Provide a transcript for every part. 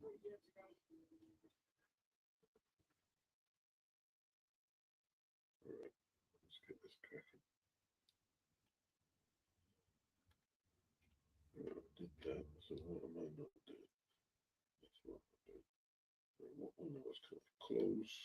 Alright, let's get this cracking. Did that. So what am I not doing? That's what I'm doing. What one was close?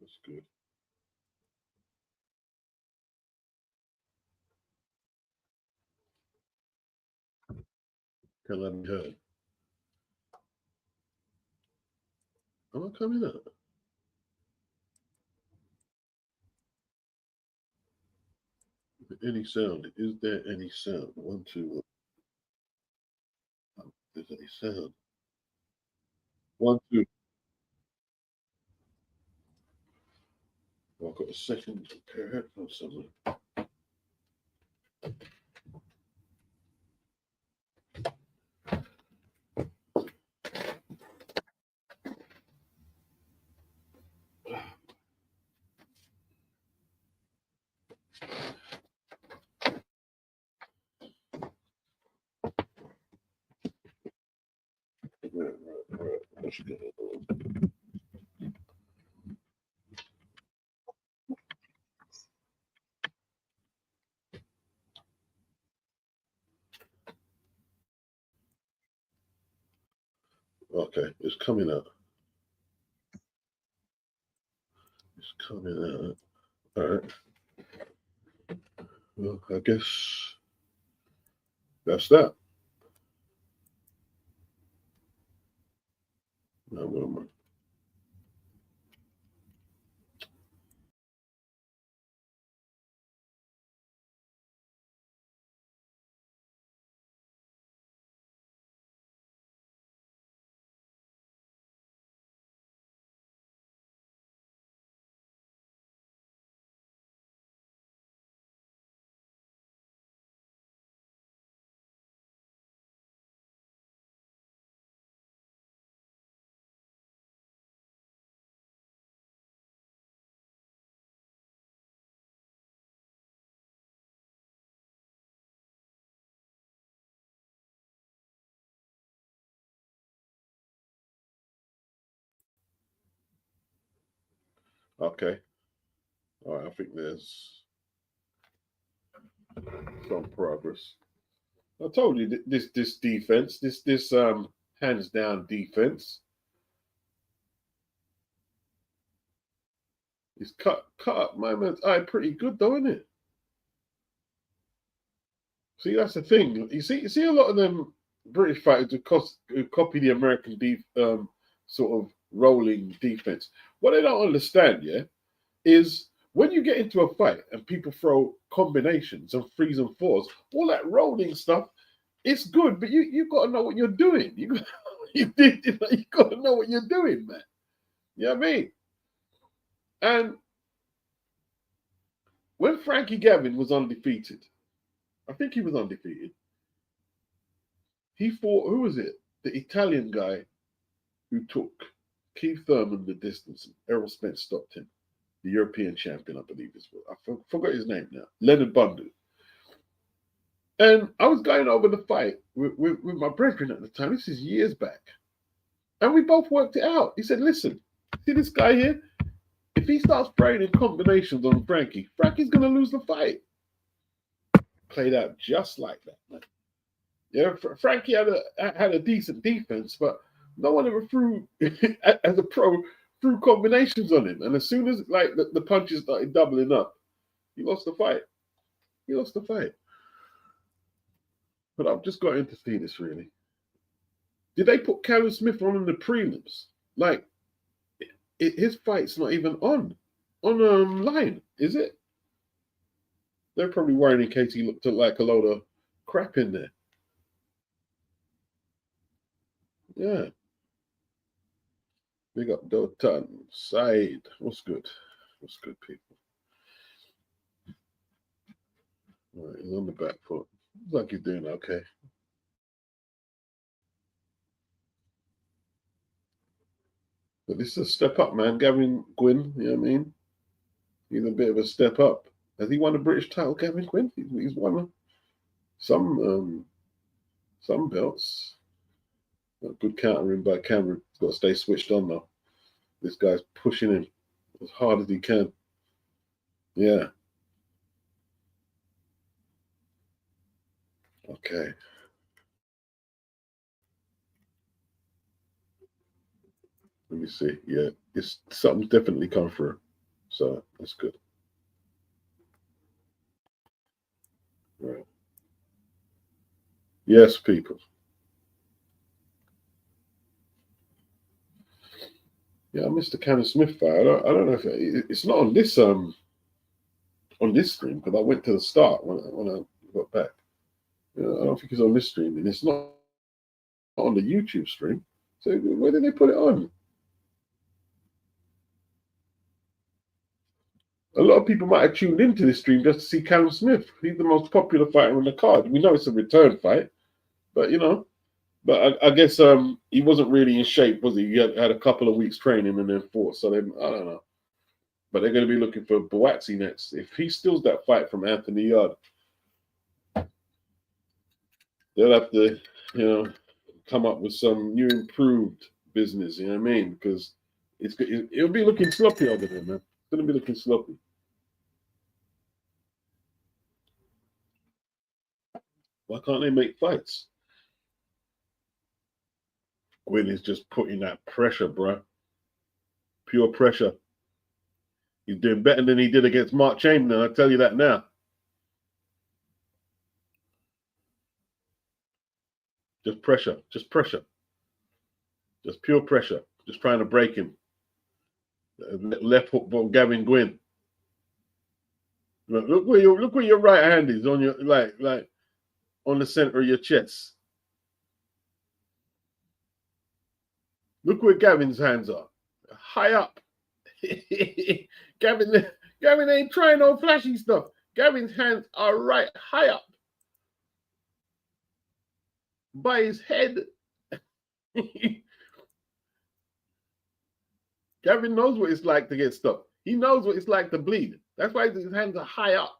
That's good. Can let me heard. Am I coming up? Any sound? Is there any sound? 1, 2, 1. Is there any sound? 1, 2. Well, I've got a second pair of headphones somewhere. Right. Let's get it. Okay, it's coming out. It's coming out. All right. Well, I guess that's that. Now, what am I? Okay. All right. I think there's some progress. I told you this defense, this hands down defense, is cut up my man's eye pretty good though, isn't it? See, that's the thing. You see a lot of them British fighters who copy the American sort of rolling defense. What they don't understand, yeah, is when you get into a fight and people throw combinations and threes and fours, all that rolling stuff, it's good, but you got to know what you're doing. You got to know what you're doing, man. You know what I mean? And when Frankie Gavin was undefeated, I think he was undefeated. He fought, who was it? The Italian guy who took Keith Thurman the distance. Errol Spence stopped him. The European champion, I believe is. I forgot his name now. Leonard Bundu. And I was going over the fight with my brethren at the time. This is years back. And we both worked it out. He said, listen, see this guy here? If he starts throwing in combinations on Frankie's going to lose the fight. Played out just like that, man. Yeah, Frankie had a decent defense, but no one ever threw, as a pro, threw combinations on him. And as soon as like the punches started doubling up, he lost the fight. But I've just got in to see this really. Did they put Callum Smith on in the prelims? Like, his fight's not even on line, is it? They're probably worried in case he looked like a load of crap in there. Yeah. Big up Dotan. Side. What's good? What's good, people? All right, he's on the back foot. Looks like he's doing okay. But this is a step up, man. Gavin Gwyn, you know what I mean? He's a bit of a step up. Has he won a British title, Gavin Gwyn? He's won some belts. Good countering by Cameron. He's got to stay switched on now. This guy's pushing him as hard as he can. Yeah. Okay. Let me see. Yeah, it's something's definitely come through. So that's good. Right. Yes, people. Yeah, I missed the Cam Smith fight. I don't know if it's not on this stream because I went to the start when I got back. I don't think it's on this stream, and it's not on the YouTube stream. So where did they put it on? A lot of people might have tuned into this stream just to see Callum Smith. He's the most popular fighter on the card. We know it's a return fight, but I guess he wasn't really in shape, was he? He had a couple of weeks training and then fought. So I don't know. But they're going to be looking for Bout next. If he steals that fight from Anthony Yard, they'll have to, come up with some new improved business. You know what I mean? Because it'll be looking sloppy over there, man. It's going to be looking sloppy. Why can't they make fights? Gwyn is just putting that pressure, bro. Pure pressure. He's doing better than he did against Mark Chamberlain. I'll tell you that now. Just pressure. Just pressure. Just pure pressure. Just trying to break him. Left hook from Gavin Gwyn. Look where your right hand is on your like on the center of your chest. Look where Gavin's hands are. High up. Gavin ain't trying no flashy stuff. Gavin's hands are right high up. By his head. Gavin knows what it's like to get stuck. He knows what it's like to bleed. That's why his hands are high up.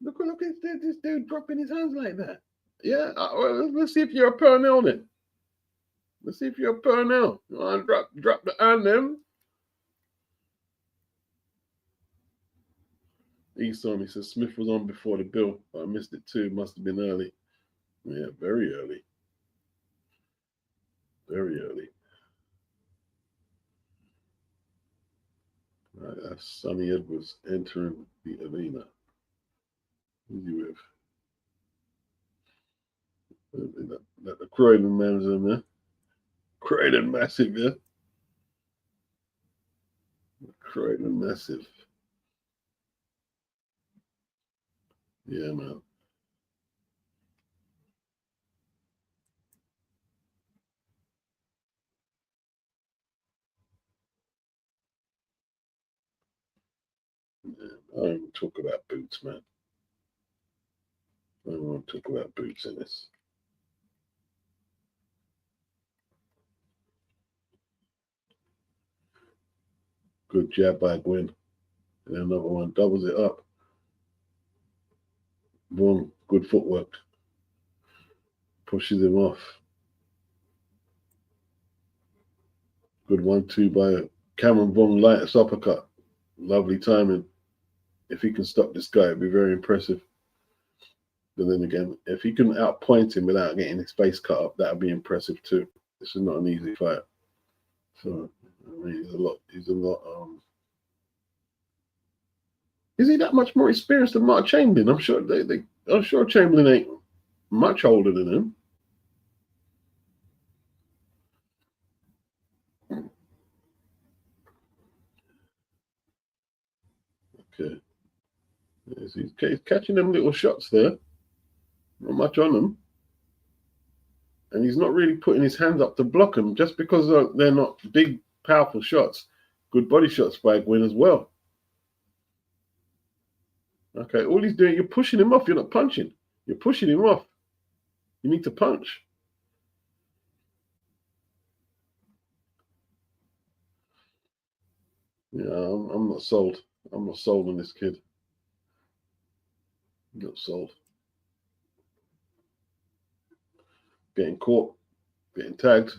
Look at this dude dropping his hands like that. Yeah, well, let's see if you're a Purnell then. Let's see if you're a Purnell. You want to drop the hand then? He's on. He says Smith was on before the bill, but I missed it too. Must have been early. Yeah, very early. Very early. Right, that's Sonny Edwards entering the arena. Who's he with? That the Croydon man's in there. Croydon massive, yeah. Croydon massive. Yeah, man. Yeah, I don't even talk about boots, man. I don't want to talk about boots in this. Good jab by Gwyn. And another one doubles it up. Vuong, good footwork. Pushes him off. Good 1-2 by Cameron Vuong, lightest uppercut. Lovely timing. If he can stop this guy, it'd be very impressive. But then again, if he can outpoint him without getting his face cut up, that would be impressive too. This is not an easy fight. So, I mean, he's a lot. Is he that much more experienced than Mark Chamberlain? I'm sure Chamberlain ain't much older than him. Okay. He's catching them little shots there. Not much on them. And he's not really putting his hands up to block them just because they're not big, powerful shots. Good body shots by Gwyn as well. Okay, all he's doing, you're pushing him off. You're not punching. You're pushing him off. You need to punch. Yeah, I'm not sold. I'm not sold on this kid. Not sold. Getting caught, getting tagged.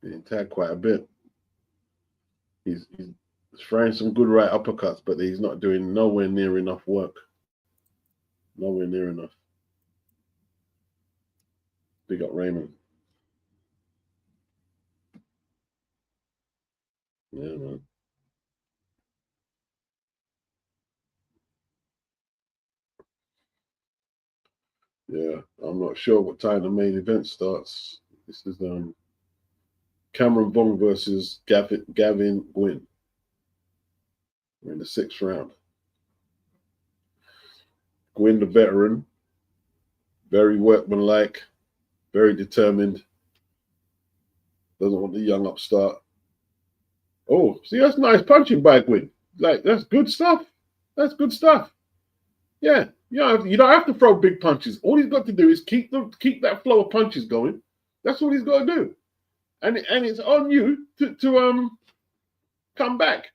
Getting tagged quite a bit. He's throwing some good right uppercuts, but he's not doing nowhere near enough work. Nowhere near enough. Big up Raymond. Yeah, man. Yeah, I'm not sure what time the main event starts. This is Cameron Vuong versus Gavin Gwyn. We're in the 6th round. Gwyn, the veteran, very workmanlike, very determined. Doesn't want the young upstart. Oh, see, that's nice punching by Gwyn. Like, that's good stuff. That's good stuff. Yeah, you don't have to throw big punches. All he's got to do is keep that flow of punches going. That's all he's got to do, and it's on you to come back.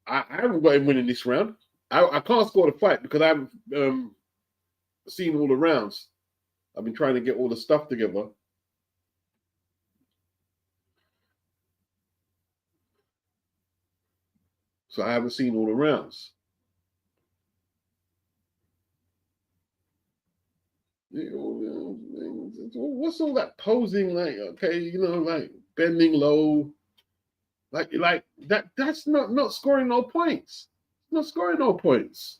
I haven't got him winning this round. I can't score the fight because I haven't seen all the rounds. I've been trying to get all the stuff together. So I haven't seen all the rounds. What's all that posing like? Okay, like bending low, like that. That's not scoring no points. Not scoring no points.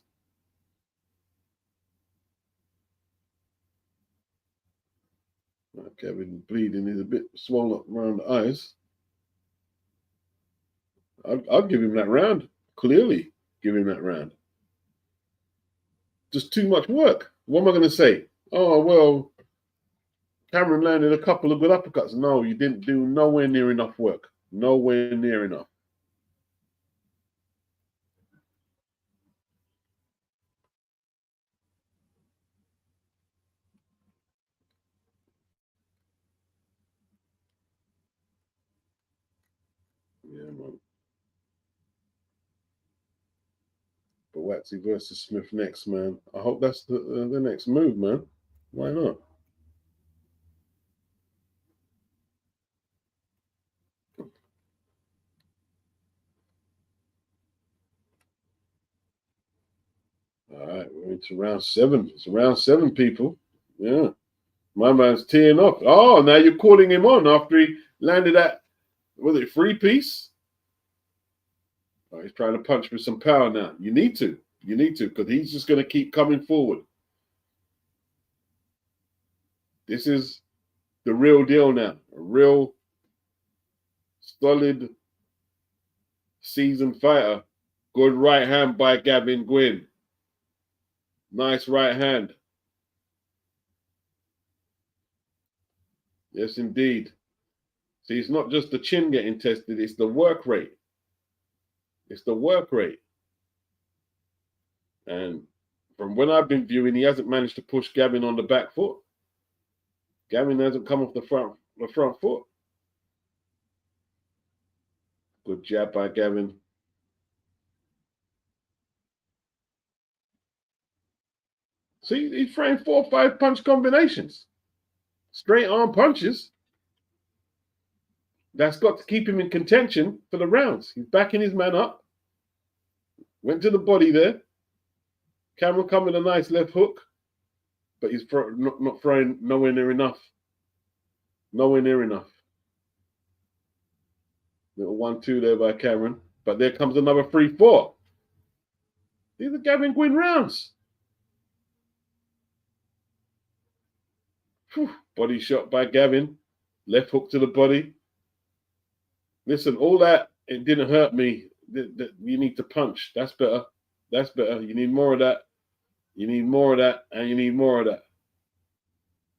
Kevin bleeding. He's a bit swollen up around the eyes. I'll give him that round. Clearly, give him that round. Just too much work. What am I going to say? Oh, well, Cameron landed a couple of good uppercuts. No, you didn't do nowhere near enough work. Nowhere near enough. Yeah, man. But Waxy versus Smith next, man. I hope that's the next move, man. Why not? All right, we're into round 7. It's round 7, people. Yeah. My man's teeing up. Oh, now you're calling him on after he landed that, was it 3-piece? Oh, he's trying to punch with some power now. You need to. You need to, because he's just going to keep coming forward. This is the real deal now. A real solid seasoned fighter. Good right hand by Gavin Gwyn. Nice right hand. Yes, indeed. See, it's not just the chin getting tested, it's the work rate. It's the work rate. And from when I've been viewing, he hasn't managed to push Gavin on the back foot. Gavin hasn't come off the front foot. Good jab by Gavin. See, he's throwing 4 or 5 punch combinations. Straight arm punches. That's got to keep him in contention for the rounds. He's backing his man up. Went to the body there. Cameron come with a nice left hook, but he's not throwing nowhere near enough. Nowhere near enough. Little 1-2 there by Cameron. But there comes another 3-4. These are Gavin Gwyn rounds. Whew. Body shot by Gavin. Left hook to the body. Listen, all that, it didn't hurt me. You need to punch. That's better. That's better. You need more of that. You need more of that. And you need more of that.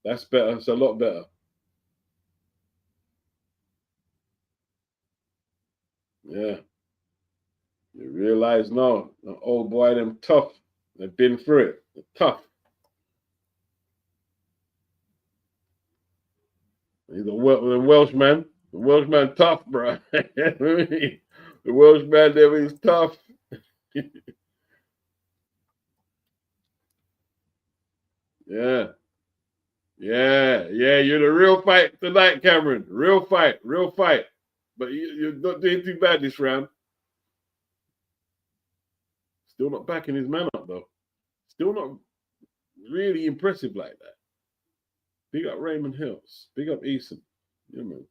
That's better. It's a lot better. Yeah. You realize, no, the old boy, them tough. They've been through it. They're tough. He's a Welsh man. The Welshman tough, bro. The Welshman there is tough. Yeah. Yeah. Yeah. You're the real fight tonight, Cameron. Real fight. Real fight. But you're not doing too bad this round. Still not backing his man up, though. Still not really impressive like that. Big up Raymond Hills. Big up Eason. Yeah, man.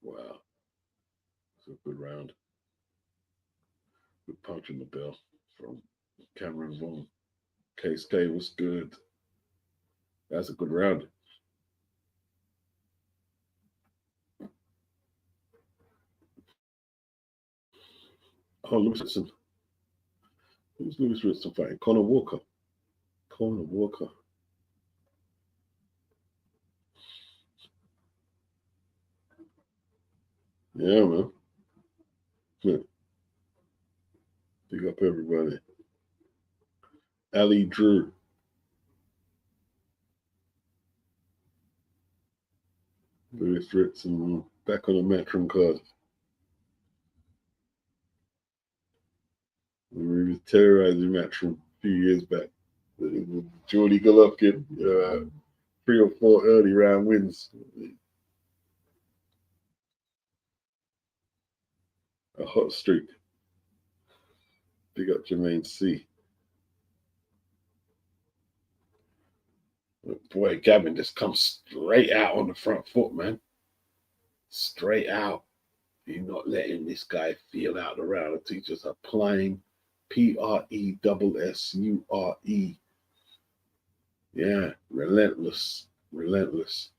Wow. It's a good round. Good punch in the bell from Cameron Vuong. K was good. That's a good round. Oh, Lewis Ritson. Who's Lewis Ritson fighting? Conor Walker. Conor Walker. Yeah, man. Yeah. Big up everybody. Ali Drew. Lewis Ritson back on the Matchroom card. We were terrorizing Matchroom a few years back. Geordie Golovkin, 3 or 4 early round wins. A hot streak. Big up Jermaine C. Boy, Gavin just comes straight out on the front foot, man. Straight out. You're not letting this guy feel out the round. He's just applying PRESSURE. Yeah, relentless, relentless.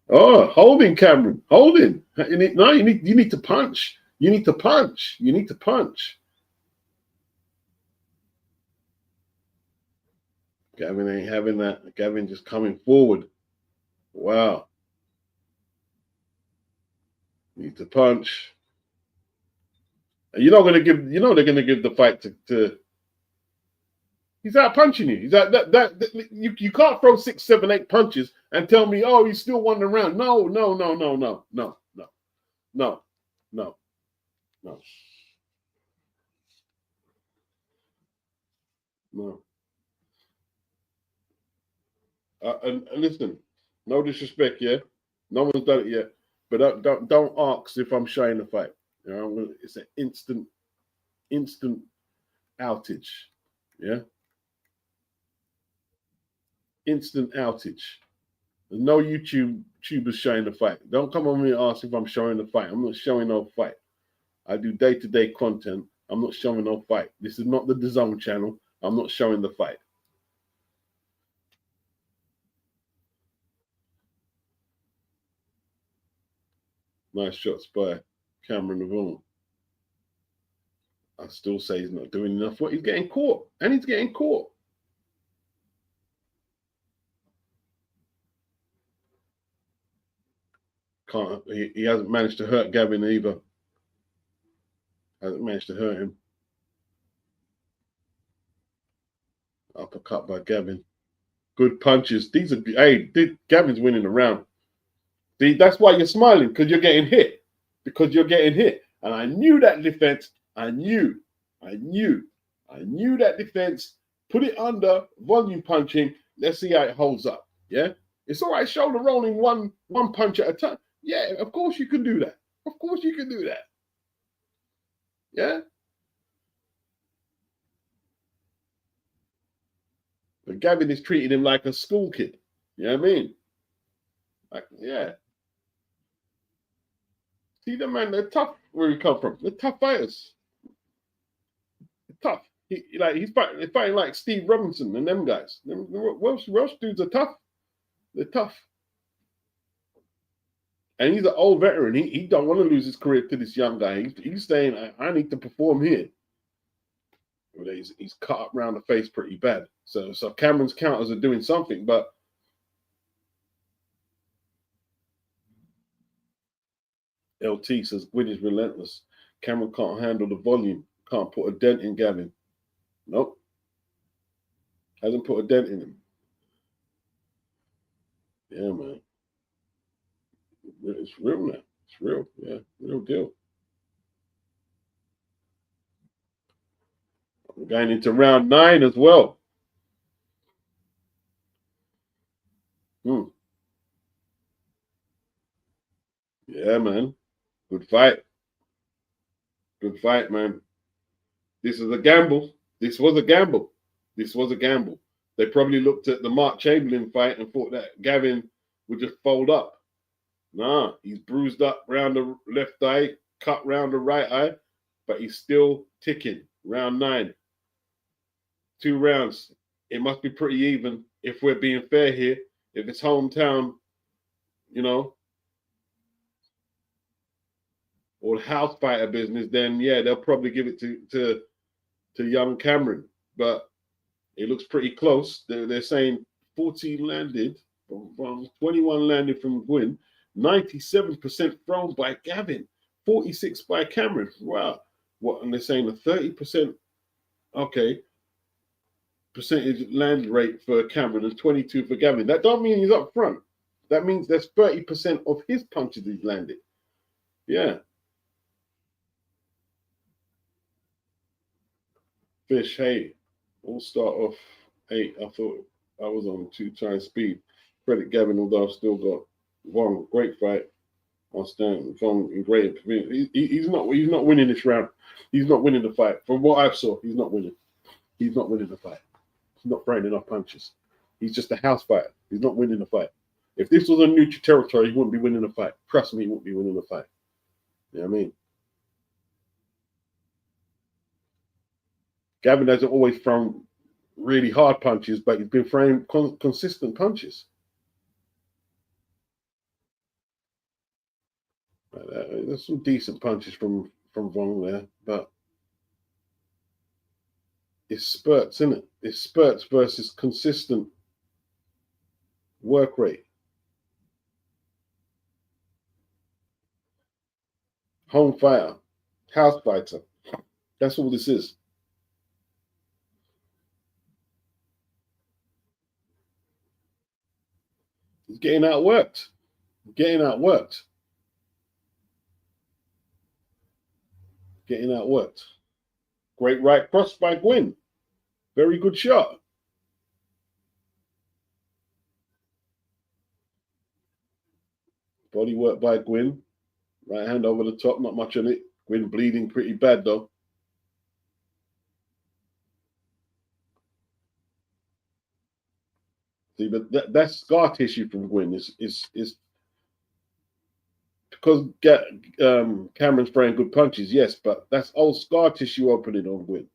Oh, holding, Cameron, holding. You need to punch. You need to punch. You need to punch. Gavin ain't having that. Gavin just coming forward. Wow. Need to punch. You're not gonna give. You know they're gonna give the fight to. He's out punching you. He's out that you can't throw 6, 7, 8 punches and tell me, oh, he still won the round. No. And listen, no disrespect, yeah. No one's done it yet, but don't ask if I'm showing the fight. You know, it's an instant outage. Yeah, instant outage. There's no YouTubers showing the fight. Don't come on me and ask if I'm showing the fight. I'm not showing no fight. I do day-to-day content. I'm not showing no fight. This is not the DAZN channel. I'm not showing the fight. Nice shots by Cameron Vuong. I still say he's not doing enough work. He's getting caught. And he's getting caught. He hasn't managed to hurt Gavin either. Hasn't managed to hurt him. Uppercut by Gavin. Good punches. Gavin's winning the round. See, that's why you're smiling, because you're getting hit. Because you're getting hit. And I knew that defense. I knew that defense. Put it under volume punching. Let's see how it holds up. Yeah. It's all right, shoulder rolling one punch at a time. Yeah, of course you can do that. Of course you can do that. Yeah. But Gavin is treating him like a school kid. You know what I mean? Like, yeah. See the man, they're tough where he come from. They're tough fighters. They're tough. He's fighting like Steve Robinson and them guys. The Welsh dudes are tough. They're tough. And he's an old veteran. He don't want to lose his career to this young guy. He's saying, I need to perform here. He's cut up around the face pretty bad. So Cameron's counters are doing something, but LT says Gwyn is relentless. Cameron can't handle the volume. Can't put a dent in Gavin. Nope. Hasn't put a dent in him. Yeah, man. It's real now. It's real. Yeah, real deal. We're going into round 9 as well. Hmm. Yeah, man. Good fight. Good fight, man. This is a gamble. This was a gamble. This was a gamble. They probably looked at the Mark Chamberlain fight and thought that Gavin would just fold up. Nah, he's bruised up round the left eye, cut round the right eye, but he's still ticking. Round 9. 2 rounds. It must be pretty even if we're being fair here. If it's hometown, you know, or house fighter business, then yeah, they'll probably give it to young Cameron. But it looks pretty close. They're saying 40 landed from 21 landed from Gwyn, 97% thrown by Gavin, 46 by Cameron. Wow. What? And they're saying a 30%, okay, percentage land rate for Cameron and 22 for Gavin. That don't mean he's up front. That means there's 30% of his punches he's landed. Yeah. Fish, hey, we'll start off 8. I thought I was on 2 times speed. Credit Gavin, although I've still got Vuong. Great fight. I'll stand Vuong in great. He's not winning this round. He's not winning the fight. From what I saw, he's not winning. He's not winning the fight. He's not throwing enough punches. He's just a house fighter. He's not winning the fight. If this was a neutral territory, he wouldn't be winning the fight. Trust me, he wouldn't be winning the fight. You know what I mean? Gavin hasn't always thrown really hard punches, but he's been throwing consistent punches. There's some decent punches from Vuong there, but it's spurts, isn't it? It's spurts versus consistent work rate. Home fighter, house fighter. That's all this is. He's getting outworked. Getting outworked. Getting outworked. Great right cross by Gwyn. Very good shot. Body work by Gwyn. Right hand over the top, not much on it. Gwyn bleeding pretty bad though. See, but that's scar tissue from Gwyn. Is because Cameron's throwing good punches, yes, but that's old scar tissue opening on Gwyn.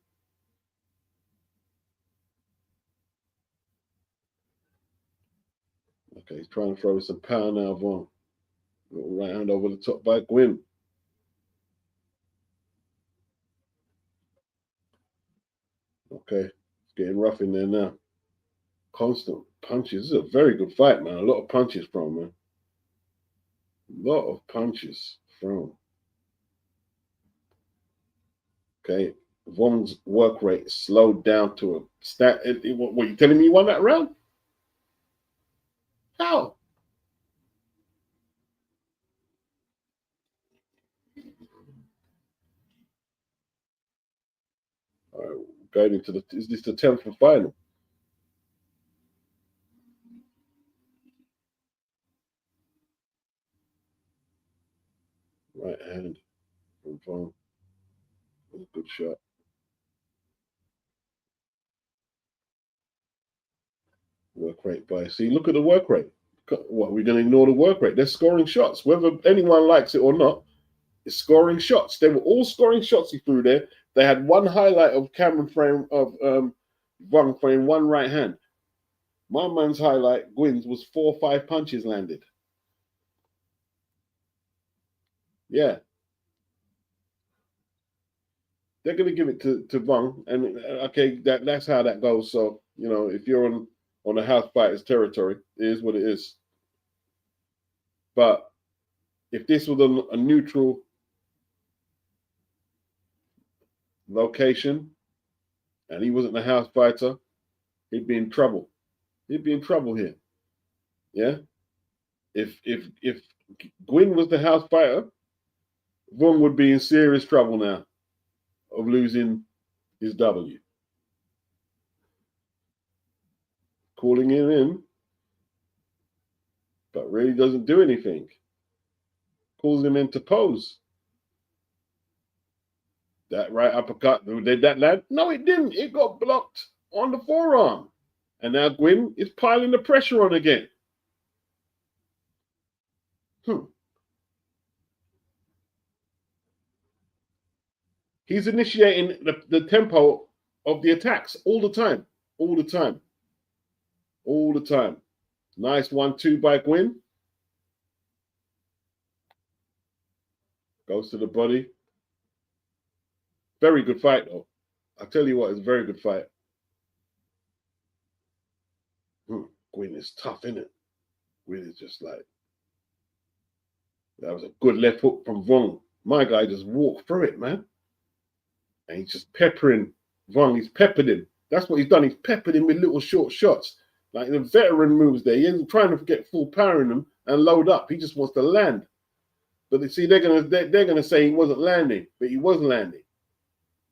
Okay, he's trying to throw some power now, Vuong. Right hand over the top by Gwyn. Okay, it's getting rough in there now. Constant punches. This is a very good fight, man. A lot of punches thrown, man. A lot of punches thrown. Okay, Vuong's work rate slowed down to a stat. What you telling me? He won that round? How? All right, going into is this the 10th and final? Right hand from Vuong. Good shot. Work rate by. See, look at the work rate. What, we're going to ignore the work rate? They're scoring shots, whether anyone likes it or not. It's scoring shots. They were all scoring shots he threw there. They had one highlight of Cameron frame of Vuong frame, one right hand. My man's highlight, Gwyn's, was 4 or 5 punches landed. Yeah. They're going to give it to Vuong. And okay, that's how that goes. So, you know, if you're on a house fighter's territory, it is what it is. But if this was a neutral location and he wasn't a house fighter, he'd be in trouble. He'd be in trouble here. Yeah. If Gwyn was the house fighter, Vuong would be in serious trouble now of losing his W. Calling him in, but really doesn't do anything. Calls him in to pose. That right uppercut, did that land? No, it didn't. It got blocked on the forearm. And now Gwyn is piling the pressure on again. He's initiating the tempo of the attacks all the time. All the time. All the time. Nice 1-2 by Gwyn. Goes to the body. Very good fight, though. I tell you what, it's a very good fight. Gwyn is tough, isn't it? Gwyn is just like, that was a good left hook from Vuong. My guy just walked through it, man. And he's just peppering Vuong. He's peppered him. That's what he's done. He's peppered him with little short shots. Like the veteran moves there. He isn't trying to get full power in them and load up. He just wants to land. But you see, they're gonna say he wasn't landing, but he was landing.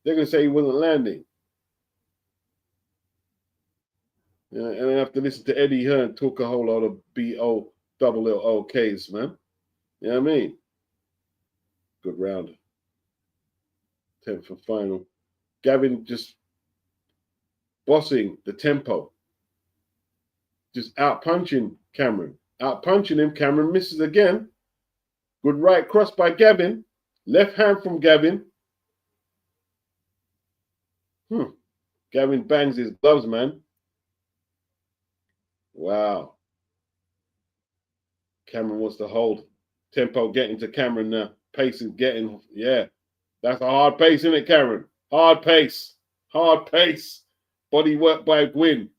They're gonna say he wasn't landing. Yeah, and I have to listen to Eddie Hearn talk a whole lot of B-O-double-L-O-Ks, man. You know what I mean? Good round. 10th and final. Gavin just bossing the tempo. Just out-punching Cameron. Out-punching him. Cameron misses again. Good right cross by Gavin. Left hand from Gavin. Gavin bangs his gloves, man. Wow. Cameron wants to hold. Tempo getting to Cameron now. Pace is getting, yeah. That's a hard pace, isn't it, Cameron? Hard pace. Hard pace. Body work by Gwyn.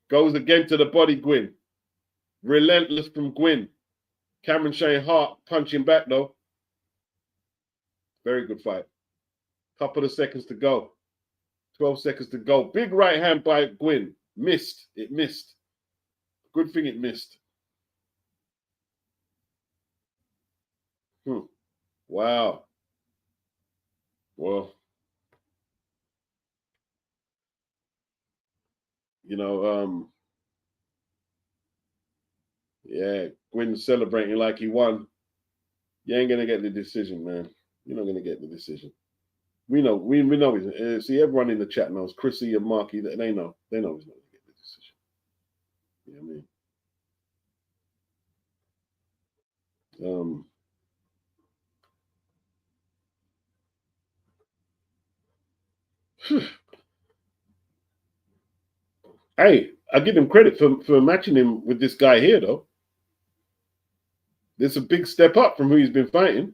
Goes again to the body, Gwyn. Relentless from Gwyn. Cameron showing heart, punching back, though. Very good fight. Couple of seconds to go. 12 seconds to go. Big right hand by Gwyn. Missed. It missed. Good thing it missed. Wow. Well, you know, yeah, Gwyn's celebrating like he won. You ain't gonna get the decision, man. You're not gonna get the decision. We know. We know. See, everyone in the chat knows. Chrissy and Marky, they know. They know he's not gonna get the decision. You know what I mean? Hey, I give him credit for matching him with this guy here, though. There's a big step up from who he's been fighting.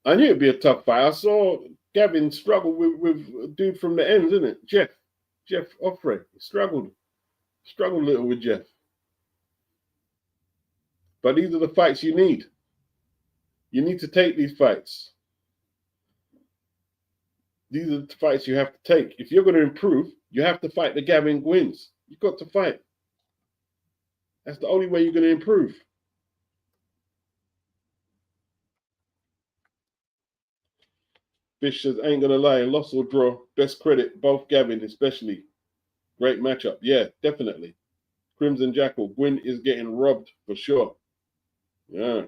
I knew it'd be a tough fight. I saw Gavin struggle with a dude from the ends, isn't it? Jeff Offrey. He struggled a little with Jeff. But these are the fights you need. You need to take these fights. These are the fights you have to take. If you're going to improve, you have to fight the Gavin Gwyns. You've got to fight. That's the only way you're going to improve. Fish says, ain't going to lie, loss or draw, best credit, both Gavin especially. Great matchup. Yeah, definitely. Crimson Jackal, Gwyn is getting robbed for sure. Yeah.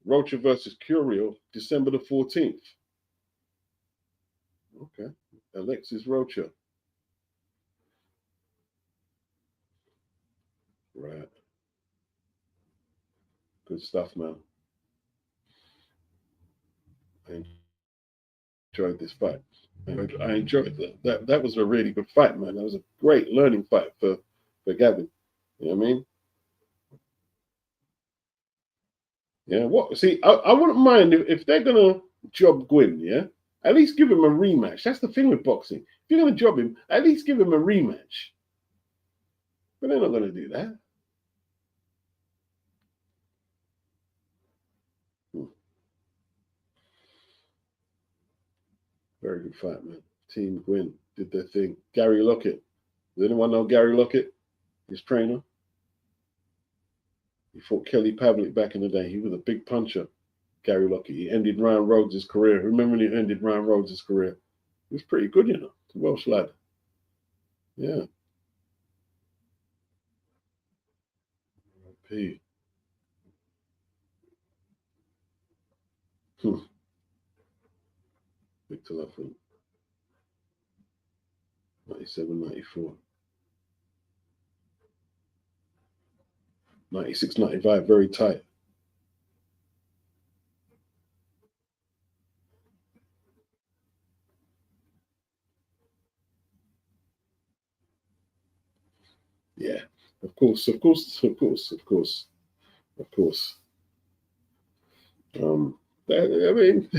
Rocha versus Curiel, December the 14th. Okay. Alexis Rocha. Right. Good stuff, man. I enjoyed this fight. I enjoyed that. That was a really good fight, man. That was a great learning fight for Gavin. You know what I mean? Yeah. What? See, I wouldn't mind if they're gonna job Gwyn. Yeah. At least give him a rematch. That's the thing with boxing. If you're gonna job him, at least give him a rematch. But they're not gonna do that. Very good fight, man. Team Gwyn did their thing. Gary Lockett. Does anyone know Gary Lockett? His trainer. He fought Kelly Pavlik back in the day. He was a big puncher. Gary Lockett. He ended Ryan Rhodes' career. Remember when he ended Ryan Rhodes' career? He was pretty good, you know. It's a Welsh lad. Yeah. P. Victor Laffin. 97, 94. 96, 95, very tight. Yeah, of course. I mean,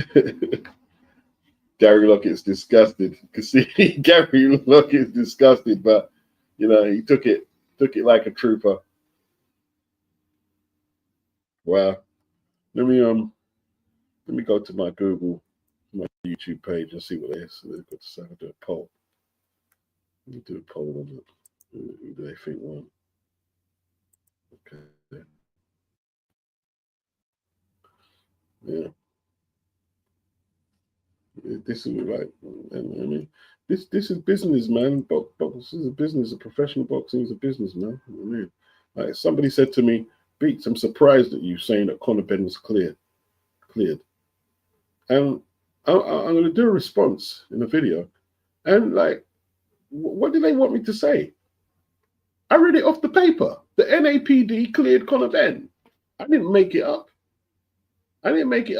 Gary Lockett's disgusted. You can see Gary Lockett's disgusted, but you know, he took it like a trooper. Wow. Let me go to my Google, my YouTube page and see what they've got to say. I'll do a poll. Let me do a poll on it. Who do they think won? Okay. Yeah. This is like, I mean, this is business, man. Box is a business. A professional boxing is a business, man. I mean, like somebody said to me, Beats, I'm surprised at you saying that Conor Benn was cleared. And I'm going to do a response in a video. And like, what do they want me to say? I read it off the paper. The NAPD cleared Conor Benn. I didn't make it up. I read it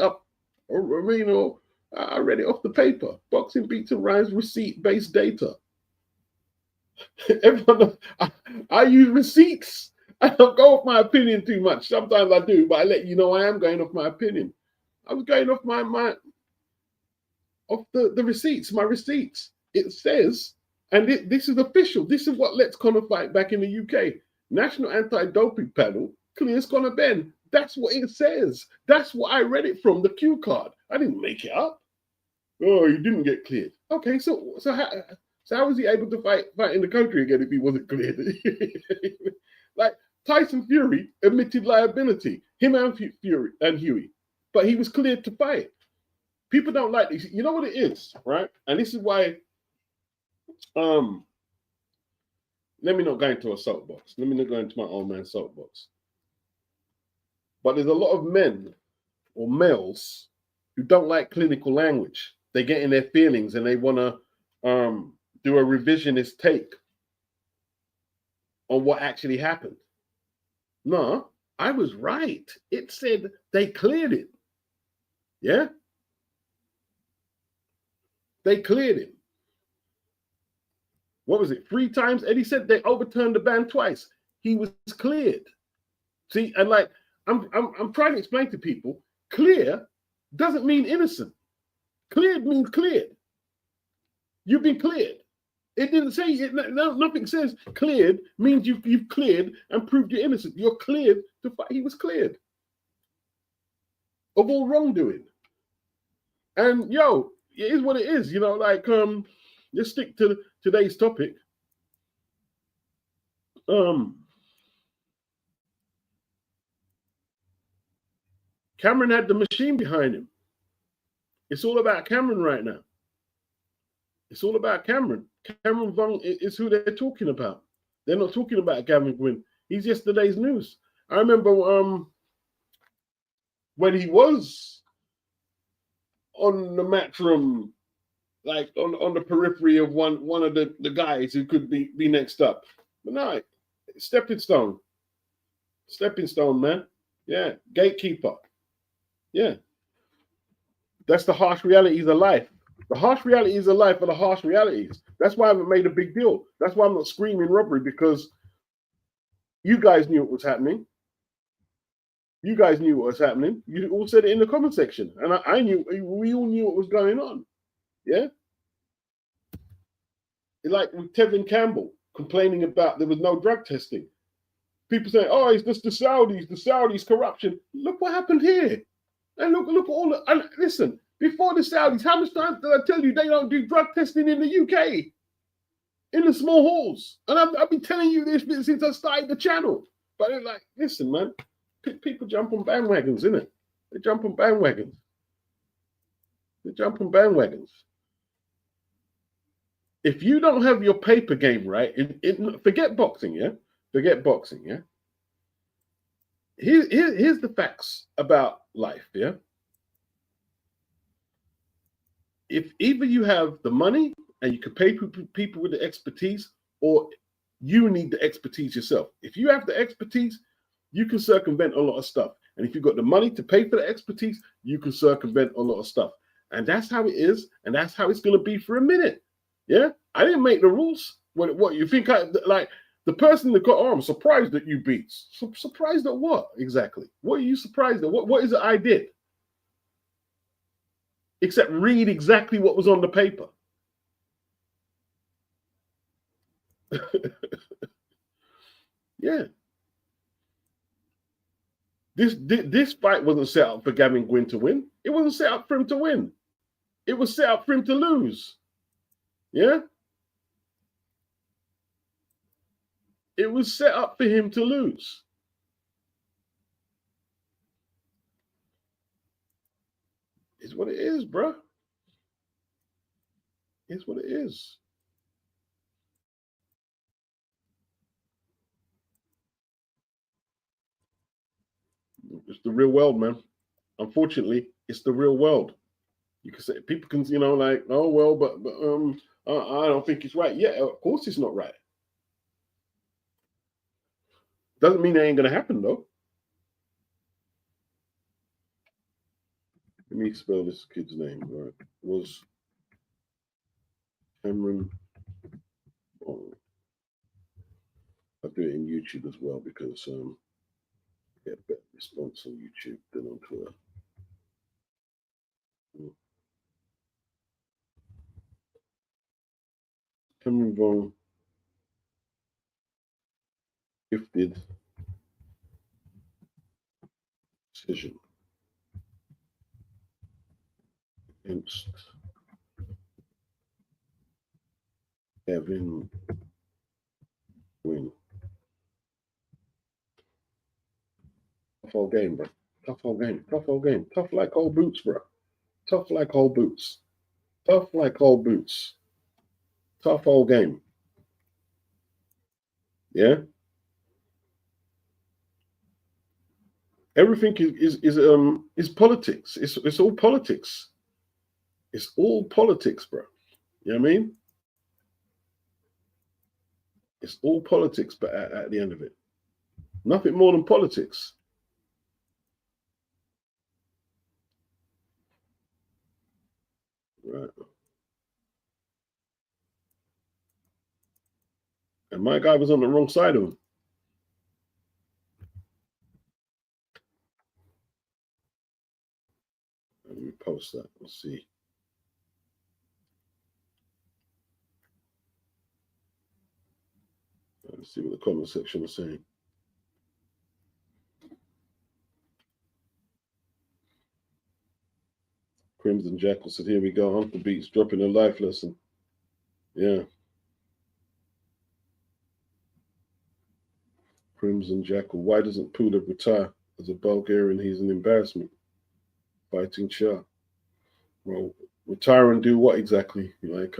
off the paper. Boxing Beats and Ryan's receipt-based data. Everyone, I use receipts. I don't go off my opinion too much. Sometimes I do, but I let you know I am going off my opinion. I was going off the receipts, my receipts. It says, and this is official. This is what lets Conor fight back in the UK. National Anti-Doping Panel clears Conor Benn. That's what it says. That's what I read it from, the cue card. I didn't make it up. Oh, he didn't get cleared. Okay, so how was he able to fight in the country again if he wasn't cleared? Like Tyson Fury admitted liability, him and Fury and Huey, but he was cleared to fight. People don't like this. You know what it is, right? And this is why. Let me not go into a soapbox. Let me not go into my old man soapbox. But there's a lot of men or males who don't like clinical language. They get in their feelings and they want to do a revisionist take on what actually happened. No, I was right. It said they cleared it. Yeah? They cleared him. What was it? 3 times? Eddie said they overturned the ban twice. He was cleared. See, and like I'm trying to explain to people, clear doesn't mean innocent. Cleared means cleared. You've been cleared. It didn't say it. Nothing says cleared means you've cleared and proved you're innocent. You're cleared to fight. He was cleared of all wrongdoing. And yo, it is what it is. You know, like let's stick to today's topic. Cameron had the machine behind him. It's all about Cameron right now. It's all about Cameron. Cameron Vuong is who they're talking about. They're not talking about Gavin Gwyn. He's yesterday's news. I remember when he was on the matchroom, like on the periphery of one of the guys who could be next up. But no, stepping stone, man. Yeah, gatekeeper. Yeah. That's the harsh realities of life. The harsh realities of life are the harsh realities. That's why I haven't made a big deal. That's why I'm not screaming robbery, because you guys knew what was happening. You guys knew what was happening. You all said it in the comment section. And I knew, we all knew what was going on. Yeah? It's like with Tevin Campbell complaining about there was no drug testing. People say, oh, it's just the Saudis corruption. Look what happened here. And look at all the, and listen, Before the Saudis, how much time did I tell you they don't do drug testing in the UK? In the small halls. And I've been telling you this since I started the channel. But they're like, listen, man, people jump on bandwagons, innit? They jump on bandwagons. They jump on bandwagons. If you don't have your paper game right, forget boxing, yeah? Forget boxing, yeah? Here's the facts about life, yeah? If either you have the money and you can pay people with the expertise, or you need the expertise yourself. If you have the expertise, you can circumvent a lot of stuff. And if you've got the money to pay for the expertise, you can circumvent a lot of stuff. And that's how it is, and that's how it's going to be for a minute. Yeah? I didn't make the rules. What you think like the person that got, oh, I'm surprised that you beat. Surprised at what exactly? What are you surprised at? What is it I did? Except read exactly what was on the paper. Yeah. This fight wasn't set up for Gavin Gwyn to win. It wasn't set up for him to win. It was set up for him to lose. Yeah? It was set up for him to lose. It's what it is, bro. It's what it is. It's the real world, man. Unfortunately, it's the real world. You can say people can, like, oh well, but I don't think it's right. Yeah, of course it's not right. Doesn't mean it ain't gonna happen though. Let me spell this kid's name. Right, was Cameron. Oh, I'll do it in YouTube as well because get a better response on YouTube than on Twitter. Cameron Vuong gifted decision against Gavin Gwyn. Tough old game, bro. Tough old game. Tough old game. Tough like old boots, bro. Tough like old boots. Tough like old boots. Tough old game. Yeah. Everything is politics. It's all politics. It's all politics, bro. You know what I mean? It's all politics, but at the end of it, nothing more than politics. Right. And my guy was on the wrong side of him. Let me post that. Let's see. Let's see what the comment section is saying. Crimson Jackal said, here we go. Uncle Beats dropping a life lesson. Yeah. Crimson Jackal. Why doesn't Puda retire? As a Bulgarian, he's an embarrassment. Fighting Shah. Well, retire and do what exactly? Like,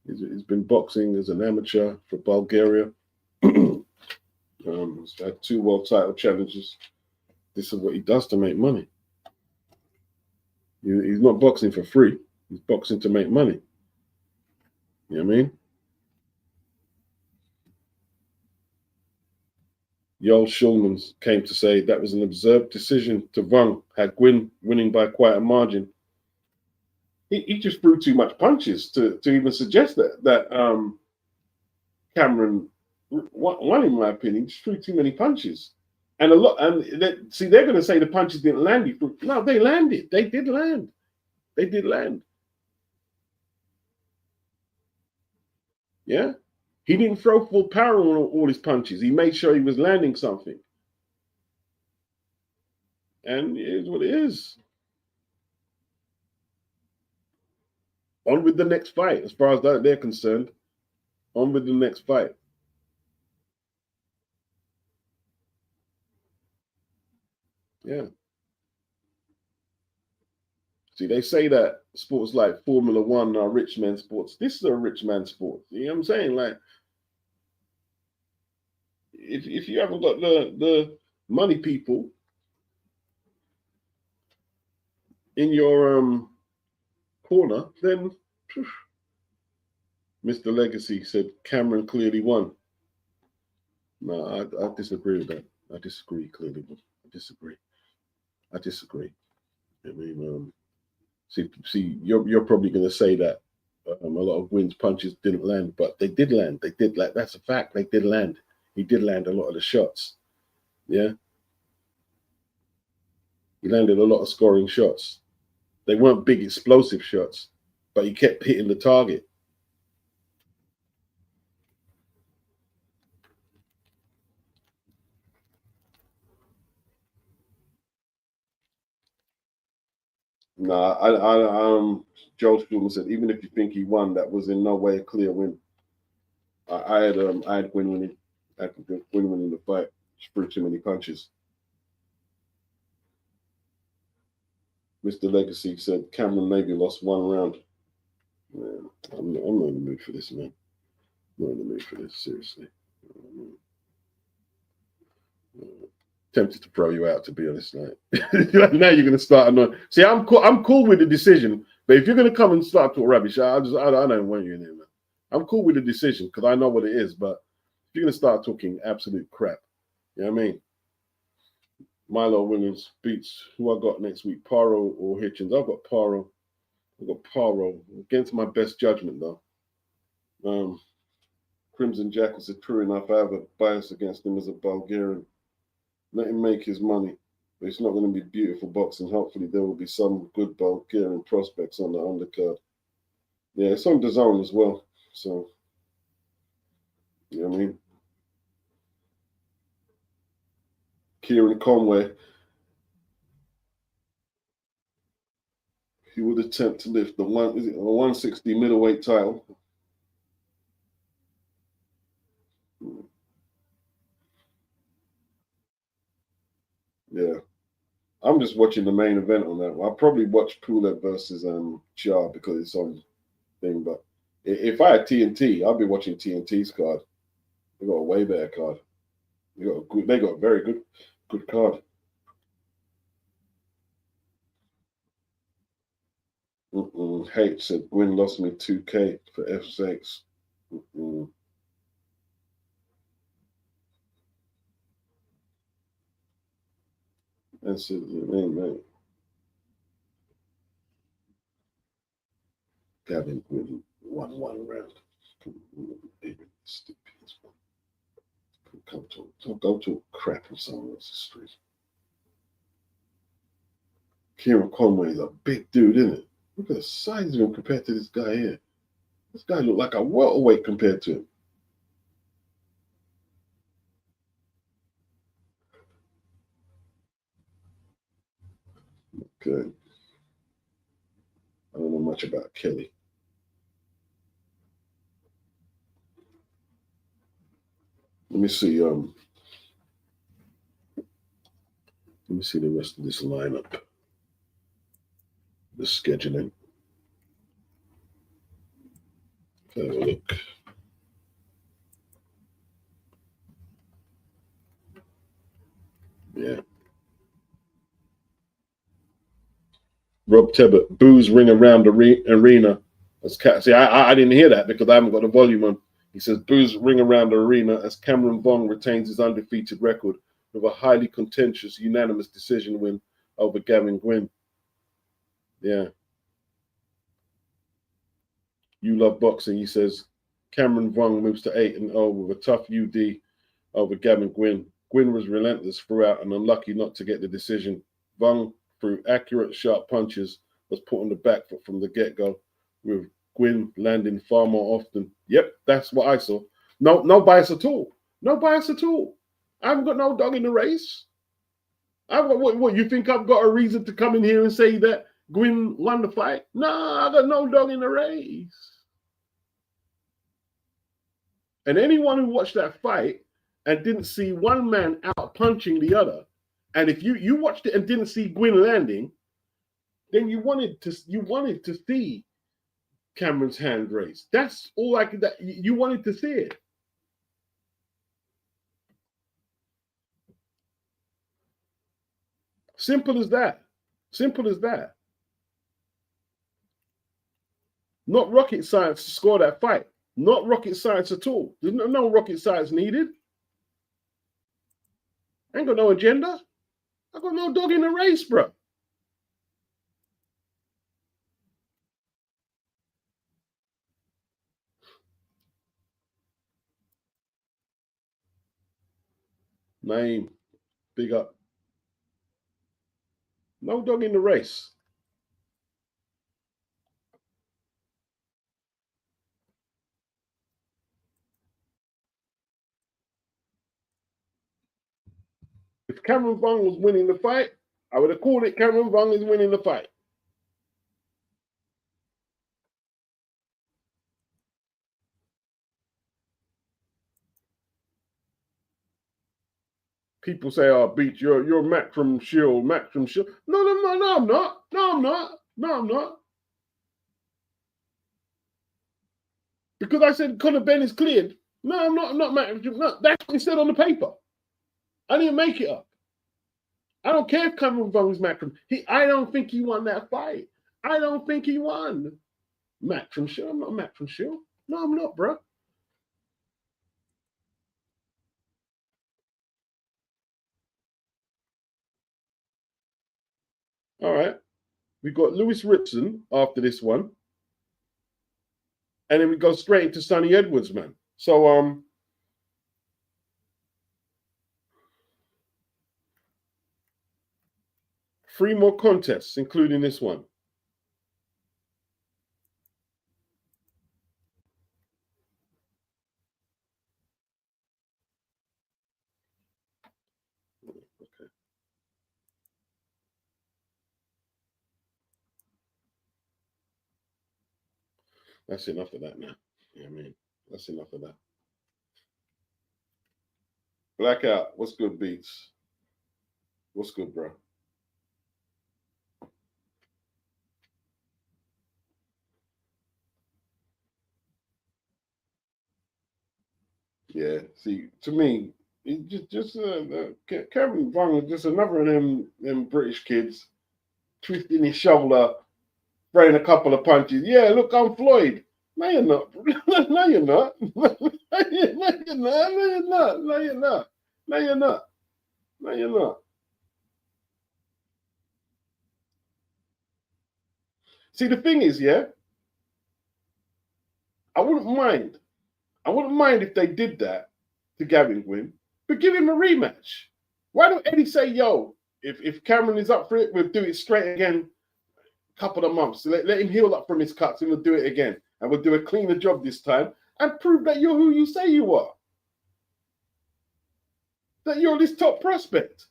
he's been boxing as an amateur for Bulgaria. He's had 2 world title challenges. This is what he does to make money. He's not boxing for free. He's boxing to make money. You know what I mean? Yoel Shulman came to say that was an observed decision to Vuong, had Gwyn winning by quite a margin. He just threw too much punches to even suggest that Cameron won, in my opinion. He just threw too many punches. And they're going to say the punches didn't land. No, they landed. They did land. They did land. Yeah? He didn't throw full power on all his punches. He made sure he was landing something. And it is what it is. On with the next fight. As far as they're concerned, on with the next fight. Yeah. See, they say that sports like Formula One are rich man sports. This is a rich man sport. You know what I'm saying? Like, if you haven't got the money people in your corner, then phew. Mr. Legacy said Cameron clearly won. No, I disagree with that. I disagree clearly. I disagree. I mean, see, you're probably going to say that a lot of Gwyn's punches didn't land, but they did land. They did. Like, that's a fact. They did land. He did land a lot of the shots. Yeah, he landed a lot of scoring shots. They weren't big explosive shots, but he kept hitting the target. Nah, Joe Spielman said even if you think he won, that was in no way a clear win. I had Gwyn winning. I had Gwyn winning the fight. Just threw too many punches. Mr. Legacy said Cameron maybe lost one round. Man, I'm not in the mood for this, man. I'm not in the mood for this, seriously. Tempted to throw you out, to be honest. Like, now you're going to start annoying. See, I'm cool with the decision, but if you're going to come and start talking rubbish, I don't want you in here, man. I'm cool with the decision because I know what it is, but if you're going to start talking absolute crap, you know what I mean? Milo Williams beats who I got next week, Paro or Hitchens. I've got Paro. I've got Paro against my best judgment, though. Crimson Jackal said, true enough, I have a bias against him as a Bulgarian. Let him make his money. But it's not going to be beautiful boxing. Hopefully, there will be some good Bulgarian prospects on the undercard. Yeah, it's on the zone as well. So, you know what I mean? Kieran Conway, he would attempt to lift the 160 middleweight title. Yeah. I'm just watching the main event on that one. I'll probably watch Pulev versus Jar because it's on thing. But if I had TNT, I'd be watching TNT's card. They got a way better card. They got a very good card. Hate said Gwyn lost me 2K for F6. That's it, man. Gavin Gwyn won one round. Stupid. Go to crap on someone else's street. Kieran Conway is a big dude, isn't it? Look at the size of him compared to this guy here. This guy looked like a welterweight compared to him. Okay. I don't know much about Kelly. Let me see. Let me see the rest of this lineup. The scheduling. Have a look. Yeah. Rob Tebbett, booze ring around the arena. See, I didn't hear that because I haven't got the volume on. He says, booze ring around the arena as Cameron Vuong retains his undefeated record with a highly contentious, unanimous decision win over Gavin Gwyn. Yeah. You love boxing. He says, Cameron Vuong moves to 8-0 with a tough UD over Gavin Gwyn. Gwyn was relentless throughout and unlucky not to get the decision. Vuong, through accurate, sharp punches, was put on the back foot from the get-go, with Gwyn landing far more often. Yep, that's what I saw. No bias at all. No bias at all. I haven't got no dog in the race. What you think I've got a reason to come in here and say that Gwyn won the fight? No, I got no dog in the race. And anyone who watched that fight and didn't see one man out punching the other, and if you watched it and didn't see Gwyn landing, then you wanted to see Cameron's hand raised. That's all you wanted to see it. Simple as that. Simple as that. Not rocket science to score that fight. Not rocket science at all. There's no rocket science needed. I ain't got no agenda. I got no dog in the race, bro. Name, big up. No dog in the race. If Cameron Vuong was winning the fight, I would have called it Cameron Vuong is winning the fight. People say, "Oh, Beach, you're Mac from Shield, Mac from Shield." No, I'm not. No, I'm not. Because I said Conor Benn is cleared. No, I'm not Mac. No, that's what he said on the paper. I didn't make it up. I don't care if Cameron Vuong is Mac from. I don't think he won that fight. I don't think he won. Mac from Shield. I'm not Mac from Shield. No, I'm not, bro. All right. We got Lewis Ritson after this one. And then we go straight into Sonny Edwards, man. So 3 more contests, including this one. Okay. That's enough of that now. Yeah, I mean, that's enough of that. Blackout, what's good, Beats? What's good, bro? Yeah, see, to me, Kevin Vuong is just another of them British kids twisting his shoulder, throwing a couple of punches. Yeah, look, I'm Floyd. No, you're not. No, you're not. No, you're not. No, you're not. No, you're not. No, you're not. No, you're not. See, the thing is, yeah, I wouldn't mind. I wouldn't mind if they did that to Gavin Gwyn, but give him a rematch. Why don't Eddie say, yo, if Cameron is up for it, we'll do it straight again, couple of months. Let him heal up from his cuts and we'll do it again. And we'll do a cleaner job this time and prove that you're who you say you are. That you're this top prospect.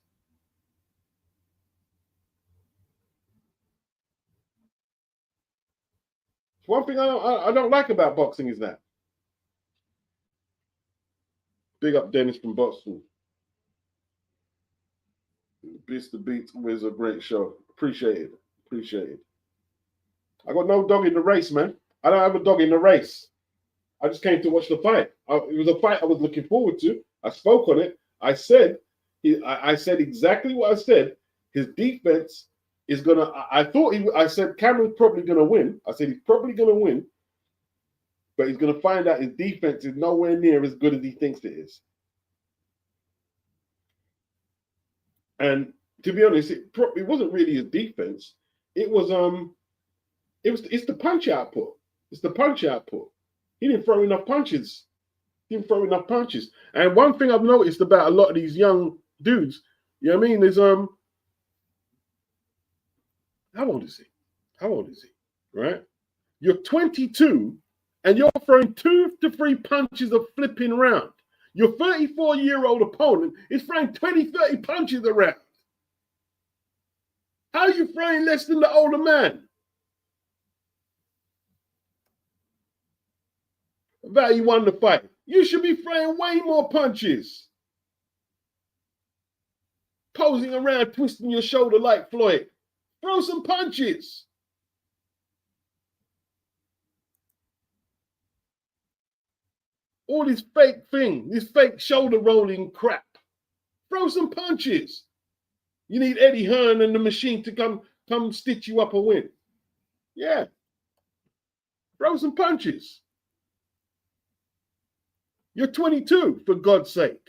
One thing I don't like about boxing is that. Big up Dennis from Boston. Beats the Beats was a great show. Appreciate it. Appreciate it. I got no dog in the race, man. I don't have a dog in the race. I just came to watch the fight. It was a fight I was looking forward to. I spoke on it. I said exactly what I said. His defense is gonna. I said Cameron's probably gonna win. I said he's probably gonna win, but he's gonna find out his defense is nowhere near as good as he thinks it is. And to be honest, it wasn't really his defense. It's the punch output. It's the punch output. He didn't throw enough punches. And one thing I've noticed about a lot of these young dudes, you know what I mean, is how old is he? Right? You're 22 and you're throwing 2 to 3 punches of flipping round. Your 34-year-old opponent is throwing 20, 30 punches around. How are you throwing less than the older man? About you won the fight. You should be throwing way more punches. Posing around, twisting your shoulder like Floyd. Throw some punches. All this fake thing, this fake shoulder rolling crap. Throw some punches. You need Eddie Hearn and the machine to come stitch you up a win. Yeah. Throw some punches. You're 22, for God's sake.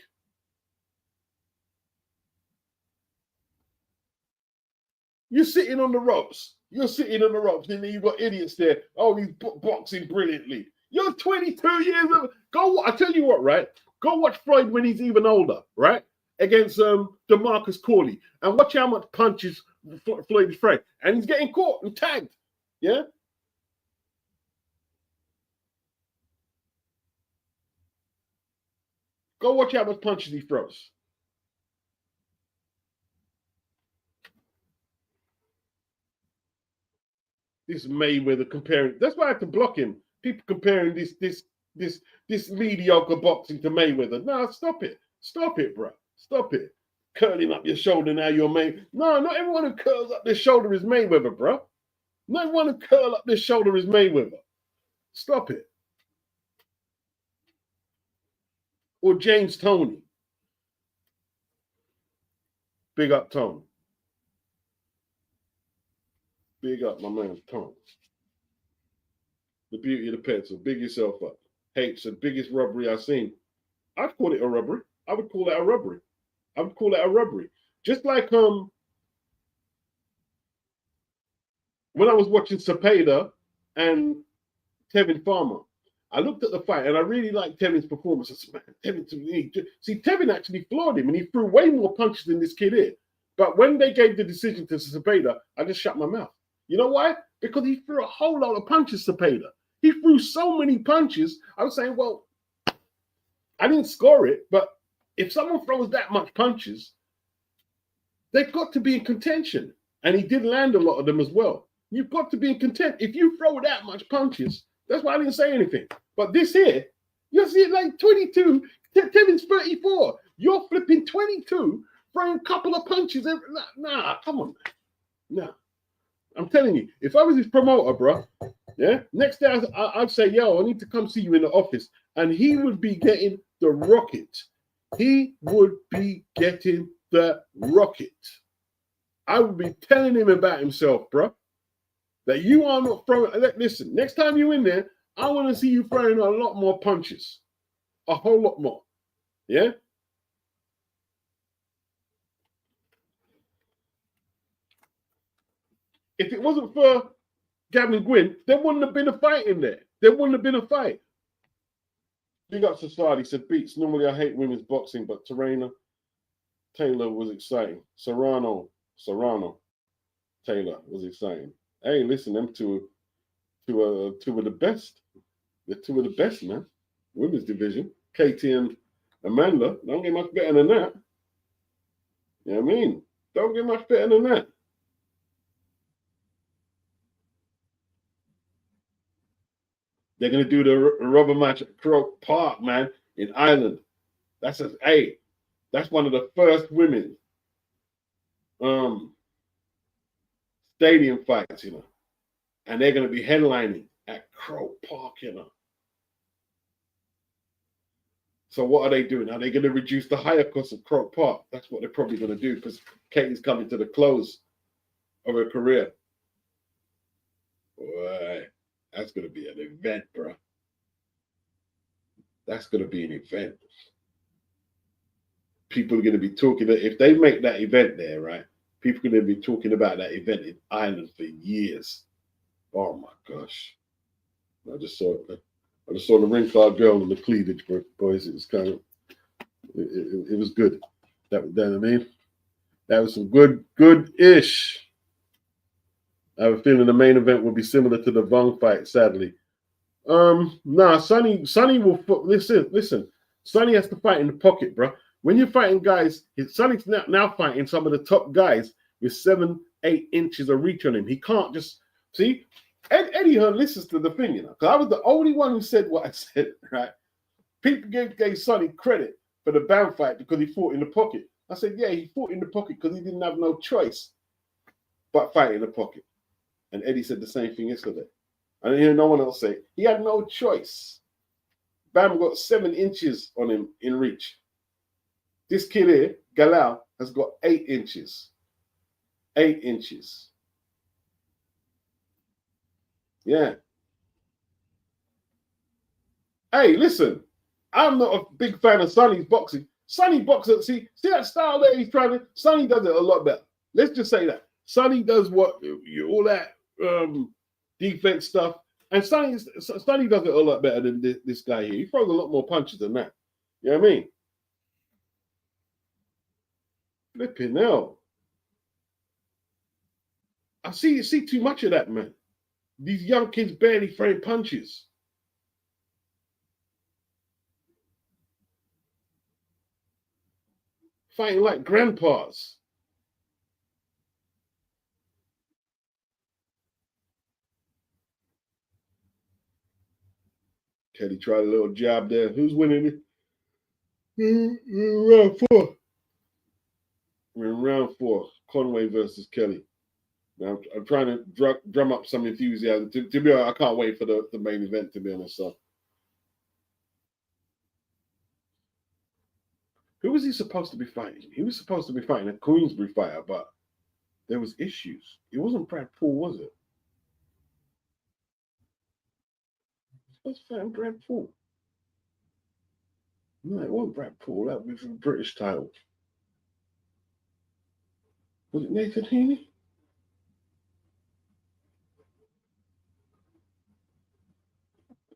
You're sitting on the ropes. You're sitting on the ropes, and then you've got idiots there. Oh, he's boxing brilliantly. You're 22 years old. Go, I tell you what, right? Go watch Floyd when he's even older, right? Against DeMarcus Corley. And watch how much punches Floyd is throwing. And he's getting caught and tagged. Yeah? Go watch how much punches he throws. This Mayweather comparing. That's why I have to block him. People comparing this mediocre boxing to Mayweather. No, stop it. Stop it, bro. Stop it. Curling up your shoulder now you're Mayweather. No, not everyone who curls up their shoulder is Mayweather, bro. Not everyone who curls up their shoulder is Mayweather. Stop it. Or James Toney. Big up, Tony. Big up, my man, Tony. The beauty of the pencil. Big yourself up. Hey, it's the biggest robbery I've seen. I'd call it a robbery. I would call that a robbery. I would call that a robbery. Just like when I was watching Cepeda and Tevin Farmer, I looked at the fight and I really liked Tevin's performance. I said, man, Tevin actually floored him and he threw way more punches than this kid here. But when they gave the decision to Cepeda, I just shut my mouth. You know why? Because he threw a whole lot of punches, Cepeda. He threw so many punches. I was saying, well, I didn't score it, but if someone throws that much punches, they've got to be in contention. And he did land a lot of them as well. You've got to be in contention. If you throw that much punches, that's why I didn't say anything. But this here, you're seeing like 22. Tevin's 34. You're flipping 22, throwing a couple of punches. Nah, come on, man. Nah. I'm telling you, if I was his promoter, bro, yeah, next day I'd say, yo, I need to come see you in the office. And he would be getting the rocket. He would be getting the rocket. I would be telling him about himself, bro. That you are not throwing. Listen, next time you're in there, I want to see you throwing a lot more punches. A whole lot more. Yeah? If it wasn't for Gavin Gwyn, there wouldn't have been a fight in there. There wouldn't have been a fight. Big up Society said, Beats, normally I hate women's boxing, but Taylor was exciting. Serrano Taylor was exciting. Hey, listen, them two are the best. They're two of the best, man. Women's division. Katie and Amanda. Don't get much better than that. You know what I mean? Don't get much better than that. They're going to do the rubber match at Croke Park, man, in Ireland. That's one of the first women stadium fights, you know. And they're going to be headlining at Croke Park, you know. So what are they doing? Are they going to reduce the higher cost of Croke Park? That's what they're probably going to do because Katie's coming to the close of her career. Boy, that's going to be an event, bro. That's going to be an event. People are going to be talking. If they make that event there, right? People are going to be talking about that event in Ireland for years. Oh my gosh! I just saw the ring card girl and the cleavage, boys. It was kind of, it was good. That I mean, that was some good-ish. I have a feeling the main event will be similar to the Vuong fight. Sadly, nah. Sonny will listen. Sonny has to fight in the pocket, bro. When you're fighting guys, Sonny's now fighting some of the top guys with 7 8 inches of reach on him. He can't just see. Eddie Hearn listens to the thing, you know, because I was the only one who said what I said, right? People gave Sonny credit for the Bam fight because he fought in the pocket. I said, yeah, he fought in the pocket because he didn't have no choice but fight in the pocket. And Eddie said the same thing yesterday. I didn't hear no one else say he had no choice. Bam got 7 inches on him in reach. This kid here, Galal, has got 8 inches. 8 inches. Yeah. Hey, listen, I'm not a big fan of Sonny's boxing. Sonny boxer, see that style that he's trying to. Sonny does it a lot better. Let's just say that Sonny does what all that defense stuff, and Sonny does it a lot better than this guy here. He throws a lot more punches than that. You know what I mean? Flipping hell. I see too much of that, man. These young kids barely throwing punches. Fighting like grandpas. Kelly tried a little jab there. Who's winning it? Round 4. We're in round 4. Conway versus Kelly. Now, I'm trying to drum up some enthusiasm. To be honest, I can't wait for the main event, to be honest. So, who was he supposed to be fighting? He was supposed to be fighting a Queensbury fighter, but there was issues. It wasn't Brad Paul, was it? Let's fight Brad Paul. No, it wasn't Brad Paul. That was for the British title. Was it Nathan Heaney?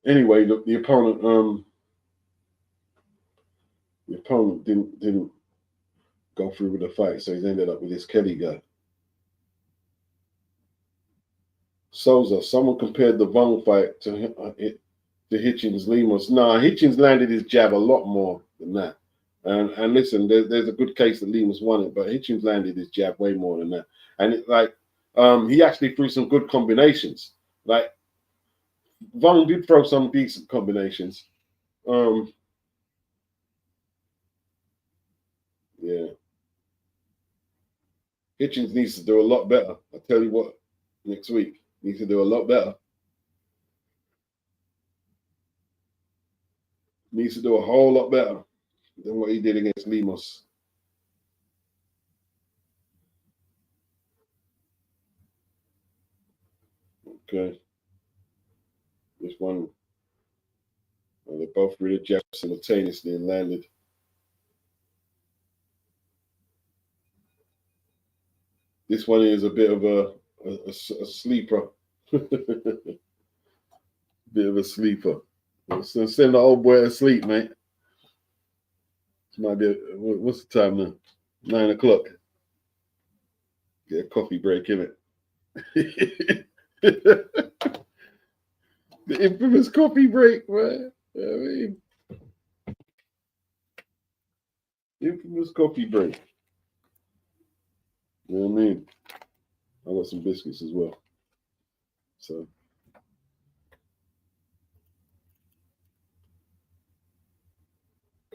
Anyway, the opponent didn't go through with the fight, so he's ended up with this Kelly guy. Souza, someone compared the Vuong fight to Hitchens Lemos. Nah, Hitchens landed his jab a lot more than that. And listen, there's a good case that Lemos won it, but Hitchens landed his jab way more than that. And he actually threw some good combinations. Like Vuong did throw some decent combinations. Yeah. Hitchens needs to do a lot better. I tell you what, next week needs to do a lot better. Needs to do a whole lot better than what he did against Lemos. Okay. This one, they both threw the jab simultaneously and landed. This one is a bit of a sleeper. Bit of a sleeper. So send the old boy to sleep, mate. This might be what's the time now? 9 o'clock. Get a coffee break, innit? The infamous coffee break, man. You know what I mean? Infamous coffee break. You know what I mean? I got some biscuits as well. So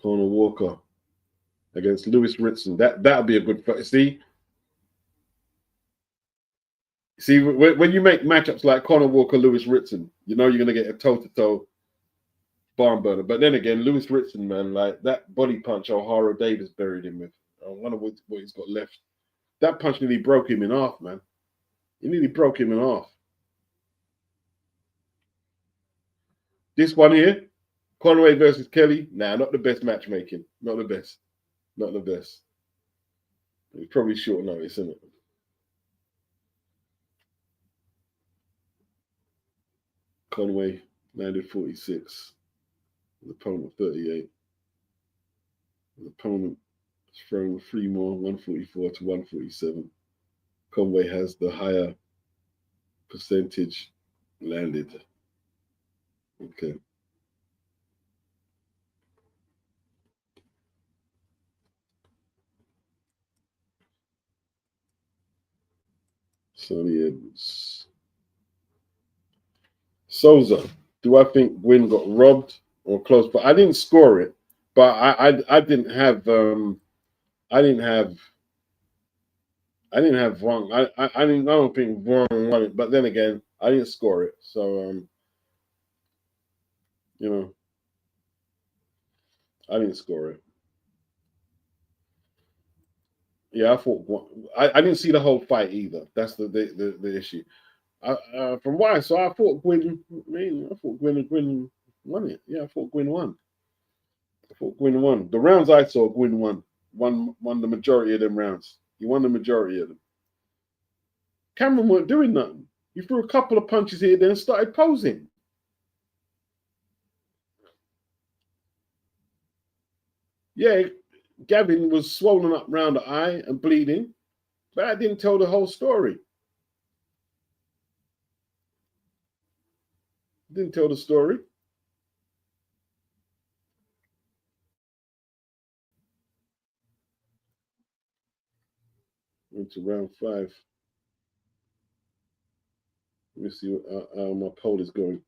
Conor Walker against Lewis Ritson. That'll be a good fight. See, when you make matchups like Conor Walker, Lewis Ritson, you know you're gonna get a toe-to-toe barn burner. But then again, Lewis Ritson, man, like that body punch O'Hara Davis buried him with. I wonder what he's got left. That punch nearly broke him in half, man. It nearly broke him in half. This one here, Conway versus Kelly. Nah, not the best matchmaking. Not the best. Not the best. It's probably short notice, isn't it? Conway landed 46. The opponent 38. The opponent is thrown 3 more, 144 to 147. Conway has the higher percentage landed. Okay. Sonny Edwards. Souza. Do I think Gwyn got robbed or close? But I didn't score it. But I didn't have I didn't have Vuong. I don't think Vuong won it. But then again, I didn't score it. So you know, I didn't score it. Yeah, I thought I didn't see the whole fight either. That's the issue. From what I saw, I thought Gwyn. I thought Gwyn won it. Yeah, I thought Gwyn won. I thought Gwyn won. The rounds I saw, Gwyn won the majority of them rounds. He won the majority of them. Cameron weren't doing nothing. He threw a couple of punches here, then started posing. Yeah, Gavin was swollen up round the eye and bleeding, but that didn't tell the whole story. Didn't tell the story. Into round 5. Let me see how my poll is going.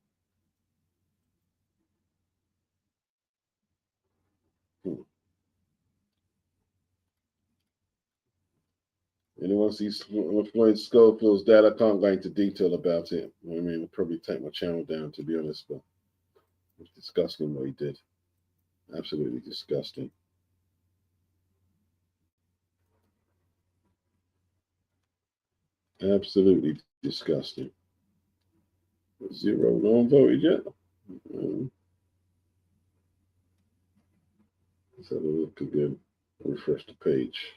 Anyone sees Floyd Schofield's dad? I can't go into detail about it. I mean, it'll probably take my channel down, to be honest, but it's disgusting what he did. Absolutely disgusting. Absolutely disgusting. 0, no one voted yet. Let's have a look again. Refresh the page.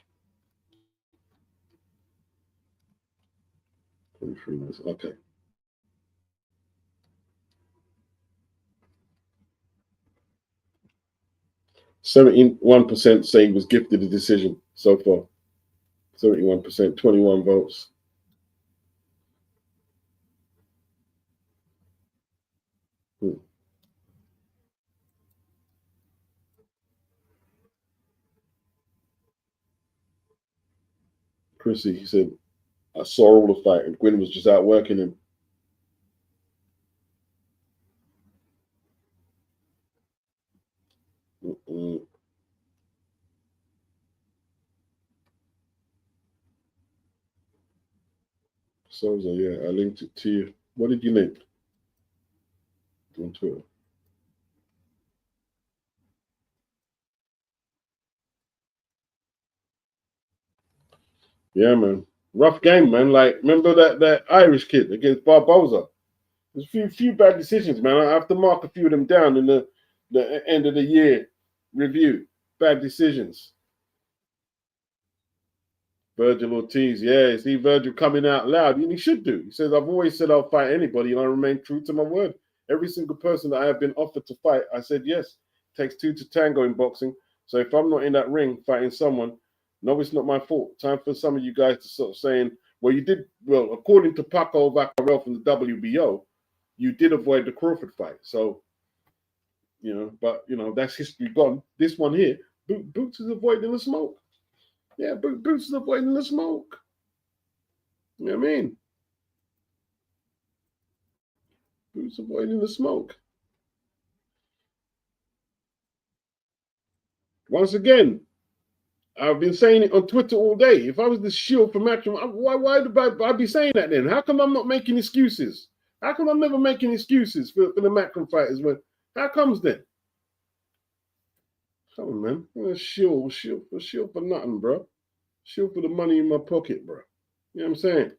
23 minutes. Okay. 71% say he was gifted a decision so far. 71%, 21 votes. Chrissy, he said, I saw all the fight, and Gwyn was just out working him. Souza, yeah, I linked it to you. What did you link? On Twitter. Yeah, man. Rough game, man. Like, remember that Irish kid against Barboza? There's a few bad decisions, man. I have to mark a few of them down in the end of the year review. Bad decisions. Virgil Ortiz, yeah. See Virgil coming out loud, and he should do. He says, I've always said I'll fight anybody, and I remain true to my word. Every single person that I have been offered to fight, I said yes. It takes 2 to tango in boxing. So if I'm not in that ring fighting someone, no, it's not my fault. Time for some of you guys to sort of saying, well, you did, well, according to Paco Vaccarel from the WBO, you did avoid the Crawford fight. So, but, that's history gone. This one here, Boots is avoiding the smoke. Yeah, Boots is avoiding the smoke. You know what I mean? Boots avoiding the smoke. Once again, I've been saying it on Twitter all day. If I was the shield for Matchroom, why would I be saying that then? How come I'm not making excuses? How come I'm never making excuses for the Matchroom fighters? How comes then? Come on, man. Shield for nothing, bro. Shield for the money in my pocket, bro. You know what I'm saying?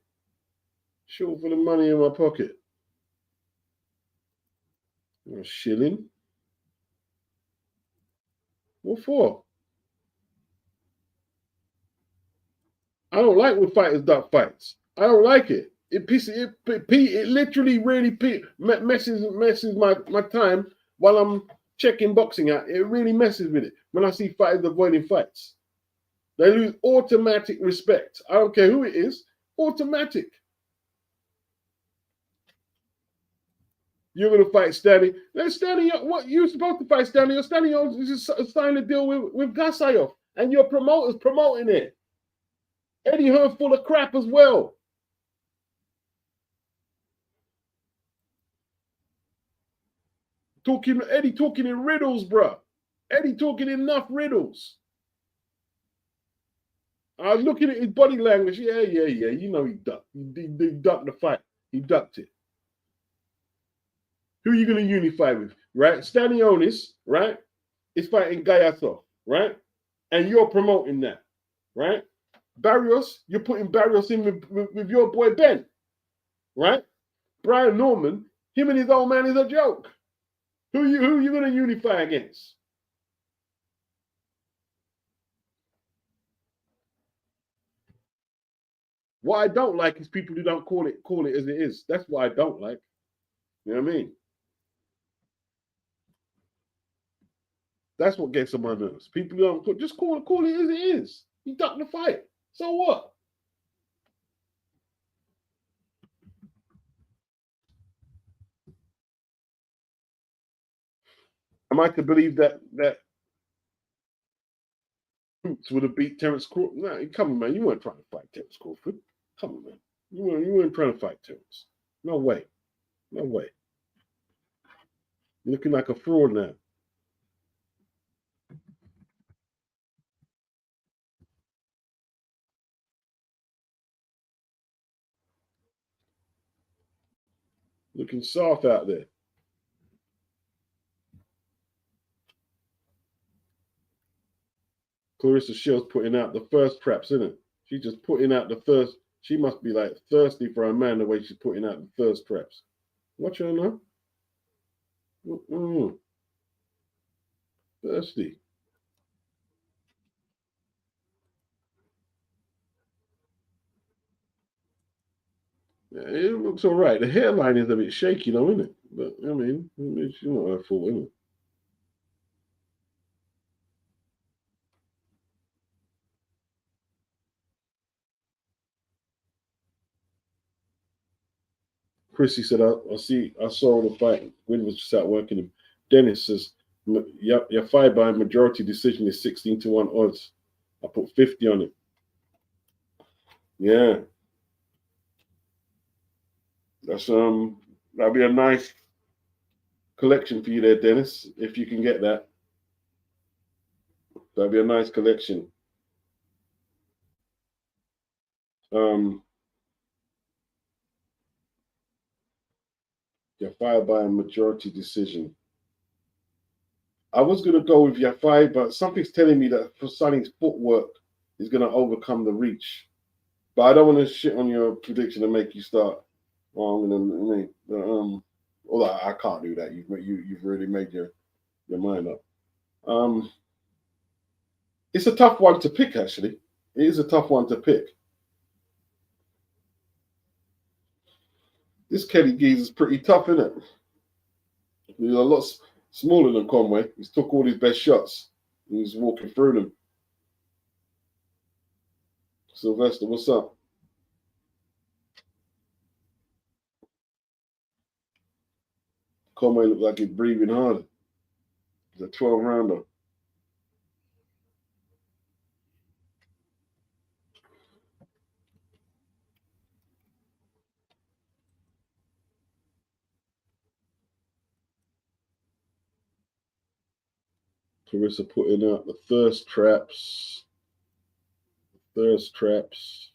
Shield for the money in my pocket. Shilling? What for? I don't like when fighters duck fights. I don't like it. It literally really messes my time while I'm checking boxing out. It really messes with it when I see fighters avoiding fights. They lose automatic respect. I don't care who it is. Automatic. You're going to fight Stanley. Then Stanley, what you're supposed to fight Stanley? Or Stanley is just signing a deal with Gasayev, and your promoter's promoting it. Eddie Hearn full of crap as well. Eddie talking in riddles, bruh. Eddie talking enough riddles. I was looking at his body language. Yeah. You know he ducked. He ducked the fight. He ducked it. Who are you going to unify with, right? Stanionis, right, is fighting Gallasov, right? And you're promoting that, right? Barrios, you're putting Barrios in with your boy Ben, right? Brian Norman, him and his old man is a joke. Who are you going to unify against? What I don't like is people who don't call it as it is. That's what I don't like. You know what I mean? That's what gets on my nerves. People who don't just call it as it is. He ducked the fight. So what? Am I to believe that Boots would have beat Terence Crawford? Nah, come on, man. You weren't trying to fight Terence Crawford. Come on, man. You weren't trying to fight Terence. No way. No way. You're looking like a fraud now. Looking soft out there. Clarissa Shields putting out the first traps, isn't it? She's just putting out the first. She must be like thirsty for a man the way she's putting out the first traps. Watch her now. Thirsty. Yeah, it looks all right. The hairline is a bit shaky though, isn't it? But I mean, it's not her fault, isn't it? Chrissy said, I saw the fight. Gwyn was just out working him. Dennis says, Yafai by majority decision is 16-1 odds. I put 50 on it. Yeah. That'll be a nice collection for you there, Dennis, if you can get that. That'll be a nice collection. Yafai by a majority decision. I was going to go with Yafai, but something's telling me that for Sonny's footwork is going to overcome the reach. But I don't want to shit on your prediction and make you start. Well, I'm going to although I can't do that. You've already made your mind up. It's a tough one to pick, actually. It is a tough one to pick. This Kelly Geese is pretty tough, isn't it? He's a lot smaller than Conway. He's took all his best shots. He's walking through them. Sylvester, what's up? Conway looked like he's breathing harder. It's a 12-rounder. Clarissa putting out the thirst traps. Thirst traps.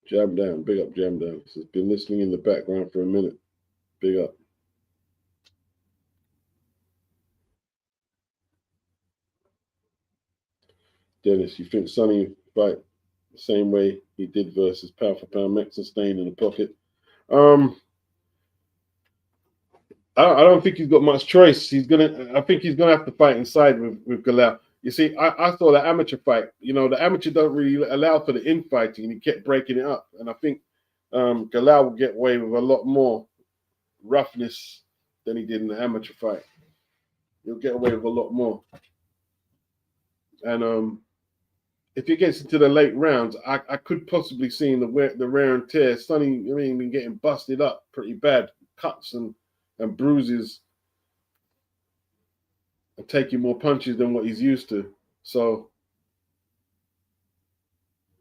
Jam down. Big up, Jam down. He's been listening in the background for a minute. Big up. Dennis, you think Sonny fight the same way he did versus pound for pound Mexican staying in the pocket? I don't think he's got much choice. I think he's gonna have to fight inside with Galal. You see, I saw the amateur fight. You know, the amateur don't really allow for the infighting, and he kept breaking it up. And I think Galal will get away with a lot more roughness than he did in the amateur fight. He'll get away with a lot more. And if he gets into the late rounds, I could possibly see the wear and tear. Sonny, I mean, been getting busted up pretty bad, cuts and bruises, and taking more punches than what he's used to. So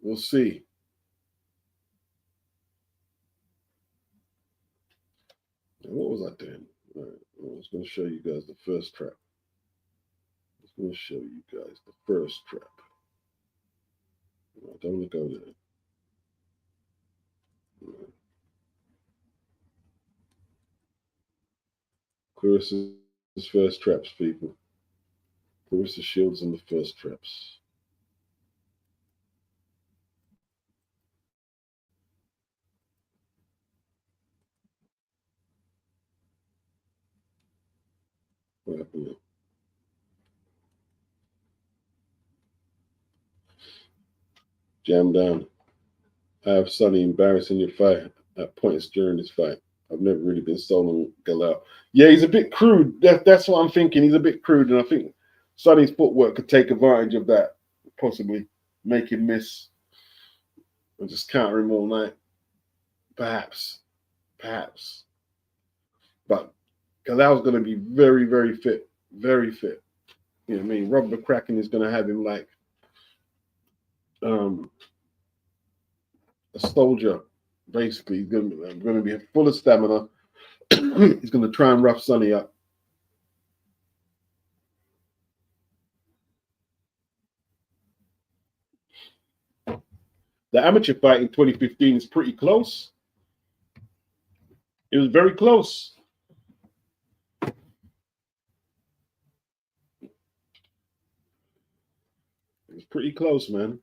we'll see. What was I doing? Right. I was going to show you guys the first trap. I was going to show you guys the first trap. I don't want to go there. Right. Clarissa's first traps, people. Clarissa Shields in the first traps. What happened there? Jam down. I have Sonny embarrassing your fight at points during this fight. I've never really been sold on Galal. Yeah, he's a bit crude. That's what I'm thinking. He's a bit crude, and I think Sonny's footwork could take advantage of that, possibly make him miss and just counter him all night. Perhaps. But Galal's going to be very, very fit. Very fit. You know what I mean? Robert McCracken is going to have him like a soldier, basically. He's going to be full of stamina. He's going to try and rough Sonny up. The amateur fight in 2015 is pretty close. It was very close. It was pretty close, man.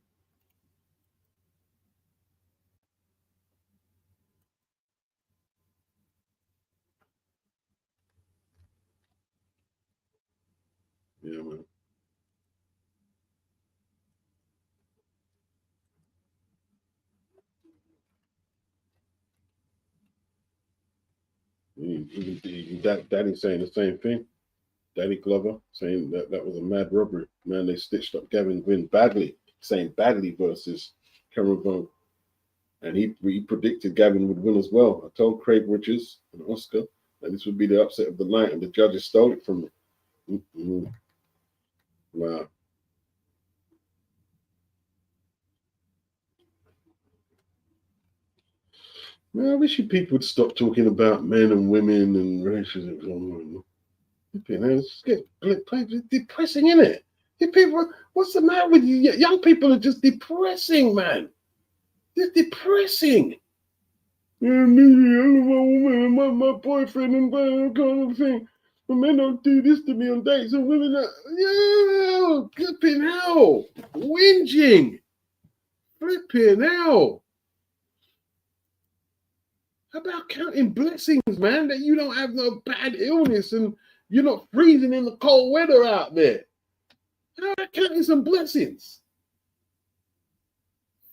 Yeah, man. Daddy's saying the same thing. Daddy Glover saying that was a mad robbery. Man, they stitched up Gavin Gwyn badly, saying badly versus Cameron Vuong. And he predicted Gavin would win as well. I told Craig Richards and Oscar that this would be the upset of the night, and the judges stole it from me. Wow. Man, I wish you people would stop talking about men and women and racism. It's depressing, isn't it? People, what's the matter with you? Young people are just depressing, man. They're depressing. My boyfriend and kind of thing. But men don't do this to me on dates, and women are, flipping hell. Whinging. Flipping hell. How about counting blessings, man, that you don't have no bad illness and you're not freezing in the cold weather out there? How about counting some blessings?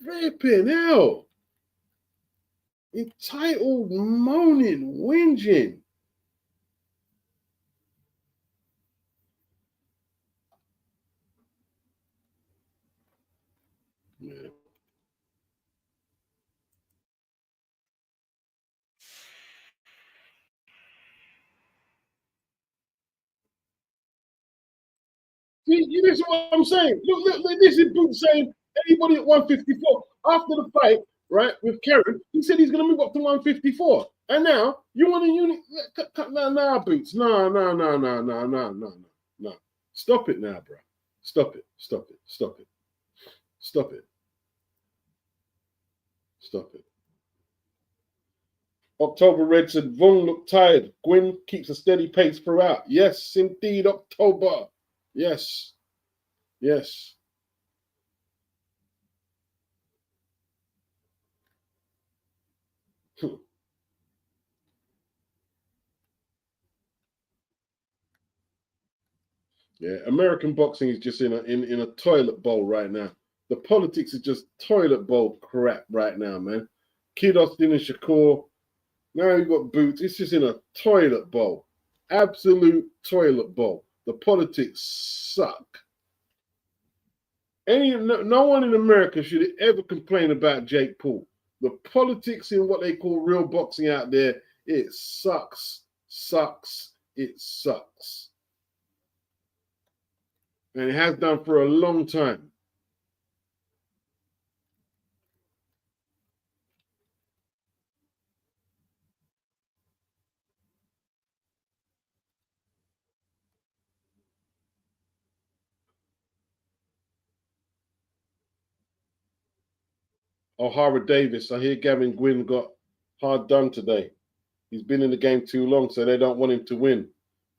Flipping hell. Entitled, moaning, whinging. Yeah. See, this is what I'm saying. Look, this is Boot saying anybody at 154 after the fight, right, with Karen, he said he's going to move up to 154. And now you want a unit? Nah, Boots. No. Stop it now, bro. Stop it. October Red said Vuong looked tired. Gwyn keeps a steady pace throughout. Yes, indeed, October. Yes. Yeah, American boxing is just in a toilet bowl right now. The politics is just toilet bowl crap right now, man. Kid Austin and Shakur. Now you've got Boots. It's just in a toilet bowl. Absolute toilet bowl. The politics suck. No one in America should ever complain about Jake Paul. The politics in what they call real boxing out there, it sucks. It sucks. And it has done for a long time. O'Hara Davis, I hear Gavin Gwyn got hard done today. He's been in the game too long, so they don't want him to win.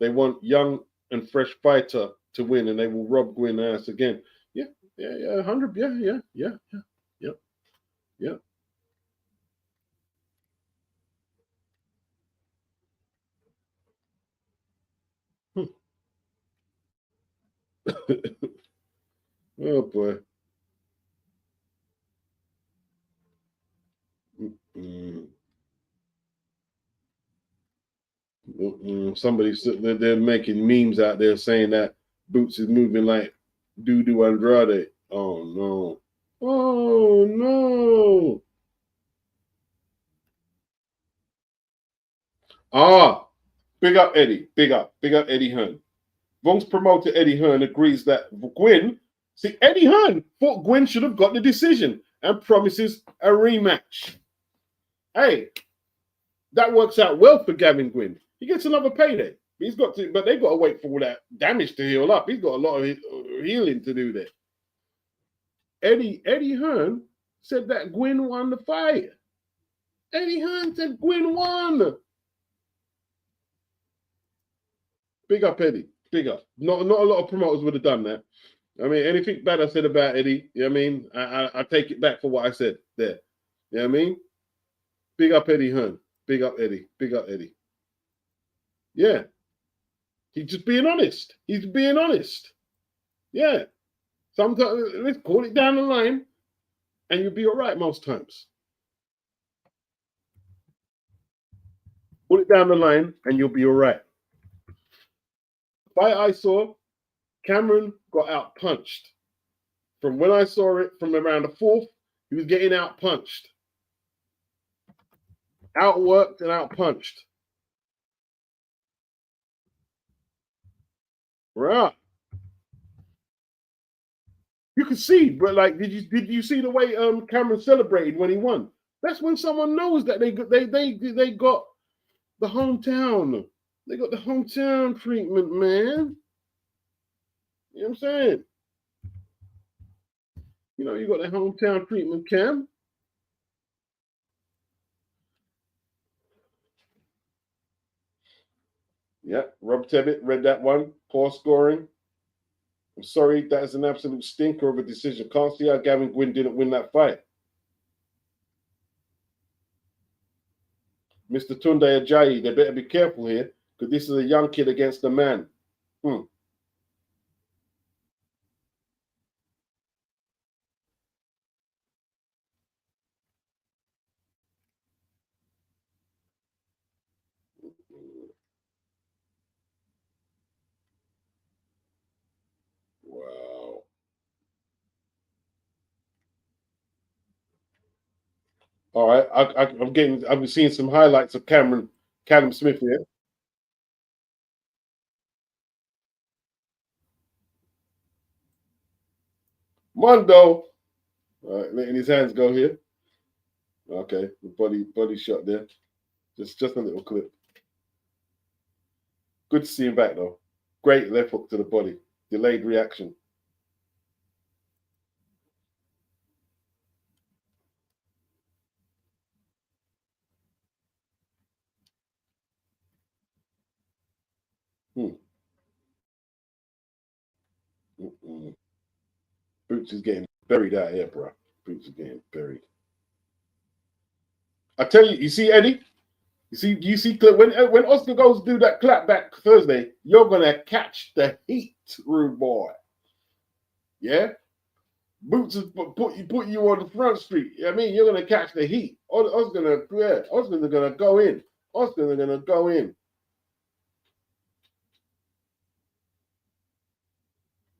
They want young and fresh fighter to win, and they will rob Gwyn ass again. Yeah, 100, yeah. Oh boy. Mm-mm. Somebody they're making memes out there saying that Boots is moving like Dudu Andrade. Oh no. Oh no. Ah, big up Eddie. Big up. Big up Eddie Hearn. Vuong's promoter Eddie Hearn agrees that Gwyn, see, Eddie Hearn thought Gwyn should have got the decision and promises a rematch. Hey, that works out well for Gavin Gwyn. He gets another payday. He's got to, but they've got to wait for all that damage to heal up. He's got a lot of healing to do there. Eddie Hearn said that Gwyn won the fight. Eddie Hearn said Gwyn won. Big up Eddie. Big up. Not a lot of promoters would have done that. I mean, anything bad I said about Eddie, you know what I mean? I take it back for what I said there. You know what I mean? Big up Eddie Hearn. Big up Eddie. Big up Eddie. Yeah. He's just being honest. He's being honest. Yeah. Sometimes, let's call it down the line, and you'll be all right most times. Pull it down the line, and you'll be all right. Fight I saw, Cameron got out punched. From when I saw it, from around the fourth, he was getting out punched. Outworked and out punched. Right. You could see, but like, did you see the way Cameron celebrated when he won? That's when someone knows that they got the hometown. They got the hometown treatment, man. You know what I'm saying? You know, you got the hometown treatment, Cam. Yeah, Rob Tebbit read that one. Poor scoring. I'm sorry, that is an absolute stinker of a decision. Can't see how Gavin Gwyn didn't win that fight. Mr. Tunde Ajayi, they better be careful here because this is a young kid against a man. Wow. All right, I've been seeing some highlights of Callum Smith here. Mondo, all right, letting his hands go here. Okay, the body shot there. Just a little clip. Good to see him back though. Great left hook to the body. Delayed reaction. Boots is getting buried out here, bro. Boots is getting buried. I tell you, you see Eddie? You see when Oscar goes to do that clapback Thursday, you're gonna catch the heat, rude boy. Yeah? Boots is put you on the front street. I mean, you're gonna catch the heat. Oscar's gonna go in. Oscar's gonna go in.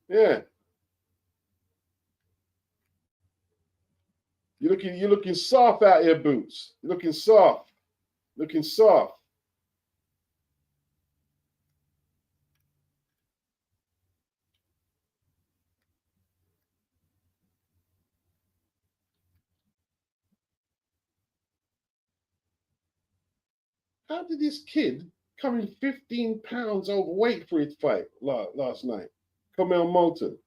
Yeah. You're looking soft out here, Boots. You're looking soft. Looking soft. How did this kid come in 15 pounds overweight for his fight last night? Kamel Moulton.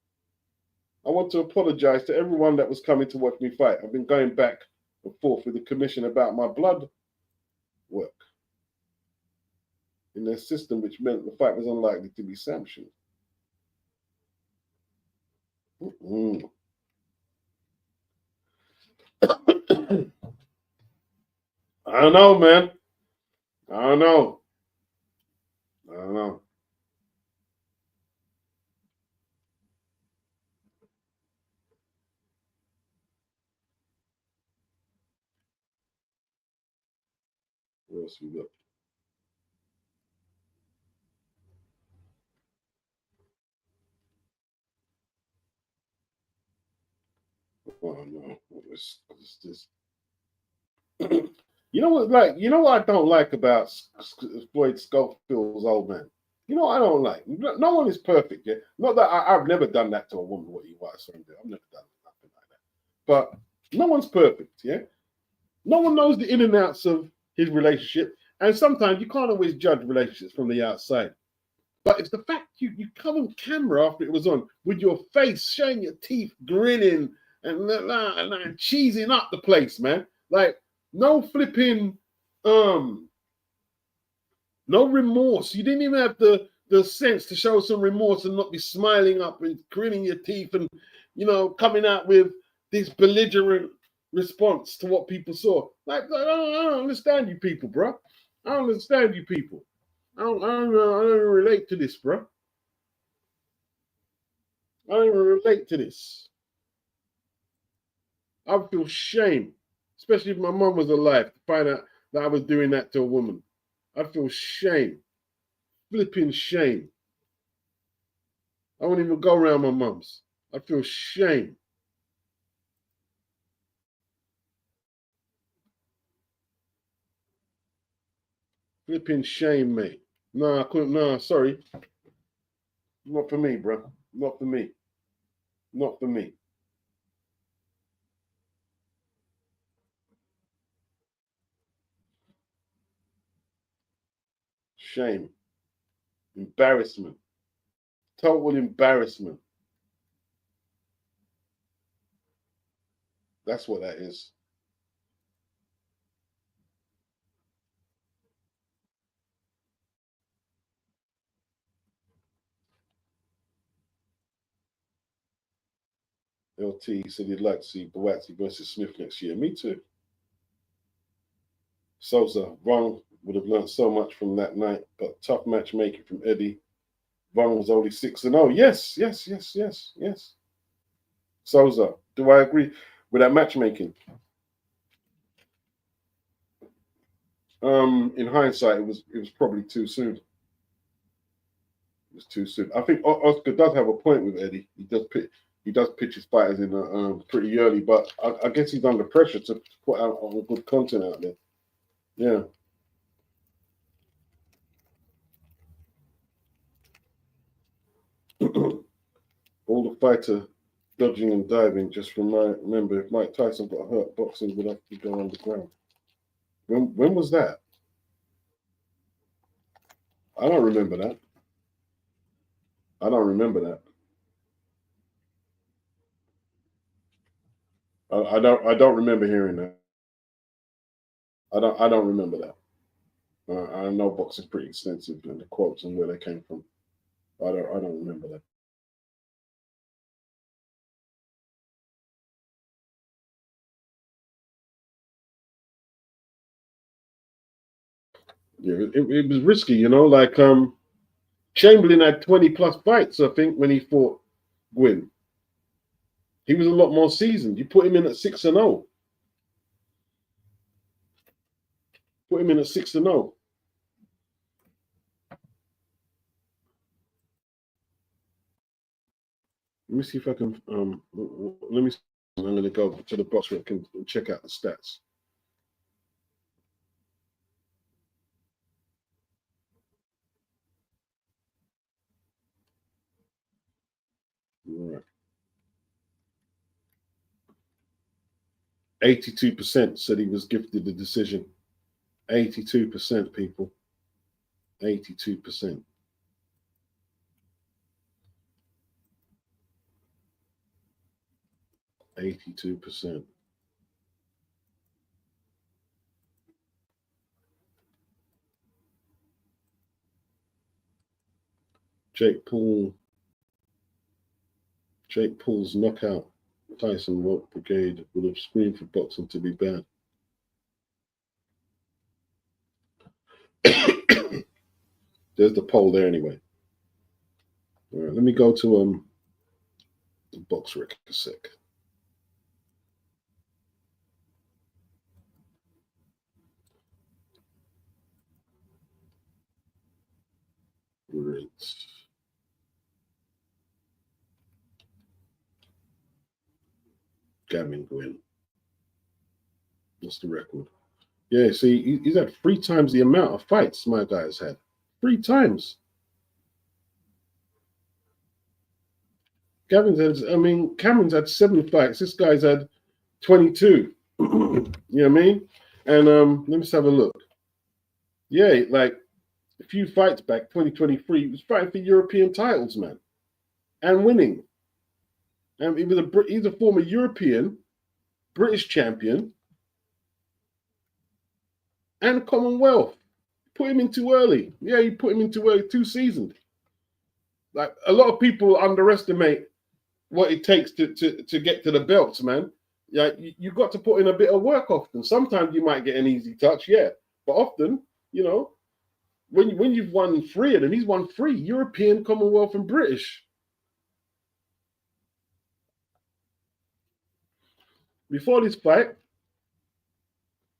I want to apologize to everyone that was coming to watch me fight. I've been going back and forth with the commission about my blood work in their system, which meant the fight was unlikely to be sanctioned. I don't know, man. I don't know. I don't know. What else we got? Oh no, what's this? You know what? Like, you know what I don't like about Floyd Schofield's old man. You know what I don't like. No one is perfect. Yeah, not that I've never done that to a woman. What you want to do? I've never done nothing like that. But no one's perfect. Yeah, no one knows the in and outs of his relationship, and sometimes you can't always judge relationships from the outside. But it's the fact you come on camera after it was on with your face, showing your teeth, grinning, and cheesing up the place, man. Like, no flipping, no remorse. You didn't even have the sense to show some remorse and not be smiling up and grinning your teeth and, you know, coming out with this belligerent response to what people saw. Like, I don't understand you people, bro. I don't understand you people. I don't relate to this, bro. I don't even relate to this. I would feel shame, especially if my mum was alive, to find out that I was doing that to a woman. I feel shame, flipping shame. I won't even go around my mum's. I feel shame. Flipping shame, mate. No, I couldn't. No, sorry. Not for me, bro. Not for me. Not for me. Shame. Embarrassment. Total embarrassment. That's what that is. LT said he'd like to see Boatsy versus Smith next year. Me too. Souza, Vuong would have learned so much from that night, but tough matchmaking from Eddie. Vuong was only 6-0. Yes, yes, yes, yes, yes. Souza, do I agree with that matchmaking? In hindsight, it was probably too soon. It was too soon. I think Oscar does have a point with Eddie. He does pitch his fighters in pretty early, but I guess he's under pressure to put out good content out there. Yeah. All the fighter dodging and diving. Just remember, if Mike Tyson got hurt, boxing would have to go underground. When was that? I don't remember that. I don't remember that. I don't remember hearing that. I don't remember that. I know boxing's pretty extensive and the quotes and where they came from. I don't remember that. Yeah, it was risky, you know. Like Chamberlain had 20 plus fights, I think, when he fought Gwyn. He was a lot more seasoned. You put him in at 6-0. Put him in at 6-0. Let me see if I can. Let me. I'm going to go to the box where I can check out the stats. All right. 82% said he was gifted the decision. 82% people. 82%. 82%. Jake Paul's knockout Tyson Rock Brigade would have screamed for boxing to be banned. There's the poll there anyway. All right, let me go to the box rec a sec. Right. Gavin Gwyn. That's the record. Yeah, see, he's had 3 times the amount of fights my guy's had. 3 times. Cameron's had 7 fights. This guy's had 22. You know what I mean? And let me just have a look. Yeah, like a few fights back, 2023, he was fighting for European titles, man, and winning. And he's a former European, British champion, and Commonwealth. Put him in too early. Yeah, you put him in too early, too seasoned. Like a lot of people underestimate what it takes to get to the belts, man. Yeah, you got to put in a bit of work often. Sometimes you might get an easy touch, yeah, but often, you know, when you've won 3 of them, he's won 3: European, Commonwealth, and British. Before this fight,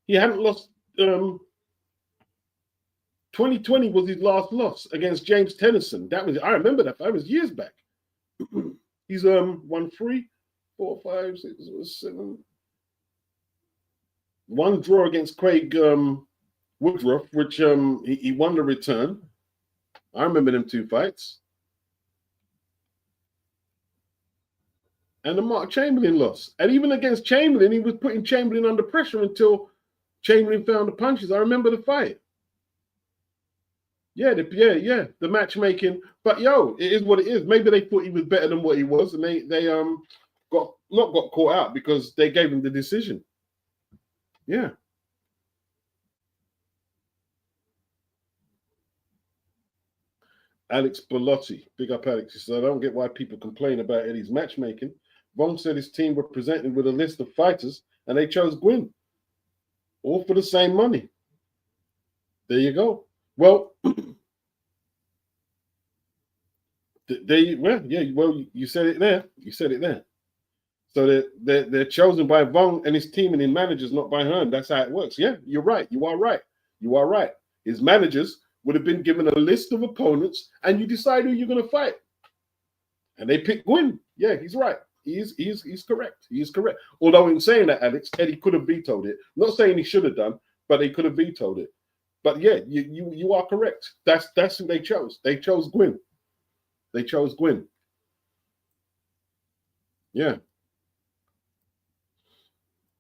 he hadn't lost. 2020 was his last loss against James Tennyson. I remember that. That was years back. He's won 3, 4, 5, 6, 7. 1 draw against Craig Woodruff, which he won the return. I remember them 2 fights. And the Mark Chamberlain loss. And even against Chamberlain, he was putting Chamberlain under pressure until Chamberlain found the punches. I remember the fight. Yeah, the matchmaking. But yo, it is what it is. Maybe they thought he was better than what he was, and they got caught out because they gave him the decision. Yeah. Alex Bellotti, big up Alex. He said, I don't get why people complain about Eddie's matchmaking. Vuong said his team were presented with a list of fighters and they chose Gwyn. All for the same money. There you go. Well, you said it there. You said it there. So they're chosen by Vuong and his team and his managers, not by Hearn. That's how it works. Yeah, you're right. You are right. You are right. His managers would have been given a list of opponents and you decide who you're going to fight. And they pick Gwyn. Yeah, he's right. He's correct. He is correct. Although in saying that, Alex, Eddie could have vetoed it. Not saying he should have done, but he could have vetoed it. But yeah, you are correct. That's who they chose. They chose Gwyn. They chose Gwyn. Yeah.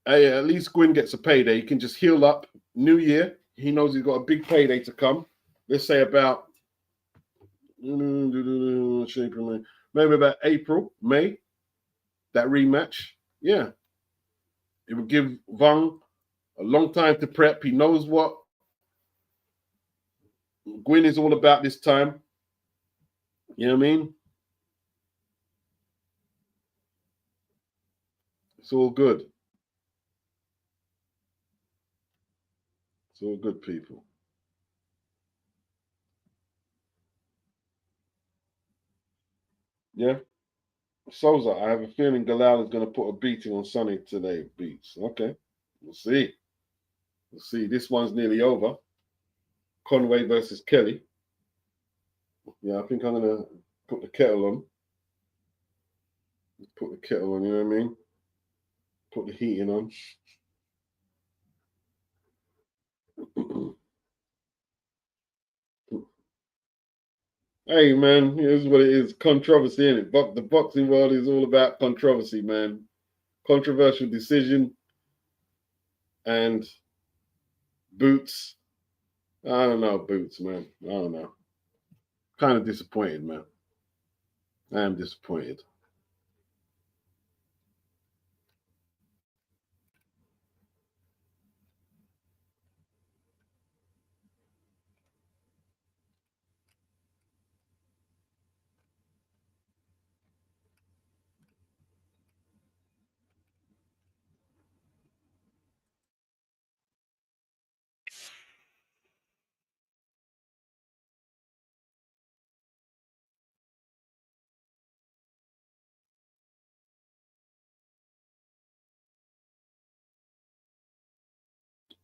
Hey, at least Gwyn gets a payday. He can just heal up. New year. He knows he's got a big payday to come. Let's say about maybe about April, May. That rematch. Yeah. It would give Vuong a long time to prep. He knows what Gwyn is all about this time. You know what I mean? It's all good. It's all good, people. Yeah. Souza, I have a feeling Galal is going to put a beating on Sonny today. Beats. Okay. We'll see. We'll see. This one's nearly over. Conway versus Kelly. Yeah, I think I'm going to put the kettle on. Put the kettle on, you know what I mean? Put the heating on. Hey, man, here's what it is. Controversy, in it. The boxing world is all about controversy, man. Controversial decision and boots. I don't know, boots, man. I don't know. Kind of disappointed, man. I am disappointed.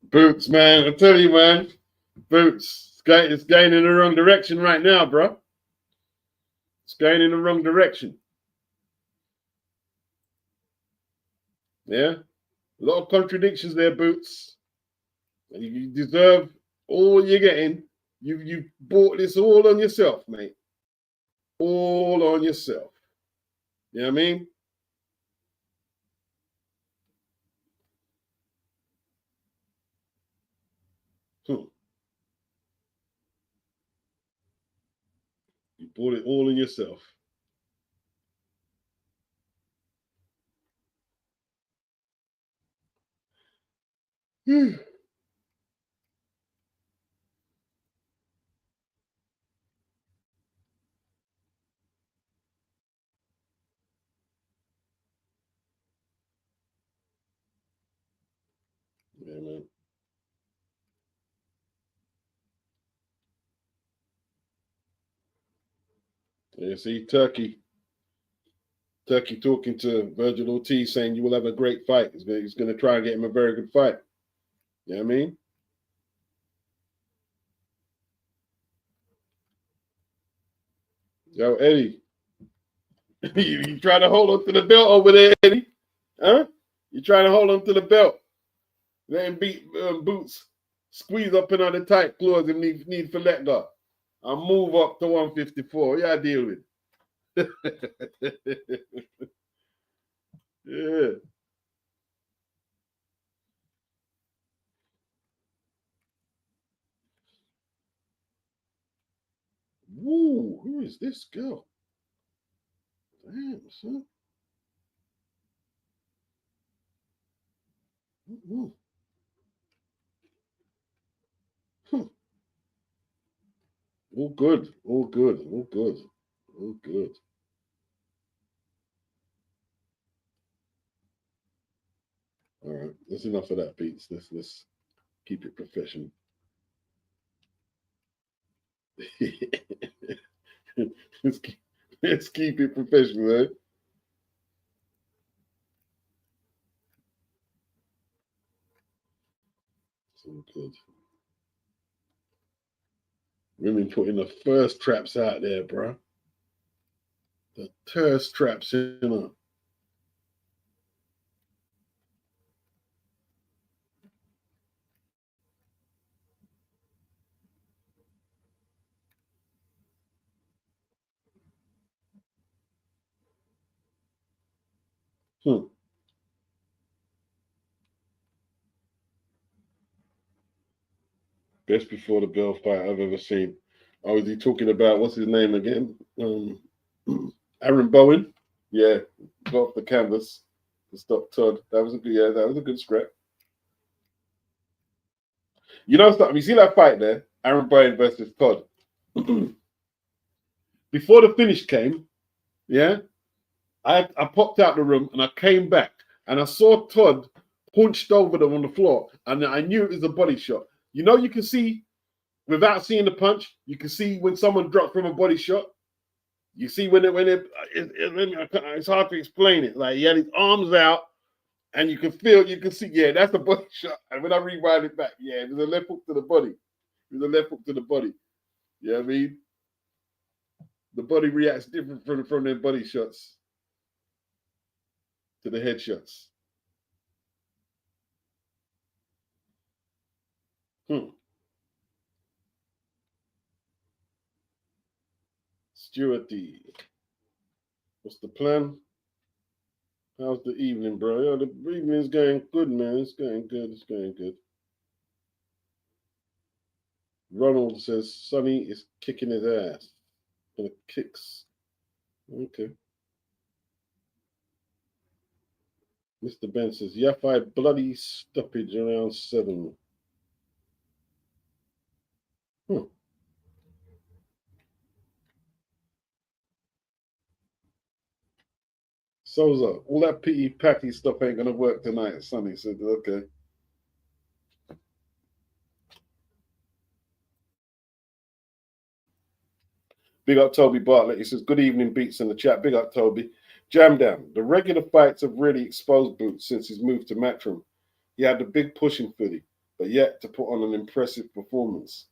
Boots, man. I tell you, man. Boots. It's going in the wrong direction right now, bro. It's going in the wrong direction. Yeah? A lot of contradictions there, Boots. You deserve all you're getting. You bought this all on yourself, mate. All on yourself. You know what I mean? You bought it all on yourself. Yeah, man. Yeah, see, Turkey talking to Virgil Ortiz saying you will have a great fight. He's going to try and get him a very good fight. You know what I mean? Yo, Eddie, you trying to hold on to the belt over there, Eddie? Huh? You trying to hold on to the belt? Let him beat Boots. Squeeze up in on the tight claws and need for let go. I'll move up to 154. Yeah, I deal with. Yeah. Woo, who is this girl? Damn, son. Woo. All good, all good, all good, all good. All right, that's enough of that, Beats. Let's keep it professional. let's, keep, let's keep it professional, eh? It's all good. Women putting the first traps out there, bro. The thirst traps, you know. Best before the bell fight I've ever seen. Oh, is he talking about what's his name again? Aaron Bowen. Yeah, got off the canvas to stop Todd. That was a good. Yeah, that was a good scrap. You know something? You see that fight there, Aaron Bowen versus Todd. Before the finish came, yeah, I popped out the room and I came back and I saw Todd punched over them on the floor, and I knew it was a body shot. You know, you can see without seeing the punch, you can see when someone dropped from a body shot. You see it's hard to explain it. Like he had his arms out, and you can see, yeah, that's a body shot. And when I rewind it back, yeah, it was a left hook to the body. It was a left hook to the body. You know what I mean? The body reacts different from their body shots to the head shots. Stuart D. What's the plan? How's the evening, bro? Yeah, the evening's going good, man. It's going good. It's going good. Ronald says Sonny is kicking his ass. Gonna kicks. Okay. Mr. Ben says Yafai bloody stoppage around 7. So's all that pity patty stuff ain't gonna work tonight, Sonny said, okay. Big up Toby Bartlett. He says, good evening, Beats in the chat. Big up Toby. Jam down. The regular fights have really exposed Boots since his move to Matchroom. He had the big pushing footy. but yet to put on an impressive performance.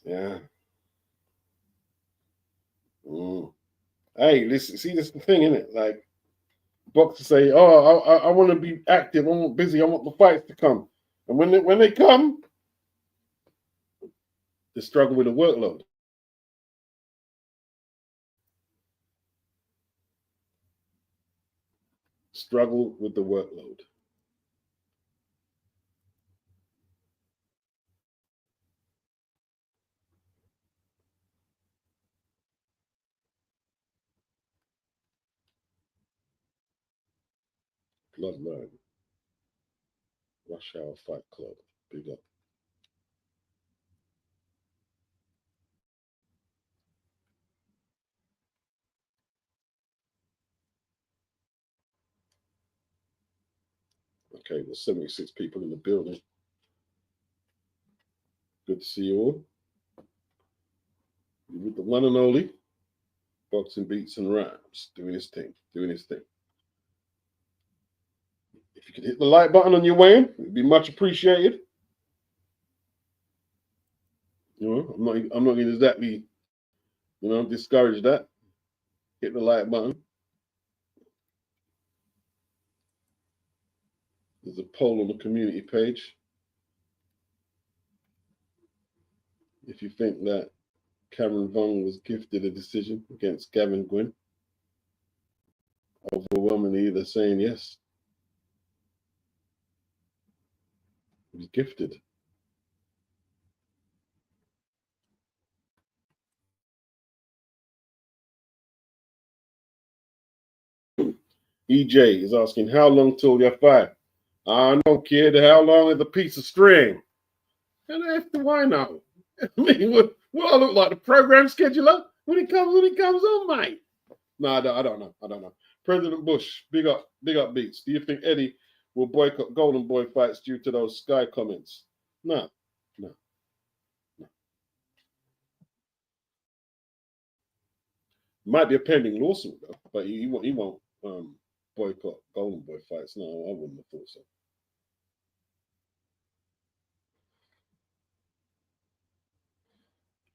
Yeah. Hey, listen, see, this is the thing, isn't it? Like, boxers say, "Oh, I want to be active. I'm busy. I want the fights to come." And when they come, they struggle with the workload. Struggle with the workload. Bloodline. Rush Hour Fight Club. Big up. Okay, there's 76 people in the building. Good to see you all. With the one and only Boxing Beats and Rhymes, doing his thing, doing his thing. If you could hit the like button on your way in, it'd be much appreciated. I'm not going to exactly, discourage that. Hit the like button. There's a poll on the community page. If you think that Cameron Vuong was gifted a decision against Gavin Gwyn, overwhelmingly they're saying yes. He was gifted. EJ is asking, how long till Yafai? I don't care. How long is a piece of string? And after why now? I mean, what I look like, the program scheduler when it comes on, mate? No, I don't know. I don't know. President Bush, big up Beats. Do you think Eddie will boycott Golden Boy fights due to those Sky comments? No. Might be a pending lawsuit though, but he won't boycott Golden Boy fights. No, I wouldn't have thought so.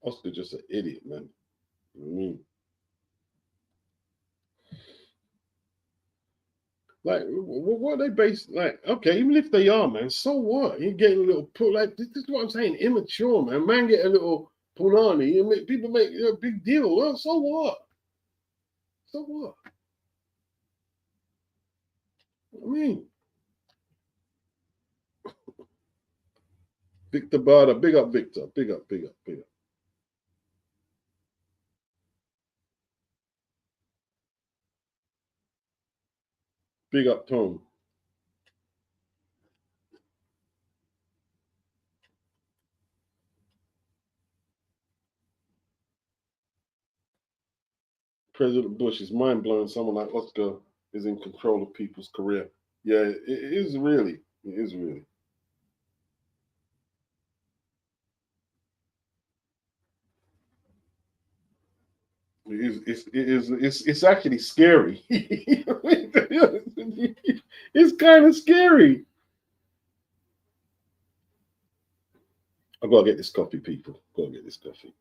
Oscar just an idiot, man. You know what I mean? Like, what are they based? Like, okay, even if they are, man, so what? You're getting a little pull. Like, this is what I'm saying. Immature, man. Man, get a little punani. People make a big deal. Well, so what? So what? I mean, Victor Barter, big up Victor, big up. Big up Tom. President Bush is mind blowing. Someone like Oscar is in control of people's career. Yeah, it is really. It is really. It's actually scary. It's kind of scary. I've got to get this coffee, people. Got to get this coffee.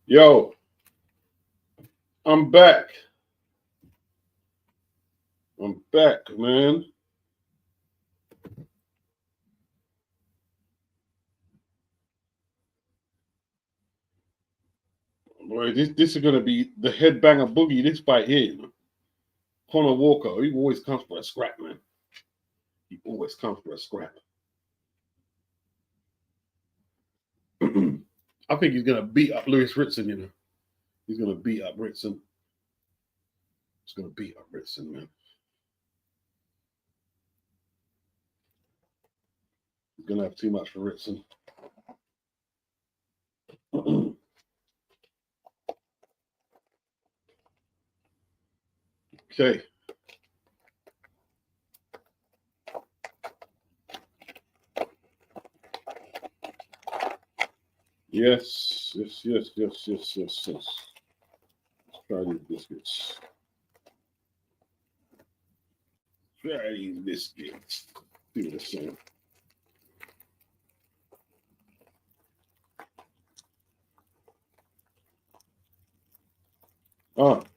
Yo, I'm back. I'm back, man. Boy, this is gonna be the headbanger boogie. This fight here, you know. Conor Walker, he always comes for a scrap, man. He always comes for a scrap. I think he's gonna beat up Lewis Ritson, you know. He's gonna beat up Ritson. He's gonna beat up Ritson, man. He's gonna have too much for Ritson. Okay. Yes. Let's try these biscuits. Try these biscuits. Do the same.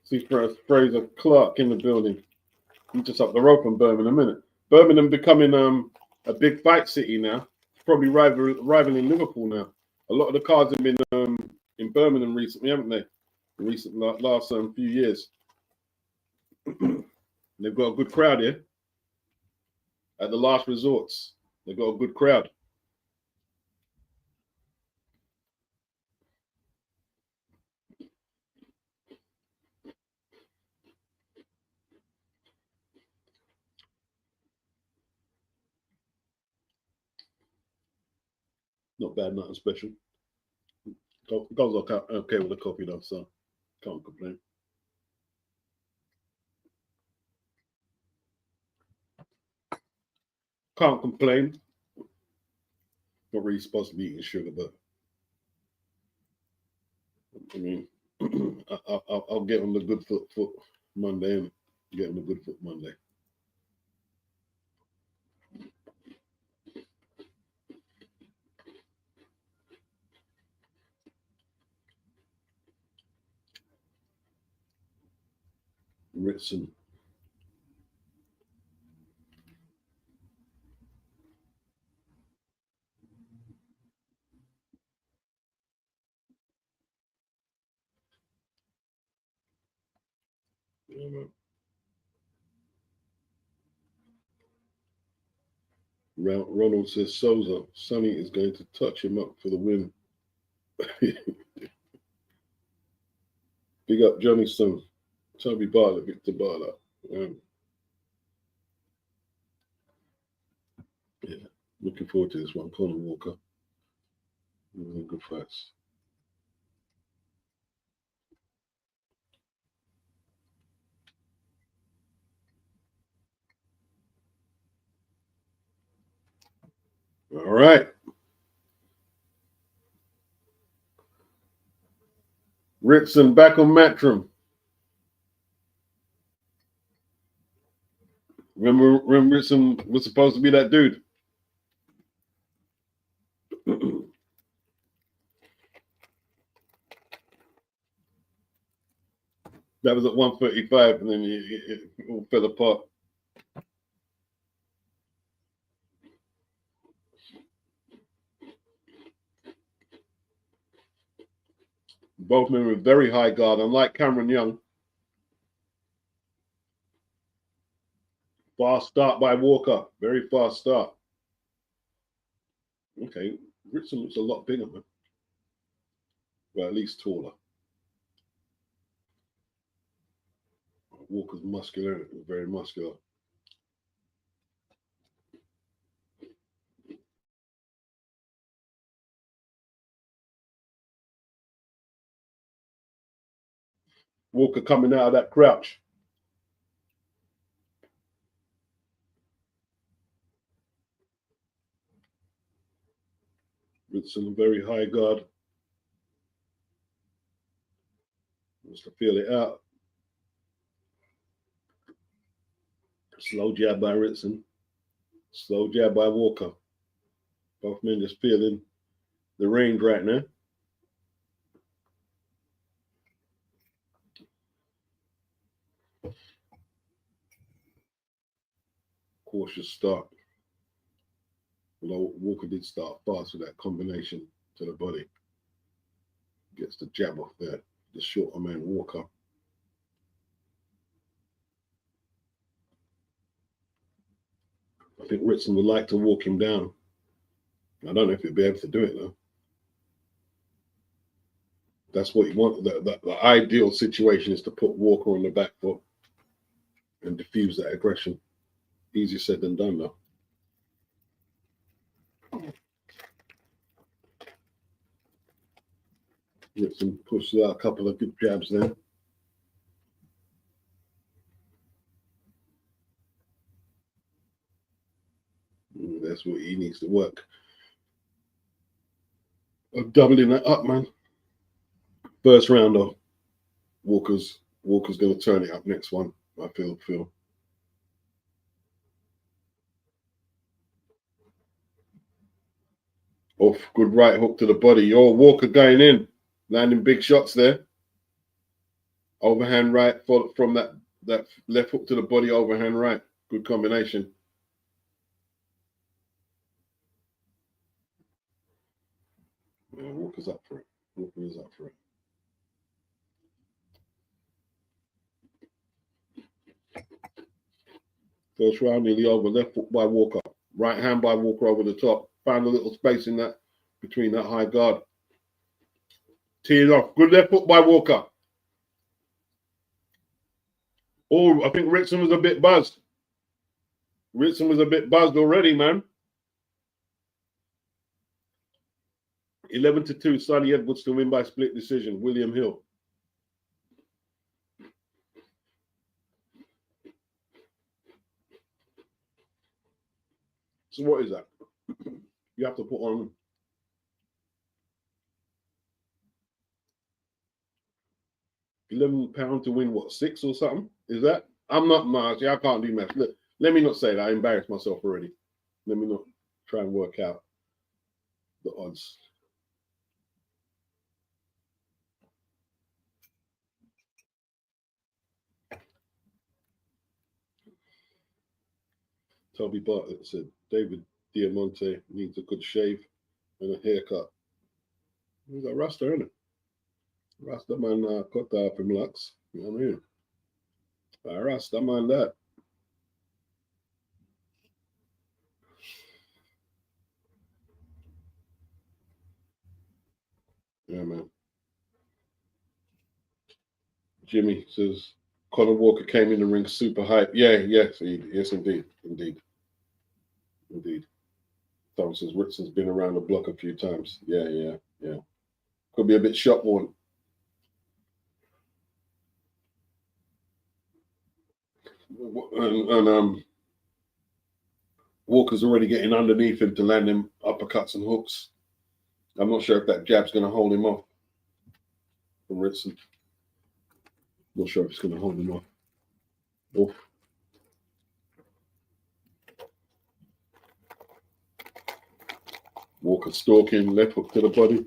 See Fraser Clark in the building. He's just up the road from Birmingham, isn't it? Birmingham becoming a big fight city now. It's probably rivaling Liverpool now. A lot of the cards have been in Birmingham recently, haven't they? Last few years. They've got a good crowd here. At the last resorts, they've got a good crowd. Not bad, nothing special. Goes okay with the coffee though, so can't complain. Can't complain. Not really supposed to be eating sugar, but I mean, I'll get on the good foot Monday and get on the good foot Monday. Ritson. Ronald says Souza, Sonny is going to touch him up for the win. Big up Johnny Stone, Toby Bartlett, Victor Bartlett. Yeah, looking forward to this one. Conor Walker. Good fights. All right. Ritson back on Matchroom. Remember Ritson was supposed to be that dude. That was at 135, and then it all fell apart. Both men were very high guard, unlike Cameron Young. Fast start by Walker. Very fast start. Okay, Ritson looks a lot bigger, man. Well, at least taller. Walker's muscular, very muscular. Walker coming out of that crouch. Ritson, very high guard. Wants to feel it out. Slow jab by Ritson. Slow jab by Walker. Both men just feeling the range right now. Cautious start. Although Walker did start fast with that combination to the body. Gets the jab off there. The shorter man Walker. I think Ritson would like to walk him down. I don't know if he'll be able to do it though. That's what you want. The ideal situation is to put Walker on the back foot and diffuse that aggression. Easier said than done though. Ritson pushes out a couple of good jabs there. That's what he needs to work. I'm doubling that up, man. First round though. Walker's going to turn it up next one. I feel. Off, good right hook to the body. Oh, Walker going in, landing big shots there. Overhand right from that left hook to the body, overhand right. Good combination. Yeah, Walker's up for it. Walker is up for it. First round nearly over. Left foot by Walker. Right hand by Walker over the top. Found a little space in that between that high guard. Teed off. Good left foot by Walker. Oh, I think Ritson was a bit buzzed. Ritson was a bit buzzed already, man. 11-2, Sonny Edwards to win by split decision. William Hill. So what is that? You have to put on £11 to win what, 6 or something? Is that? I'm not much. I can't do math. Look, let me not say that. I embarrassed myself already. Let me not try and work out the odds. Toby Bartlett said David Diamante needs a good shave and a haircut. He's a Rasta, isn't it? Rasta man cut off him locks. You know what I mean? A Rasta man that. Yeah, man. Jimmy says Conor Walker came in the ring super hype. Yeah, yes, indeed. Tom says Ritson's been around the block a few times. Yeah. Could be a bit shot worn. And Walker's already getting underneath him to land him uppercuts and hooks. I'm not sure if that jab's going to hold him off from Ritson. Not sure if it's going to hold him off. Oh. Walker stalking, left hook to the body.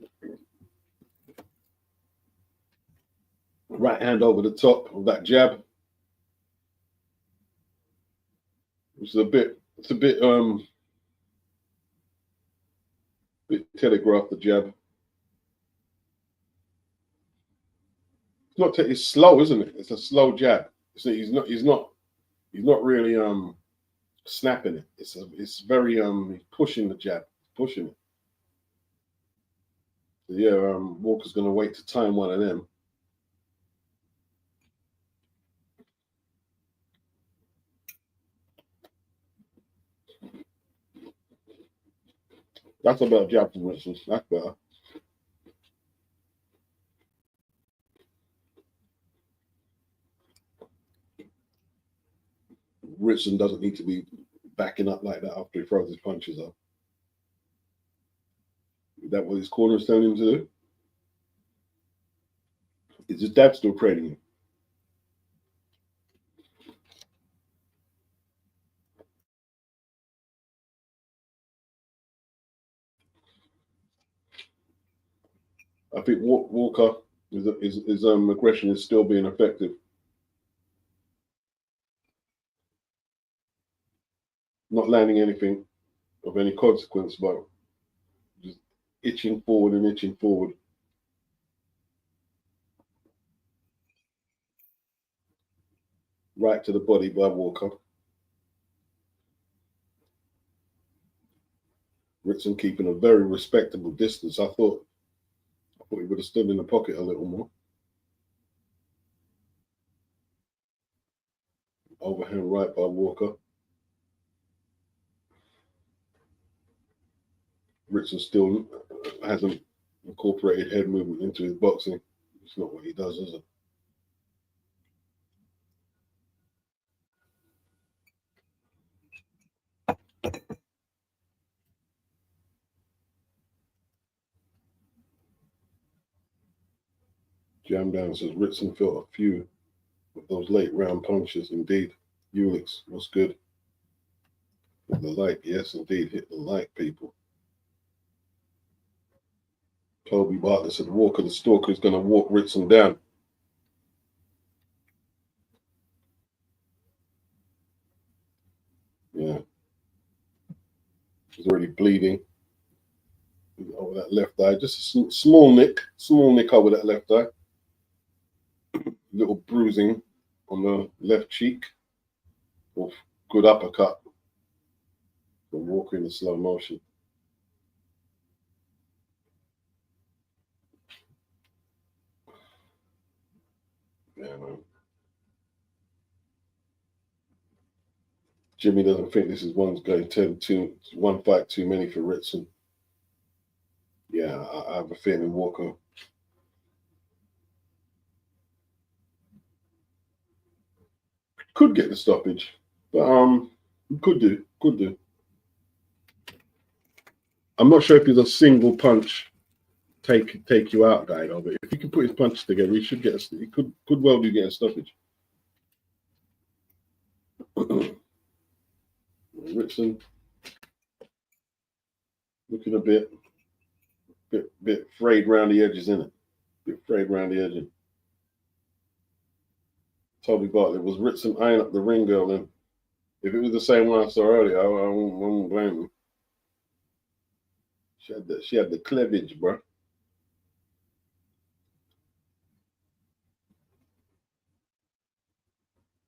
Right hand over the top of that jab. It's a bit telegraphed, the jab. It's slow, isn't it? It's a slow jab. He's not really snapping it. It's very he's pushing the jab, pushing it. So yeah, Walker's gonna wait to time one of them. That's a better jab from Ritson. That's better. Ritson doesn't need to be backing up like that after he throws his punches up. Is that what his corner is telling him to do? Is his dad still training him? I think Walker his aggression is still being effective. not landing anything of any consequence, but just itching forward and itching forward. Right to the body by Walker. Ritson keeping a very respectable distance. I thought he would have stood in the pocket a little more. Overhand right by Walker. Ritson still hasn't incorporated head movement into his boxing. It's not what he does, is it? Jam down says Ritson felt a few of those late round punches. Indeed. Ulix, what's good? Hit the like, yes, indeed. Hit the like, people. Toby Bartlett said Walker the Stalker is going to walk Ritson down. Yeah. He's already bleeding over that left eye. Just a small nick over that left eye. Little bruising on the left cheek. Oh, good uppercut from Walker in the slow motion. Yeah, man. Jimmy doesn't think this is one fight too many for Ritson. Yeah, I have a feeling Walker could get the stoppage, but could do. I'm not sure if he's a single punch take you out guy though, but if he can put his punches together, he should get. He could well do get a stoppage. Ritson looking a bit frayed around the edges, isn't it? Bit frayed around the edges. Toby Bartlett, was Ritson eyeing up the ring girl then? If it was the same one I saw earlier, I won't blame him. She had the cleavage, bro.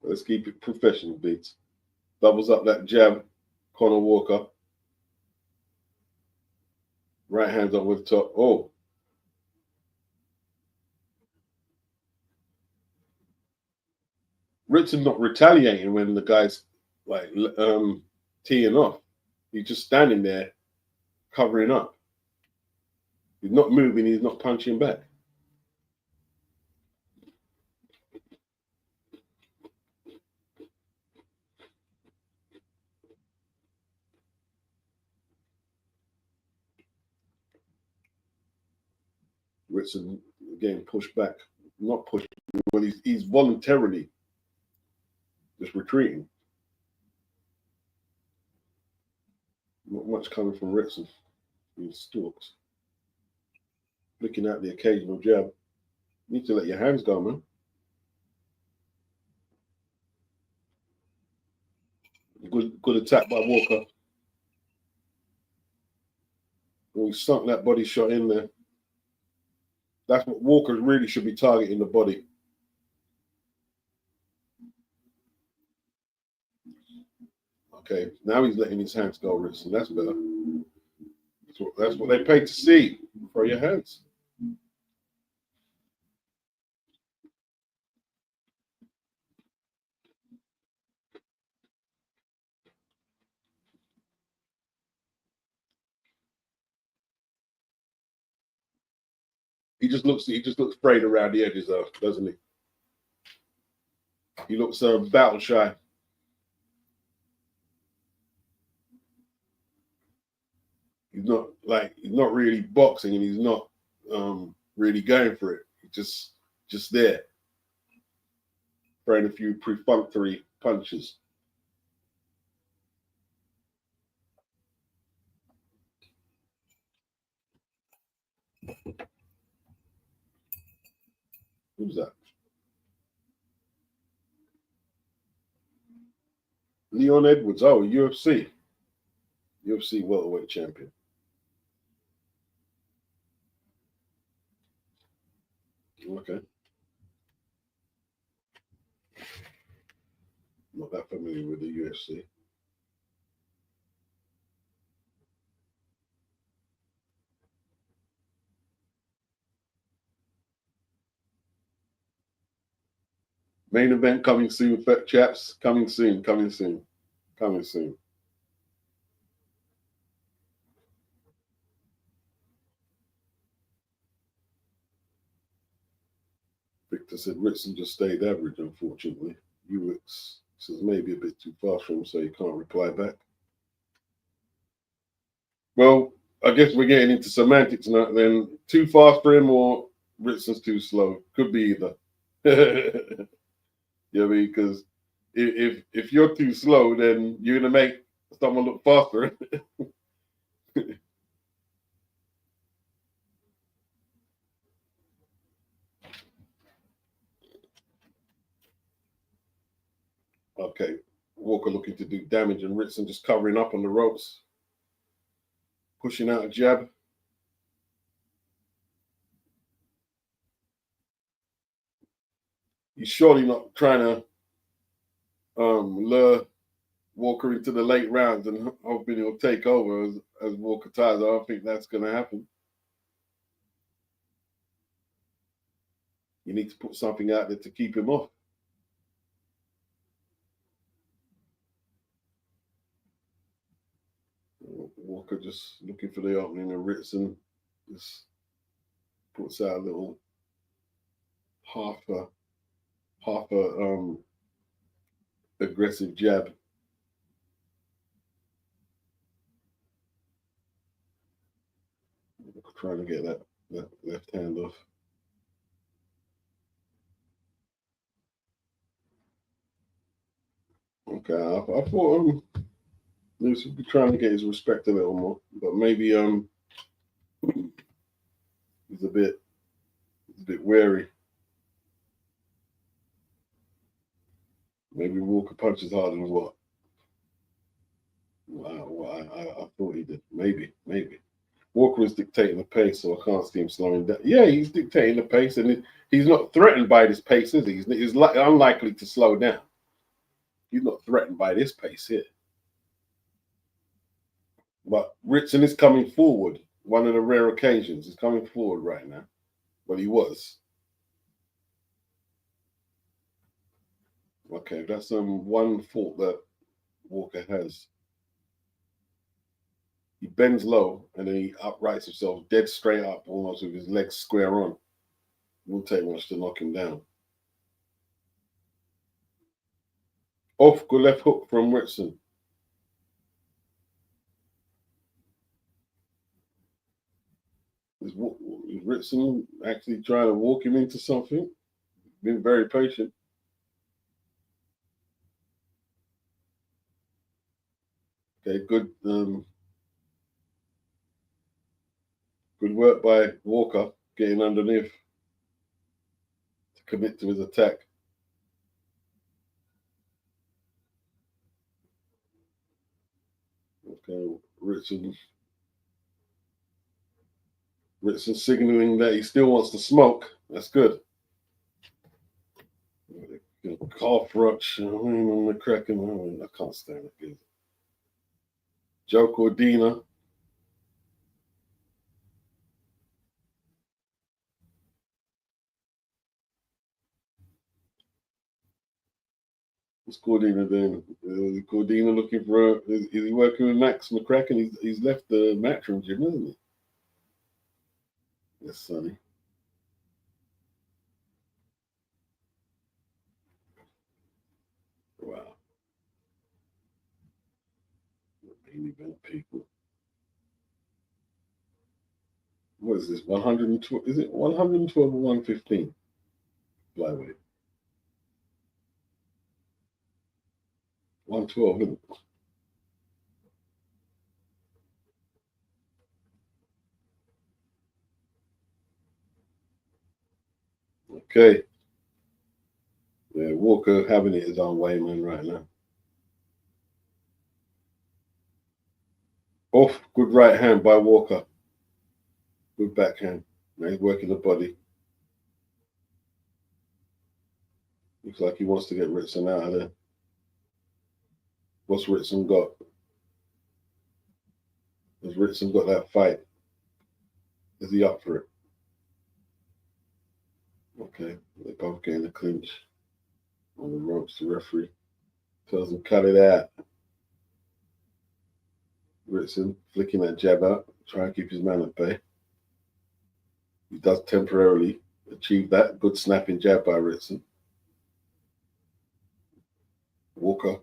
Let's keep it professional, Beats. Doubles up that jab, Conor Walker. Right hands up with top. Oh. Ritson not retaliating when the guy's like teeing off. He's just standing there covering up. He's not moving, he's not punching back. Ritson getting pushed back, not pushed, but he's voluntarily just retreating. Not much coming from Ritson. He stalks. Looking at the occasional jab. You need to let your hands go, man. Good attack by Walker. Oh, he sunk that body shot in there. That's what Walker really should be targeting, the body. Okay, now he's letting his hands go, Ritson. That's better. That's what they paid to see. Throw your hands. He just looks frayed around the edges, though, doesn't he? He looks battle shy. He's not really boxing, and he's not really going for it. He's just there, throwing a few perfunctory punches. Who's that? Leon Edwards, oh, UFC welterweight champion. Okay. Not that familiar with the UFC. Main event coming soon, chaps. Coming soon. Victor said Ritson just stayed average, unfortunately. UX says maybe a bit too fast for him, so he can't reply back. Well, I guess we're getting into semantics now. Then too fast for him or Ritson's too slow. Could be either. Yeah, because if you're too slow, then you're gonna make someone look faster. Okay, Walker looking to do damage, and Ritson just covering up on the ropes, pushing out a jab. He's surely not trying to lure Walker into the late rounds and hoping he'll take over as Walker tires. I don't think that's going to happen. You need to put something out there to keep him off. Walker just looking for the opening, and Ritson just puts out a little half a aggressive jab. Trying to get that left hand off. Okay, I thought Lewis would be trying to get his respect a little more, but maybe he's a bit wary. Maybe Walker punches harder than what? I thought he did. Maybe. Walker is dictating the pace, so I can't see him slowing down. Yeah, he's dictating the pace, and he's not threatened by this pace, is he? He's unlikely to slow down. He's not threatened by this pace here. But Ritson is coming forward. One of the rare occasions. He's coming forward right now. Well, he was. Okay, that's one fault that Walker has. He bends low and then he uprights himself dead straight up, almost with his legs square on. It won't take much to knock him down. Off, good left hook from Ritson. Is Ritson actually trying to walk him into something? Been very patient. Okay, good work by Walker getting underneath to commit to his attack. Okay, Ritson signaling that he still wants to smoke. That's good. Calf rush on the cracking. I can't stand it. Joe Cordina. What's Cordina doing? Cordina looking for is he working with Max McCracken? He's left the matchroom gym, isn't he? Yes, Sonny. Wow. Main event people. What is this? 112? Is it 112 or 115? Flyweight. 112, isn't it? Okay. Yeah, Walker having it his own way, man, right now. Oh, good right hand by Walker. Good backhand. Now he's working the body. Looks like he wants to get Ritson out of there. What's Ritson got? Has Ritson got that fight? Is he up for it? Okay, they're both getting a clinch on the ropes. The referee tells him cut it out. Ritson flicking that jab out, trying to keep his man at bay. He does temporarily achieve that. Good snapping jab by Ritson. Walker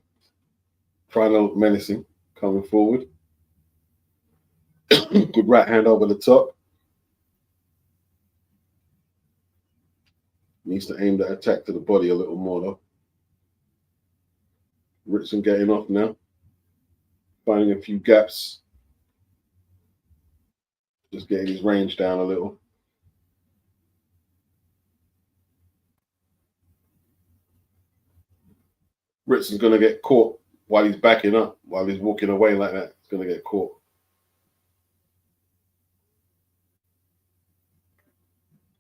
trying to look menacing, coming forward. Good right hand over the top. Needs to aim that attack to the body a little more though. Ritson getting off now. Finding a few gaps. Just getting his range down a little. Ritson's going to get caught while he's backing up, while he's walking away like that. He's going to get caught.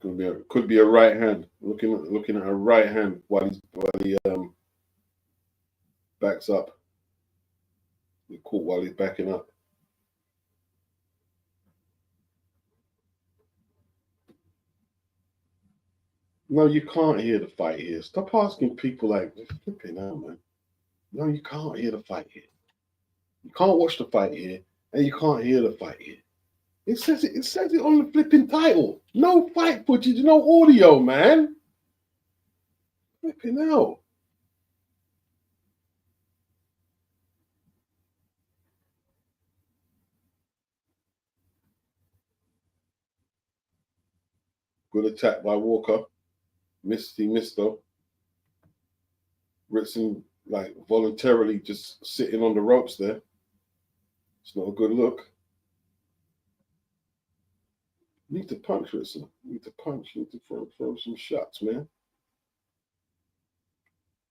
Could be a right hand. Looking at a right hand while he backs up. He's caught while he's backing up. No, you can't hear the fight here. Stop asking people like, flipping out, man. No, you can't hear the fight here. You can't watch the fight here, and you can't hear the fight here. It says it on the flipping title. No fight footage, no audio, man. Flipping out. Good attack by Walker. He missed though. Ritson like voluntarily just sitting on the ropes there. It's not a good look. You need to punch, Ritson. You need to punch. You need to throw some shots, man.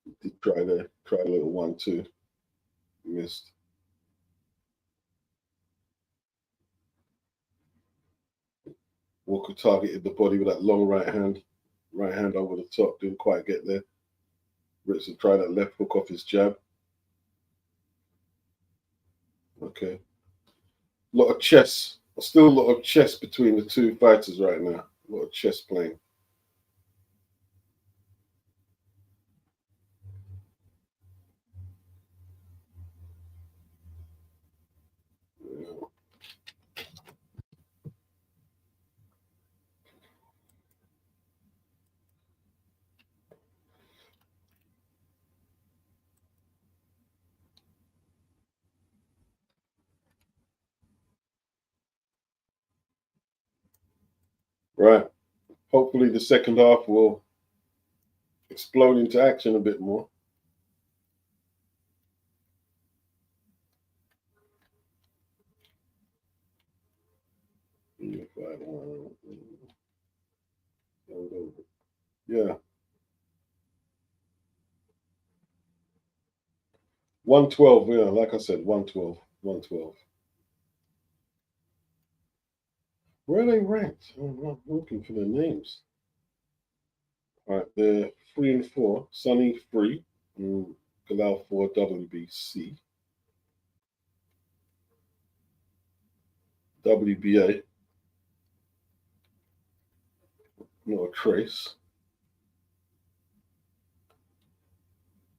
He did try a little 1-2. Missed. Walker targeted the body with that long right hand over the top. Didn't quite get there. Ritson tried that left hook off his jab. Okay. A lot of chess. Still a lot of chess between the two fighters right now. A lot of chess playing. Right. Hopefully the second half will explode into action a bit more. Yeah. 112, yeah, like I said, 112. 112. Where are they ranked? I'm not looking for their names. All right, they're 3 and 4. Sunny 3, and Galal 4, WBC. WBA. Not a trace.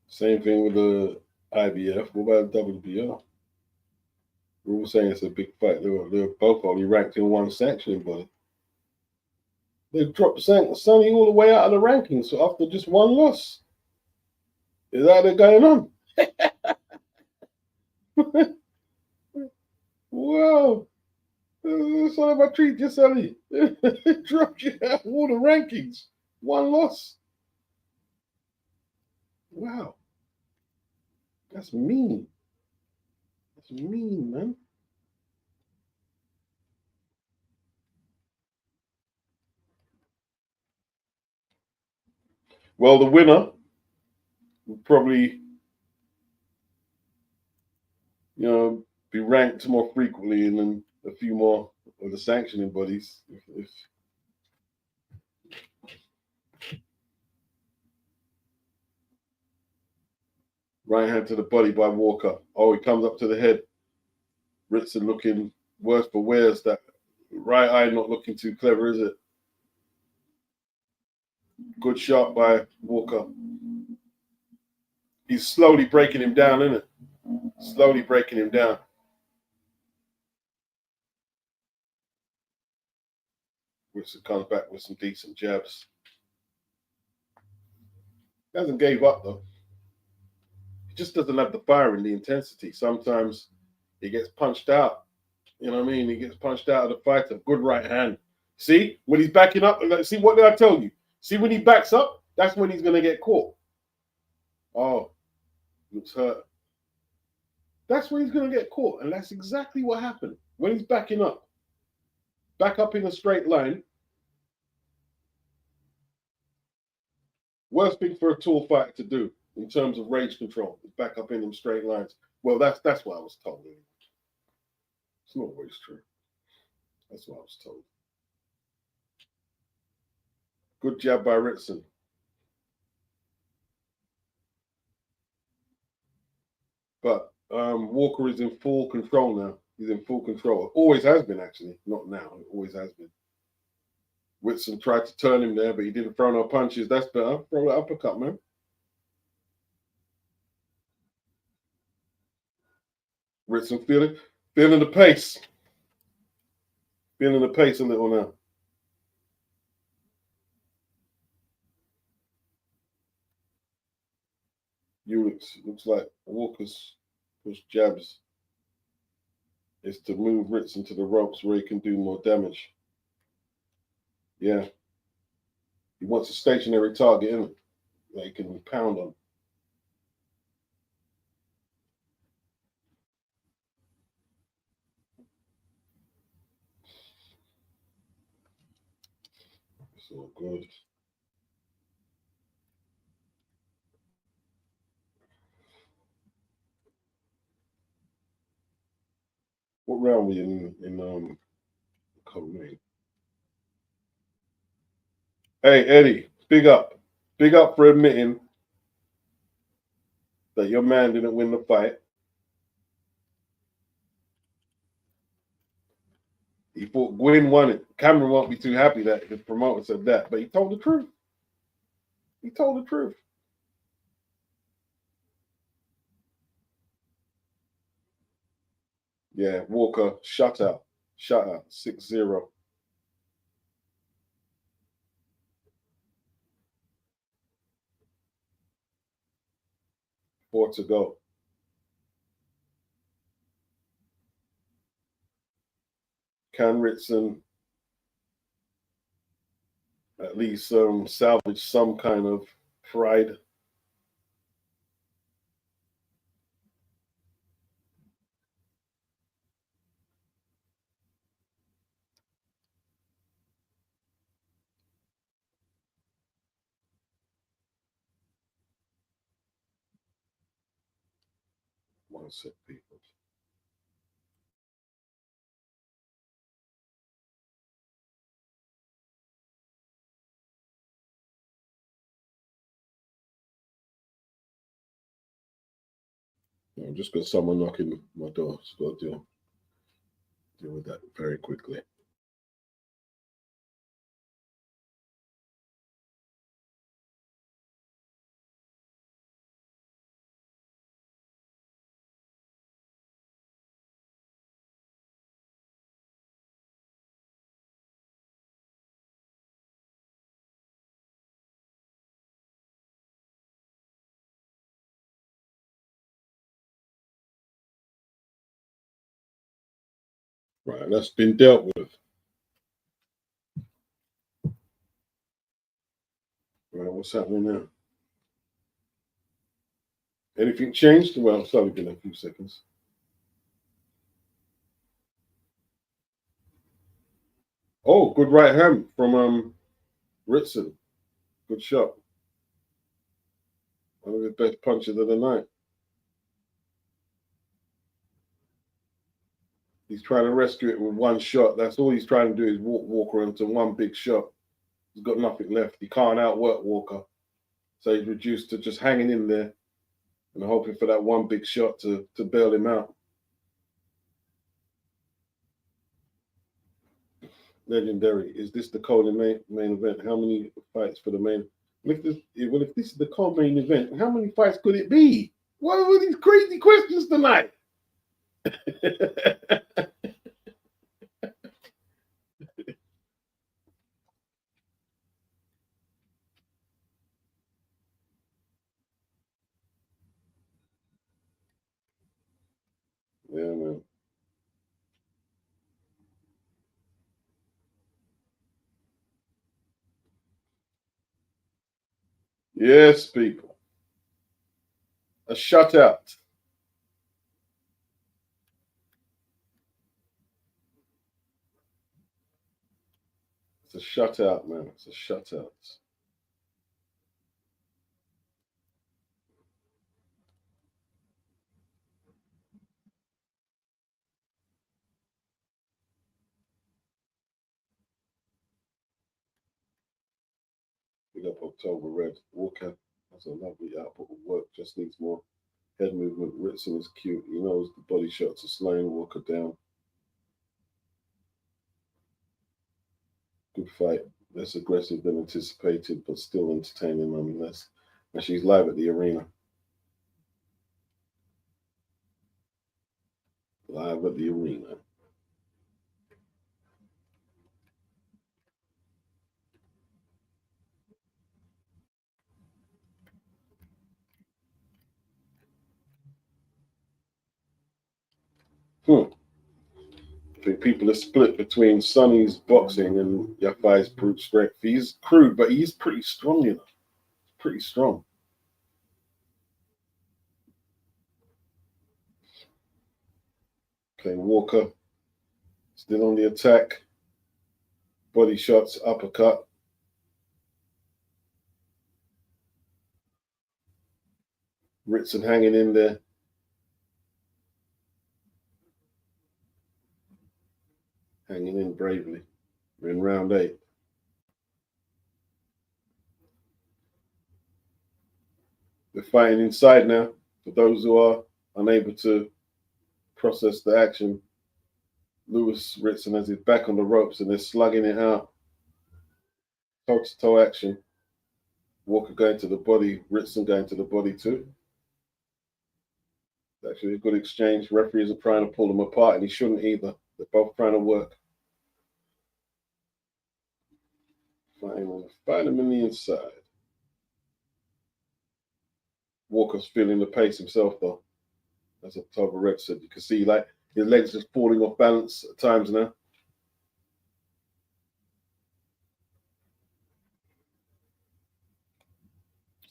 Same thing with the IBF. What about WBO? We were saying it's a big fight. They were both only ranked in one section, but they dropped Sunny all the way out of the rankings so after just one loss. Is that what's going on? Wow. That's what if I treat you, Sunny. Dropped you out of all the rankings. One loss. Wow. That's mean. That's mean, man. Well, the winner will probably, be ranked more frequently, and then a few more of the sanctioning bodies. If right hand to the body by Walker. Oh, he comes up to the head. Ritson looking worse for wears. That right eye not looking too clever, is it? Good shot by Walker. He's slowly breaking him down, isn't it? Slowly breaking him down. Ritson comes back with some decent jabs. He hasn't gave up though. He just doesn't have the fire and the intensity. Sometimes he gets punched out. You know what I mean? He gets punched out of the fight. A good right hand. See, when he's backing up, see, what did I tell you? See, when he backs up, that's when he's going to get caught. Oh, looks hurt. That's when he's going to get caught. And that's exactly what happened. When he's backing up, back up in a straight line. Worst thing for a tall fighter to do in terms of range control is back up in them straight lines. Well, that's what I was told. It's not always true. That's what I was told. Good jab by Ritson. But Walker is in full control now. He's in full control. Always has been, actually. Not now. It always has been. Ritson tried to turn him there, but he didn't throw no punches. That's better. Throw that uppercut, man. Ritson feeling the pace. Feeling the pace a little now. Looks like Walker's push jabs is to move Ritson to the ropes where he can do more damage. Yeah. He wants a stationary target, isn't it? That he can pound on. It's all good. What round were you in co-main? Hey, Eddie, big up. Big up for admitting that your man didn't win the fight. He thought Gwyn won it. Cameron won't be too happy that the promoter said that, but he told the truth. He told the truth. Yeah, Walker, shut out. 6-0. 4 to go. Can Ritson at least salvage some kind of pride? One sec, people. I've just got someone knocking my door. Just got to deal with that very quickly. Right, that's been dealt with. Right, what's happening now? Anything changed? Well, it's only been a few seconds. Oh, good right hand from Ritson. Good shot. One of the best punches of the night. He's trying to rescue it with one shot. That's all he's trying to do is walk Walker into one big shot. He's got nothing left. He can't outwork Walker. So he's reduced to just hanging in there and hoping for that one big shot to bail him out. Legendary. Is this the co-main event? How many fights for the main? If this is the co-main event, how many fights could it be? What are these crazy questions tonight? Yeah, man. Yes, people. A shutout. It's a shutout, man. It's a shutout. Big up October Red. Walker has a lovely output of work. Just needs more head movement. Ritson is cute. He knows the body shots are slowing Walker down. Good fight. Less aggressive than anticipated, but still entertaining nonetheless. And she's live at the arena. Live at the arena. I think people are split between Sonny's boxing and Yafai's brute strength. He's crude, but he's pretty strong, you know. Pretty strong. Okay, Walker still on the attack. Body shots, uppercut. Ritson hanging in there. Hanging in bravely. We're in round 8. We're fighting inside now. For those who are unable to process the action, Lewis Ritson has his back on the ropes and they're slugging it out. Toe-to-toe action. Walker going to the body, Ritson going to the body too. Actually, a good exchange. Referees are trying to pull them apart, and he shouldn't either. They're both trying to work. Find him in the inside. Walker's feeling the pace himself, though. As October Red said, you can see like his legs just falling off balance at times now.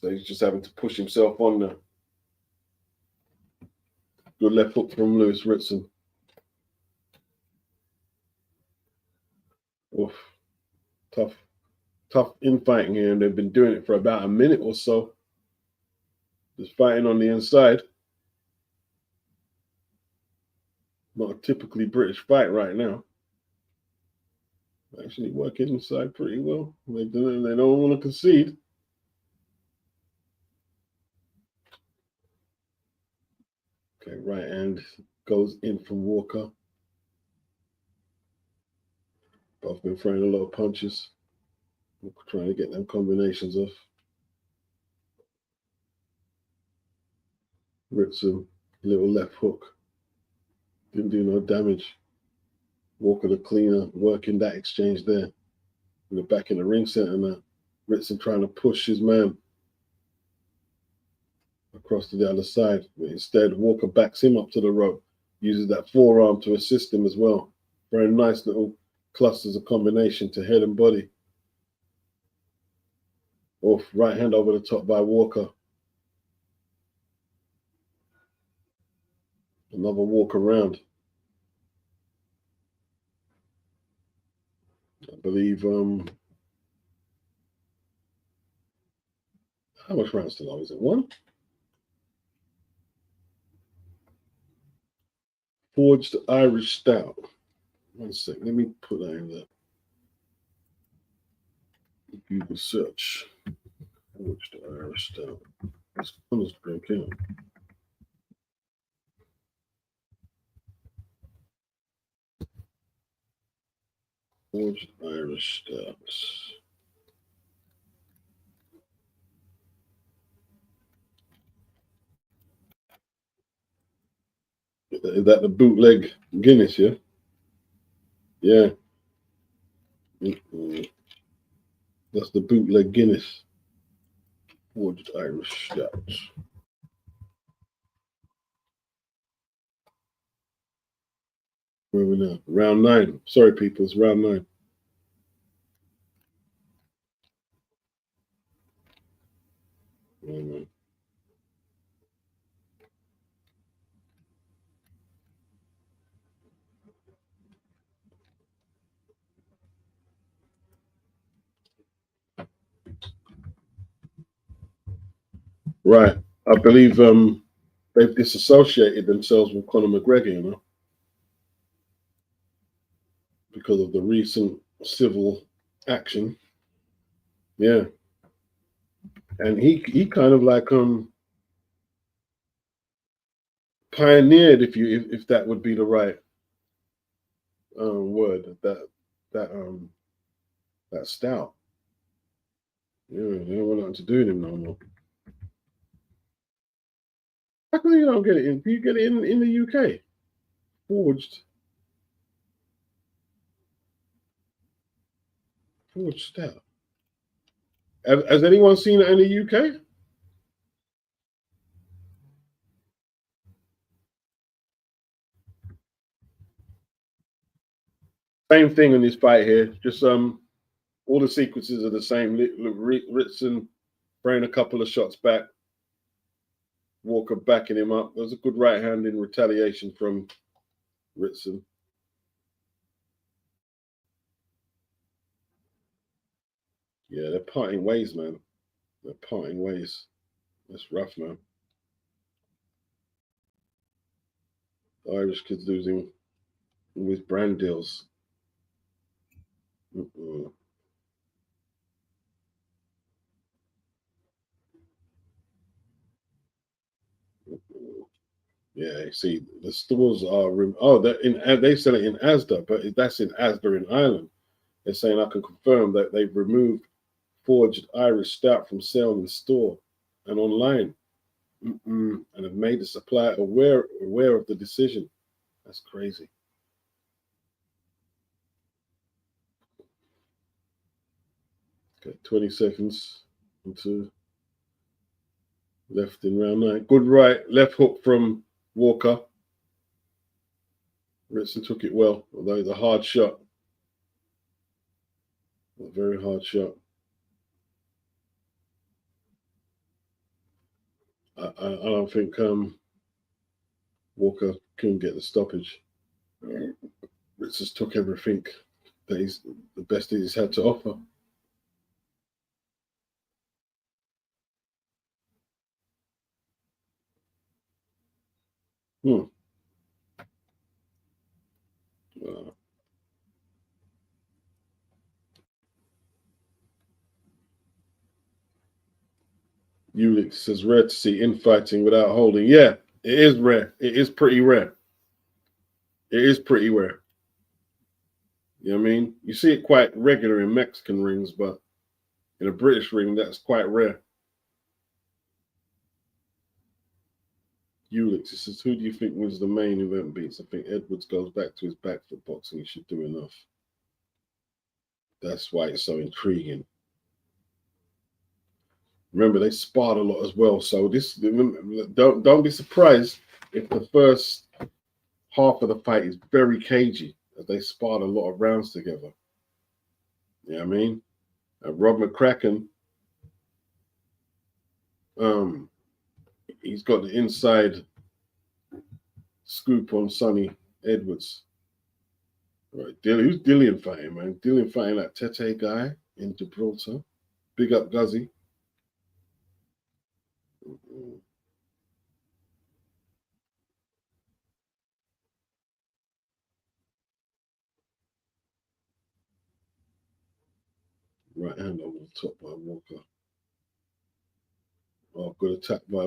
So he's just having to push himself on now. Good left hook from Lewis Ritson. Oof. Tough infighting here, and they've been doing it for about a minute or so. Just fighting on the inside. Not a typically British fight right now. Actually working inside pretty well. They don't want to concede. Okay, right hand goes in from Walker. Both been throwing a lot of punches. Trying to get them combinations off. Ritson, little left hook. Didn't do no damage. Walker the cleaner, working that exchange there. In the back in the ring center now. Ritson trying to push his man across to the other side. But instead, Walker backs him up to the rope. Uses that forearm to assist him as well. Very nice little clusters of combination to head and body. Off, right hand over the top by Walker. Another walk around. I believe, how much rounds to go? Is it 1? Forged Irish Stout. One sec. Let me put that in there. Google search. Forged Irish Stout. Let's drink in. Forged Irish Stouts. Is that the bootleg Guinness, yeah? Yeah. That's the bootleg Guinness. Forged Irish Stouts. Where are we now? Round 9. Sorry, people, it's round 9. Right. I believe they've disassociated themselves with Conor McGregor, you know, because of the recent civil action. Yeah. And he kind of like pioneered, if that would be the right word, that stout. Yeah, they don't want nothing to do with him no more. How come you don't get it in? Do you get it in the UK? Forged stout. Has anyone seen it in the UK? Same thing in this fight here. Just all the sequences are the same. Ritson throwing a couple of shots back. Walker backing him up. There was a good right hand in retaliation from Ritson. Yeah, they're parting ways, man. They're parting ways. That's rough, man. The Irish kids losing with brand deals. Yeah, see, the stores are they sell it in Asda, but that's in Asda in Ireland. They're saying I can confirm that they've removed forged Irish stout from sale in store and online, and have made the supplier aware of the decision. That's crazy. Okay, 20 seconds into left in round 9. Good right, left hook from Walker. Ritson took it well, although it's a hard shot. A very hard shot. I don't think Walker couldn't get the stoppage. Ritson took everything that he's the best he's had to offer. Wow. Ulix says rare to see infighting without holding. Yeah, it is rare. It is pretty rare. It is pretty rare. You know what I mean? You see it quite regular in Mexican rings, but in a British ring, that's quite rare. Ulix says, who do you think wins the main event beats? I think Edwards goes back to his back foot boxing. He should do enough. That's why it's so intriguing. Remember, they sparred a lot as well. So don't be surprised if the first half of the fight is very cagey, as they sparred a lot of rounds together. You know what I mean? Rob McCracken, he's got the inside scoop on Sonny Edwards. Right, who's Dillian fighting, man? Dillian fighting that Tete guy in Gibraltar. Big up Guzzy. Right hand over the top by Walker. Oh, good attack by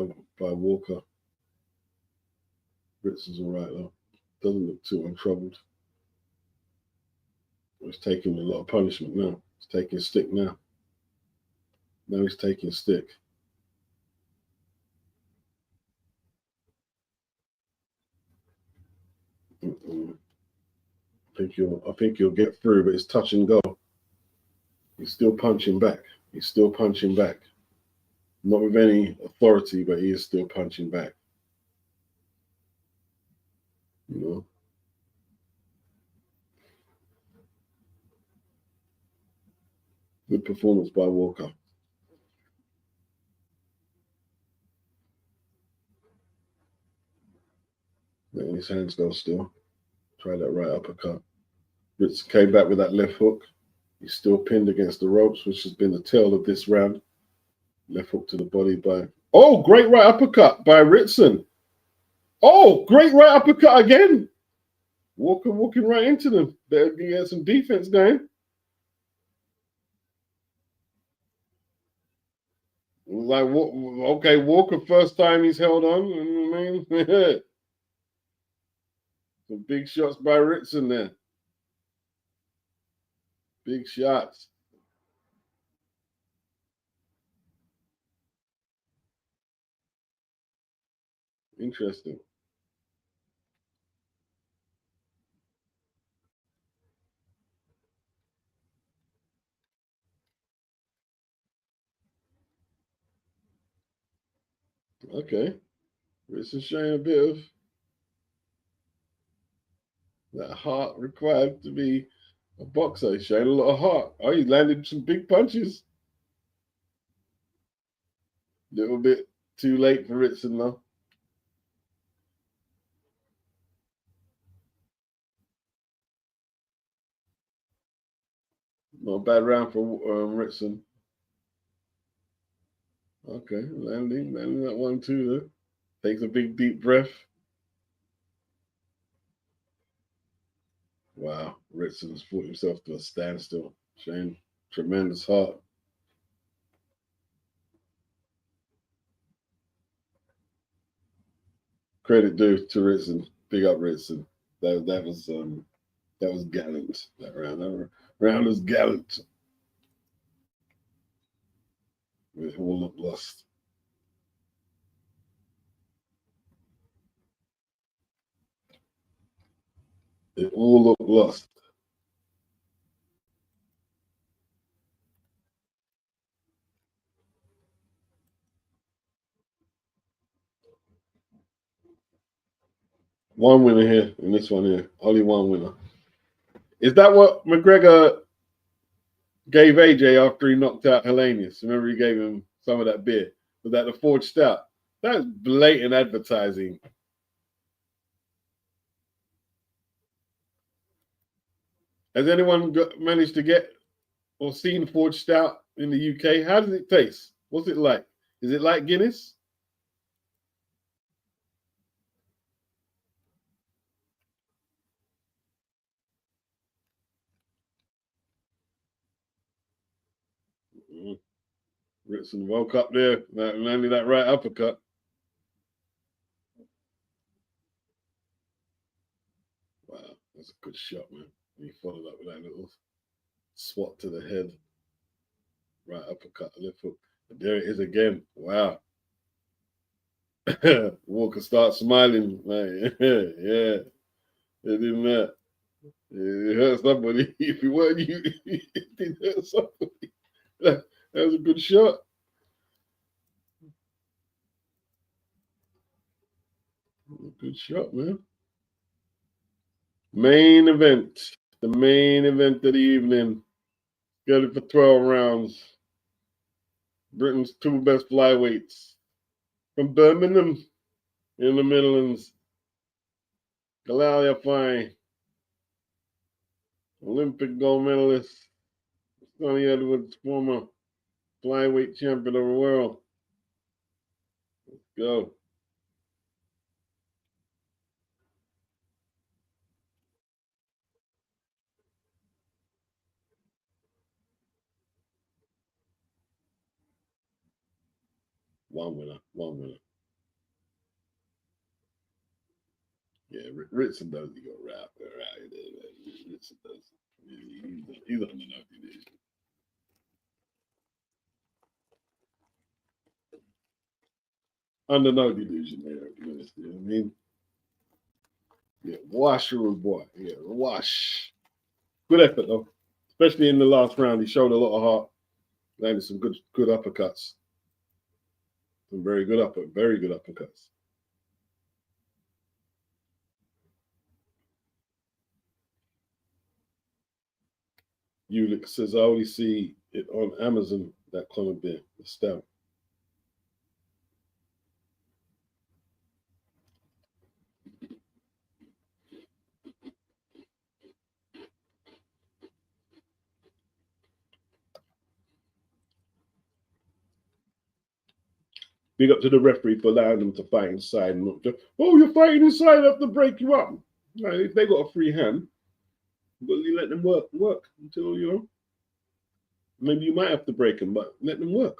Walker. Ritson's all right though. Doesn't look too untroubled. He's taking a lot of punishment now. He's taking stick now. Now he's taking stick. I think you'll get through, but it's touch and go. He's still punching back. He's still punching back. Not with any authority, but he is still punching back. You know. Good performance by Walker. Letting his hands go still. Try that right uppercut. Ritson came back with that left hook. He's still pinned against the ropes, which has been the tail of this round. Left hook to the body by... Oh, great right uppercut by Ritson. Oh, great right uppercut again. Walker walking right into them. Better get some defense going. Like, okay, Walker, first time he's held on. I mean, some big shots by Ritson there. Big shots. Interesting. Okay. Ritson showing a bit of that heart required to be a boxer. He's showing a lot of heart. Oh, he landed some big punches. Little bit too late for Ritson though. Not a bad round for Ritson. Okay, landing that one too though. Takes a big deep breath. Wow, Ritson's fought himself to a standstill. Showing tremendous heart. Credit due to Ritson. Big up Ritson. That was gallant. That round was gallant. It all looked lost. It all looked lost. One winner here in this one here. Only one winner. Is that what McGregor gave AJ after he knocked out Hellenius? Remember he gave him some of that beer? Was that the forged stout? That's blatant advertising. Has anyone managed to get or seen forged stout in the UK? How does it taste? What's it like? Is it like Guinness? Ritson woke up there, landed that right uppercut. Wow, that's a good shot, man. And he followed up with that little swat to the head. Right uppercut, left hook. And there it is again. Wow. Walker starts smiling. Like, yeah, it didn't hurt. It hurt somebody. If it weren't you, it did hurt somebody. That was a good shot. Good shot, man. Main event. The main event of the evening. Got it for 12 rounds. Britain's two best flyweights. From Birmingham in the Midlands. Galal Yafai, Olympic gold medalist. Sonny Edwards, former flyweight champion of the world. Let's go. One winner. Yeah, Ritson does. He got right. Ritson does. He's on the no delusion. Under no delusion there. You know what I mean? Yeah, wash your boy. Yeah, wash. Good effort though, especially in the last round. He showed a lot of heart. Landed some good uppercuts. Some very good uppercuts. Ulick says, I only see it on Amazon, that clone beer, the stout. Big up to the referee for allowing them to fight inside and not just, oh, you're fighting inside, I have to break you up. Right, if they got a free hand, but you let them work until, you know, maybe you might have to break them, but let them work.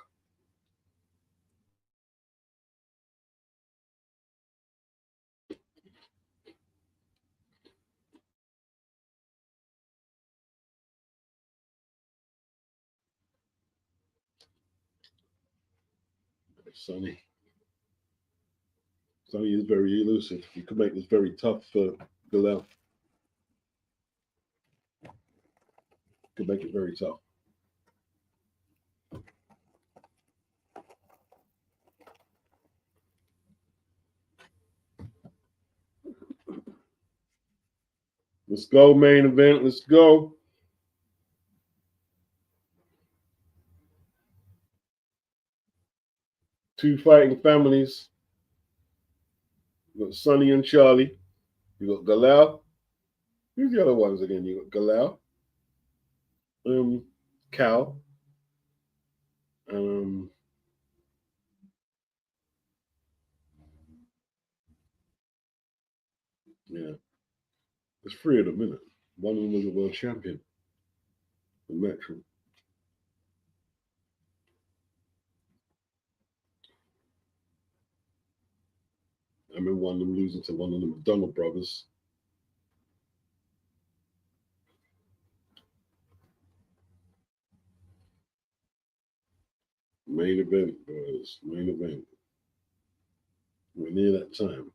Sonny is very elusive. You could make this very tough for Galal. Could make it very tough. Let's go, main event. Let's go. Two fighting families. You got Sonny and Charlie. You got Galal. Who's the other ones again? You got Galal, Cal, yeah. There's three of them, isn't it? One of them was a world champion in Metro. I remember one of them losing to one of the McDonald brothers. Main event, boys. Main event. We're near that time.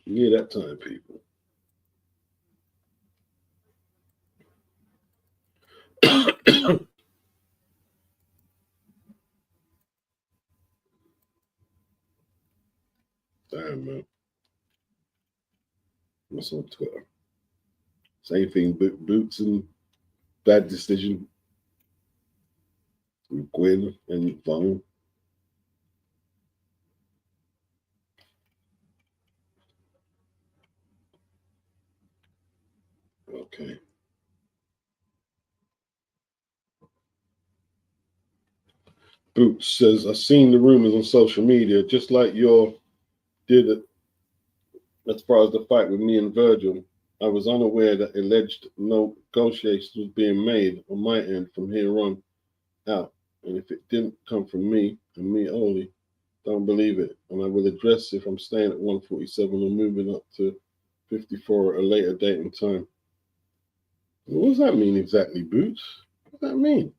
Near that time, people. Damn, man. What's on Twitter? Same thing, Boots and bad decision. Gwyn and Vuong. Okay. Boots says, I've seen the rumors on social media, just like your did it as far as the fight with me and Virgil. I was unaware that alleged negotiations was being made on my end from here on out. And if it didn't come from me and me only, don't believe it. And I will address if I'm staying at 147 or moving up to 54 at a later date and time. What does that mean exactly, Boots? What does that mean?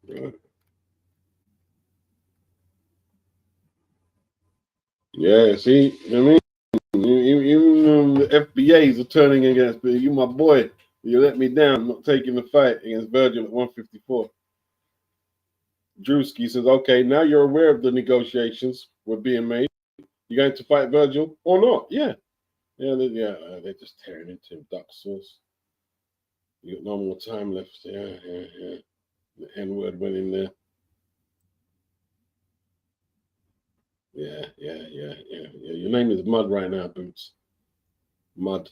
Right. Yeah, see, you know what I mean? Even the FBAs are turning against me. You my boy. You let me down. I'm not taking the fight against Virgil at 154. Drewski says, okay, now you're aware of the negotiations were being made. You going to fight Virgil or not? Yeah. They're just tearing into him, duck sauce. You got no more time left. Yeah. The N word went in there. Yeah. Your name is Mud right now, Boots. Mud.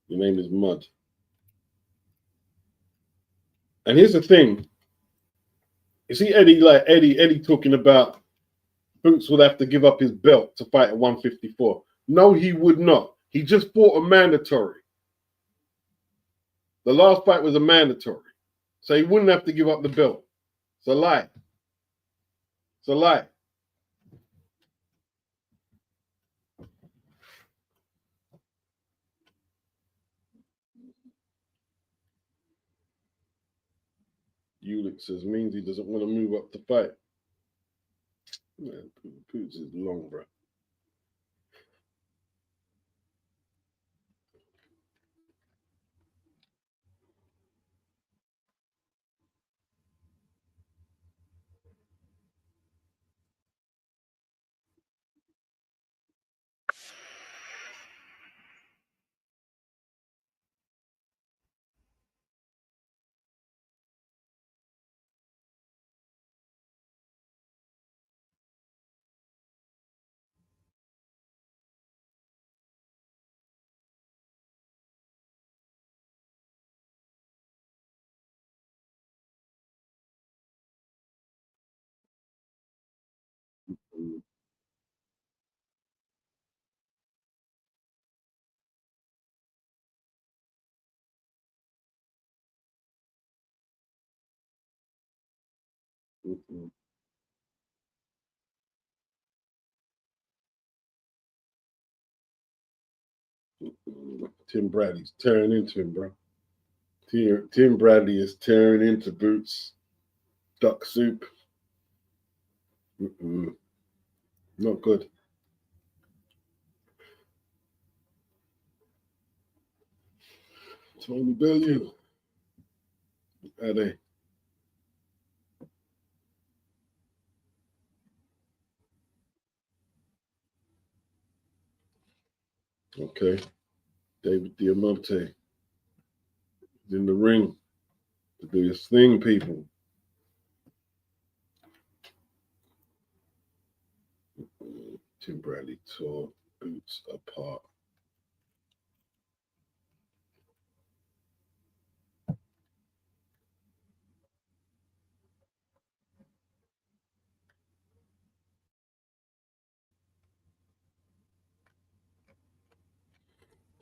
Your name is Mud. And here's the thing. You see Eddie talking about Boots would have to give up his belt to fight at 154. No, he would not. He just fought a mandatory. The last fight was a mandatory. So he wouldn't have to give up the belt. It's a lie. It's a lie. Ulick says means he doesn't want to move up to fight. Man, Boots is long, bro. Tim Bradley's tearing into him, bro. Tim Bradley is tearing into Boots. Duck soup. Not good. Tony Bellew. Are they? Okay. David Diamante is in the ring to do his thing, people. Tim Bradley tore Boots apart.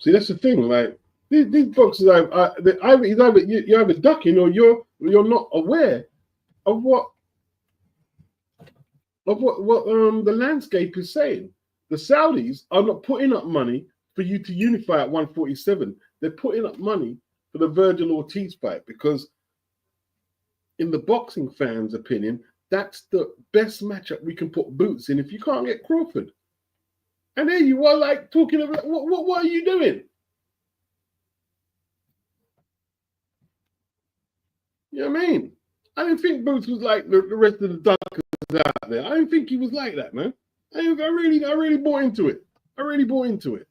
See, that's the thing. Like these boxers, you're either ducking or you're not aware of what the landscape is saying. The Saudis are not putting up money for you to unify at 147. They're putting up money for the Virgil Ortiz fight because, in the boxing fans' opinion, that's the best matchup we can put Boots in if you can't get Crawford. And there you are, like talking about what are you doing? You know what I mean? I didn't think Boots was like the rest of the dunkers out there. I didn't think he was like that, man. I really bought into it. I really bought into it.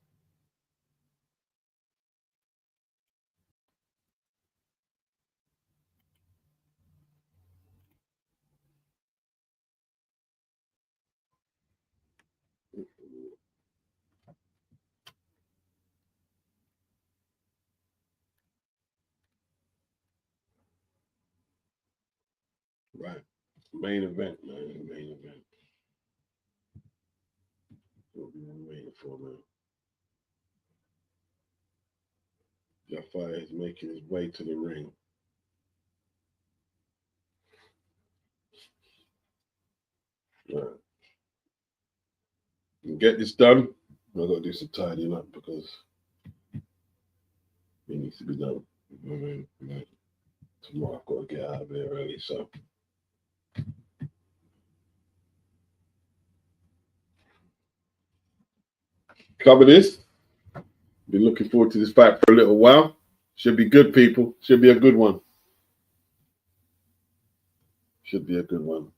Right. Main event, man. Main event. What we been waiting for, man. Yafai is making his way to the ring. Right. And get this done. I've got to do some tidying up because it needs to be done. I mean, tomorrow I've got to get out of here early, so. Cover this. Been looking forward to this fight for a little while. Should be good, people. Should be a good one. Should be a good one.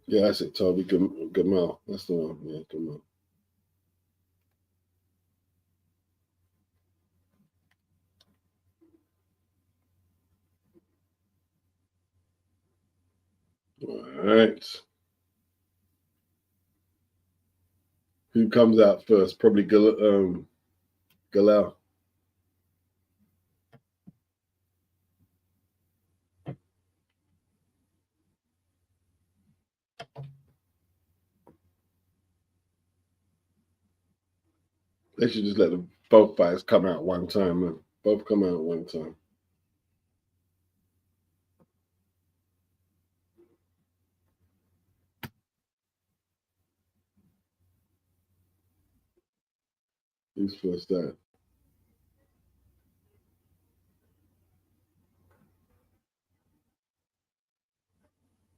Yeah, that's it, Toby. Gamal. That's the one. Yeah, Gamal. All right. Who comes out first? Probably Galal. They should just let both fighters come out one time, man. Both come out at one time. Who's first out?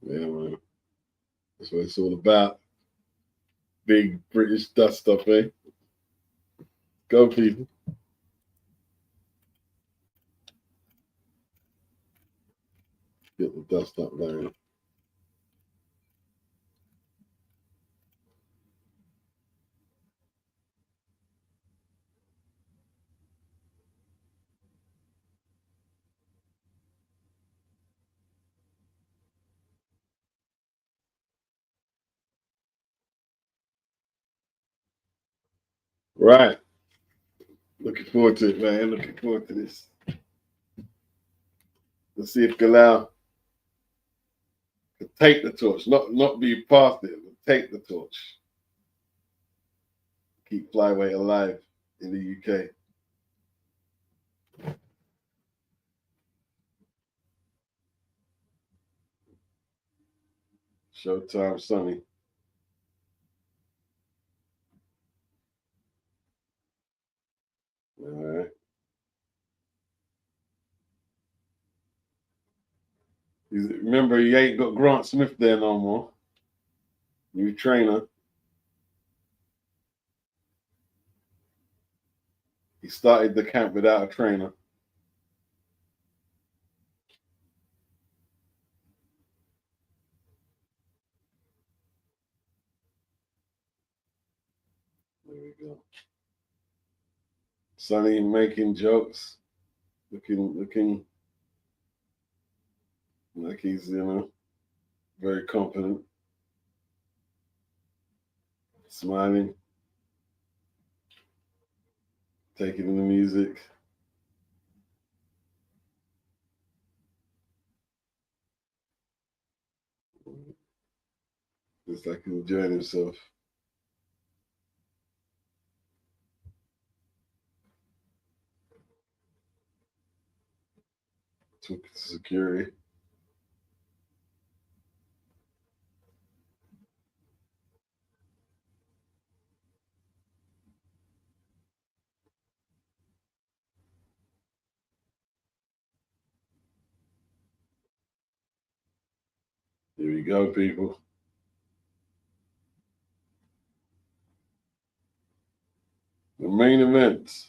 Yeah, man. That's what it's all about. Big British dust stuff, eh? Go, people. Get the dust up there. Right. Looking forward to it, man. Looking forward to this. Let's see if Galal can take the torch, not be past it, but take the torch. Keep flyweight alive in the UK. Showtime, Sonny. All right. Remember, he ain't got Grant Smith there no more. New trainer. He started the camp without a trainer. There we go. Sonny making jokes, looking like he's, very confident, smiling, taking in the music. It's like he's enjoying himself. Took security. Here we go, people. The main event.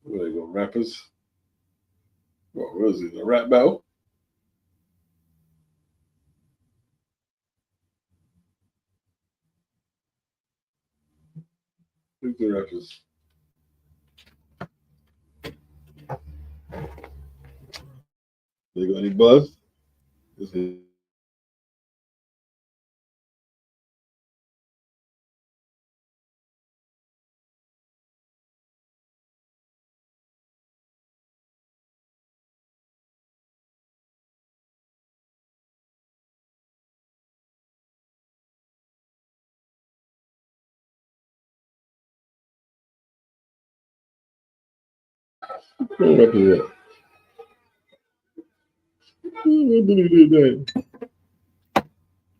What they got? Rappers? What was it? A rap battle? Who's the rappers? They got any buzz? What rappers are that?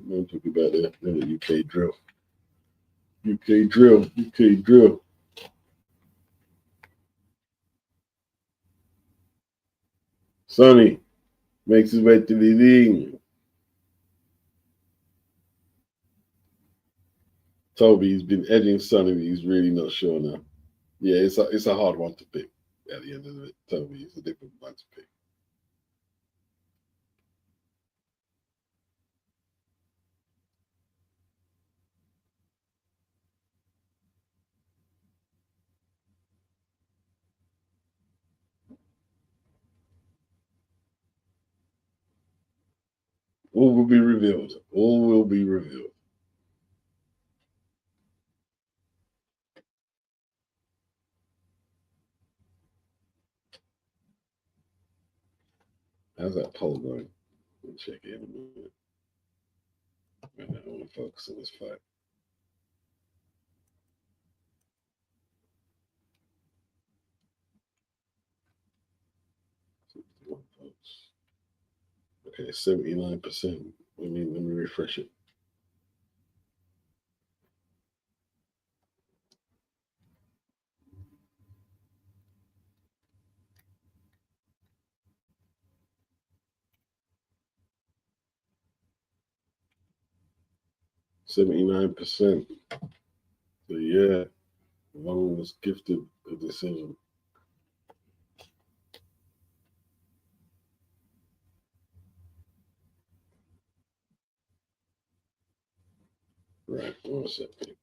I'm talking about that UK drill. UK drill. UK drill. Sonny makes his way to the ring. Toby's been edging Sonny, but he's really not sure now. Yeah, it's a hard one to pick at the end of it. Toby is a different one to pick. All will be revealed. All will be revealed. How's that poll going? We'll check it in a minute. Right now, I want to focus on this fight. Okay, 79%. Let me refresh it. %79%. So yeah, Vuong was gifted a decision. Right, one second.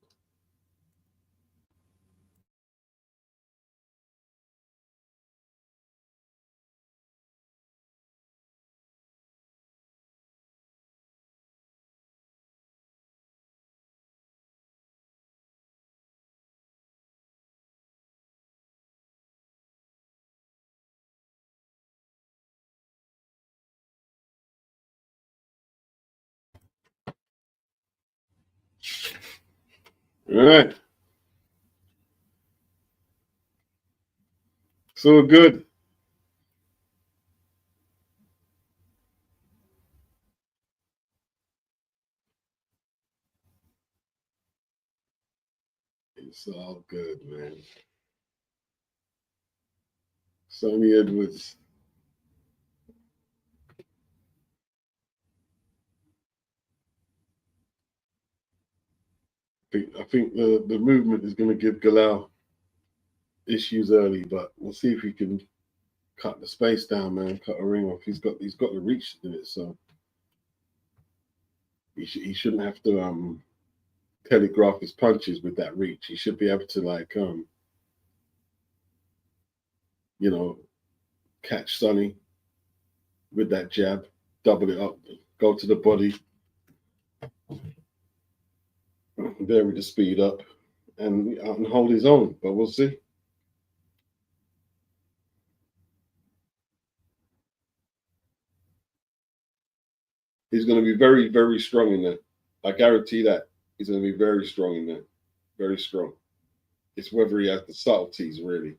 All right. So good. It's all good, man. Sonny Edwards. I think the movement is going to give Galal issues early, but we'll see if he can cut the space down, man. Cut a ring off. He's got the reach to do it, so he shouldn't have to telegraph his punches with that reach. He should be able to catch Sonny with that jab, double it up, go to the body, vary the speed up, and hold his own. But we'll see. He's going to be very, very strong in there. I guarantee that. He's going to be very strong in there. Very strong. It's whether he has the subtleties, really,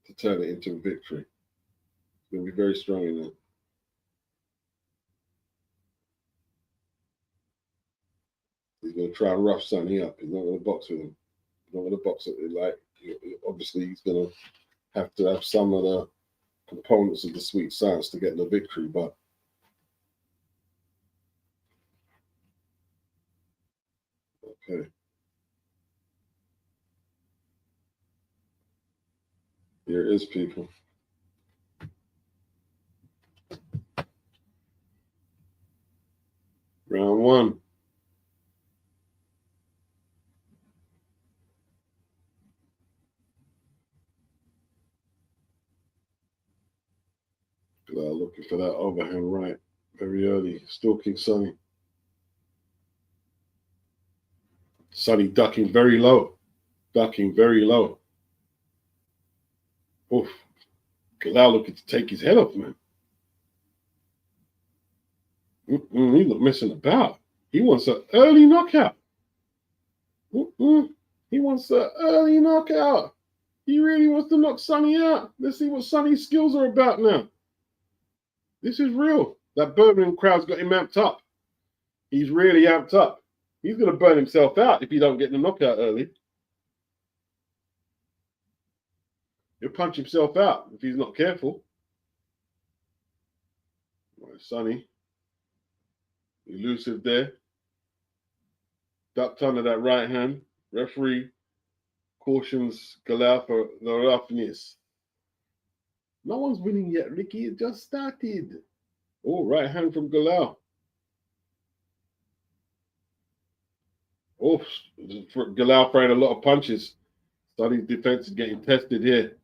to turn it into a victory. He's going to be very strong in there. He's going to try and rough Sonny up. He's not going to box with him. He's not going to box it like. Obviously, he's going to have some of the components of the sweet science to get the victory, but okay. Here it is, people. Round one. Looking for that overhand right very early. Stalking Sonny. Sonny ducking very low. Ducking very low. Oof. Galal looking to take his head off, man. He look messing about. He wants an early knockout. He wants an early knockout. He really wants to knock Sonny out. Let's see what Sonny's skills are about now. This is real. That Birmingham crowd's got him amped up. He's really amped up. He's going to burn himself out if he don't get the knockout early. He'll punch himself out if he's not careful. Right, Sonny. Elusive there. Ducked under that right hand. Referee cautions Galal for the roughness. No one's winning yet, Ricky. It just started. Oh, right hand from Galal. Oh, Galal throwing a lot of punches. Sonny's defense is getting tested here.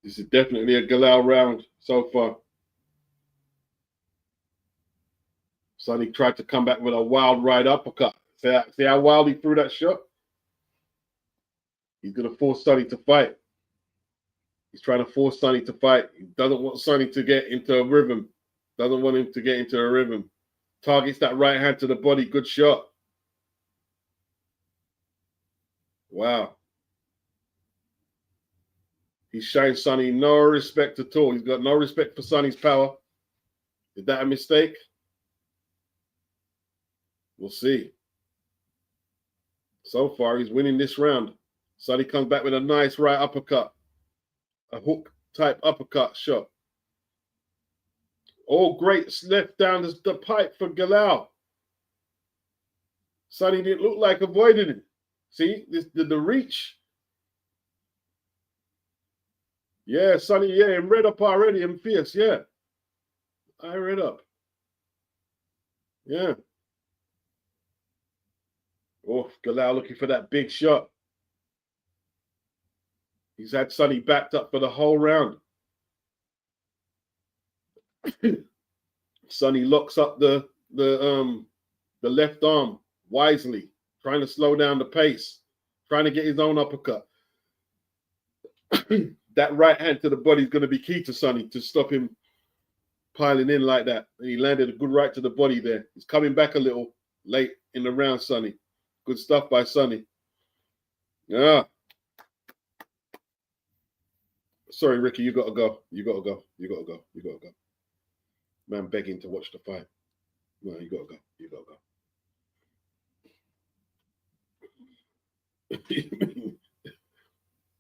This is definitely a Galal round so far. Sonny tried to come back with a wild right uppercut. See how wild he threw that shot? He's going to force Sonny to fight. He's trying to force Sonny to fight. He doesn't want Sonny to get into a rhythm. Doesn't want him to get into a rhythm. Targets that right hand to the body. Good shot. Wow. He's showing Sonny no respect at all. He's got no respect for Sonny's power. Is that a mistake? We'll see. So far, he's winning this round. Sonny comes back with a nice right uppercut. A hook type uppercut shot. Oh, great left down the pipe for Galal. Sonny didn't look like avoiding it. See, the reach. Yeah, Sonny, yeah, I'm read up already. I'm fierce, yeah. I read up. Yeah. Oh, Galal looking for that big shot. He's had Sonny backed up for the whole round. Sonny locks up the left arm wisely, trying to slow down the pace, trying to get his own uppercut. That right hand to the body is going to be key to Sonny to stop him piling in like that. And he landed a good right to the body there. He's coming back a little late in the round, Sonny. Good stuff by Sonny. Yeah. Sorry, Ricky, you got to go. You got to go. You got to go. You got to go. Man begging to watch the fight. No, you got to go. You got to go.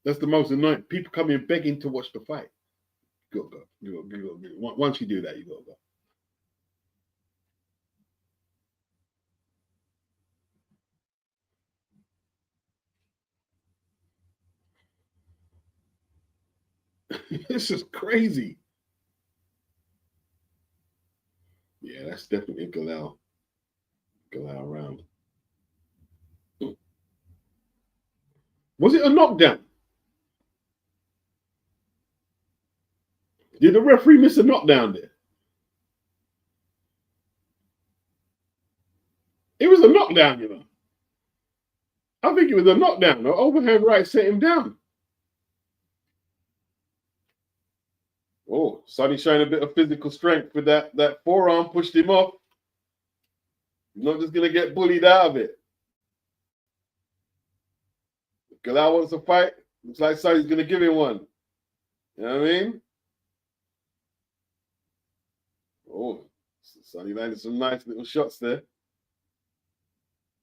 That's the most annoying. People come in begging to watch the fight. You got to go. You got to go. Once you do that, you got to go. This is crazy. Yeah, that's definitely a Galal round. Was it a knockdown? Did the referee miss a knockdown there? It was a knockdown, you know. I think it was a knockdown. The overhand right set him down. Oh, Sonny showing a bit of physical strength with that forearm, pushed him off. He's not just going to get bullied out of it. Galal wants to fight. Looks like Sonny's going to give him one. You know what I mean? Oh, Sonny landed some nice little shots there.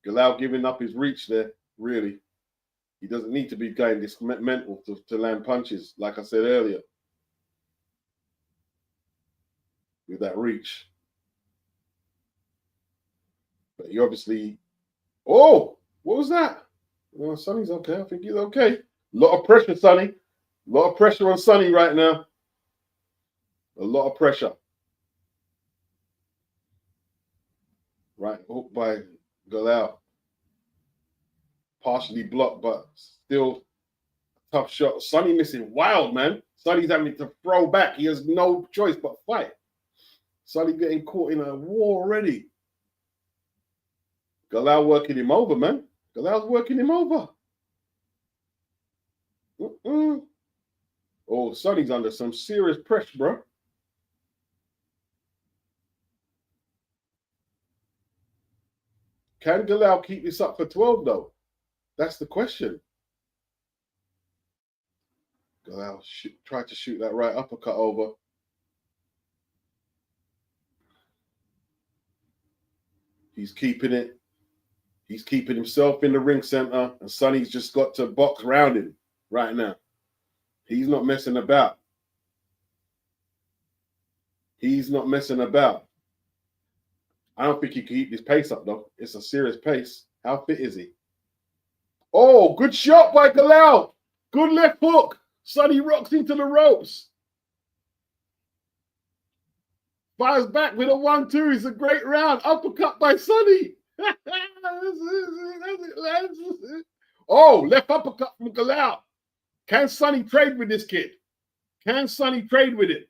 Galal giving up his reach there, really. He doesn't need to be going this mental to land punches, like I said earlier. With that reach. But he obviously... Oh, what was that? Well, Sonny's okay. I think he's okay. A lot of pressure, Sonny. A lot of pressure on Sonny right now. A lot of pressure. Right hook by Galal. Partially blocked, but still a tough shot. Sonny missing wild, man. Sonny's having to throw back. He has no choice but fight. Sonny getting caught in a war already. Galal working him over, man. Galal's working him over. Oh, Sonny's under some serious pressure, bro. Can Galal keep this up for 12, though? That's the question. Galal tried to shoot that right uppercut over. He's keeping it. He's keeping himself in the ring center, and Sonny's just got to box around him right now. He's not messing about. He's not messing about. I don't think he can keep this pace up, though. It's a serious pace. How fit is he? Oh, good shot by Galal. Good left hook. Sonny rocks into the ropes. Fires back with a 1-2. It's a great round. Uppercut by Sonny. Oh, left uppercut from Galal. Can Sonny trade with this kid? Can Sonny trade with it?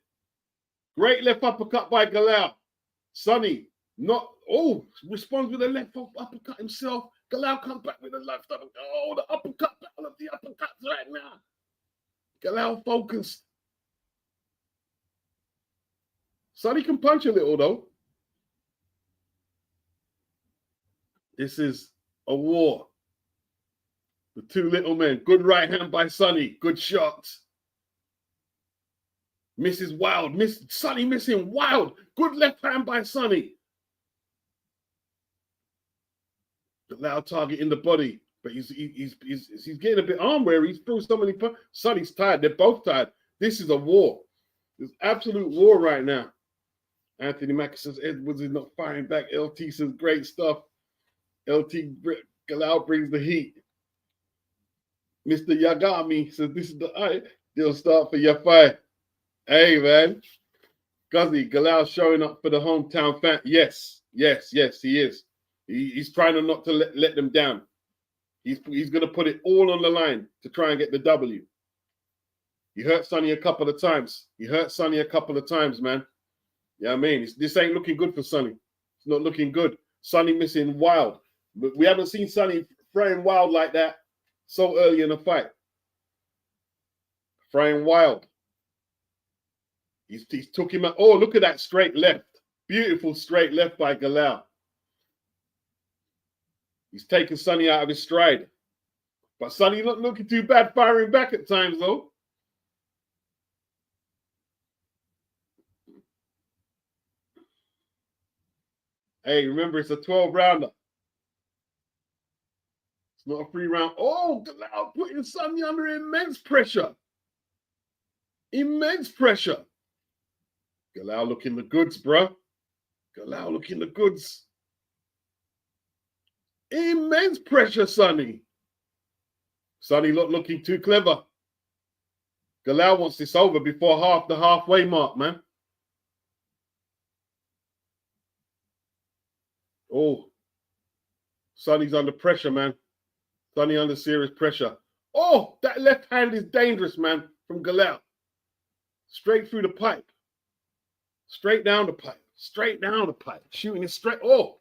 Great left uppercut by Galal. Sonny not Oh, responds with a left uppercut himself. Galal comes back with a left uppercut. Oh, the uppercut, battle of the uppercuts right now. Galal focused. Sonny can punch a little though. This is a war. The two little men. Good right hand by Sonny. Good shots. Misses wild. Sonny missing wild. Good left hand by Sonny. Galal targeting the body, but he's getting a bit arm weary. He's through so many. Sonny's tired. They're both tired. This is a war. There's absolute war right now. Anthony Mackie says Edwards is not firing back. LT says great stuff. LT Galal brings the heat. Mr. Yagami says this is the ideal start for Yafai. Hey man, Guzzy, Galal showing up for the hometown fan. Yes, he is. He's trying not to let them down. He's going to put it all on the line to try and get the W. He hurt Sonny a couple of times. Man. Yeah, I mean, this ain't looking good for Sonny. It's not looking good. Sonny missing wild. But we haven't seen Sonny throwing wild like that so early in the fight. Throwing wild. He's took him out. Oh, look at that straight left. Beautiful straight left by Galal. He's taken Sonny out of his stride. But Sonny not looking too bad firing back at times, though. Hey, remember, it's a 12-rounder. It's not a 3-round. Oh, Galal putting Sonny under immense pressure. Immense pressure. Galal looking the goods, bruh. Galal looking the goods. Immense pressure, Sonny. Sonny looking too clever. Galal wants this over before the halfway mark, man. Oh, Sonny's under pressure, man. Sonny under serious pressure. Oh, that left hand is dangerous, man, from Galal. Straight through the pipe. Straight down the pipe. Straight down the pipe. Shooting it straight. Oh.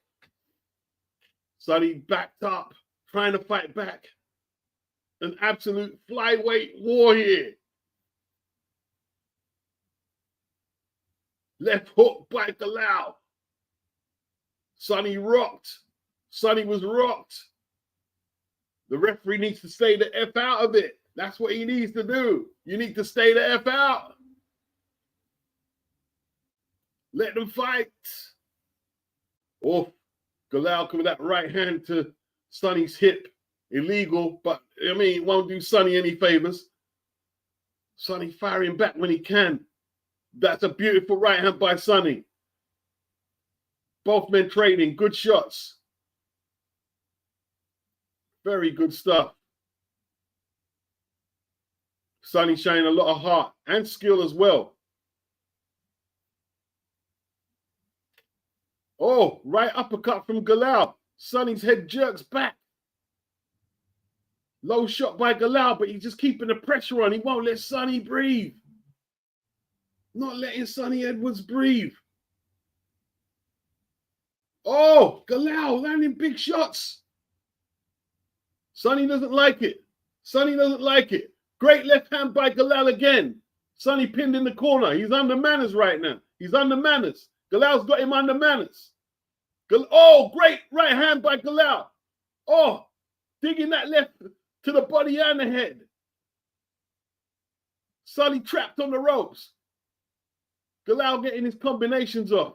Sonny backed up, trying to fight back. An absolute flyweight war here. Left hook by Galal. Sonny rocked. Sonny was rocked. The referee needs to stay the F out of it. That's what he needs to do. You need to stay the F out. Let them fight. Oh, Galal coming that right hand to Sonny's hip. Illegal, but I mean, it won't do Sonny any favors. Sonny firing back when he can. That's a beautiful right hand by Sonny. Both men trading. Good shots. Very good stuff. Sonny showing a lot of heart and skill as well. Oh, right uppercut from Galal. Sonny's head jerks back. Low shot by Galal, but he's just keeping the pressure on. He won't let Sonny breathe. Not letting Sonny Edwards breathe. Oh, Galal landing big shots. Sonny doesn't like it. Sonny doesn't like it. Great left hand by Galal again. Sonny pinned in the corner. He's under manners right now. He's under manners. Galal's got him under manners. Oh, great right hand by Galal. Oh, digging that left to the body and the head. Sonny trapped on the ropes. Galal getting his combinations off.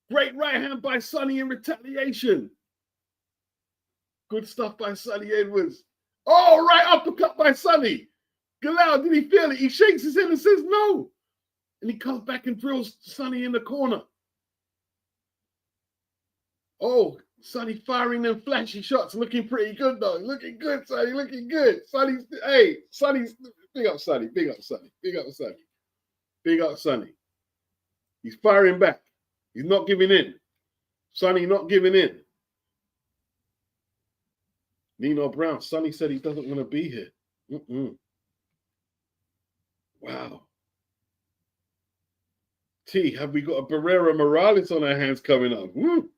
Great right hand by Sonny in retaliation. Good stuff by Sonny Edwards. Oh, right uppercut by Sonny. Galal, did he feel it? He shakes his head and says no. And he comes back and drills Sonny in the corner. Oh, Sonny firing them flashy shots, looking pretty good though. Looking good, Sonny, looking good. Sonny's, hey, Sonny's, big up Sonny, big up Sonny, big up Sonny, big up Sonny. He's firing back. He's not giving in. Sonny not giving in. Nino Brown, Sonny said he doesn't want to be here. Wow. T, have we got a Barrera Morales on our hands coming up? Woo.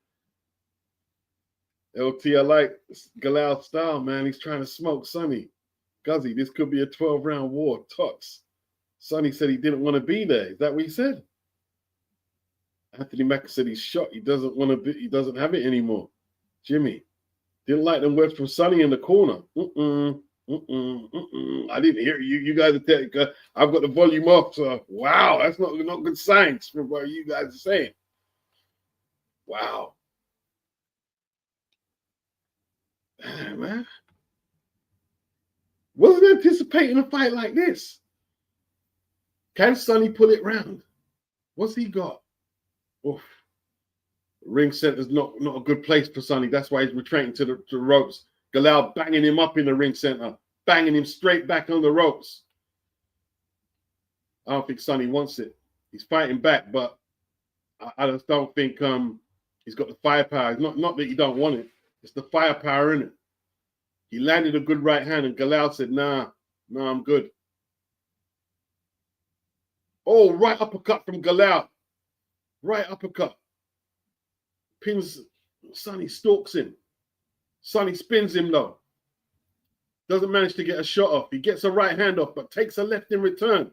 LT, I like Galal style, man. He's trying to smoke Sonny. Guzzy, this could be a 12-round war. Tots. Sonny said he didn't want to be there. Is that what he said? Anthony Mack said he's shot. He doesn't want to be. He doesn't have it anymore. Jimmy didn't like them words from Sonny in the corner. I didn't hear you. You guys are I've got the volume off. So wow, that's not good signs from what you guys are saying. Wow. Damn, man. Wasn't anticipating a fight like this. Can Sonny pull it round? What's he got? Oof. Ring center's not a good place for Sonny. That's why he's retreating to the ropes. Galal banging him up in the ring center, banging him straight back on the ropes. I don't think Sonny wants it. He's fighting back, but I just don't think he's got the firepower. It's not that he don't want it. It's the firepower in it. He landed a good right hand, and Galal said, nah, I'm good. Oh, right uppercut from Galal. Right uppercut. Pins Sonny, stalks him. Sonny spins him though. Doesn't manage to get a shot off. He gets a right hand off, but takes a left in return.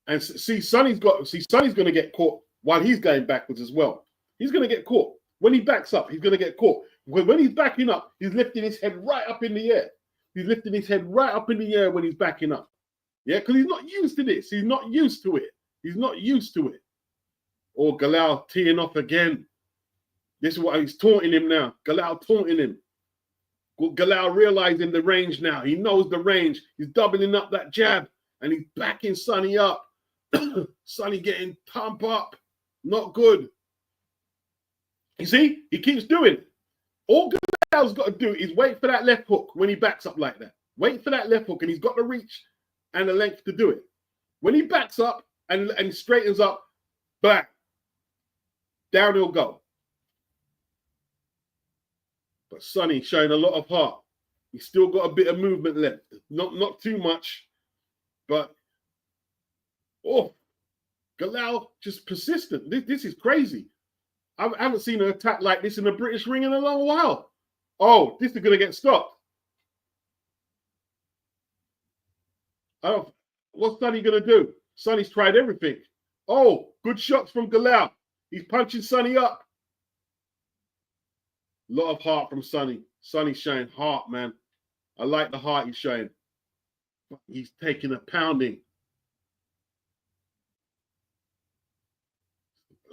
And see, Sonny's going to get caught while he's going backwards as well. He's going to get caught. When he backs up, he's going to get caught. When he's backing up, he's lifting his head right up in the air. He's lifting his head right up in the air when he's backing up. Yeah, because he's not used to this. He's not used to it. He's not used to it. Or Galal teeing off again. This is what he's taunting him now. Galal taunting him. Galal realizing the range now. He knows the range. He's doubling up that jab and he's backing Sonny up. Sonny getting pump up. Not good. You see, he keeps doing it. All Galal's got to do is wait for that left hook when he backs up like that. Wait for that left hook, and he's got the reach and the length to do it. When he backs up and straightens up, bang, down he'll go. But Sonny showing a lot of heart. He's still got a bit of movement left. Not too much, but oh, Galal just persistent. This is crazy. I haven't seen an attack like this in the British ring in a long while. Oh, this is going to get stopped. What's Sonny going to do? Sonny's tried everything. Oh, good shots from Galal. He's punching Sonny up. A lot of heart from Sonny. Sonny's showing heart, man. I like the heart he's showing. He's taking a pounding.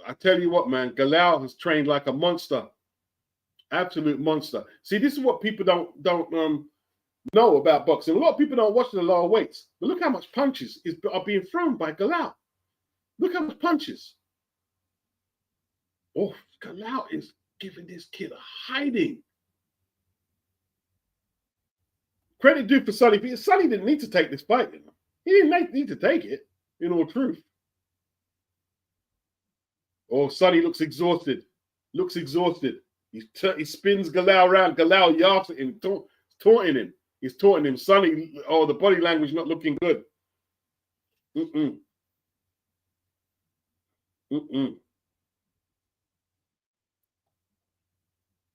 I tell you what, man, Galal has trained like a monster. Absolute monster. See, this is what people don't know about boxing. A lot of people don't watch the lower weights. But look how much punches are being thrown by Galal. Look how much punches. Oh, Galal is giving this kid a hiding. Credit due for Sonny. Sonny didn't need to take this fight. You know? He didn't need to take it, in all truth. Oh, Sonny looks exhausted. Looks exhausted. He spins Galal around. Galal yards at him, taunting him. He's taunting him. Sonny, oh, the body language not looking good.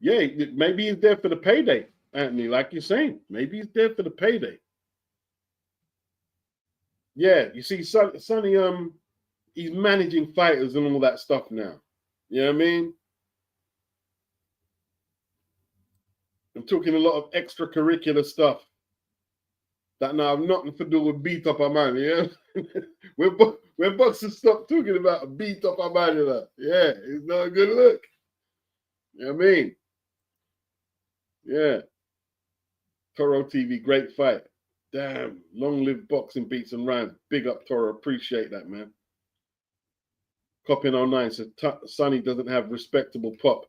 Yeah, maybe he's there for the payday, Anthony, like you're saying. Maybe he's there for the payday. Yeah, you see, Sonny, he's managing fighters and all that stuff now. You know what I mean? I'm talking a lot of extracurricular stuff that now have nothing to do with beat up a man, yeah? when boxers stop talking about a beat up a man, you know? Yeah, it's not a good look. You know what I mean? Yeah. Toro TV, great fight. Damn, long live boxing, beats and rhymes. Big up, Toro. Appreciate that, man. Copin 09 says Sonny doesn't have respectable pop.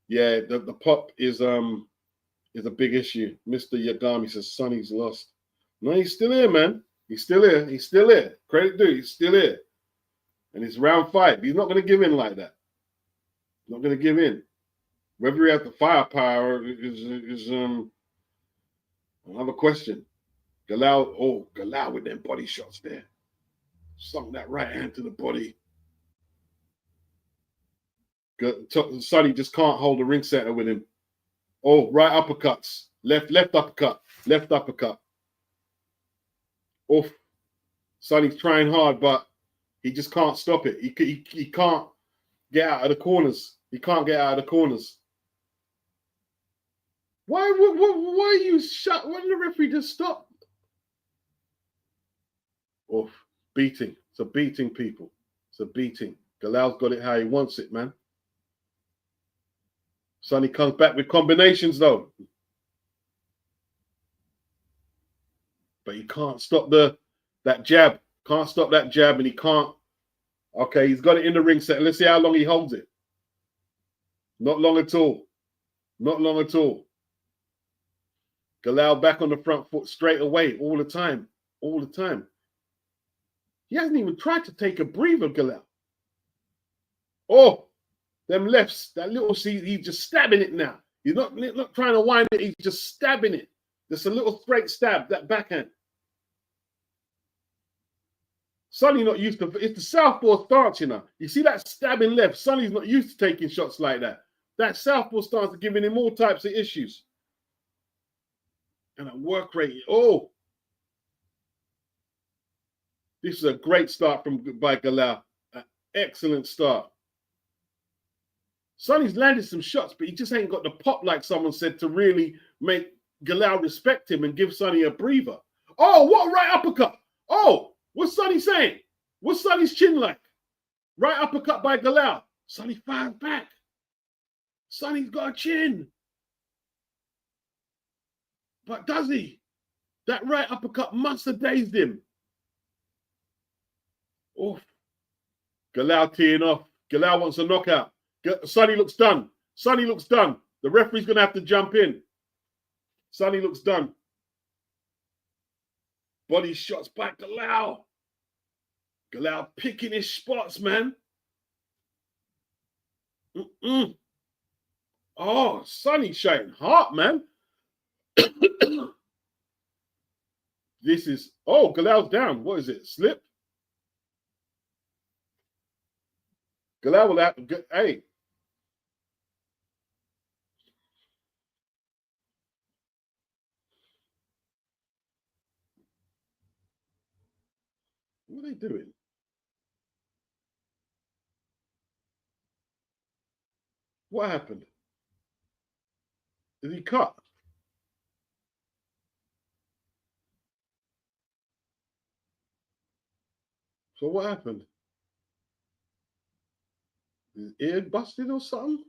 Yeah, the pop is a big issue. Mr. Yagami says Sonny's lost. No, he's still here, man. He's still here. He's still here. Credit due, he's still here. And it's round 5. He's not going to give in like that. Not going to give in. Whether he has the firepower is another question. Galal with them body shots there. Sunk that right hand to the body. Sonny just can't hold the ring center with him. Oh, right uppercuts. Left uppercut. Left uppercut. Oof. Sonny's trying hard, but he just can't stop it. He can't get out of the corners. He can't get out of the corners. Why are you shut? Why did the referee just stop? Oof. Beating. It's a beating, people. It's a beating. Galal's got it how he wants it, man. Sonny comes back with combinations, though. But he can't stop that jab. Can't stop that jab, and he can't. Okay, he's got it in the ring set. Let's see how long he holds it. Not long at all. Not long at all. Galal back on the front foot straight away all the time. All the time. He hasn't even tried to take a breather, Galal. Oh, them lefts, that little, he's just stabbing it now. He's not trying to wind it, he's just stabbing it. Just a little straight stab, that backhand. Sonny not used to, it's the southpaw stance, you know. You see that stabbing left, Sonny's not used to taking shots like that. That southpaw stance is giving him all types of issues. And a work rate, oh. This is a great start by Galal. An excellent start. Sonny's landed some shots, but he just ain't got the pop, like someone said, to really make Galal respect him and give Sonny a breather. Oh, what a right uppercut. Oh, what's Sonny saying? What's Sonny's chin like? Right uppercut by Galal. Sonny fires back. Sonny's got a chin. But does he? That right uppercut must have dazed him. Oh, Galal teeing off. Galal wants a knockout. Sonny looks done. Sonny looks done. The referee's going to have to jump in. Sonny looks done. Body shots by Galal. Galal picking his spots, man. Oh, Sonny showing heart, man. This is, oh, Galal's down. What is it? Slip? Galal will have to, hey. What are they doing? What happened? Did he cut? So what happened? His ear busted or something?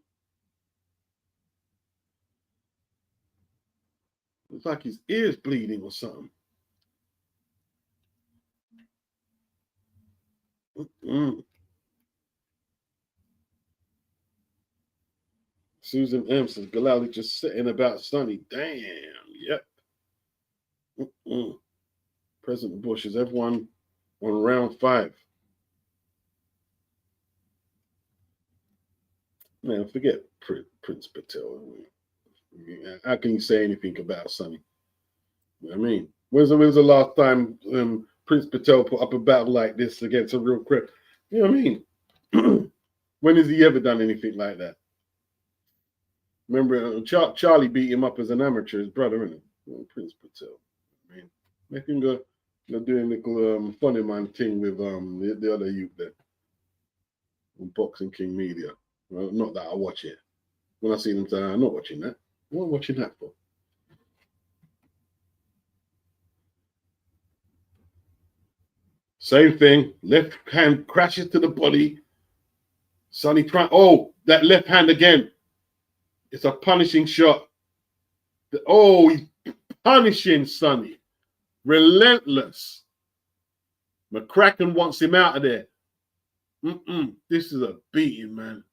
Looks like his ear's bleeding or something. Susan M says Galal just sitting about Sonny. Damn. Yep. President Bush, is everyone on round 5? Man, forget Prince Patel. How can you say anything about Sonny? I mean, when's the last time Prince Patel put up a battle like this against a real crip? You know what I mean? When has he ever done anything like that? Remember, Charlie beat him up as an amateur, his brother, isn't it? Prince Patel. I mean, make him go doing a little funny man thing with the other youth there on Boxing King Media. Well, not that I watch it. When I see them say, I'm not watching that. What am I watching that for? Same thing. Left hand crashes to the body. Sonny trying. Oh, that left hand again. It's a punishing shot. Oh, he's punishing Sonny. Relentless. McCracken wants him out of there. This is a beating, man.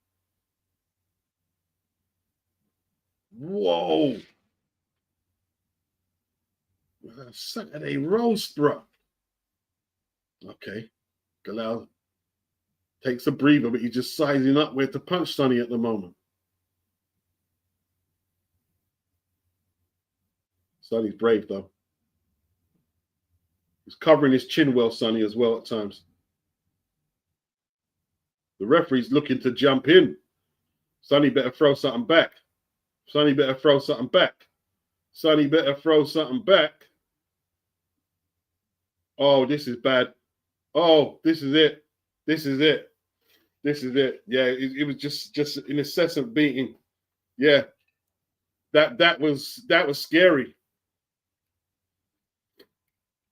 Whoa. Saturday roast, bro. Okay. Galal takes a breather, but he's just sizing up where to punch Sonny at the moment. Sonny's brave, though. He's covering his chin well, Sonny, as well at times. The referee's looking to jump in. Sonny better throw something back. Sonny better throw something back. Sonny better throw something back. Oh, this is bad. Oh, this is it. This is it. This is it. Yeah, it was just an incessant beating. Yeah. That was scary.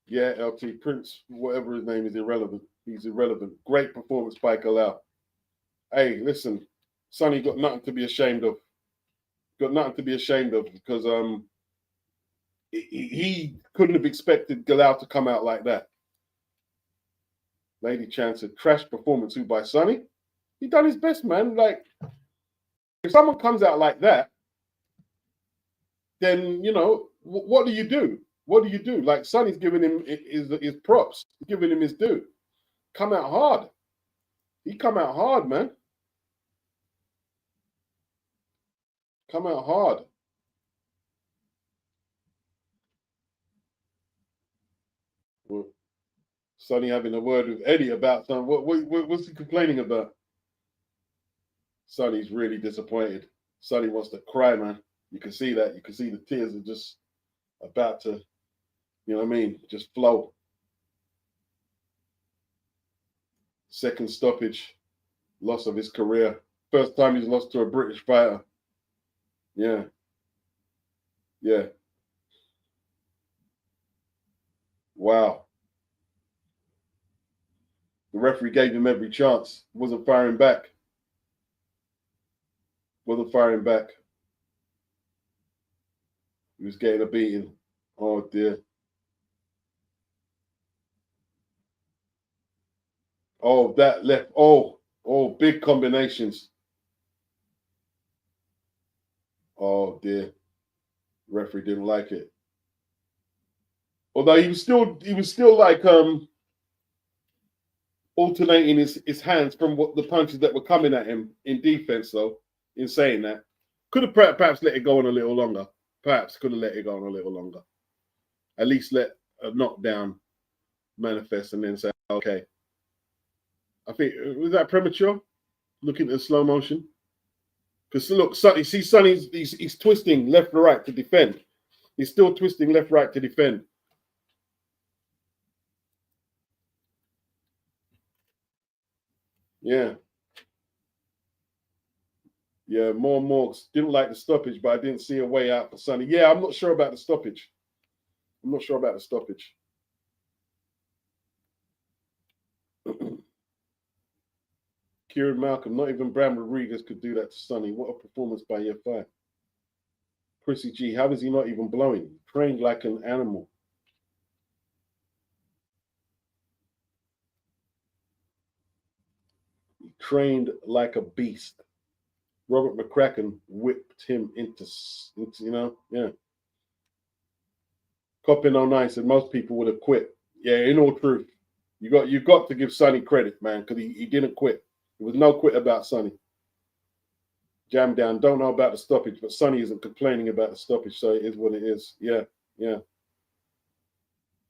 Yeah, LT Prince, whatever his name is, irrelevant. He's irrelevant. Great performance by Galal. Hey, listen, Sonny got nothing to be ashamed of. Got nothing to be ashamed of because he couldn't have expected Galal to come out like that. Lady Chance said, crash performance who by Sonny? He done his best, man. Like, if someone comes out like that, then, you know, what do you do? What do you do? Like, Sonny's giving him his props, giving him his due. Come out hard. He come out hard, man. Come out hard. Well, Sonny having a word with Eddie about something. What's he complaining about? Sonny's really disappointed. Sonny wants to cry, man. You can see that. You can see the tears are just about to, you know what I mean, just flow. Second stoppage, loss of his career. First time he's lost to a British fighter. Yeah. Yeah. Wow. The referee gave him every chance. Wasn't firing back. Wasn't firing back. He was getting a beating. Oh, dear. Oh, that left. Oh, big combinations. Oh, dear. Referee didn't like it. Although he was still like alternating his hands from what the punches that were coming at him in defense, though, in saying that. Could have perhaps let it go on a little longer. Perhaps could have let it go on a little longer. At least let a knockdown manifest and then say, okay. I think, was that premature? Looking at the slow motion? Because look, you see Sonny's he's twisting left to right to defend. He's still twisting left right to defend. Yeah. Yeah, more Morgs didn't like the stoppage, but I didn't see a way out for Sonny. Yeah, I'm not sure about the stoppage. I'm not sure about the stoppage. Kieran Malcolm, not even Bram Rodriguez could do that to Sonny. What a performance by Yafai. Chrissy G, how is he not even blowing? Trained like an animal. He trained like a beast. Robert McCracken whipped him into you know, yeah. Coppin 09 said most people would have quit. Yeah, in all truth. You've got to give Sonny credit, man, because he didn't quit. There was no quit about Sonny. Jam down. Don't know about the stoppage, but Sonny isn't complaining about the stoppage, so it is what it is. Yeah, yeah.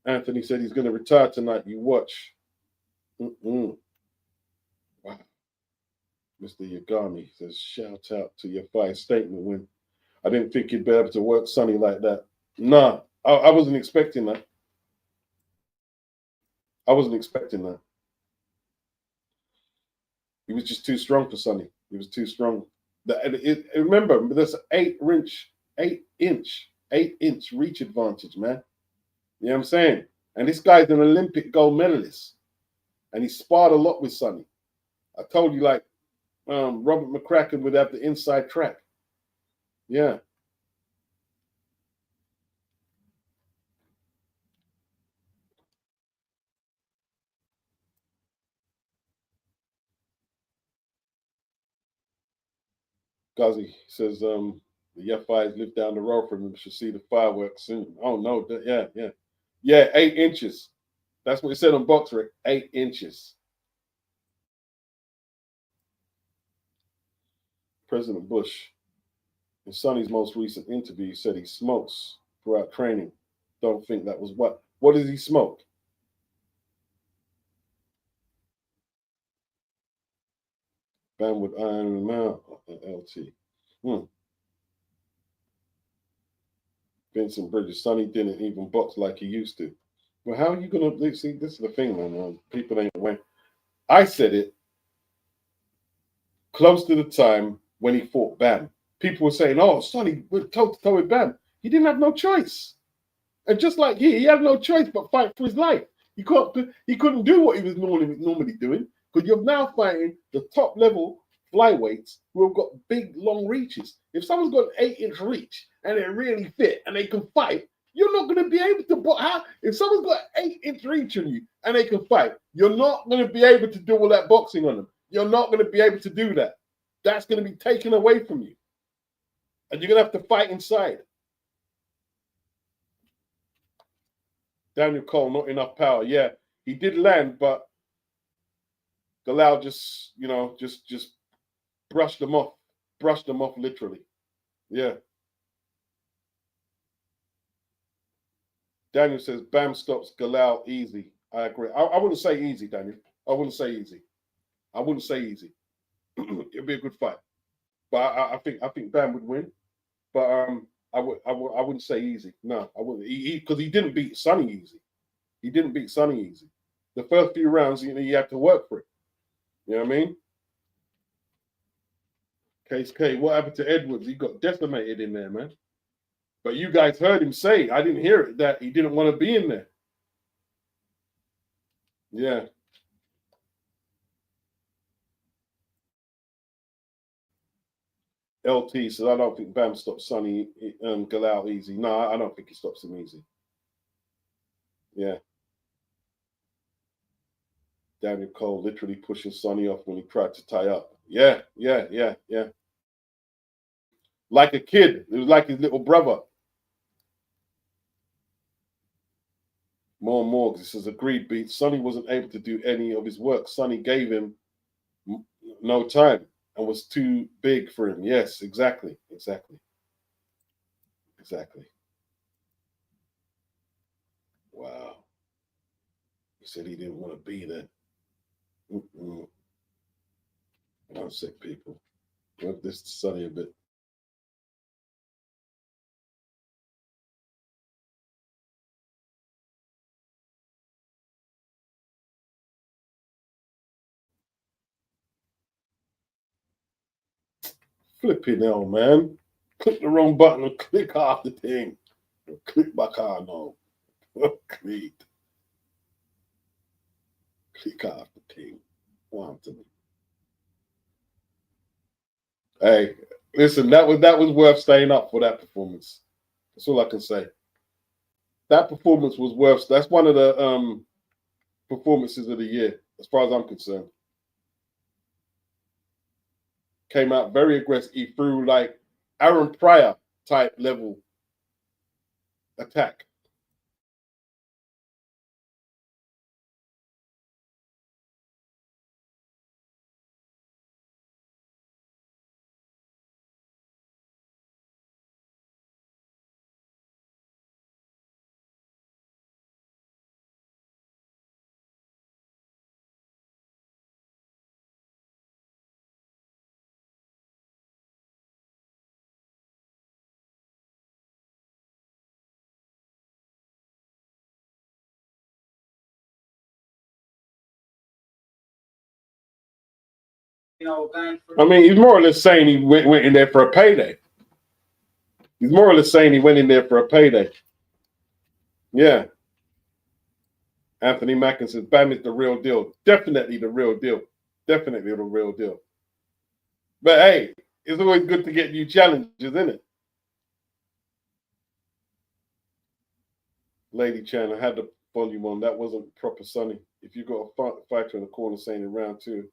Anthony said he's going to retire tonight. You watch. Wow. Mr. Yagami says, shout out to your fire statement when I didn't think you'd be able to work Sonny like that. Nah, I wasn't expecting that. I wasn't expecting that. He was just too strong for Sonny. He was too strong. Remember, there's 8-inch reach advantage, man. You know what I'm saying? And this guy's an Olympic gold medalist. And he sparred a lot with Sonny. I told you, like, Robert McCracken would have the inside track. Yeah. Ghazi says the Yafais live down the road from him. Should see the fireworks soon. Oh, no. Yeah. Yeah, 8 inches. That's what it said on BoxRec. 8 inches. President Bush, in Sonny's most recent interview, said he smokes throughout training. Don't think that was what. What does he smoke? Bam would iron him out. LT. Vincent Bridges. Sonny didn't even box like he used to. Well, how are you going to see? This is the thing, man. People ain't aware. I said it close to the time when he fought Bam. People were saying, oh, Sonny went toe to toe with Bam. He didn't have no choice. And just like he had no choice but fight for his life. He couldn't do what he was normally doing, because you're now fighting the top level flyweights who have got big, long reaches. If someone's got an 8-inch reach and they're really fit and they can fight, you're not going to be able to. If someone's got an 8-inch reach on you and they can fight, you're not going to be able to do all that boxing on them. You're not going to be able to do that. That's going to be taken away from you. And you're going to have to fight inside. Daniel Cole, not enough power. Yeah, he did land, but Galal just, just brushed them off. Brushed them off literally. Yeah. Daniel says, Bam stops Galal easy. I agree. I wouldn't say easy, Daniel. I wouldn't say easy. I wouldn't say easy. It'd be a good fight. But I think Bam would win. But I wouldn't say easy. No, I wouldn't. Because he didn't beat Sonny easy. He didn't beat Sonny easy. The first few rounds, you had to work for it. You know what I mean? Case K, what happened to Edwards? He got decimated in there, man. But you guys heard him say, I didn't hear it, that he didn't want to be in there. Yeah. LT says, I don't think Bam stops Sonny Galal easy. No, I don't think he stops him easy. Yeah. Daniel Cole literally pushing Sonny off when he tried to tie up. Yeah. Like a kid. It was like his little brother. More, this is agreed beat. Sonny wasn't able to do any of his work. Sonny gave him no time and was too big for him. Yes, exactly. Wow. He said he didn't want to be there. I'm sick, people. Give this to Sonny a bit. Flipping hell, man. Click the wrong button and click off the thing. Click back on now. Click off the thing. Want to me. Hey, listen, that was worth staying up for that performance. That's all I can say. That performance was worth. That's one of the performances of the year, as far as I'm concerned. Came out very aggressive. He threw like Aaron Pryor type level attack. I mean, he's more or less saying he went in there for a payday. He's more or less saying he went in there for a payday. Yeah. Anthony Mackin says, Bam is the real deal. Definitely the real deal. Definitely the real deal. But hey, it's always good to get new challenges, isn't it? Lady Chan, I had the volume on. That wasn't proper Sonny. If you got a fighter in the corner saying in round 2,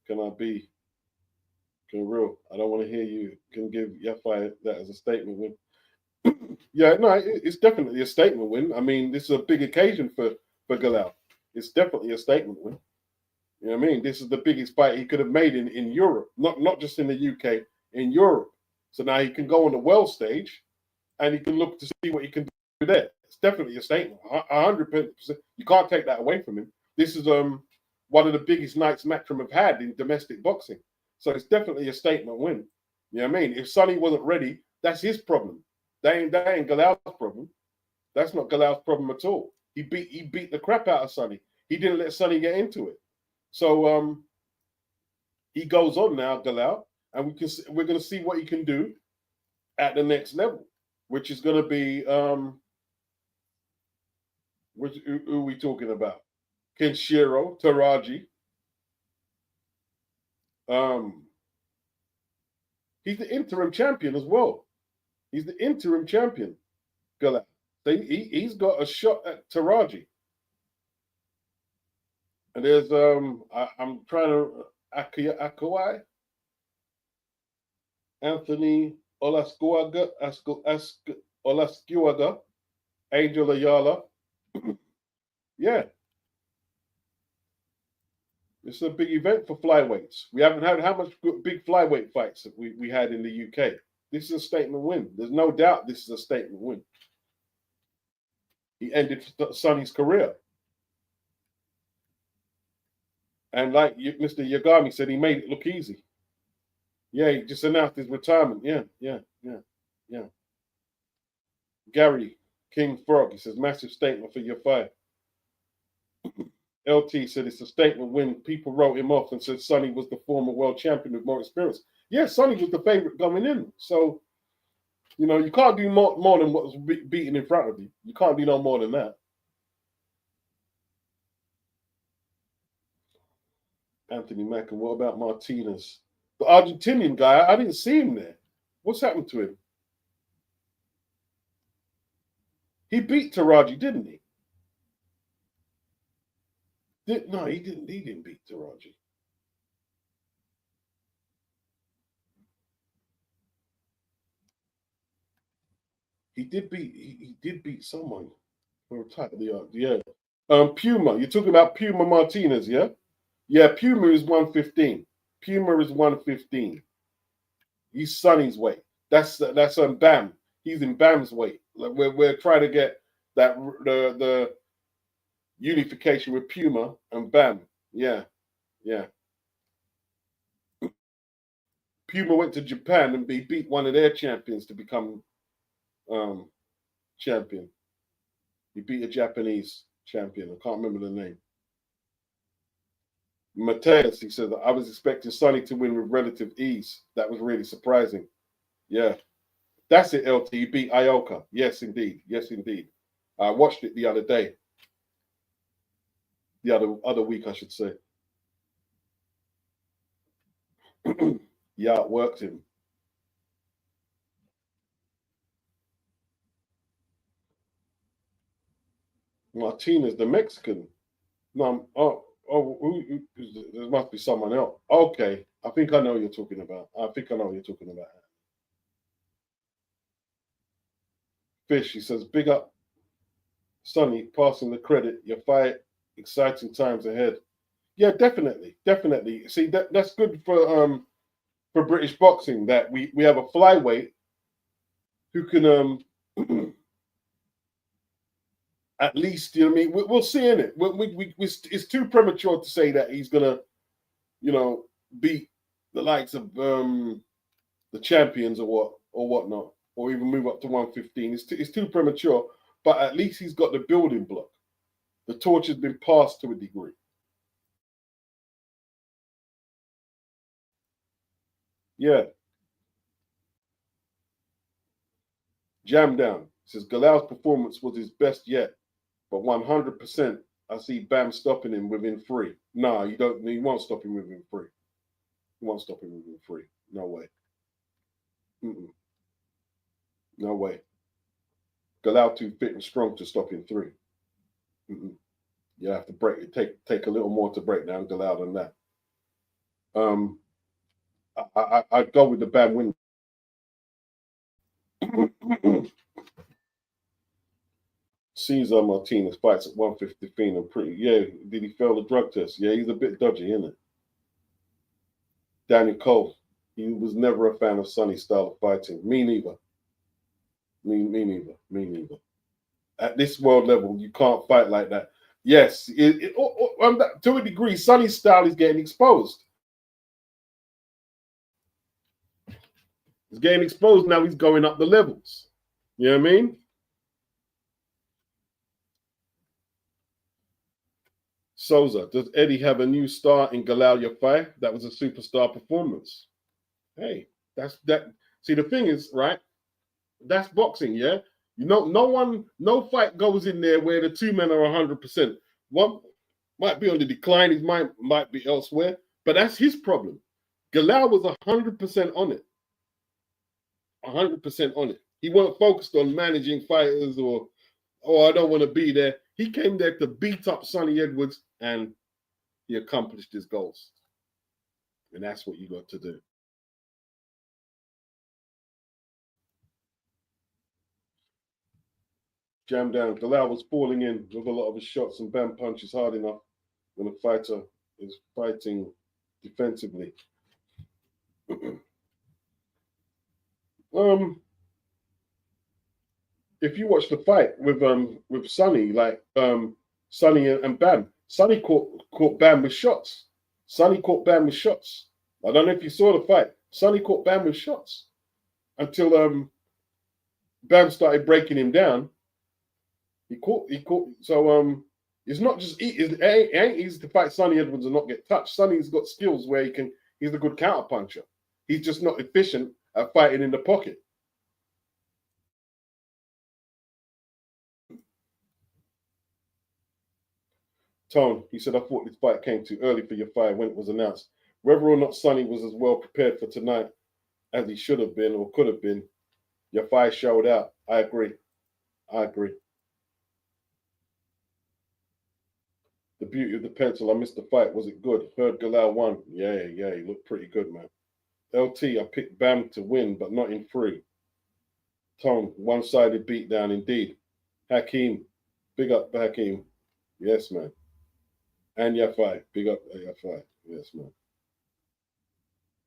can I be? Can real? I don't want to hear you. Can give Yafai that as a statement win. Yeah, no, it's definitely a statement win. I mean, this is a big occasion for Galal. It's definitely a statement win. You know what I mean? This is the biggest fight he could have made in Europe, not just in the UK, in Europe. So now he can go on the world stage and he can look to see what he can do there. It's definitely a statement, 100%. You can't take that away from him. This is one of the biggest nights Matchroom have had in domestic boxing. So it's definitely a statement win. You know what I mean? If Sonny wasn't ready, that's his problem. That ain't Galal's problem. That's not Galal's problem at all. He beat the crap out of Sonny. He didn't let Sonny get into it. So he goes on now, Galal, and we're going to see what he can do at the next level, which is going to be who are we talking about? Kenshiro, Taraji. He's the interim champion as well. He's the interim champion, Galal. He's got a shot at Taraji. And there's I'm trying to Akawai, Anthony Olascuaga, Angel Ayala. Yeah. It's a big event for flyweights. We haven't had how much big flyweight fights that we had in the UK. This is a statement win. There's no doubt this is a statement win. He ended Sonny's career. And like Mr. Yagami said, he made it look easy. Yeah, he just announced his retirement. Yeah. Gary King Frog, he says, massive statement for Yafai. LT said it's a statement when people wrote him off and said Sonny was the former world champion with more experience. Yeah, Sonny was the favorite coming in. So, you know, you can't do more than what was beaten in front of you. You can't do no more than that. Anthony Mack, and what about Martinez? The Argentinian guy, I didn't see him there. What's happened to him? He beat Taraji, didn't he? No, he didn't. He didn't beat Taraji. He did beat someone for a title. Yeah. Puma. You're talking about Puma Martinez, yeah? Yeah. Puma is 115. Puma is 115. He's Sonny's weight. That's Bam. He's in Bam's weight. Like we're trying to get that the unification with Puma and Bam. Yeah. Puma went to Japan and beat one of their champions to become champion. He beat a Japanese champion. I can't remember the name. Mateus, he said, I was expecting Sonny to win with relative ease. That was really surprising. Yeah. That's it, LT. He beat Ioka. Yes, indeed. I watched it the other day. The other week, I should say. Yeah, it worked him. Martinez, the Mexican. No, there must be someone else. Okay, I think I know what you're talking about. Fish, he says, big up, Sonny, passing the credit. Your fight, exciting times ahead. Yeah, definitely. See, that's good for British boxing, that we have a flyweight who can at least, you know what I mean? We'll see in it. It's too premature to say that he's gonna, you know, beat the likes of the champions or whatnot, or even move up to 115. It's too premature, but at least he's got the building block. The torch has been passed to a degree. Yeah. Jam down. Says Galal's performance was his best yet, but 100% I see Bam stopping him within 3. Nah, you don't. He won't stop him within 3. No way. No way. Galal too fit and strong to stop in 3. You have to break it. Take a little more to break down Galal than that. I'd go with the Bam win. Cesar Martinez fights at 115 and pretty. Yeah, did he fail the drug test? Yeah, he's a bit dodgy, isn't it? Daniel Cole, he was never a fan of Sonny's style of fighting. Me neither. Me neither. At this world level, you can't fight like that. Yes, to a degree, Sonny's style is getting exposed. He's getting exposed now. He's going up the levels. You know what I mean? Souza, does Eddie have a new star in Galal Yafai? That was a superstar performance. Hey, that's that. See, the thing is, right? That's boxing, yeah. You know, no fight goes in there where the two men are 100%. One might be on the decline, his mind might be elsewhere, but that's his problem. Galal was 100% on it. 100% on it. He wasn't focused on managing fighters or, oh, I don't want to be there. He came there to beat up Sonny Edwards, and he accomplished his goals. And that's what you got to do. Jam down. Galal was falling in with a lot of his shots and bam punches hard enough when a fighter is fighting defensively. If you watch the fight with Sonny, like Sonny and Bam, Sonny caught Bam with shots. Sonny caught Bam with shots. I don't know if you saw the fight. Sonny caught Bam with shots until Bam started breaking him down. He caught. So it's not just it ain't easy to fight Sonny Edwards and not get touched. Sonny's got skills where he's a good counter puncher. He's just not efficient at fighting in the pocket. Tone, he said, I thought this fight came too early for your fight when it was announced. Whether or not Sonny was as well prepared for tonight as he should have been or could have been, your fight showed out. I agree. The beauty of the pencil, I missed the fight. Was it good? Heard Galal won. Yeah, he looked pretty good, man. LT, I picked Bam to win, but not in 3. Tone, one-sided beatdown indeed. Hakeem, big up Hakeem. Yes, man. And Yafai, big up Yafai. Yes, man.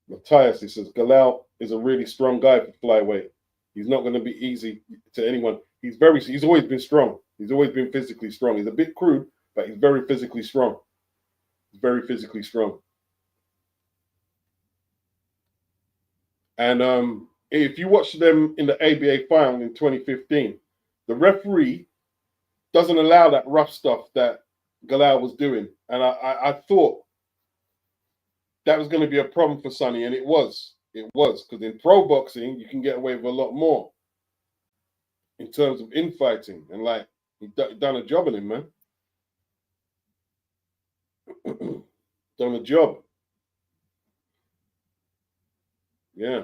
Matthias, he says, Galal is a really strong guy for flyweight. He's not going to be easy to anyone. He's always been strong. He's always been physically strong. He's a bit crude, but he's very physically strong. He's very physically strong. And if you watch them in the ABA final in 2015, the referee doesn't allow that rough stuff that Galal was doing. And I thought that was going to be a problem for Sonny, and it was. It was, because in pro boxing, you can get away with a lot more in terms of infighting. And like, he done a job on him, man. Done a job. Yeah.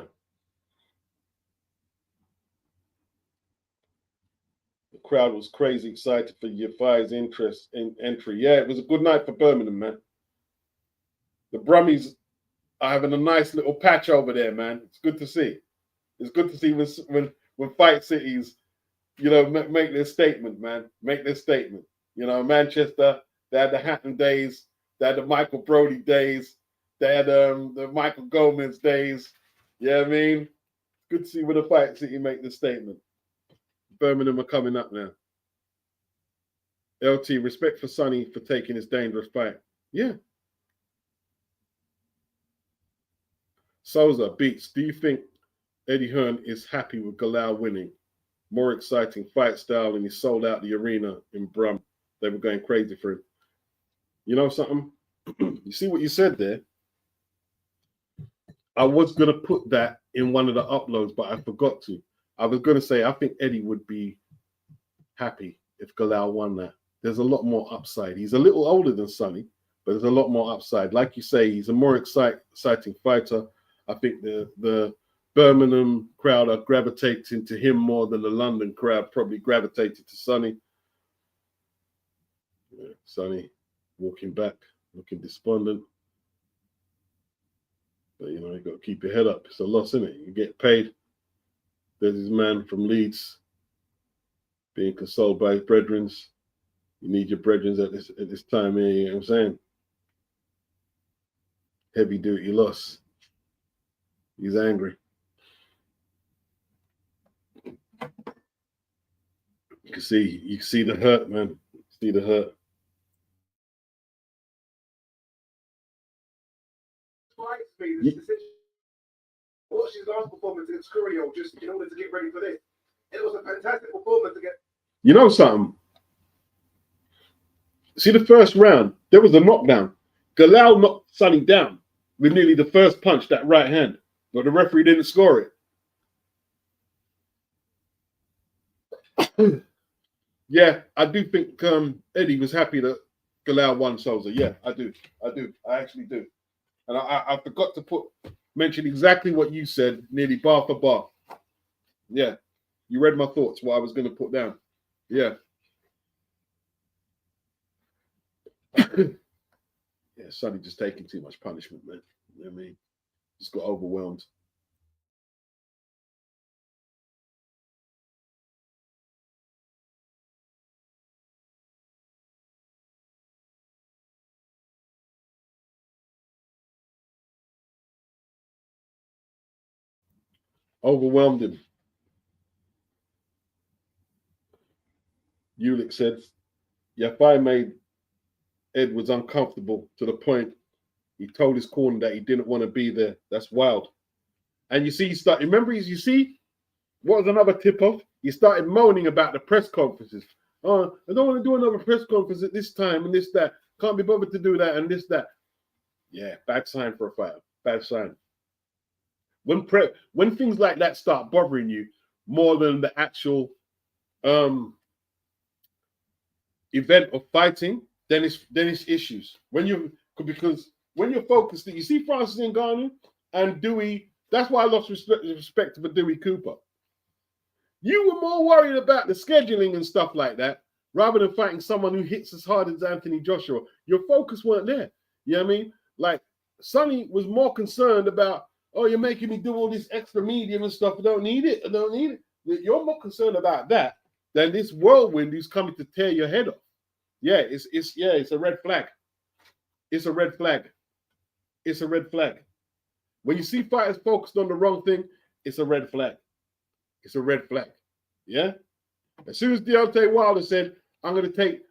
The crowd was crazy excited for Yafai's interest in entry. Yeah, it was a good night for Birmingham, man. The Brummies are having a nice little patch over there, man. It's good to see. It's good to see when fight cities, you know, make their statement, man. Make their statement. You know, Manchester, they had the Hatton days, they had the Michael Brody days, they had the Michael Gomez days. You know what I mean? Good to see when the fight city make the statement. Birmingham are coming up now. LT, respect for Sonny for taking this dangerous fight. Yeah. Souza, Beats, do you think Eddie Hearn is happy with Galal winning? More exciting fight style, and he sold out the arena in Brum. They were going crazy for him. You know something? You see what you said there? I was going to put that in one of the uploads, but I forgot to. I was going to say, I think Eddie would be happy if Galal won that. There's a lot more upside. He's a little older than Sonny, but there's a lot more upside. Like you say, he's a more exciting fighter. I think the Birmingham crowd are gravitating to him more than the London crowd probably gravitated to Sonny. Yeah, Sonny walking back, looking despondent. But, you know, you got to keep your head up. It's a loss, isn't it? You get paid. There's this man from Leeds being consoled by his brethren. You need your brethren at this time here, you know what I'm saying? Heavy duty loss. He's angry. You can see the hurt, man. You see the hurt. Watch his last performance against Curio just in order to get ready for this. It was a fantastic performance to get. You know something? See the first round, there was a knockdown. Galal knocked Sonny down with nearly the first punch, that right hand, but the referee didn't score it. Yeah, I do think Eddie was happy that Galal won Souza. Yeah, I do. I actually do. And I forgot to mention exactly what you said, nearly bar for bar. Yeah, you read my thoughts, what I was going to put down. Yeah. Yeah, Sonny just taking too much punishment, man. You know what I mean? Just got overwhelmed. Overwhelmed him. Ulick said, Yafai made Edwards uncomfortable to the point he told his corner that he didn't want to be there. That's wild. And you see, you see, what was another tip-off? He started moaning about the press conferences. Oh, I don't want to do another press conference at this time and this, that. Can't be bothered to do that and this, that. Yeah, bad sign for a fighter. Bad sign. When things like that start bothering you more than the actual event of fighting, then it's issues. Because when you're focused, you see Francis Ngannou and Dewey. That's why I lost respect for Dewey Cooper. You were more worried about the scheduling and stuff like that rather than fighting someone who hits as hard as Anthony Joshua. Your focus weren't there. You know what I mean? Like Sonny was more concerned about, oh, you're making me do all this extra medium and stuff. I don't need it. You're more concerned about that than this whirlwind who's coming to tear your head off. Yeah, it's a red flag. It's a red flag. It's a red flag. When you see fighters focused on the wrong thing, it's a red flag. It's a red flag. Yeah? As soon as Deontay Wilder said, I'm going to take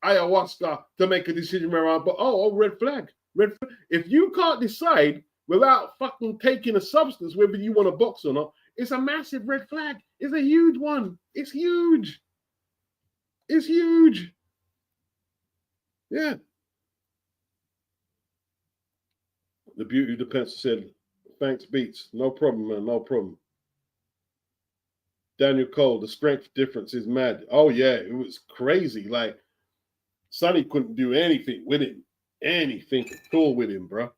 ayahuasca to make a decision around, but red flag. Red flag. If you can't decide without fucking taking a substance, whether you want to box or not, it's a massive red flag. It's a huge one. It's huge. It's huge. Yeah. The beauty defense said, thanks, Beats. No problem, man. No problem. Daniel Cole, the strength difference is mad. Oh, yeah. It was crazy. Like, Sonny couldn't do anything with him. Anything at all with him, bro.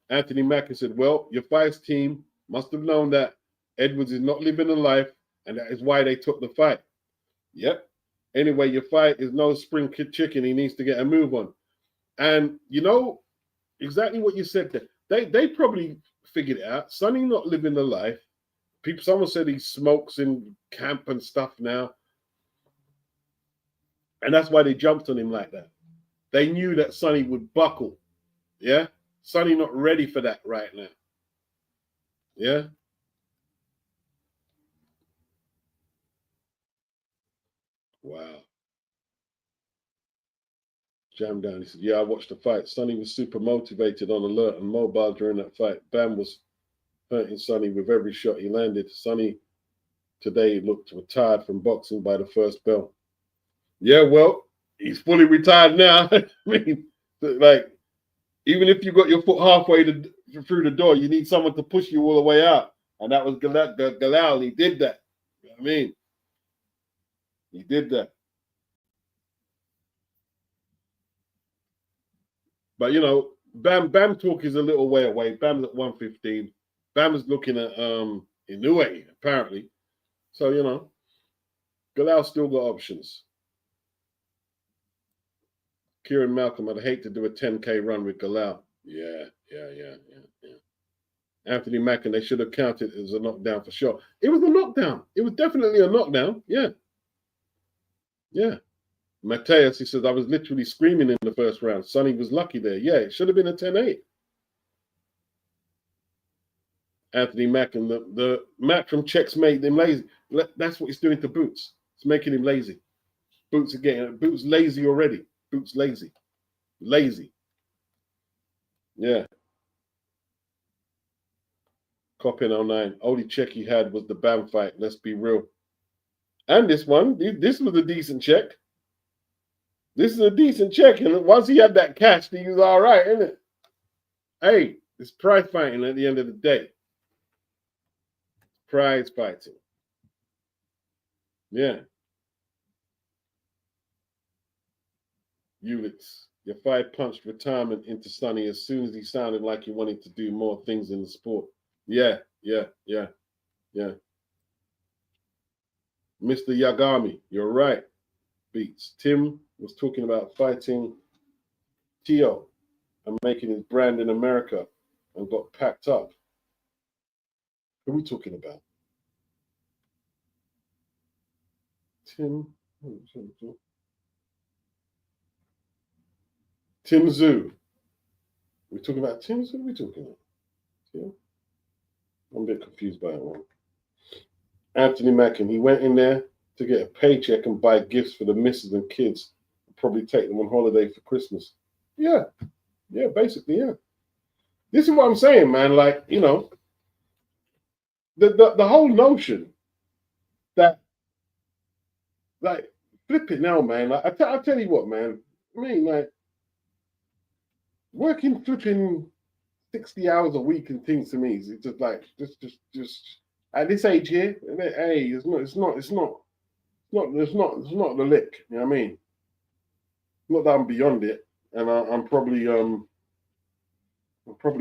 Anthony Mackin said, well, your Yafai's team must have known that Edwards is not living a life, and that is why they took the fight. Yep. Anyway, Yafai is no spring chicken. He needs to get a move on. And you know exactly what you said there. They probably figured it out. Sonny not living the life. Someone said he smokes in camp and stuff now. And that's why they jumped on him like that. They knew that Sonny would buckle. Yeah? Sonny not ready for that right now. Yeah? Wow. Jam down. He said, yeah, I watched the fight. Sonny was super motivated, on alert, and mobile during that fight. Bam was hurting Sonny with every shot he landed. Sonny today looked retired from boxing by the first bell. Yeah, well, he's fully retired now. I mean, like, even if you got your foot halfway through the door, you need someone to push you all the way out. And that was Galal. He did that. You know what I mean? He did that. But, you know, Bam talk is a little way away. Bam's at 115. Bam is looking at Inoue, apparently. So, you know, Galal still got options. Kieran Malcolm, I'd hate to do a 10K run with Galal. Yeah. Anthony Mackin, they should have counted it as a knockdown for sure. It was a knockdown. It was definitely a knockdown. Yeah. Yeah. Mateus, he says, I was literally screaming in the first round. Sonny was lucky there. Yeah, it should have been a 10-8. Anthony Mackin, the Matchroom checks made him lazy. That's what he's doing to Boots. It's making him lazy. Boots lazy already. Boots lazy. Lazy. Yeah. Copy 09. Only check he had was the Bam fight. Let's be real. And this one, this was a decent check. This is a decent check. And once he had that cash, he was all right, isn't it? Hey, it's prize fighting at the end of the day. Prize fighting. Yeah. Ulix. Yafai punched retirement into Sonny as soon as he sounded like he wanted to do more things in the sport. Yeah. Mr. Yagami, you're right. Beats. Tim was talking about fighting Tio and making his brand in America and got packed up. Who are we talking about? Tim Zhu. We're talking about Tim Zhu? What are we talking about? Yeah. I'm a bit confused by that one. Anthony Mackin, he went in there to get a paycheck and buy gifts for the missus and kids. Probably take them on holiday for Christmas. Yeah, basically, yeah. This is what I'm saying, man. Like, you know, the whole notion that, like, flip it now, man. Like, I tell you what, man. I mean, like, working flipping 60 hours a week and things to me is just like, just at this age here, hey, it's not the lick. You know what I mean? Not that I'm beyond it, and I'm probably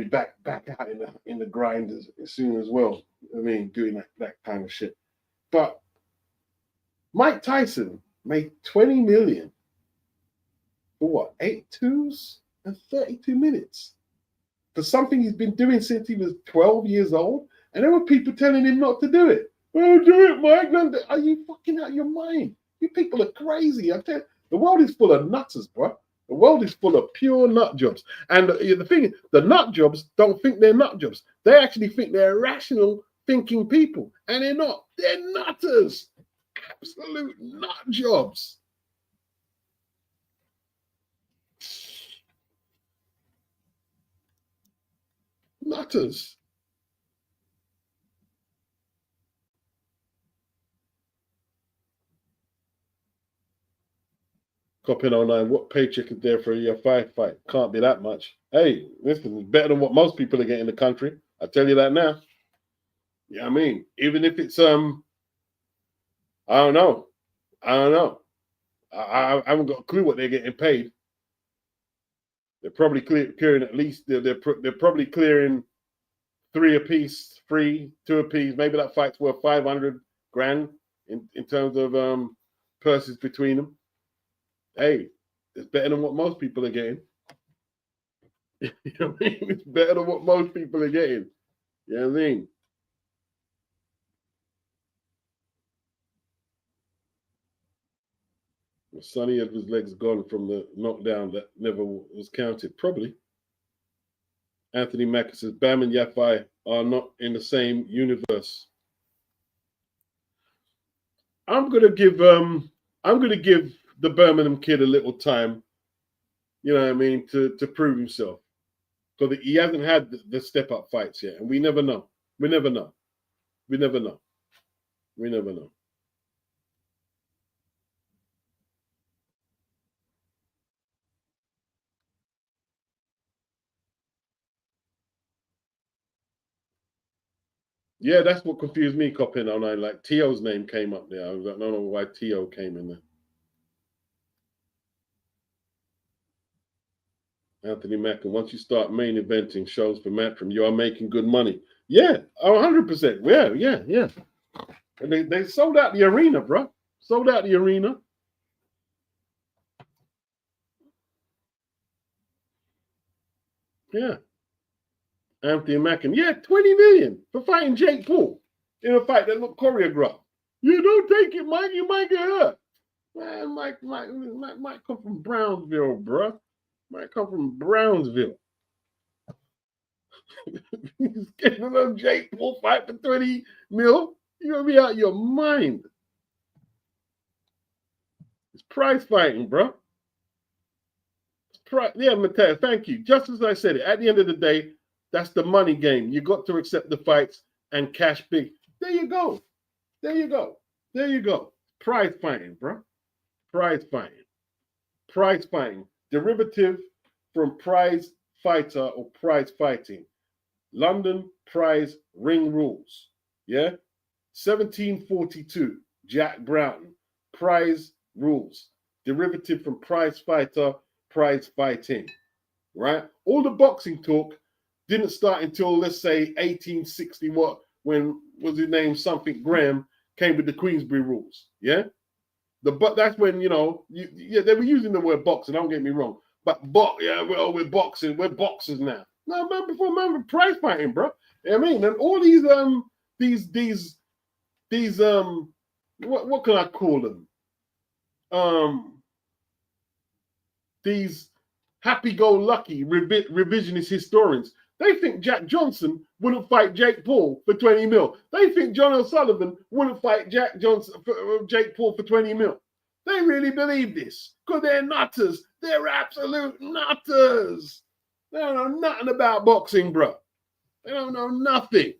back out in the grind as soon as well. I mean, doing that kind of shit. But Mike Tyson made 20 million for what? 8 twos and 32 minutes for something he's been doing since he was 12 years old, and there were people telling him not to do it. Oh, do it, Mike. Are you fucking out of your mind? You people are crazy. I tell you, the world is full of nutters, bro. The world is full of pure nut jobs. And the thing is, the nut jobs don't think they're nut jobs. They actually think they're rational thinking people. And they're not. They're nutters. Absolute nut jobs. Nutters. Copying 09, what paycheck is there for a Yafai fight? Can't be that much. Hey, listen, it's better than what most people are getting in the country. I tell you that now. Yeah, I mean, even if it's I don't know. I haven't got a clue what they're getting paid. They're probably clearing at least they're probably clearing 3 apiece, 2 apiece. Maybe that fight's worth 500 grand in terms of purses between them. Hey, it's better than what most people are getting. You know what I mean? It's better than what most people are getting. You know what I mean? Sonny had his legs gone from the knockdown that never was counted. Probably. Anthony Mack says Bam and Yafai are not in the same universe. I'm gonna give the Birmingham kid a little time, you know what I mean, to prove himself. Because he hasn't had the step up fights yet, and we never know. We never know. Yeah, that's what confused me, Copin 09. Like Tio's name came up there. I don't know why Tio came in there. Anthony Mack, and once you start main eventing shows for Matrim, you are making good money. Yeah, 100%. Yeah. And they sold out the arena, bro. Sold out the arena. Yeah. Anthony Mack, and 20 million for fighting Jake Paul in a fight that looked choreographed. You don't take it, Mike. You might get hurt. Man, Mike come from Brownsville, bro. Might come from Brownsville. He's getting a little Jake Paul fight for 20 mil. You're gonna be out of your mind. It's prize fighting, bro. It's Yeah, Mateo, thank you. Just as I said it, at the end of the day, that's the money game. You got to accept the fights and cash big. There you go. There you go. There you go. Prize fighting, bro. Prize fighting. Prize fighting. Derivative from prize fighter or prize fighting. London prize ring rules. Yeah? 1742. Jack Broughton. Prize rules. Derivative from prize fighter, prize fighting. Right? All the boxing talk didn't start until, let's say, 1860, what, when was his name, something Graham, came with the Queensberry rules. Yeah? But that's when, you know, they were using the word boxing, don't get me wrong. But we're boxing, we're boxers now. No, man, remember prize fighting, bro. You know what I mean? And all these what can I call them? These happy-go-lucky revisionist historians. They think Jack Johnson wouldn't fight Jake Paul for 20 mil. They think John O'Sullivan wouldn't fight Jake Paul for 20 mil. They really believe this because they're nutters. They're absolute nutters. They don't know nothing about boxing, bro. They don't know nothing.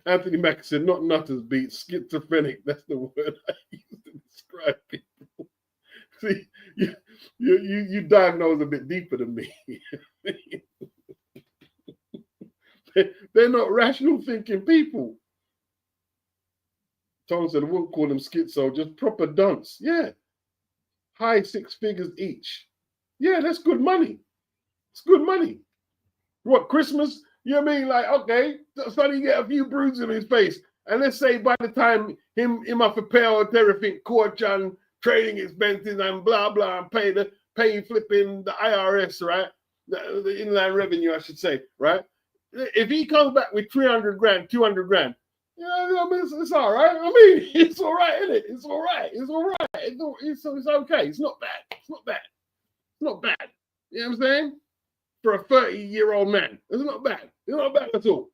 Anthony Mack said, not nutters, beat schizophrenic. That's the word I use to describe people. See, you diagnose a bit deeper than me. They're not rational thinking people. Tom said, I wouldn't call them schizo, just proper dunce. Yeah. High 6 figures each. Yeah, that's good money. It's good money. What, Christmas? You know what I mean? Like, okay, suddenly you get a few bruises on his face. And let's say by the time him have to pay out everything, coach and trading expenses and blah, blah, and pay flipping the IRS, right? The Inland Revenue, I should say, right? If he comes back with 300 grand, 200 grand, you know, I mean, it's all right. I mean, it's all right, isn't it? It's all right. It's all right. It's okay. It's not bad. It's not bad. It's not bad. You know what I'm saying? For a 30-year-old man. It's not bad. It's not bad at all.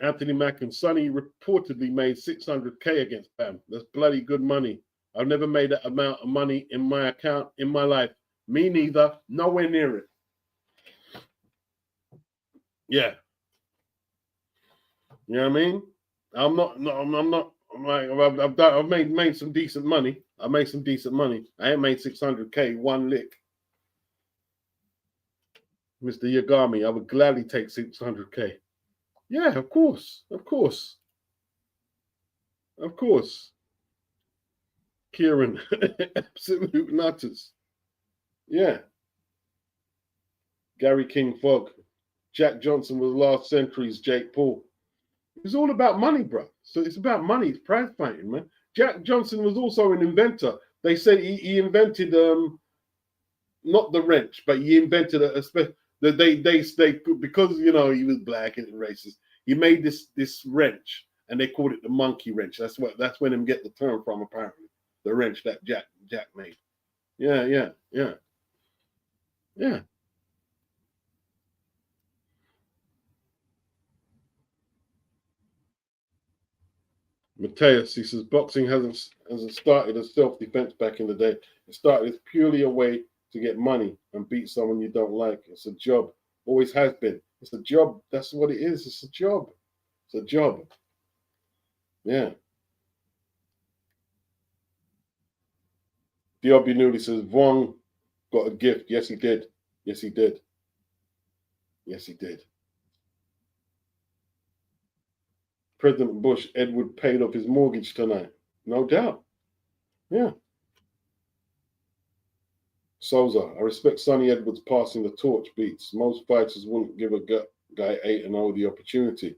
Anthony Mack and Sonny reportedly made 600K against Bam. That's bloody good money. I've never made that amount of money in my account in my life. Me neither. Nowhere near it. Yeah. You know what I mean? I've made some decent money. I made some decent money. I ain't made 600K one lick. Mr. Yagami, I would gladly take 600K. Yeah, of course. Of course. Of course. Kieran, absolute nutters. Yeah. Gary King Fogg. Jack Johnson was last century's Jake Paul. It's all about money, bro. So it's about money. It's prize fighting, man. Jack Johnson was also an inventor. They say he invented not the wrench, but he invented they because you know he was black and racist. He made this wrench, and they called it the monkey wrench. That's when him get the term from, apparently. The wrench that Jack made. Yeah. Mateus, he says, boxing hasn't started as self-defense back in the day. It started as purely a way to get money and beat someone you don't like. It's a job. Always has been. It's a job. That's what it is. It's a job. It's a job. Yeah. Diobby Newley says, Vuong got a gift. Yes, he did. Yes, he did. Yes, he did. President Bush, Edward paid off his mortgage tonight. No doubt. Yeah. Souza, I respect Sonny Edwards passing the torch beats. Most fighters wouldn't give a guy 8-0 the opportunity.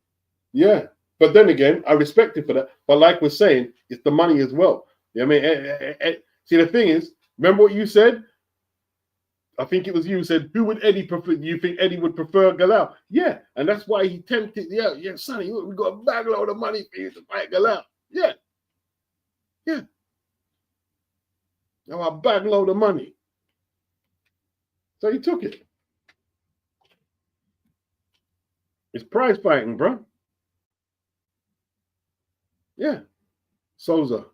Yeah. But then again, I respect him for that. But like we're saying, it's the money as well. You know what I mean? See, the thing is, remember what you said? I think it was you who said, who would Eddie prefer? You think Eddie would prefer Galal? Yeah. And that's why he tempted, yeah, Sonny, we got a bag load of money for you to fight Galal. Yeah. Yeah. Now a bag load of money. So he took it. It's prize fighting, bro. Yeah. Souza.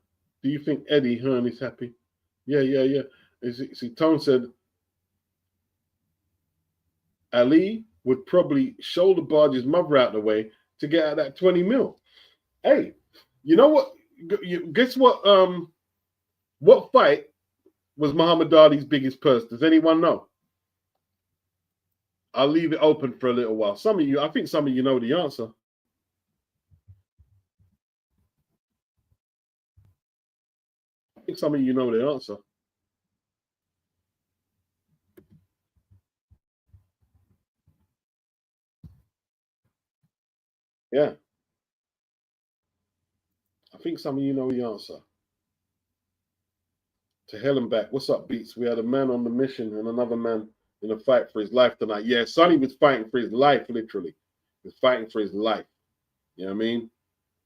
Do you think Eddie Hearn is happy? Yeah. See, Tone said Ali would probably shoulder barge his mother out the way to get out that 20 mil. Hey, you know what? Guess what? What fight was Muhammad Ali's biggest purse? Does anyone know? I'll leave it open for a little while. Some of you, I think some of you know the answer. I think some of you know the answer. Yeah. I think some of you know the answer. To hell and back. What's up, Beats? We had a man on the mission and another man in a fight for his life tonight. Yeah, Sonny was fighting for his life, literally. He was fighting for his life. You know what I mean?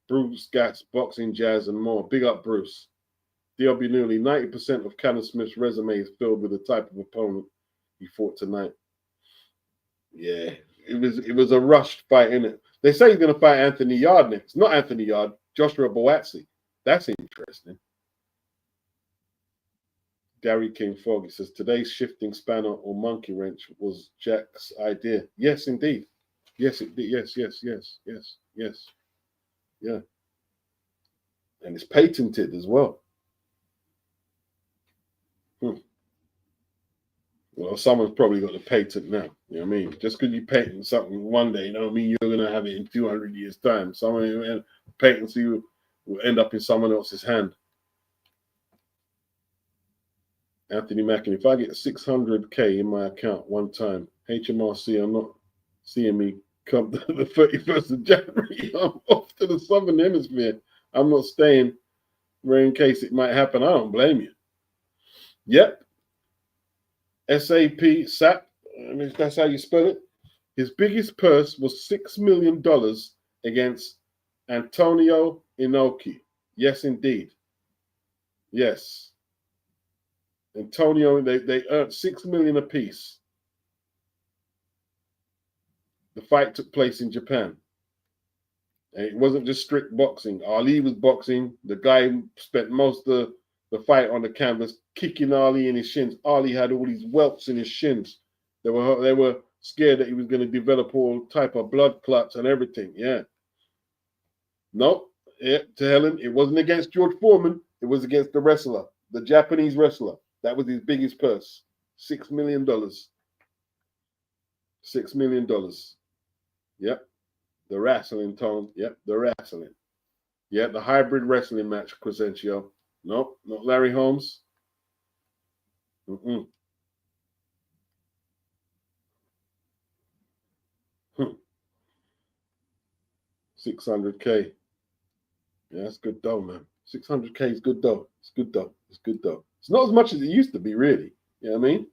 Bruce Gats, boxing, jazz, and more. Big up, Bruce. DLB nearly 90% of Cannon Smith's resume is filled with the type of opponent he fought tonight. Yeah, it was a rushed fight, innit? They say he's going to fight Anthony Yard next. Not Anthony Yard, Joshua Boatsi. That's interesting. Gary King Foggy says, today's shifting spanner or monkey wrench was Jack's idea. Yes, indeed. Yes, it did. Yes. Yeah. And it's patented as well. Well, someone's probably got the patent now. You know what I mean? Just because you patent something one day, you know what I mean? You're going to have it in 200 years' time. Someone who patents you will end up in someone else's hand. Anthony Mackin, if I get 600K in my account one time, HMRC, I'm not seeing me come to the 31st of January. I'm off to the Southern Hemisphere. I'm not staying in case it might happen. I don't blame you. Yep. SAP, I mean, that's how you spell it. His biggest purse was $6 million against Antonio Inoki. Yes, indeed. Yes. Antonio, they earned $6 million apiece. The fight took place in Japan. And it wasn't just strict boxing. Ali was boxing. The guy spent most of the fight on the canvas, kicking Ali in his shins. Ali had all these welts in his shins. They were scared that he was going to develop all type of blood clots and everything. Yeah. Nope. Yeah, to Helen, it wasn't against George Foreman. It was against the wrestler, the Japanese wrestler. That was his biggest purse. $6 million. $6 million. Yep. The wrestling, Tone. Yep, the wrestling. Yeah, the hybrid wrestling match, Crescencio. Nope, not Larry Holmes. 600K. Yeah, that's good dough, man. 600K is good dough. It's good dough. It's good dough. It's not as much as it used to be, really. You know what I mean?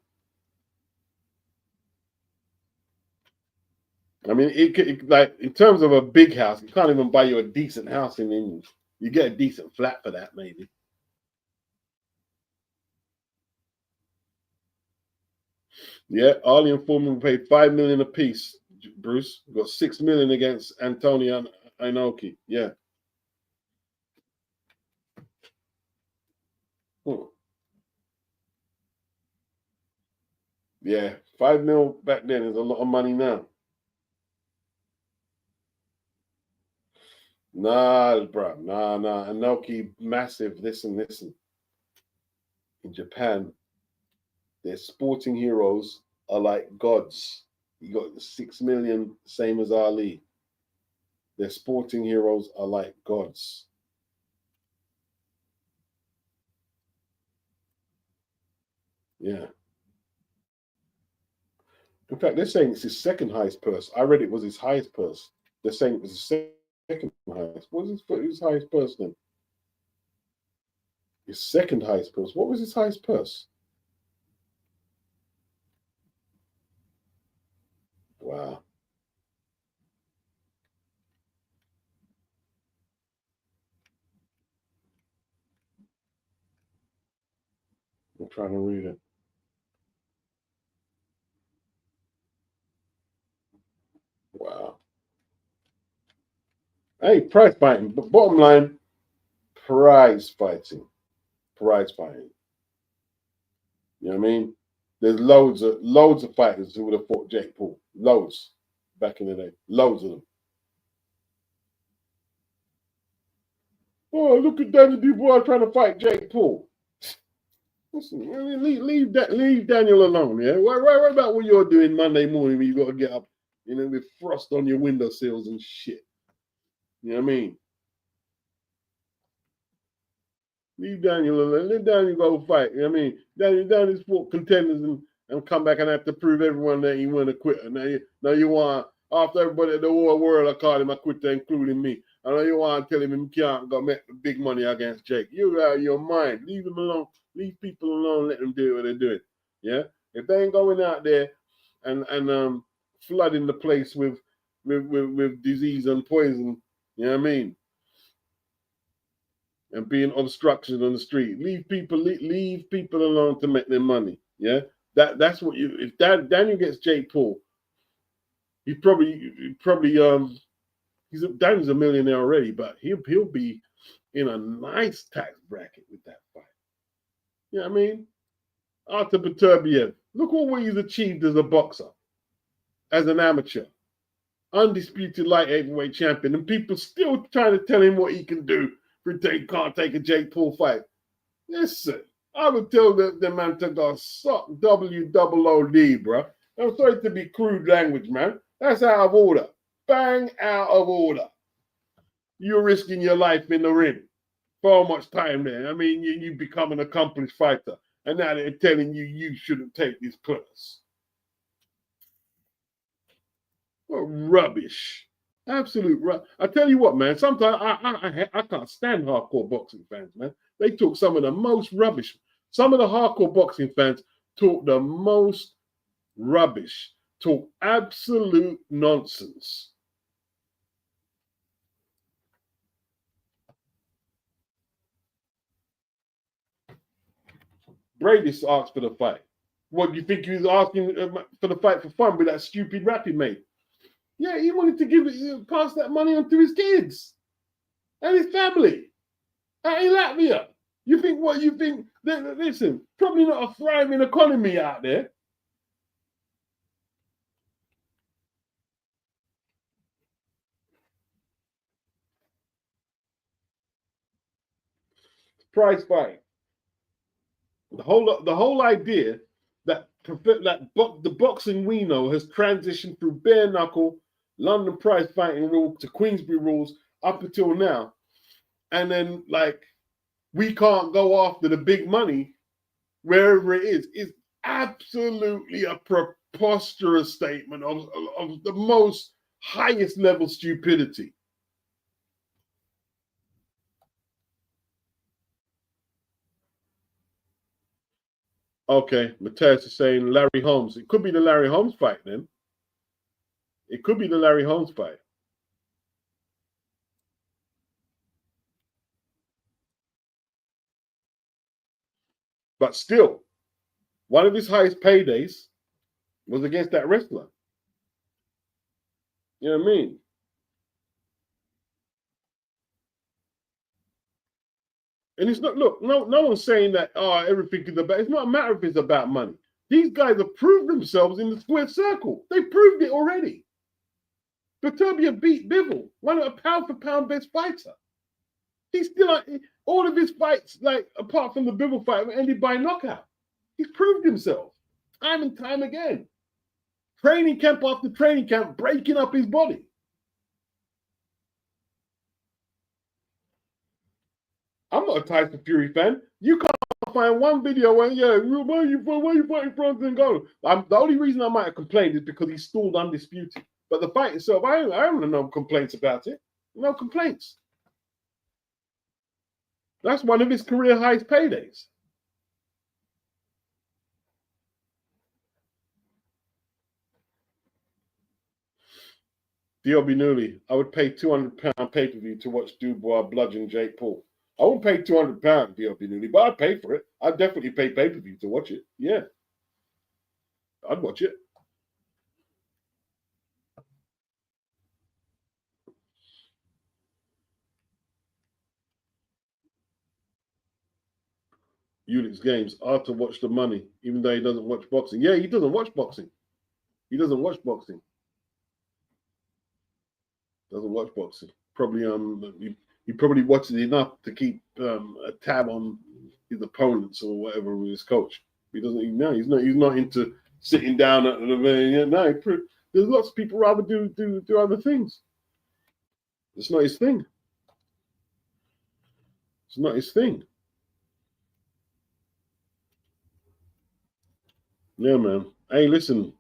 I mean, it like in terms of a big house, you can't even buy you a decent house in England. You get a decent flat for that, maybe. Yeah, Ali and Foreman paid $5 million apiece. Bruce got $6 million against Antonio Inoki. Yeah. Yeah, 5 mil back then is a lot of money now. Nah, bro. Nah. Inoki, massive, this and this. In Japan, their sporting heroes are like gods. You got 6 million, same as Ali. Their sporting heroes are like gods. Yeah. In fact, they're saying it's his second highest purse. I read it was his highest purse. They're saying it was his second highest. What was his highest purse then? His second highest purse. What was his highest purse? Wow. I'm trying to read it. Wow. Hey, prize fighting. But bottom line, prize fighting. prize fighting. You know what I mean? There's loads of fighters who would have fought Jake Paul. Loads back in the day. Loads of them. Oh, look at Danny Dubois trying to fight Jake Paul. Listen, leave Daniel alone, yeah? Worry about what you're doing Monday morning when you got to get up, with frost on your windowsills and shit. You know what I mean? Leave Daniel alone. Let Daniel go fight. You know what I mean? Daniel's fought contenders and come back and have to prove everyone that he wasn't a quitter. Now you want, after everybody in the whole world, I call him a quitter, including me. I know you want to tell him he can't go make the big money against Jake. You're out of your mind. Leave him alone. Leave people alone. Let them do what they're doing. Yeah? If they ain't going out there and flooding the place with disease and poison, you know what I mean? And being obstruction on the street. Leave people alone to make their money. Yeah? That's what you, if Daniel gets Jake Paul, Daniel's a millionaire already, but he'll be in a nice tax bracket with that fight. You know what I mean? Artur Beterbiev, look what he's achieved as a boxer, as an amateur, undisputed light heavyweight champion, and people still trying to tell him what he can do if he can't take a Jake Paul fight. Listen, I would tell the man to go suck WOOD, bro. I'm sorry to be crude language, man. That's out of order. Bang out of order. You're risking your life in the ring for how much time there? I mean, you become an accomplished fighter, and now they're telling you shouldn't take this class. What rubbish. Absolute rubbish. I tell you what, man, sometimes I can't stand hardcore boxing fans, man. They talk some of the most rubbish. Some of the hardcore boxing fans talk the most rubbish, talk absolute nonsense. Brady asked for the fight. What, do you think he was asking for the fight for fun with that stupid rap he made? Yeah, he wanted to pass that money on to his kids and his family out in Latvia. You think, listen, probably not a thriving economy out there. Prize fight. The whole idea that the boxing we know has transitioned through bare knuckle, London prize fighting rule to Queensberry rules up until now. And then, we can't go after the big money wherever it is absolutely a preposterous statement of the most highest level stupidity. Okay, Mateus is saying Larry Holmes. It could be the Larry Holmes fight then. It could be the Larry Holmes fight. But still, one of his highest paydays was against that wrestler. You know what I mean? And it's not, look, no one's saying that, everything is about, it's not a matter if it's about money. These guys have proved themselves in the square circle. They proved it already. Beterbiev beat Bivol, one of the pound for pound best fighter. He's still, all of his fights, apart from the Bivol fight, ended by knockout. He's proved himself time and time again. Training camp after training camp, breaking up his body. I'm not a Tyson Fury fan. You can't find one video where, why are you fighting Francis Ngannou? The only reason I might have complained is because he stalled undisputed. But the fight itself, I have no complaints about it. No complaints. That's one of his career highest paydays. D.O.B. Newley, I would pay £200 pay-per-view to watch Dubois bludgeon Jake Paul. I won't pay £200, D.O.B. Newley, but I'd pay for it. I'd definitely pay pay-per-view to watch it. Yeah. I'd watch it. Ulick's games are to watch the money, even though he doesn't watch boxing. Yeah, he doesn't watch boxing. He doesn't watch boxing. Doesn't watch boxing. Probably he probably watches enough to keep a tab on his opponents or whatever with his coach. He doesn't even know. He's not into sitting down at the no. There's lots of people rather do other things. It's not his thing. It's not his thing. Yeah, man. Hey, listen.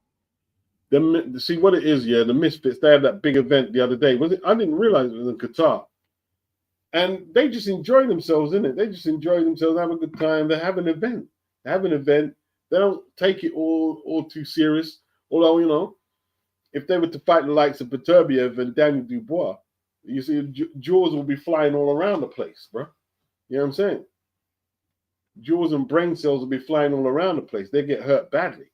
See what it is, yeah. The Misfits, they had that big event the other day. Was it? I didn't realize it was in Qatar. And they just enjoy themselves, innit? They just enjoy themselves, have a good time. They have an event. They have an event. They don't take it all too serious. Although, you know, if they were to fight the likes of Beterbiev and Daniel Dubois, you see, jaws will be flying all around the place, bro. You know what I'm saying? Jaws and brain cells will be flying all around the place. They get hurt badly.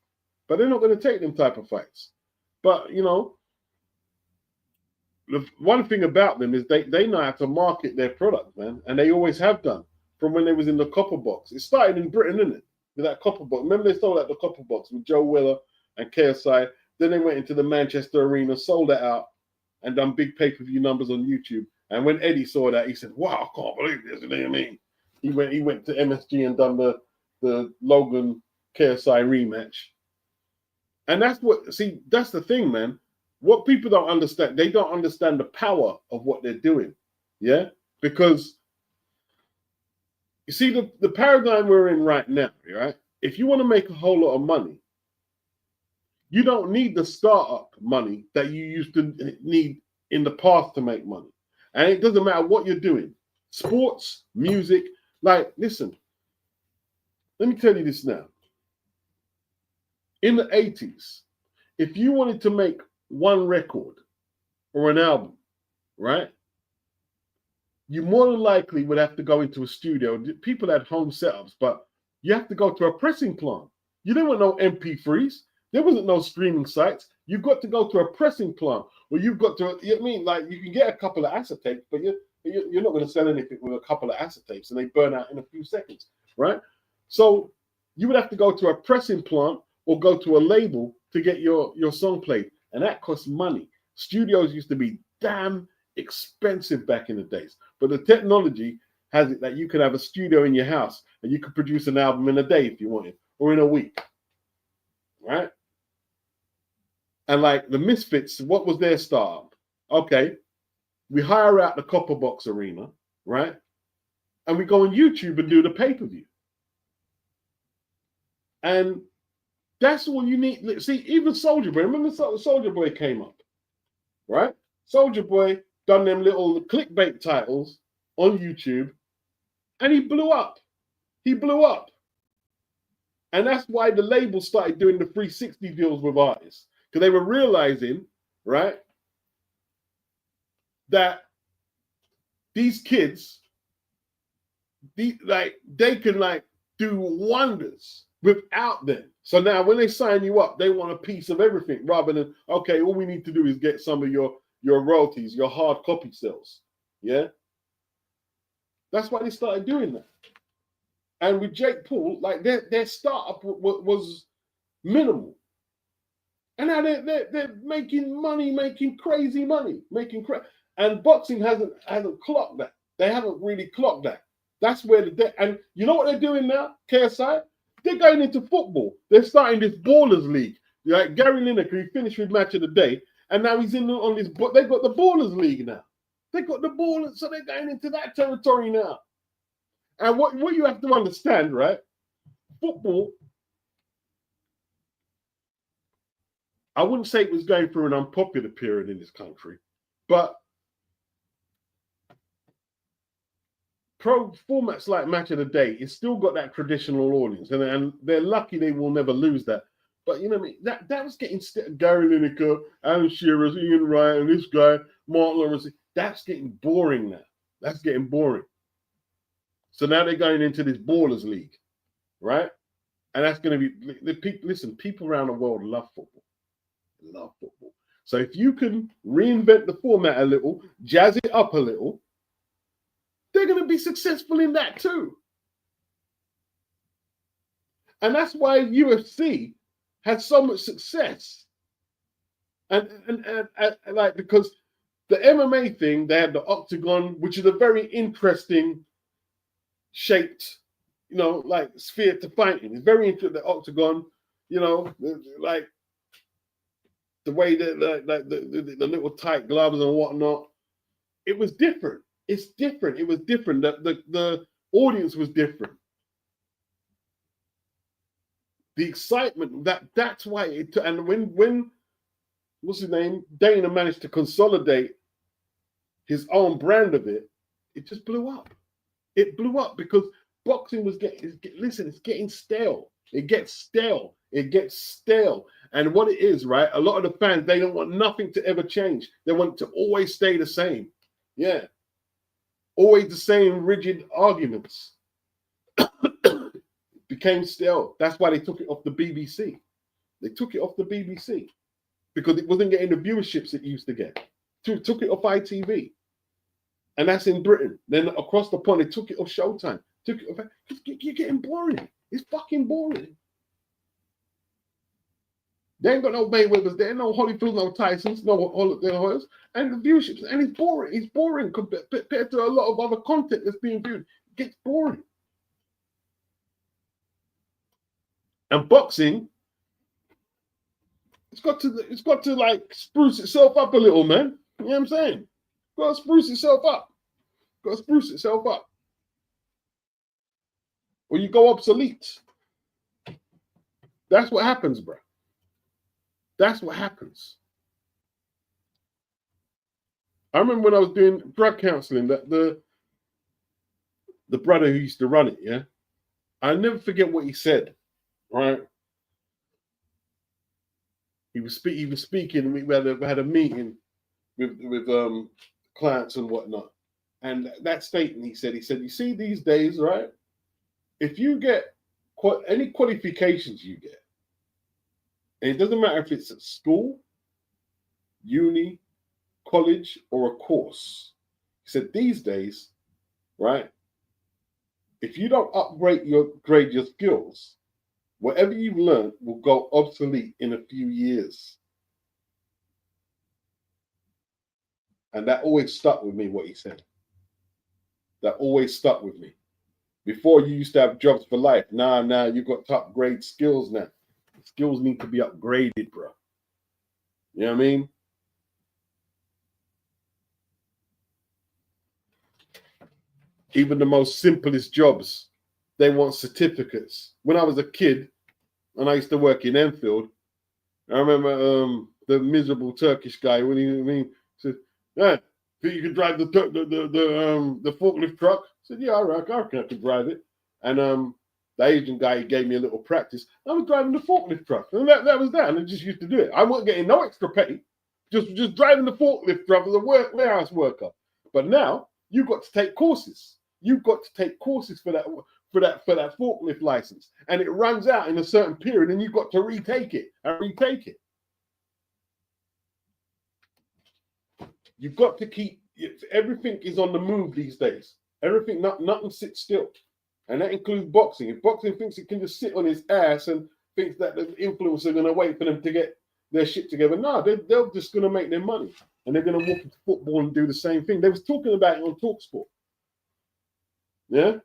But they're not going to take them type of fights. But, you know, the one thing about them is they know how to market their product, man. And they always have done from when they was in the copper box. It started in Britain, didn't it? With that copper box. Remember they sold out the copper box with Joe Weller and KSI. Then they went into the Manchester Arena, sold that out, and done big pay-per-view numbers on YouTube. And when Eddie saw that, he said, wow, I can't believe this. You know what I mean? He went to MSG and done the Logan KSI rematch. And that's the thing, man. What people don't understand, they don't understand the power of what they're doing. Yeah? Because you see the paradigm we're in right now, right? If you want to make a whole lot of money, you don't need the startup money that you used to need in the past to make money. And it doesn't matter what you're doing. Sports, music, like, listen, let me tell you this now. In the 80s, if you wanted to make one record or an album, right, you more than likely would have to go into a studio. People had home setups, but you have to go to a pressing plant. You didn't want no MP3s. There wasn't no streaming sites. You've got to go to a pressing plant, or you've got to, you know what I mean? Like, you can get a couple of acetates, but you're not going to sell anything with a couple of acetates, and they burn out in a few seconds, right? So you would have to go to a pressing plant or go to a label to get your song played, and that costs money. Studios used to be damn expensive back in the days, but the technology has it that you can have a studio in your house and you can produce an album in a day if you wanted, or in a week, right? And like the Misfits, what was their startup? Okay, we hire out the Copper Box Arena, right? And we go on YouTube and do the pay-per-view. And that's all you need. See, even Soulja Boy, remember Soulja Boy came up, right? Soulja Boy done them little clickbait titles on YouTube, and he blew up. He blew up. And that's why the label started doing the 360 deals with artists, because they were realizing, right, that these kids, they can do wonders without them. So now when they sign you up, they want a piece of everything rather than, okay, all we need to do is get some of your royalties, your hard copy sales. Yeah. That's why they started doing that. And with Jake Paul, like their startup was minimal. And now they're making money, making crazy money, and boxing hasn't clocked that. They haven't really clocked that. That's where and you know what they're doing now, KSI? They're going into football. They're starting this Ballers League. Like Gary Lineker, he finished with Match of the Day, and now he's on this. They've got the Ballers League now. They've got the Ballers, so they're going into that territory now. And what you have to understand, right? Football, I wouldn't say it was going through an unpopular period in this country, but pro formats like Match of the Day, it's still got that traditional audience, and they're lucky they will never lose that. But you know what I mean? That was getting Gary Lineker, Alan Shearer, Ian Wright, and this guy, Mark Lawrence. That's getting boring now. That's getting boring. So now they're going into this Ballers League, right? And that's going to be the people. Listen, people around the world love football. Love football. So if you can reinvent the format a little, jazz it up a little, they're going to be successful in that too. And that's why UFC had so much success. And like, because the MMA thing, they had the octagon, which is a very interesting shaped, like sphere to fight in. It's very interesting, the octagon, like the way that the little tight gloves and whatnot. It was different. It's different. It was different. The audience was different. The excitement, that's why it took. And when what's his name, Dana managed to consolidate his own brand of it, it just blew up. It blew up because boxing was it's getting stale. It gets stale. It gets stale. And what it is, right? A lot of the fans, they don't want nothing to ever change. They want to always stay the same. Yeah. Always the same rigid arguments. Became stale. That's why they took it off the BBC. They took it off the BBC because it wasn't getting the viewerships it used to get. Took it off ITV. And that's in Britain. Then across the pond, they took it off Showtime. Took it off. You're getting boring. It's fucking boring. They ain't got no Mayweathers there, no Holyfield, no Tysons, no Holloway's, and the viewerships. And it's boring. It's boring compared to a lot of other content that's being viewed. It gets boring. And boxing, it's got to like spruce itself up a little, man. You know what I'm saying? It's got to spruce itself up. Got to spruce itself up. Or you go obsolete. That's what happens, bro. That's what happens. I remember when I was doing drug counseling, that the brother who used to run it, yeah, I'll never forget what he said, right? He was speaking, and we had a meeting with clients and whatnot. And that statement, he said, you see these days, right? If you get any qualifications you get, and it doesn't matter if it's at school, uni, college, or a course. He said these days, right? If you don't upgrade your skills, whatever you've learned will go obsolete in a few years. And that always stuck with me, what he said. That always stuck with me. Before, you used to have jobs for life. Now you've got to upgrade skills now. Skills need to be upgraded, bro. You know what I mean? Even the most simplest jobs, they want certificates. When I was a kid, and I used to work in Enfield, I remember the miserable Turkish guy when he said, "Yeah, think you can drive the forklift truck?" I said, "Yeah, I reckon I can drive it." And the Asian guy, he gave me a little practice. I was driving the forklift truck, and that was that. And I just used to do it. I wasn't getting no extra pay, just driving the forklift truck as a warehouse worker. But now you've got to take courses. You've got to take courses for that forklift license, and it runs out in a certain period, and you've got to retake it and retake it. You've got to keep everything is on the move these days. Everything, nothing sits still. And that includes boxing. If boxing thinks it can just sit on his ass and thinks that the influencers are going to wait for them to get their shit together, no, they're just going to make their money. And they're going to walk into football and do the same thing. They was talking about it on TalkSport. Yeah?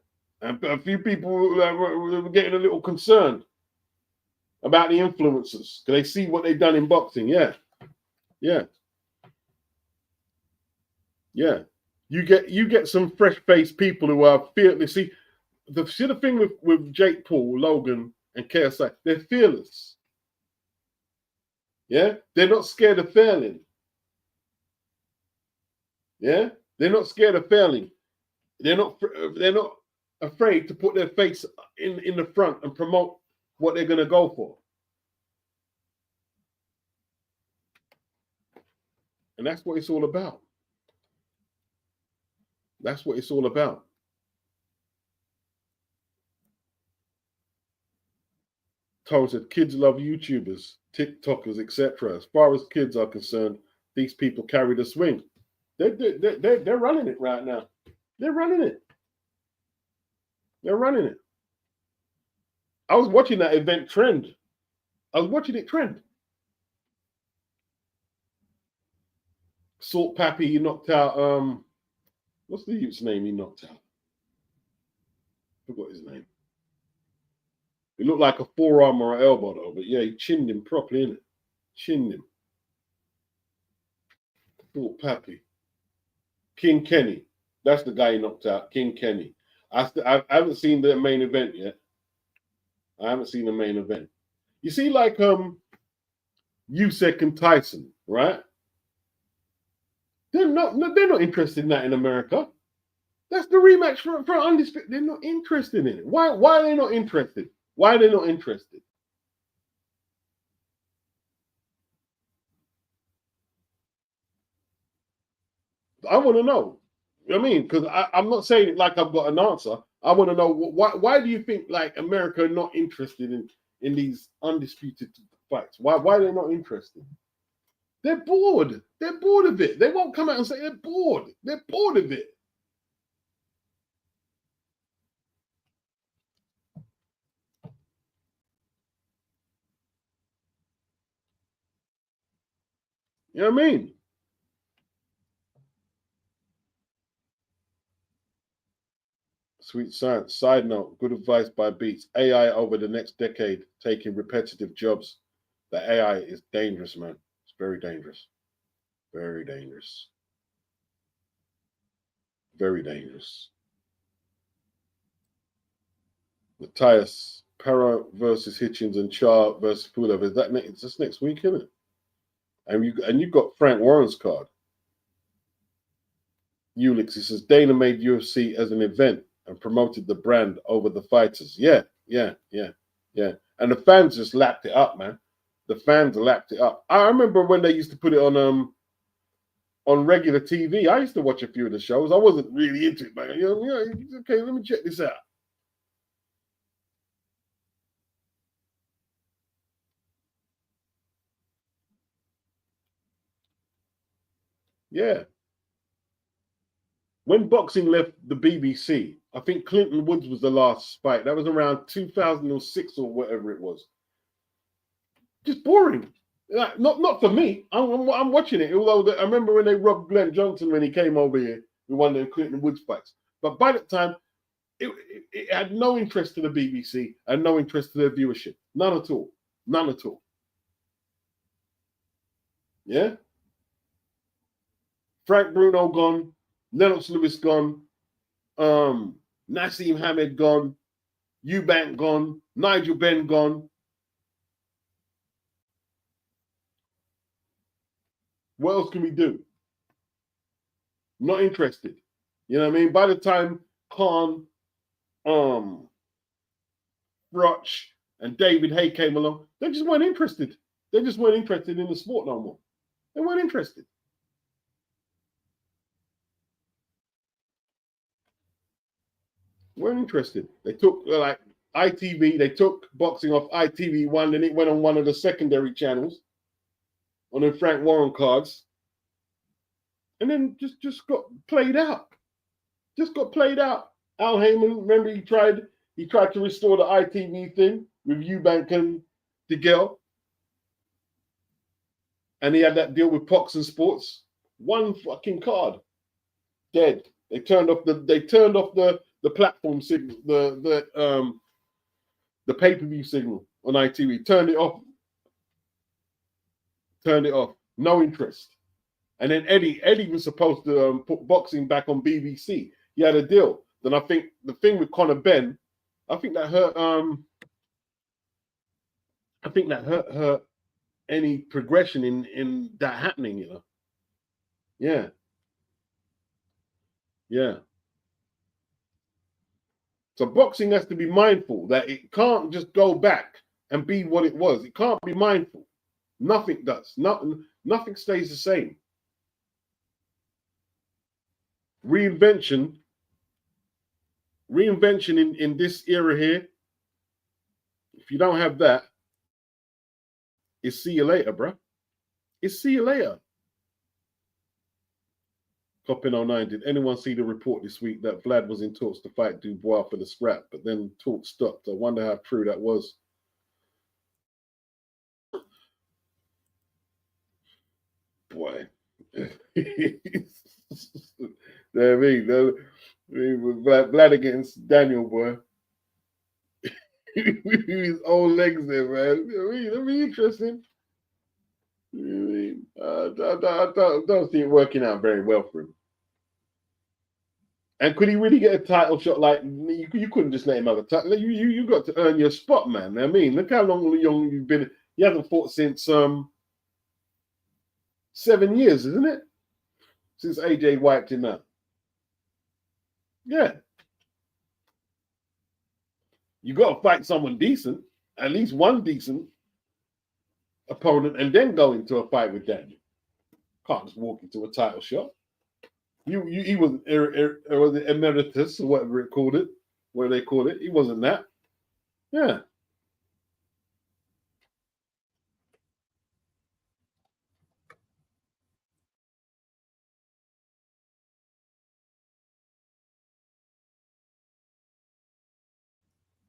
And a few people were getting a little concerned about the influencers. Because they see what they've done in boxing. Yeah. Yeah. Yeah. You get some fresh-faced people who are fearless. See the thing with Jake Paul, Logan, and KSI, they're fearless. Yeah, they're not scared of failing. Yeah, they're not scared of failing. They're not afraid to put their face in the front and promote what they're going to go for. And that's what it's all about. That's what it's all about. Told said kids love YouTubers, TikTokers, etc. As far as kids are concerned, these people carry the swing. They're running it right now. They're running it. They're running it. I was watching that event trend. I was watching it trend. Salt Pappy, he knocked out what's the youth's name he knocked out? Forgot his name. It looked like a forearm or an elbow though, but yeah, he chinned him properly, innit? Chinned him. Salt Pappy. King Kenny. That's the guy he knocked out, King Kenny. I haven't seen the main event yet. I haven't seen the main event. You see, like Usyk and Tyson, right? They're not interested in that in America. That's the rematch for undisputed. They're not interested in it. Why are they not interested? Why are they not interested? I want to know. You know what I mean? Because I'm not saying it like I've got an answer. I want to know why do you think like America are not interested in these undisputed fights? Why are they not interested? They're bored. They're bored of it. They won't come out and say they're bored. They're bored of it. You know what I mean? Sweet science. Side note, good advice by Beats. AI over the next decade taking repetitive jobs. The AI is dangerous, man. It's very dangerous. Very dangerous. Very dangerous. Matthias, Para versus Hitchens and Char versus Pulev. Is that it's just next week, isn't it? And you got Frank Warren's card. Ulix, he says Dana made UFC as an event and promoted the brand over the fighters. Yeah. And the fans just lapped it up, man. The fans lapped it up. I remember when they used to put it on regular TV. I used to watch a few of the shows. I wasn't really into it, man. You know, okay, let me check this out. Yeah. When boxing left the BBC, I think Clinton Woods was the last fight. That was around 2006 or whatever it was. Just boring. Like, not for me. I'm watching it. Although I remember when they robbed Glenn Johnson when he came over here with one of the Clinton Woods fights. But by that time, it had no interest to the BBC and no interest to their viewership. None at all. None at all. Yeah? Frank Bruno gone. Lennox Lewis gone. Nassim Hamed gone. Eubank gone. Nigel Benn gone. What else can we do? Not interested. You know what I mean? By the time Khan, Roch, and David Hay came along, they just weren't interested. They just weren't interested in the sport no more. They weren't interested. Weren't interested. They took like ITV, they took boxing off ITV1, and it went on one of the secondary channels on the Frank Warren cards. And then just got played out. Just got played out. Al Heyman, remember he tried to restore the ITV thing with Eubank and DeGale. And he had that deal with Fox and Sports. One fucking card. Dead. They turned off the platform signal, the pay-per-view signal on ITV. Turned it off. No interest. And then Eddie was supposed to put boxing back on BBC. He had a deal. Then I think the thing with Conor Benn, I think that hurt her any progression in that happening, you know. Yeah. Yeah. So boxing has to be mindful that it can't just go back and be what it was. It can't be mindful. Nothing does. Nothing stays the same. Reinvention in this era here, if you don't have that, it's see you later, bro. It's see you later. Copin09, did anyone see the report this week that Vlad was in talks to fight Dubois for the scrap, but then talks stopped? I wonder how true that was. Boy. Vlad against Daniel, boy. His old legs there, man. That'd be interesting. I don't see it working out very well for him. And could he really get a title shot? Like you couldn't just let him have a title. You got to earn your spot, man. I mean, look how long you've been. He hasn't fought since 7 years, isn't it? Since AJ wiped him out. Yeah. You got to fight someone decent, at least one decent opponent, and then go into a fight with Daniel. Can't just walk into a title shot. He was was it emeritus or whatever they called it. He wasn't that. Yeah.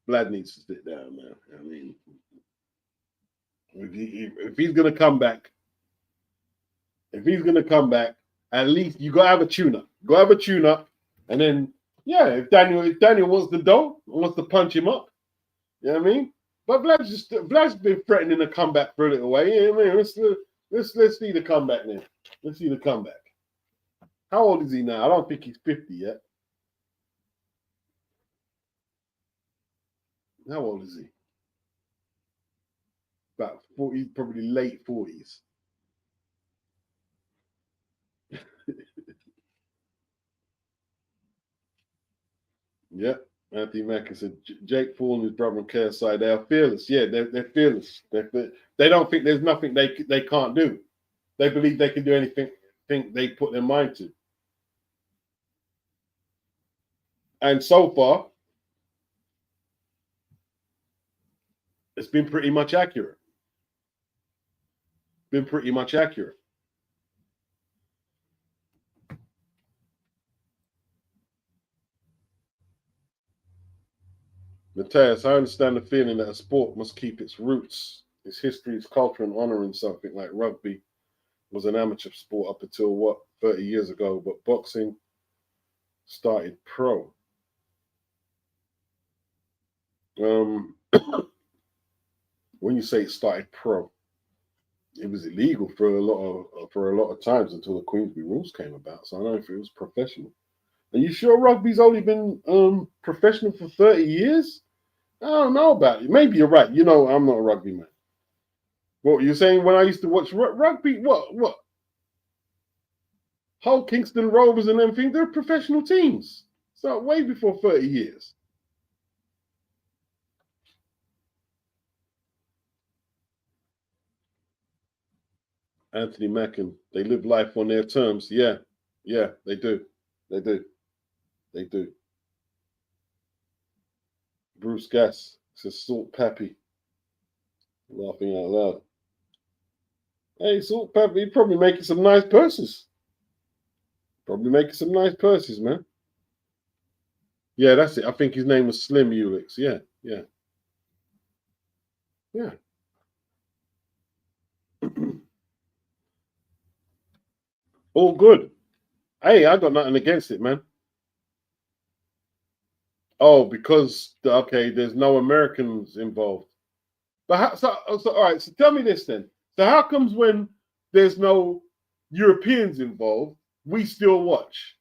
Vlad needs to sit down, man. I mean, if he's gonna come back, at least you gotta have a tune-up. Go have a tune-up, and then if Daniel wants the dough, wants to punch him up, you know what I mean? But Vlad's been threatening a comeback for a little way. You know what I mean? Let's see the comeback now. Let's see the comeback. How old is he now? I don't think he's 50 yet. How old is he? About 40, probably late 40s. Yeah, Anthony Mackin said Jake Paul and his brother on KSI, they are fearless. Yeah, they're fearless. They don't think there's nothing they can't do. They believe they can do anything they put their mind to. And so far, it's been pretty much accurate. Matthias, I understand the feeling that a sport must keep its roots, its history, its culture, and honoring something like rugby was an amateur sport up until 30 years ago, but boxing started pro. When you say it started pro, it was illegal for a lot of times until the Queensberry rules came about. So I don't know if it was professional. Are you sure rugby's only been professional for 30 years? I don't know about it. Maybe you're right. You know, I'm not a rugby man. What you're saying when I used to watch rugby? What? Hull, Kingston Rovers and everything, they're professional teams. So way before 30 years. Anthony Mackin, they live life on their terms. Yeah, they do. Bruce Gass says Salt Pappy. Laughing out loud. Hey, Salt Pappy, you're probably making some nice purses. Man. Yeah, that's it. I think his name was Slim Ulix. Yeah. All good. Hey, I got nothing against it, man. Oh, because there's no Americans involved. But all right. So tell me this then. So how comes when there's no Europeans involved, we still watch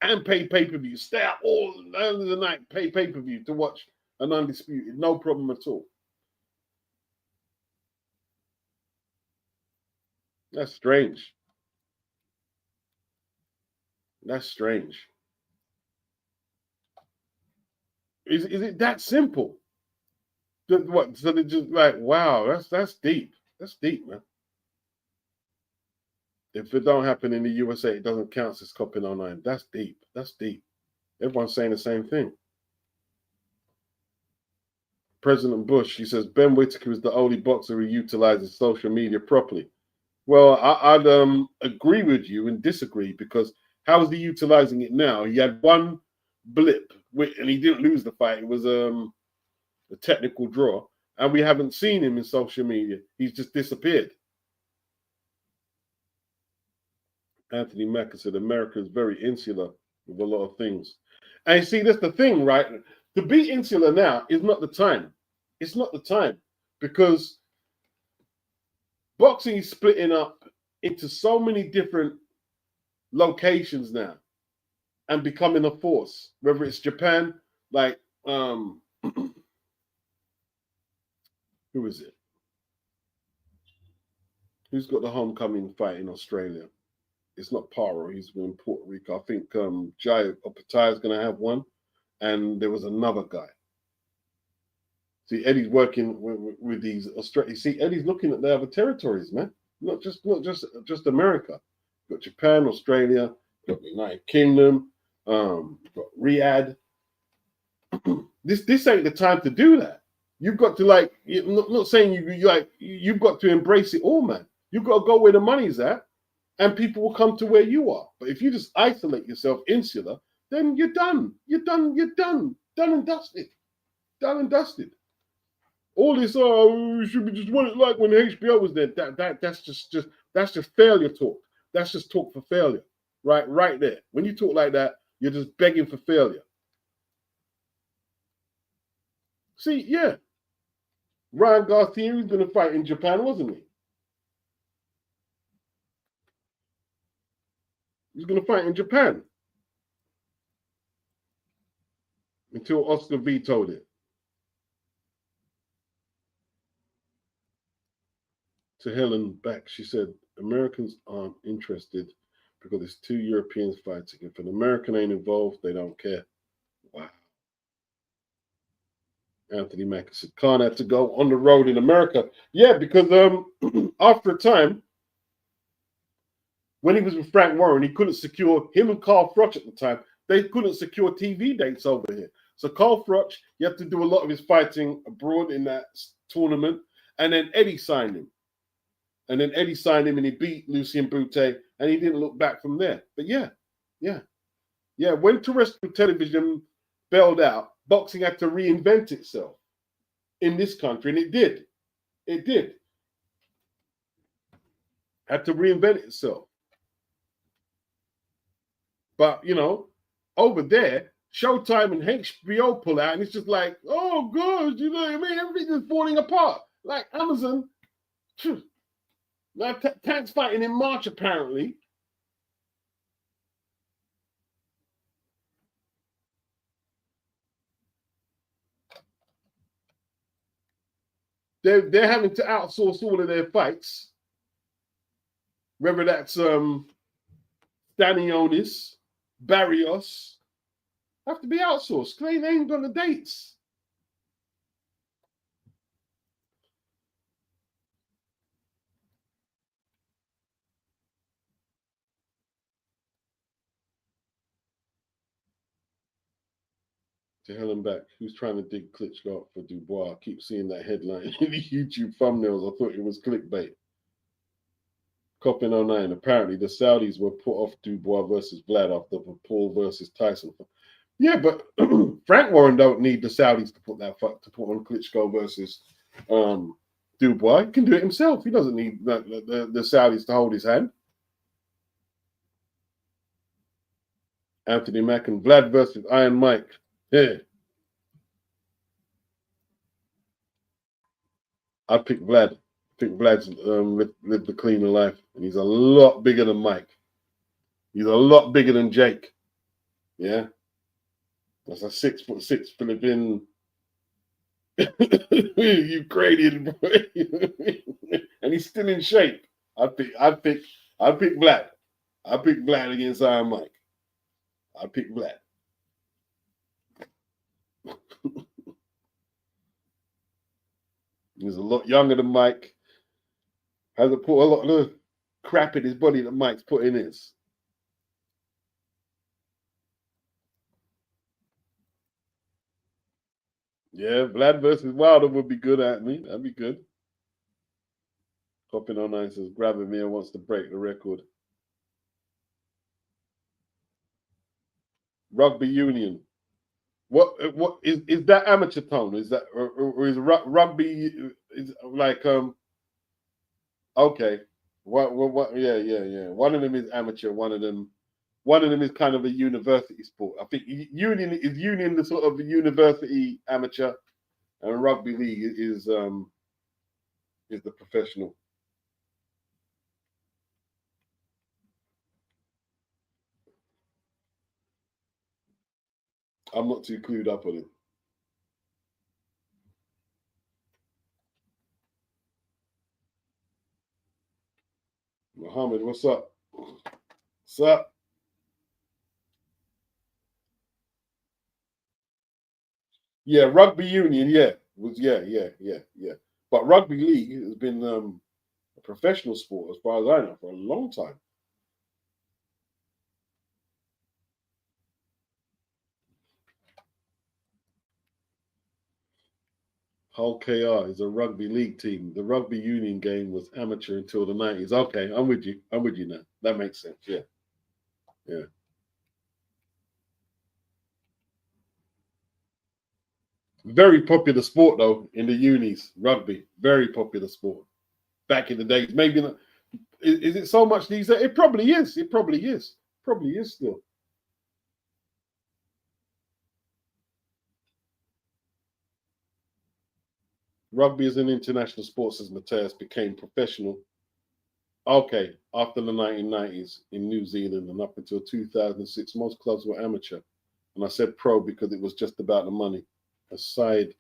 and pay pay-per-view, stay up all the night, pay pay-per-view to watch an undisputed, no problem at all? That's strange. Is it that simple? What? So they just like, wow, that's deep. That's deep, man. If it don't happen in the USA, it doesn't count as Copin 09. That's deep. Everyone's saying the same thing. President Bush, he says, Ben Whittaker is the only boxer who utilizes social media properly. Well, I'd agree with you and disagree because How is he utilizing it now? He had one blip, and he didn't lose the fight. It was a technical draw, and we haven't seen him in social media. He's just disappeared. Anthony Macker said America is very insular with a lot of things. And you see, that's the thing, right? To be insular now is not the time. It's not the time, because boxing is splitting up into so many different locations now and becoming a force. Whether it's Japan, like who is it? Who's got the homecoming fight in Australia? It's not Paro. He's in Puerto Rico. I think Jai Opatai is going to have one, and there was another guy. See, Eddie's working with these Australians. See, Eddie's looking at the other territories, man. Not just America. You've got Japan, Australia, you've got the United Kingdom, you've got Riyadh. This ain't the time to do that. You've got to not saying you've got to embrace it all, man. You've got to go where the money's at, and people will come to where you are. But if you just isolate yourself insular, then you're done. You're done and dusted. Done and dusted. All this, we should be just want it like when HBO was there. That's just failure talk. That's just talk for failure, right there. When you talk like that, you're just begging for failure. See, yeah, Ryan Garcia was going to fight in Japan, wasn't he? He was going to fight in Japan until Oscar vetoed it. To Helen back, she said, Americans aren't interested because it's two Europeans fighting. If an American ain't involved, they don't care. Wow. Anthony Macker said, Khan had to go on the road in America. Yeah, because after a time, when he was with Frank Warren, he couldn't secure, him and Carl Froch at the time, they couldn't secure TV dates over here. So Carl Froch, he had to do a lot of his fighting abroad in that tournament. And then Eddie signed him. And then Eddie signed him and he beat Lucien Boutte, and he didn't look back from there. But yeah. When terrestrial television bailed out, boxing had to reinvent itself in this country, and it did. It did. Had to reinvent itself. But, over there, Showtime and HBO pull out, and it's just like, oh, God, you know what I mean? Everything is falling apart. Like Amazon, now Tank's fighting in March, apparently. They're having to outsource all of their fights. Whether that's Stanionis, Barrios, have to be outsourced. They ain't got the dates. To Helen back, who's trying to dig Klitschko up for Dubois? I keep seeing that headline in the YouTube thumbnails. I thought it was clickbait. Coppin 09. Apparently, the Saudis were put off Dubois versus Vlad after Paul versus Tyson. Yeah, but Frank Warren don't need the Saudis to put on Klitschko versus Dubois. He can do it himself. He doesn't need the Saudis to hold his hand. Anthony Mack and Vlad versus Iron Mike. Yeah. I pick Vlad. I think Vlad's lived a cleaner life, and he's a lot bigger than Mike. He's a lot bigger than Jake. Yeah. That's a 6'6" Philippine Ukrainian boy. And he's still in shape. I pick Vlad. I pick Vlad against Iron Mike. I pick Vlad. He's a lot younger than Mike. Hasn't put a lot of crap in his body that Mike's put in his. Yeah, Vlad versus Wilder would be good at me. That'd be good. Coppin 09 says, Gavin wants to break the record. Rugby union. What is that amateur tone? Is that or is rugby is like okay. What yeah. One of them is amateur, one of them is kind of a university sport. I think union the sort of university amateur, and rugby league is the professional. I'm not too clued up on it. Mohammed, what's up? What's up? Yeah, rugby union, yeah. But rugby league has been a professional sport as far as I know for a long time. Hull KR is a rugby league team. The rugby union game was amateur until the 90s. Okay, I'm with you. I'm with you now. That makes sense. Yeah. Yeah. Very popular sport though in the unis, rugby. Very popular sport. Back in the days. Maybe not. Is it so much these days? It probably is. It probably is. Probably is still. Rugby is an international sport, says Mateus, became professional. Okay, after the 1990s in New Zealand and up until 2006, most clubs were amateur. And I said pro because it was just about the money. A side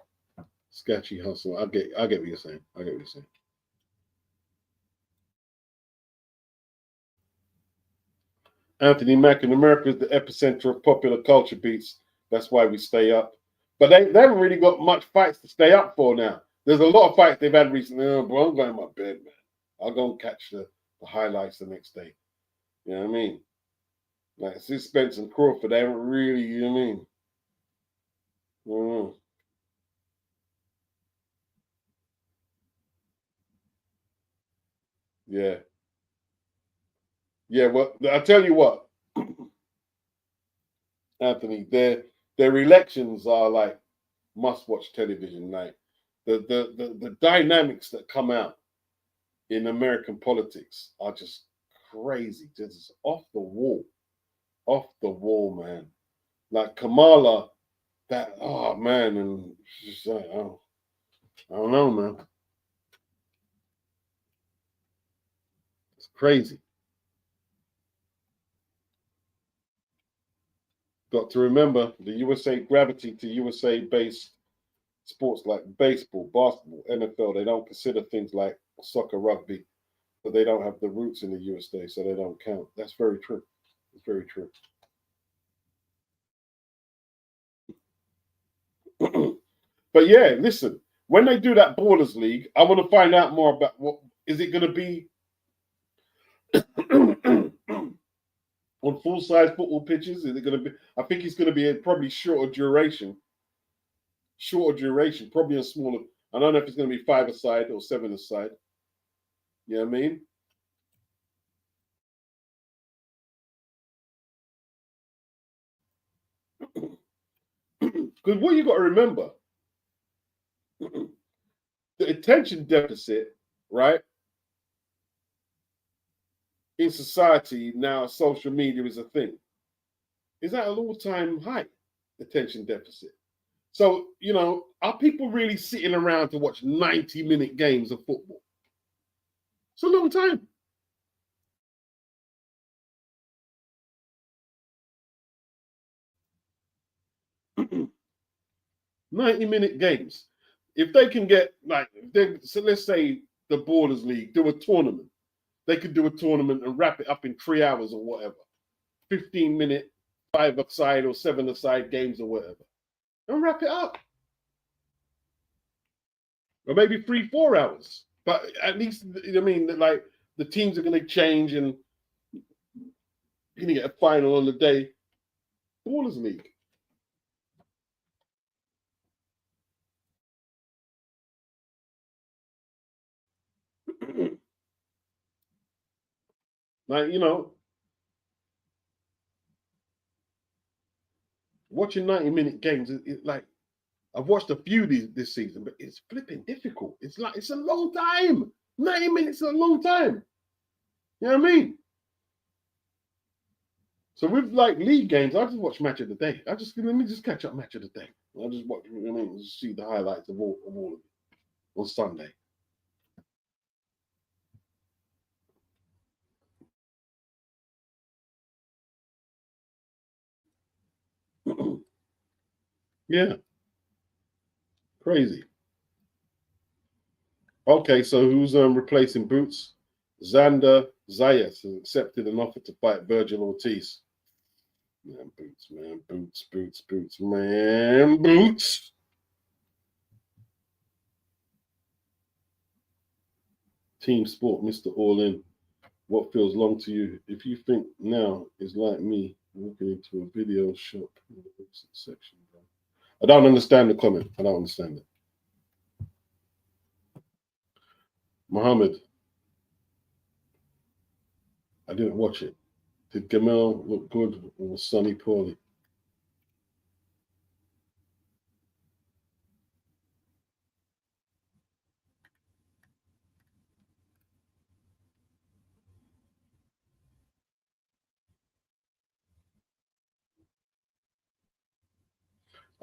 sketchy hustle. I get what you're saying. I get what you're saying. Anthony Mack in America is the epicenter of popular culture beats. That's why we stay up. But they haven't really got much fights to stay up for now. There's a lot of fights they've had recently. Oh, bro, I'm going to my bed, man. I'll go and catch the highlights the next day. You know what I mean? Like, since Spence and Crawford, they haven't really, you know what I mean? Mm. Yeah. Yeah, well, I tell you what, Anthony, their elections are like must-watch television. Like the dynamics that come out in American politics are just crazy, just off the wall, man. Like Kamala, that oh man, and just like, oh, I don't know, man. It's crazy. Got to remember the USA gravity to USA based sports like baseball, basketball, NFL. They don't consider things like soccer, rugby, but they don't have the roots in the USA, so they don't count. That's very true. It's very true. But yeah, listen, when they do that Borders League, I want to find out more about what is it going to be on full size football pitches? Is it going to be? I think it's going to be a probably shorter duration, probably a smaller. I don't know if it's going to be 5-a-side or 7-a-side. You know what I mean? Because what you got to remember, the attention deficit, right, in society now, social media is a thing. Is at an all-time high attention deficit. So, are people really sitting around to watch 90-minute games of football? It's a long time. 90-minute games. If they can get so let's say the Borders League do a tournament. They could do a tournament and wrap it up in 3 hours or whatever. 15-minute 5-a-side or 7-a-side games or whatever. And wrap it up. Or maybe 3-4 hours. But at least like the teams are gonna change and you're gonna get a final on the day. Ballers League. Like, watching 90-minute games, it's like I've watched a few this season, but it's flipping difficult. It's like it's a long time. 90 minutes is a long time. You know what I mean? So with like league games, I just watch match of the day. Let me just catch up match of the day. I just watch, you know what I mean, just see the highlights of all of it on Sunday. Yeah, crazy. Okay, so who's replacing Boots? Xander Zayas has accepted an offer to fight Virgil Ortiz. Man, Boots, man, Boots, Boots, Boots, man, Boots. Team Sport, Mr. All In. What feels long to you? If you think now is like me walking into a video shop in the section. I don't understand the comment. I don't understand it. Muhammad, I didn't watch it. Did Gamal look good or was Sonny poorly?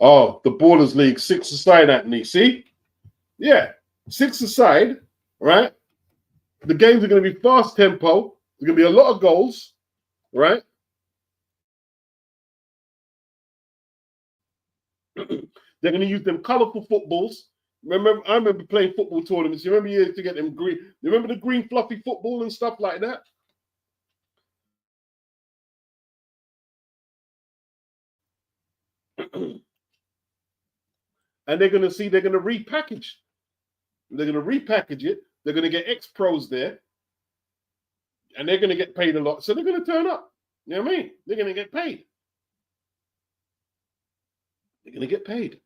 Oh, the Ballers League, 6-a-side, Anthony. See? Yeah, 6-a-side, right? The games are going to be fast tempo. There's going to be a lot of goals, right? They're going to use them colorful footballs. I remember playing football tournaments. You remember you used to get them green. You remember the green fluffy football and stuff like that? And they're going to repackage. They're going to repackage it. They're going to get ex-pros there. And they're going to get paid a lot. So they're going to turn up. You know what I mean? They're going to get paid. They're going to get paid.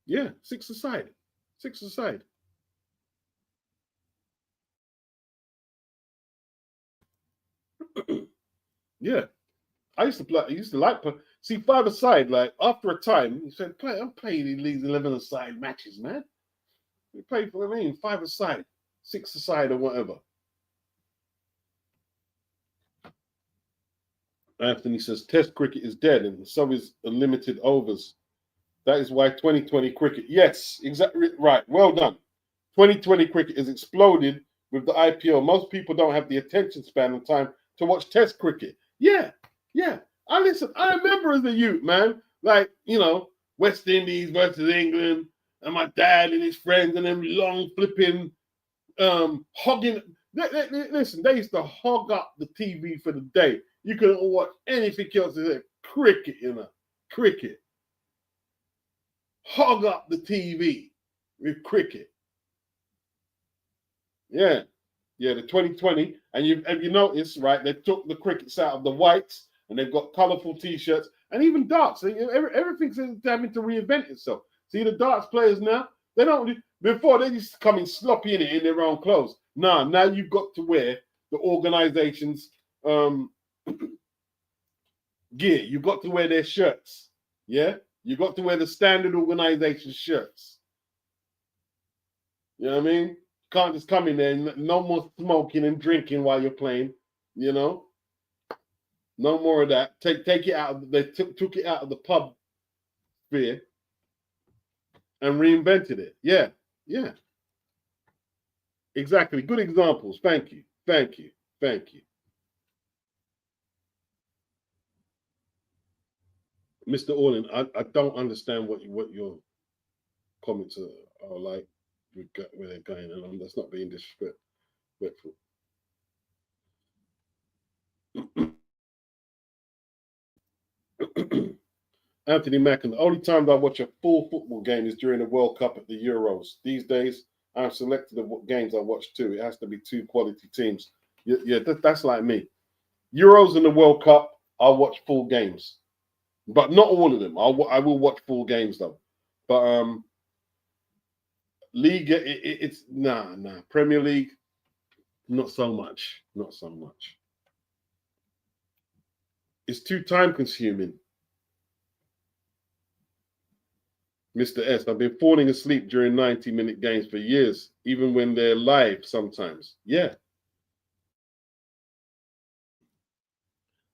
Yeah, 6-a-side. 6-a-side. Yeah. I used to like, see, 5-a-side, like, after a time, you said, I'm playing in these 11-a-side matches, man. We play for, 5-a-side, 6-a-side, or whatever. Anthony says, Test cricket is dead, and so is unlimited overs. That is why 2020 cricket, yes, exactly right, well done. 2020 cricket is exploded with the IPO. Most people don't have the attention span and time to watch Test cricket. Yeah. I remember as a youth, man, like, West Indies versus England, and my dad and his friends and them long flipping hogging. Listen, they used to hog up the TV for the day. You couldn't watch anything else than cricket, cricket. Hog up the TV with cricket. Yeah, the 2020, and have you noticed, right? They took the crickets out of the whites, and they've got colourful T-shirts and even darts. Everything's having to reinvent itself. See the darts players now? They don't. Before they used to come in sloppy in their own clothes. Now you've got to wear the organization's gear. You've got to wear their shirts. Yeah, you've got to wear the standard organization shirts. You know what I mean? Can't just come in there and no more smoking and drinking while you're playing. No more of that. Take it out. They took it out of the pub sphere and reinvented it. Yeah. Exactly. Good examples. Thank you. Mr. Orlin, I don't understand what your comments are like where they're going, and that's not being disrespectful. Anthony Macken, the only time I watch a full football game is during the World Cup at the Euros. These days, I'm selective of what games I watch too. It has to be 2 quality teams. Yeah, that's like me. Euros and the World Cup, I'll watch full games, but not all of them. I will watch full games though. But League, it's nah. Premier League, not so much. It's too time consuming. Mr. S, I've been falling asleep during 90-minute games for years, even when they're live sometimes. Yeah.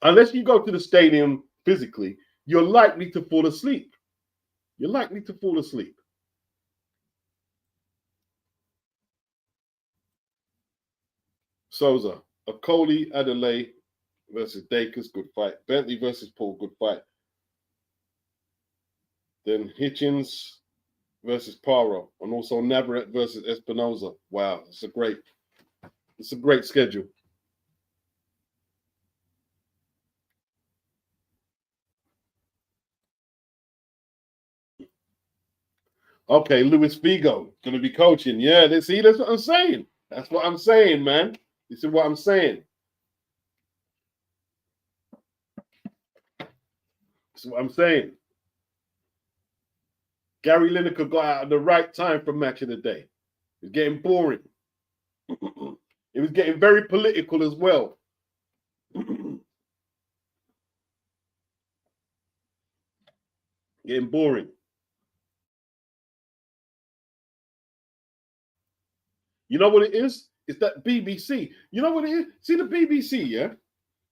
Unless you go to the stadium physically, you're likely to fall asleep. You're likely to fall asleep. Souza, Okoli Adelaide versus Dacus, good fight. Bentley versus Paul, good fight. Then Hitchens versus Paro, and also Navarrete versus Espinoza. Wow, it's a great schedule. Okay, Luis Figo going to be coaching. Yeah, that's what I'm saying. That's what I'm saying, man. This is what I'm saying. That's what I'm saying. Gary Lineker got out at the right time for match of the day. It was getting boring. It was getting very political as well. Getting boring. You know what it is? It's that BBC. You know what it is? See the BBC, yeah?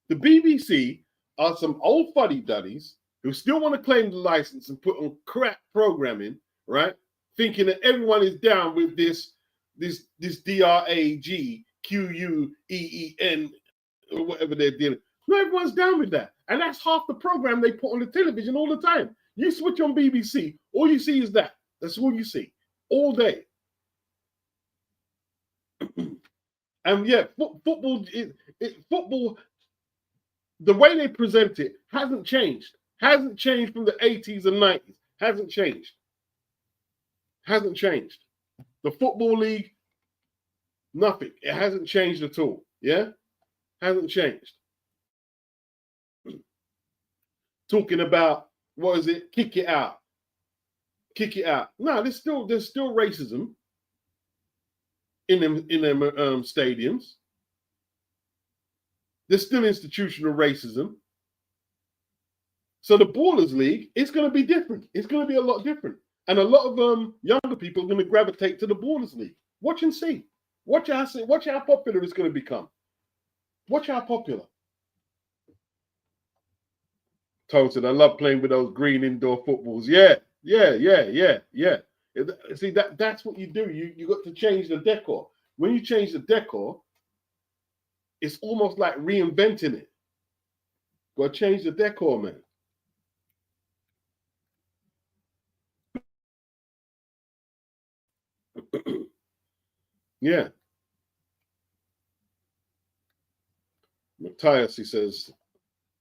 The BBC are some old fuddy-duddies who still want to claim the license and put on crap programming, right? Thinking that everyone is down with this DRAGQUEEN or whatever they're dealing. No, everyone's down with that. And that's half the program they put on the television all the time. You switch on BBC, all you see is that. That's all you see all day. And yeah, football, football, the way they present it hasn't changed. Hasn't changed from the 80s and 90s. Hasn't changed. Hasn't changed. The Football League, nothing. It hasn't changed at all. Yeah? Hasn't changed. Talking about, what is it? Kick it out. Kick it out. No, there's still racism in them stadiums. There's still institutional racism. So the Ballers League, it's going to be different. It's going to be a lot different. And a lot of younger people are going to gravitate to the Ballers League. Watch and see. Watch how popular it's going to become. Watch how popular. Toad said, I love playing with those green indoor footballs. Yeah. See, that's what you do. You got to change the decor. When you change the decor, it's almost like reinventing it. Got to change the decor, man. Yeah. Matthias, he says,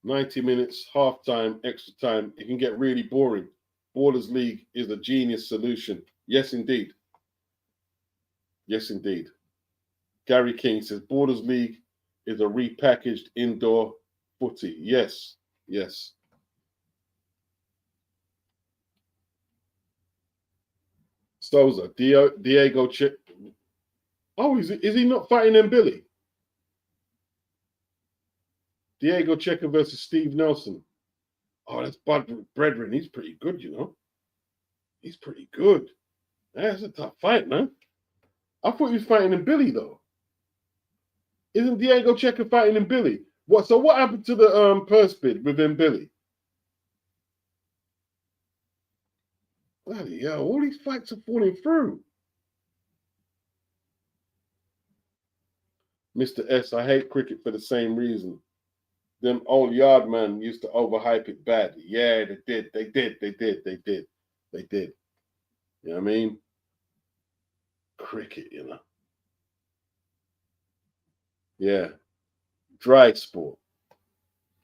90 minutes, half time, extra time. It can get really boring. Ballers League is a genius solution. Yes, indeed. Yes, indeed. Gary King says, Ballers League is a repackaged indoor footy. Yes, yes. Stoza, Diego Chip. Oh, is he not fighting in Billy? Diego Checker versus Steve Nelson. Oh, that's Bud Brethren. He's pretty good, you know. He's pretty good. That's a tough fight, man. I thought he was fighting in Billy, though. Isn't Diego Checker fighting in Billy? What? So what happened to the purse bid within Billy? Bloody hell, all these fights are falling through. Mr. S, I hate cricket for the same reason. Them old yard man used to overhype it bad. Yeah, they did. You know what I mean? Cricket, you know. Yeah. Dry sport.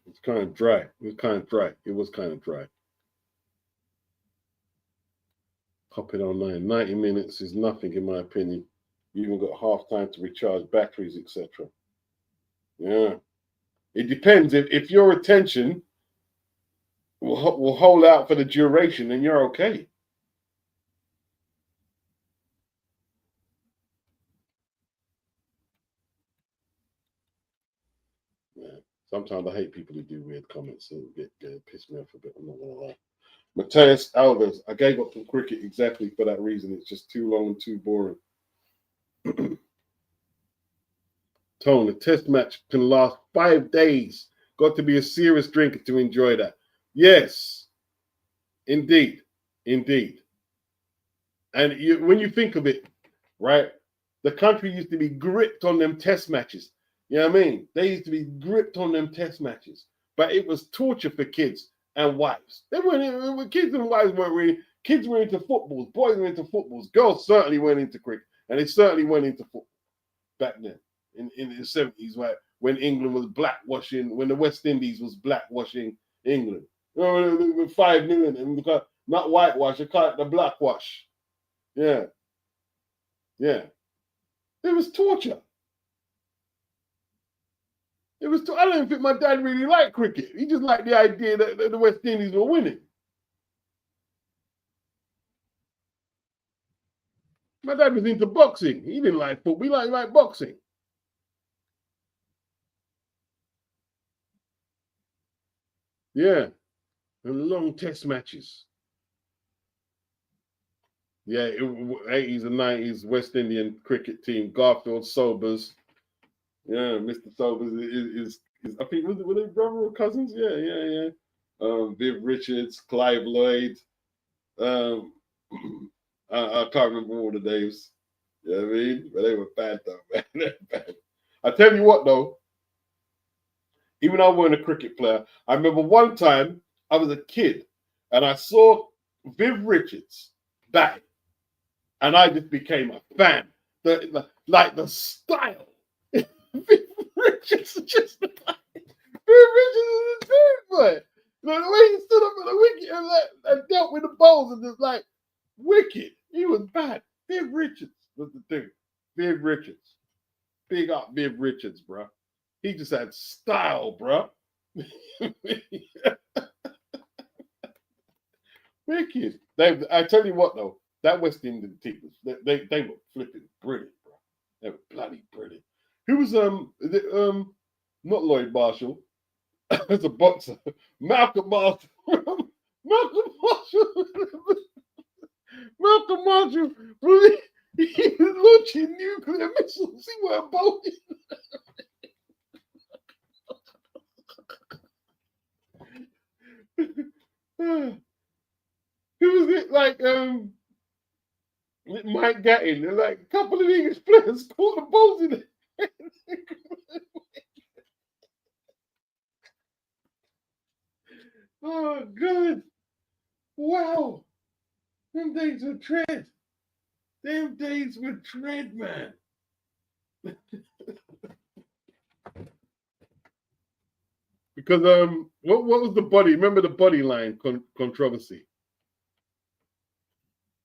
It's kind of dry. It was kind of dry. Pop it online. 90 minutes is nothing, in my opinion. You even got half time to recharge batteries, etc. Yeah. It depends. If your attention will hold out for the duration, then you're okay. Yeah. Sometimes I hate people who do weird comments. So get piss me off a bit. I'm not gonna lie. Matthias Alves. I gave up from cricket exactly for that reason. It's just too long and too boring. Tone, a test match can last 5 days. Got to be a serious drinker to enjoy that. Yes, indeed. Indeed. And when you think of it, right, the country used to be gripped on them test matches. You know what I mean? They used to be gripped on them test matches. But it was torture for kids and wives. They weren't, kids and wives weren't really, kids were into footballs, boys were into footballs, girls certainly went into cricket, and they certainly went into football back then in the 70s, right, when England was blackwashing, when the West Indies was blackwashing England. You know, 5 million, and not whitewash, they call it the blackwash. Yeah. Yeah. It was torture. I don't think my dad really liked cricket. He just liked the idea that the West Indies were winning. My dad was into boxing. He didn't like football. He liked boxing. Yeah. And long test matches. Yeah, 80s and 90s West Indian cricket team. Garfield Sobers. Yeah, Mr. Sobers is I think, were they brother or cousins? Yeah. Viv Richards, Clive Lloyd. I can't remember all the names. You know what I mean? But they were bad though, man. They're bad. I tell you what though, even though I wasn't a cricket player, I remember one time I was a kid and I saw Viv Richards bat, and I just became a fan. Like the style. Viv Richards just Viv Richards is a dude, boy. Like the way he stood up at the wicket and dealt with the balls and just like wicked. He was bad. Viv Richards was the dude. Viv Richards. Big up Viv Richards, bro. He just had style, bro. Wicked. I tell you what though, that West Indian team, they were flipping brilliant, bro. They were bloody brilliant. Who was not Lloyd Marshall? As a boxer, Malcolm Marshall. Malcolm Marshall. Malcolm Marshall. Really, he was launching nuclear missiles. He were bolting. Who was it? Like Mike Gattin, like a couple of English players caught the balls in it. Oh, good. Wow. Them days were tread. Them days were tread, man. Because what was the body? Remember the body line controversy?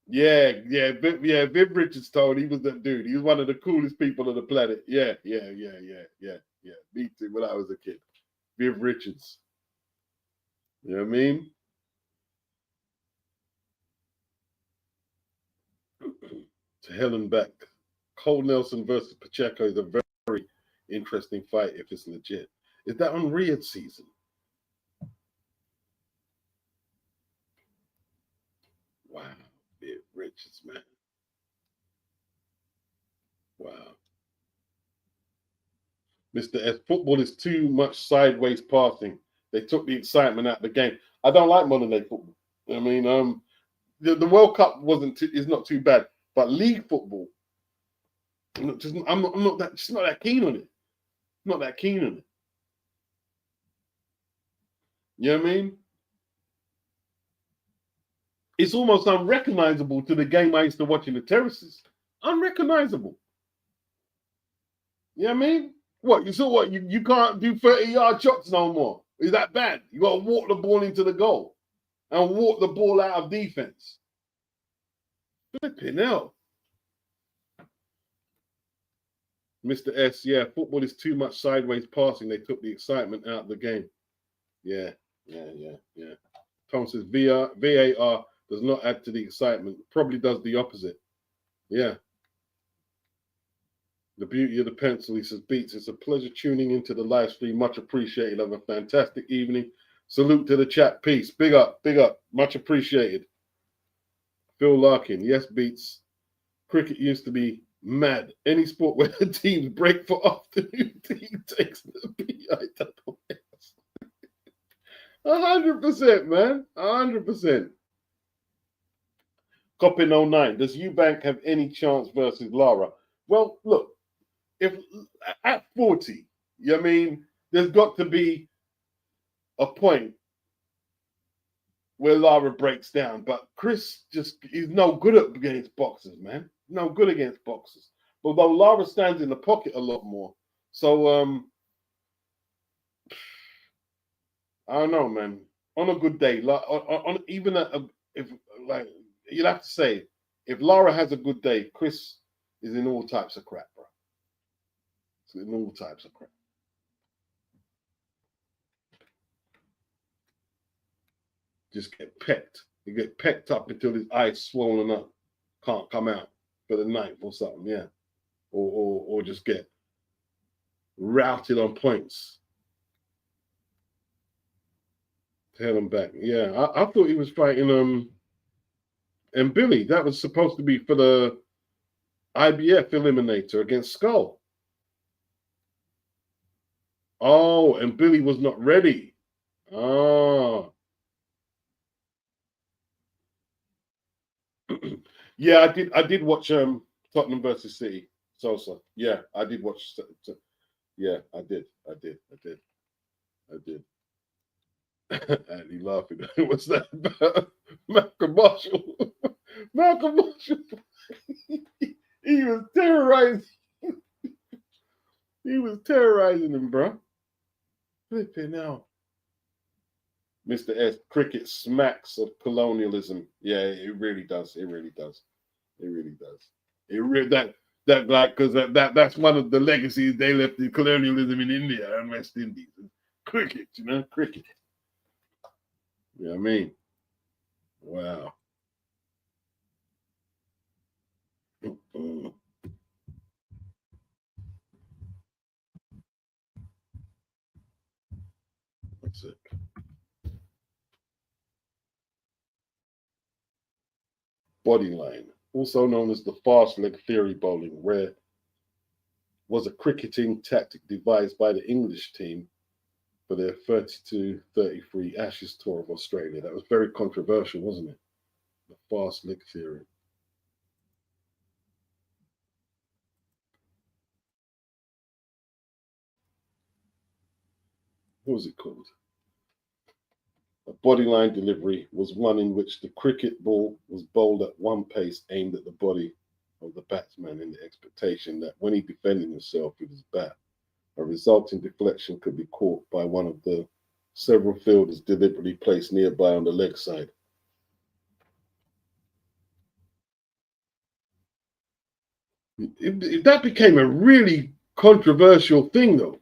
Yeah. Viv Richards told he was that dude. He was one of the coolest people on the planet. Yeah. Me too. When I was a kid, Viv Richards. You know what I mean? To hell and back. Cole Nelson versus Pacheco is a very interesting fight if it's legit. Is that on Riyadh season? Wow. Viv Richards, man. Wow. Mr. S, football is too much sideways passing. They took the excitement out of the game. I don't like modern day football. I mean, the World Cup is not too bad, but league football, I'm not that keen on it. Not that keen on it. You know what I mean? It's almost unrecognizable to the game I used to watch in the terraces. Unrecognizable. You know what I mean? What, you saw what? You can't do 30-yard shots no more. Is that bad? You got to walk the ball into the goal and walk the ball out of defense. Flipping hell. Mr. S, yeah, football is too much sideways passing. They took the excitement out of the game. Yeah. Tom says VAR does not add to the excitement. Probably does the opposite. Yeah. The beauty of the pencil, he says, Beats, it's a pleasure tuning into the live stream. Much appreciated. Have a fantastic evening. Salute to the chat. Peace. Big up. Big up. Much appreciated. Phil Larkin. Yes, beats. Cricket used to be mad. Any sport where the teams break for afternoon team takes the PIWS. 100%, man. 100%. Coppin 09. Does Eubank have any chance versus Lara? Well, look, if at 40, you know what I mean, there's got to be a point where Lara breaks down. But Chris he's no good against boxers, man. No good against boxers. Although Lara stands in the pocket a lot more. So I don't know, man. On a good day, like if like you'd have to say, if Lara has a good day, Chris is in all types of crap, bro. He's in all types of crap. Just get pecked. You get pecked up until his eyes swollen up, can't come out for the ninth or something, yeah. Or just get routed on points. Held him back. Yeah, I thought he was fighting and Billy. That was supposed to be for the IBF eliminator against Skull. Oh, and Billy was not ready. Oh. Yeah, I did watch Tottenham versus City. Sosa. Yeah, I did watch. Yeah, I did. And he laughing. What's that about? Malcolm Marshall. Malcolm Marshall. He was terrorizing. He was terrorizing him, bro. Flipping out. Mr. S, cricket smacks of colonialism. Yeah, it really does. It really does. It really does. It really that like because that's one of the legacies they left in colonialism in India and West Indies. Cricket, you know, cricket. You know what I mean? Wow. That's it. Body line, also known as the fast leg theory bowling, where was a cricketing tactic devised by the English team for their 32-33 Ashes tour of Australia. That was very controversial, wasn't it? The fast leg theory. What was it called? A bodyline delivery was one in which the cricket ball was bowled at one pace aimed at the body of the batsman in the expectation that when he defended himself with his bat, a resulting deflection could be caught by one of the several fielders deliberately placed nearby on the leg side. That became a really controversial thing, though.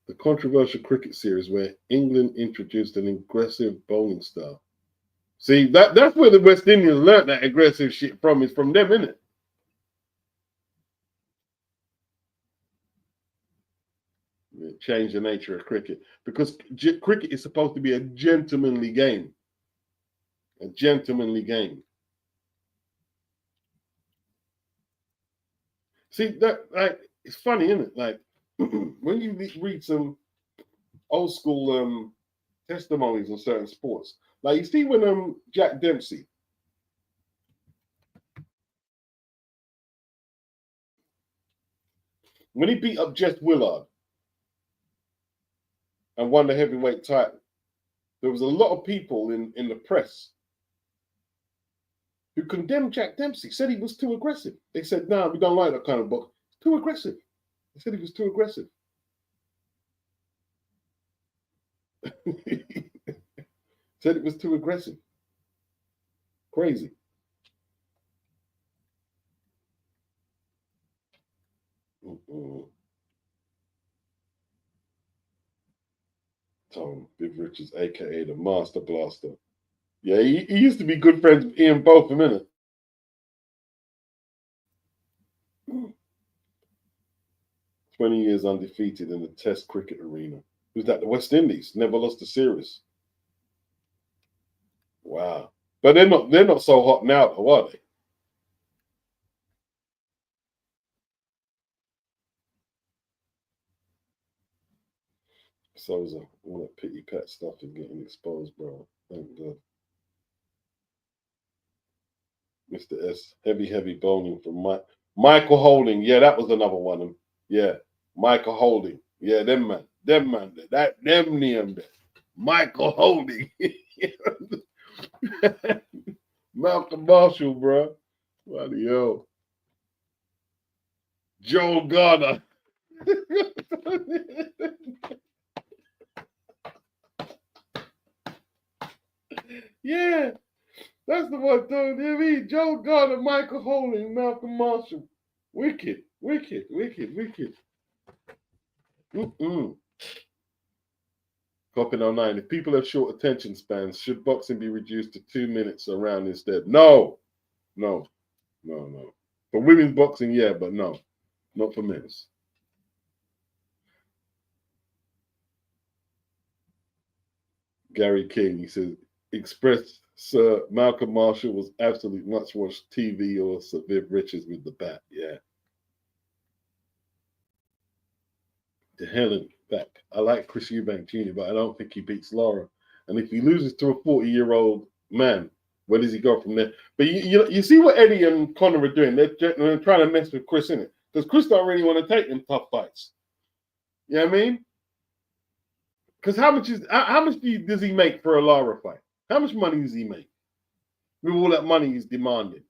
The controversial cricket series where England introduced an aggressive bowling style. See, that's where the West Indians learned that aggressive shit from, is from them, isn't it? It changed the nature of cricket because cricket is supposed to be a gentlemanly game. A gentlemanly game. See, that like it's funny, isn't it? Like when you read some old school testimonies on certain sports, like you see when Jack Dempsey, when he beat up Jess Willard and won the heavyweight title, there was a lot of people in the press who condemned Jack Dempsey, said he was too aggressive. They said, "No, we don't like that kind of box. It's too aggressive." They said he was too aggressive. Said it was too aggressive. Crazy. Tom Big Richards, aka the Master Blaster. Yeah, he used to be good friends with Ian Botham, innit? 20 years undefeated in the Test cricket arena. Who's that? The West Indies. Never lost a series. Wow. But they're not so hot now, though, are they? So all that pity pat stuff is getting exposed, bro. Thank God. Mr. S, heavy bowling from Michael Holding. Yeah, that was another one. Yeah, Michael Holding. Yeah, them man. Them name there. Michael Holding. Malcolm Marshall, bro. Bloody hell. Joel Garner. Yeah, that's the one. Don't you mean Joel Garner, Michael Holding, Malcolm Marshall. Wicked. Mm-mm. Copy 09. If people have short attention spans, should boxing be reduced to 2 minutes around instead? No. For women's boxing, yeah, but no, not for men's. Gary King, he says, express Sir Malcolm Marshall was absolutely much watched TV or Sir Viv Richards with the bat. Yeah. To Helen back. I like Chris Eubank Jr., but I don't think he beats Lara. And if he loses to a 40-year-old man, where does he go from there? But you see what Eddie and Conor are doing? They're trying to mess with Chris, innit? Because Chris don't really want to take them tough fights. You know what I mean? Because how much does he make for a Lara fight? How much money does he make with all that money he's demanding?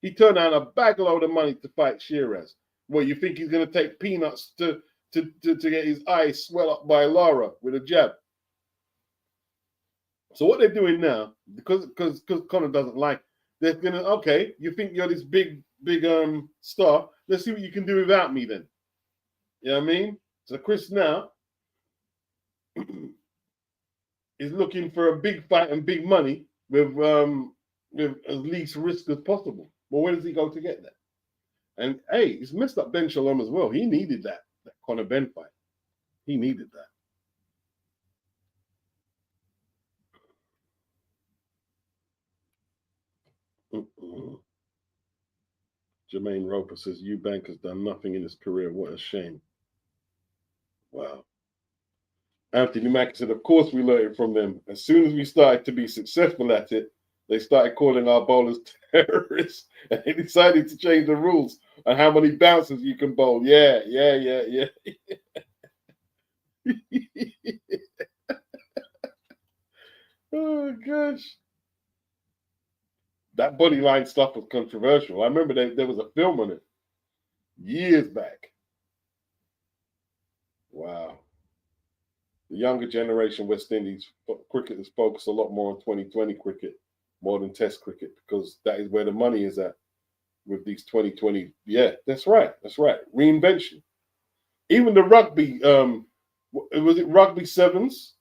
He turned down a bag load of money to fight Shiraz. Well, you think he's going to take peanuts to get his eyes swell up by Lara with a jab? So what they're doing now, because Conor doesn't like, they're gonna, okay, you think you're this big star? Let's see what you can do without me then. You know what I mean? So Chris now is looking for a big fight and big money with as least risk as possible. Well, where does he go to get that? And hey, he's messed up Ben Shalom as well. He needed that Conor Ben fight. He needed that. Jermaine Roper says, Eubank has done nothing in his career. What a shame. Wow. Anthony Mack said, of course we learned from them. As soon as we started to be successful at it, they started calling our bowlers terrorists, and they decided to change the rules on how many bounces you can bowl. Yeah. Oh, gosh. That body line stuff was controversial. I remember there was a film on it years back. Wow. The younger generation West Indies cricketers focus a lot more on 2020 cricket more than Test cricket because that is where the money is at with these 2020. Yeah, that's right. Reinvention. Even the rugby, was it rugby sevens?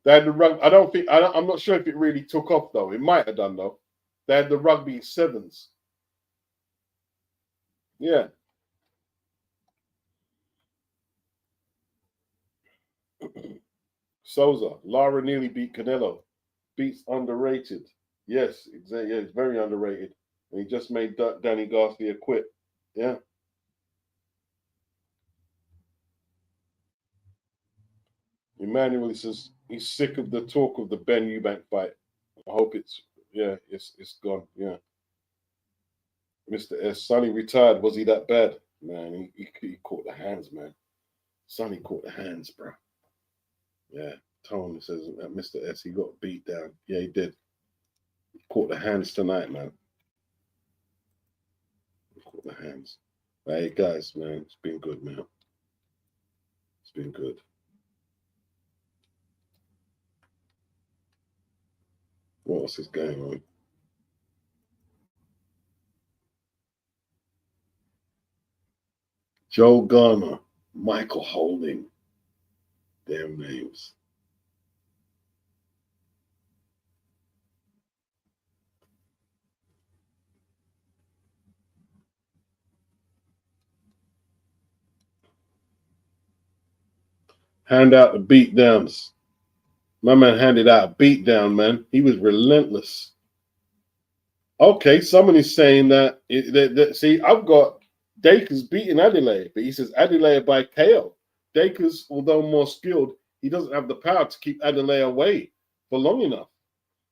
They had the rugby. I'm not sure if it really took off though. It might have done though. They had the rugby sevens. Yeah. Souza, Lara nearly beat Canelo. Beats underrated. Yes, exactly. Yeah, it's very underrated. And he just made Danny Garcia quit. Yeah. Emmanuel says he's sick of the talk of the Ben Eubank fight. I hope it's gone. Yeah. Mr. S. Sonny retired. Was he that bad? Man, he caught the hands, man. Sonny caught the hands, bro. Yeah. Tone says that Mr. S, he got beat down. Yeah, he did. He caught the hands tonight, man. He caught the hands. Hey, guys, man, it's been good, man. It's been good. What else is going on? Joe Garner, Michael Holding. Damn names. Hand out the beat downs. My man handed out a beat down, man. He was relentless. Okay, someone is saying that, see, I've got Dacres beating Adelaide, but he says Adelaide by KO. Dacres, although more skilled, he doesn't have the power to keep Adelaide away for long enough.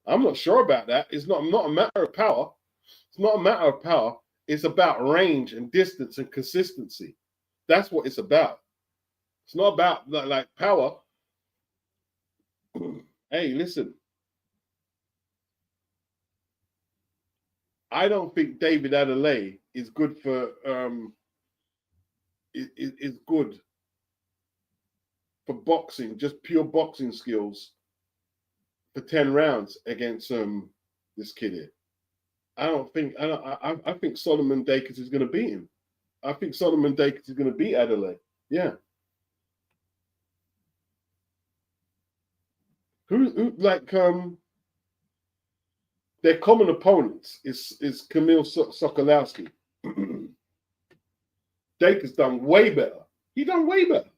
I'm not sure about that. It's not a matter of power. It's not a matter of power. It's about range and distance and consistency. That's what it's about. It's not about like power. Hey, listen. I don't think David Adelaide is good for is good for boxing, just pure boxing skills for 10 rounds against this kid here. I think Solomon Dacres is going to beat him. I think Solomon Dacres is going to beat Adelaide. Yeah. Who like their common opponents is Kamil Sokolowski. Dacres done way better. He done way better.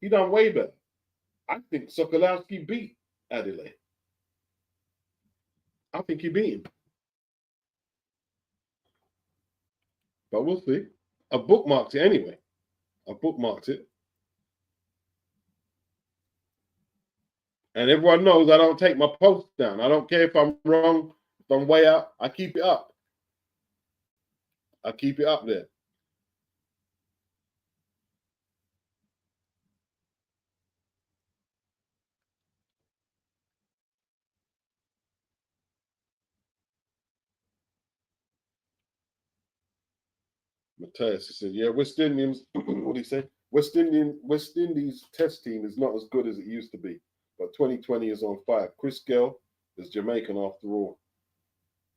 He done way better. I think Sokolowski beat Adelaide. I think he beat him. But we'll see. I bookmarked it anyway. I bookmarked it. And everyone knows I don't take my post down. I don't care if I'm wrong, if I'm way out. I keep it up. I keep it up there. Matthias said, yeah, West Indians, what do you say? West Indies test team is not as good as it used to be, but 2020 is on fire. Chris Gale is Jamaican after all.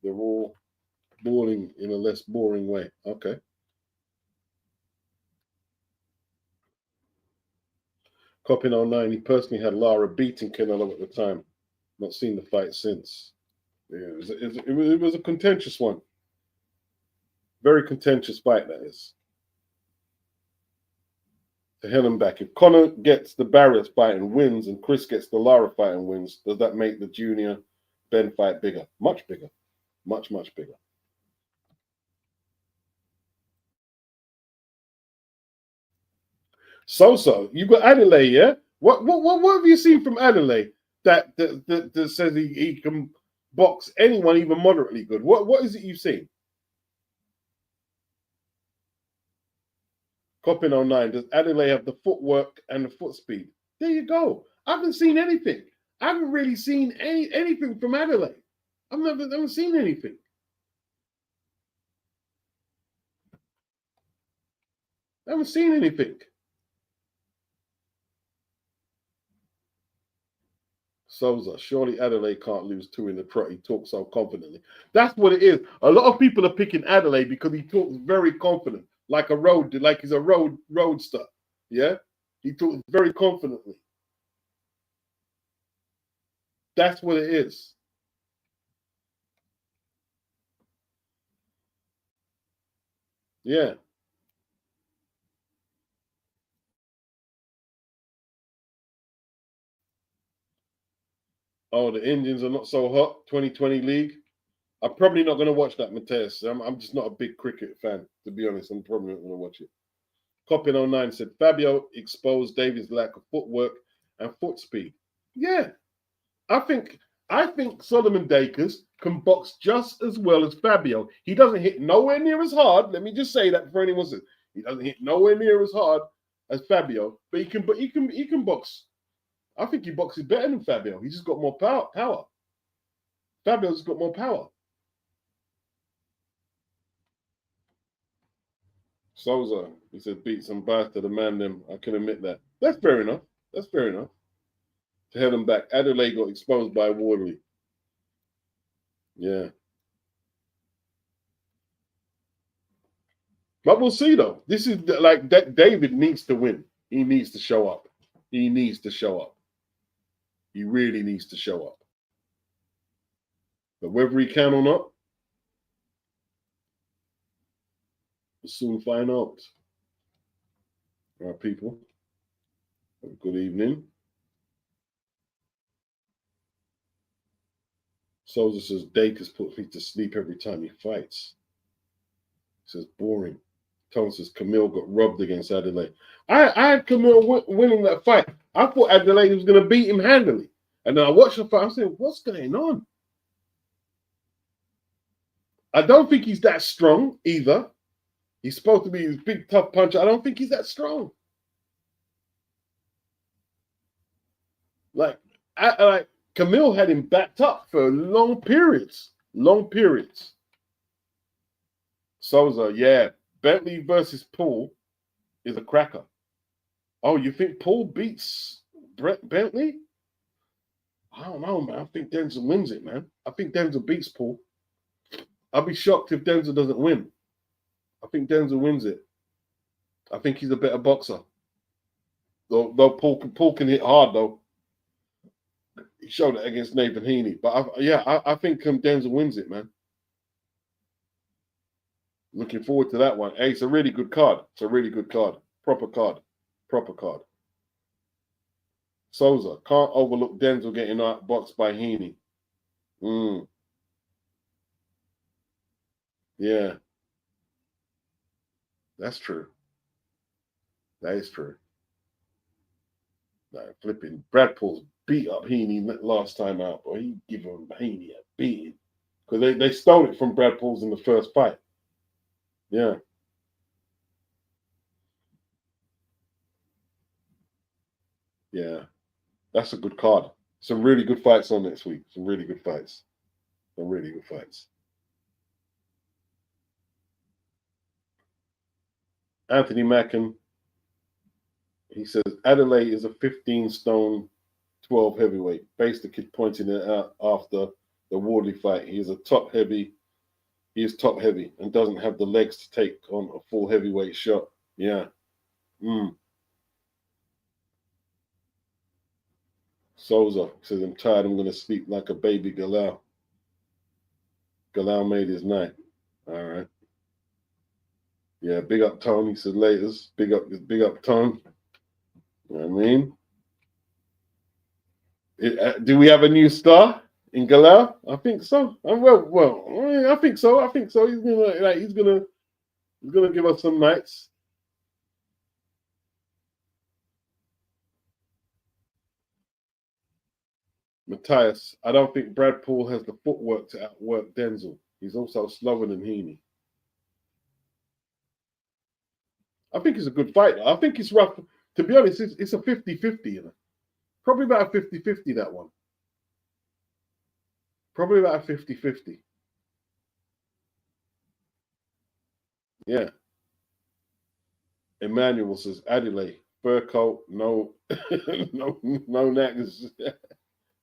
They're all balling in a less boring way. Okay. Copin 09, he personally had Lara beating Canelo at the time. Not seen the fight since. Yeah, it was a contentious one. Very contentious fight, that is. To hell and back. If Conor gets the Barrios fight and wins, and Chris gets the Lara fight and wins, does that make the Junior Ben fight bigger? Much bigger. Much, much bigger. So, you've got Adelaide, yeah? What have you seen from Adelaide that says he can box anyone even moderately good? What is it you've seen? Copin 09, does Adelaide have the footwork and the foot speed? There you go. I haven't seen anything. I haven't really seen anything from Adelaide. I haven't seen anything. I haven't seen anything. Souza, surely Adelaide can't lose 2 in the trot. He talks so confidently. That's what it is. A lot of people are picking Adelaide because he talks very confident, like he's a roadster. Yeah, he talks very confidently. That's what it is. Yeah. Oh, the Indians are not so hot. 2020 league. I'm probably not going to watch that, Mateus. I'm just not a big cricket fan, to be honest. I'm probably not going to watch it. Copin 09 said, Fabio exposed David's lack of footwork and foot speed. Yeah. I think Solomon Dacres can box just as well as Fabio. He doesn't hit nowhere near as hard. Let me just say that for anyone says he doesn't hit nowhere near as hard as Fabio, but he can box. I think he boxes better than Fabio. He's just got more power. Fabio's got more power. Souza, he said, beat some bastard, a man them. I can admit that. That's fair enough. That's fair enough. To hell and back. Adelaide got exposed by Waterley. Yeah. But we'll see, though. This is like David needs to win. He needs to show up. He needs to show up. He really needs to show up. But whether he can or not, we'll soon find out. All right, people. Good evening. Soldier says Dacus puts me to sleep every time he fights. He says boring. Tone says Camille got robbed against Adelaide. I had Camille winning that fight. I thought Adelaide was going to beat him handily. And then I watched the fight. I said, what's going on? I don't think he's that strong either. He's supposed to be this big, tough puncher. I don't think he's that strong. Like Camille had him backed up for long periods. Long periods. Souza, yeah. Bentley versus Paul is a cracker. Oh, you think Paul beats Bentley? I don't know, man. I think Denzel wins it, man. I think Denzel beats Paul. I'll be shocked if Denzel doesn't win. I think Denzel wins it. I think he's a better boxer. Though Paul can hit hard, though. He showed it against Nathan Heaney. But I think Denzel wins it, man. Looking forward to that one. Hey, it's a really good card. It's a really good card. Proper card. Proper card. Souza, can't overlook Denzel getting outboxed by Heaney. Yeah. That's true. That is true. Like flipping Brad Paul's beat up Heaney last time out, but he give him Heaney a beating. Because they stole it from Brad Paul's in the first fight. Yeah. Yeah. That's a good card. Some really good fights on next week. Some really good fights. Some really good fights. Anthony Mackin, he says Adelaide is a 15 stone, 12 heavyweight. Base the kid pointing it out after the Wardley fight. He is top heavy and doesn't have the legs to take on a full heavyweight shot. Yeah. Souza says, I'm tired. I'm going to sleep like a baby Galal. Galal made his night. All right. Yeah, big up Tone. He said laters. Big up Tone. You know what I mean? Do we have a new star in Galal? I think so. I think so. I think so. He's gonna give us some nights. Matthias, I don't think Brad Paul has the footwork to outwork Denzel. He's also slower than Heaney. I think it's a good fight. I think it's rough. To be honest, it's a 50-50, you know. Probably about a 50-50, that one. Probably about a 50-50. Yeah. Emmanuel says, Adelaide, fur coat, no, no niggas.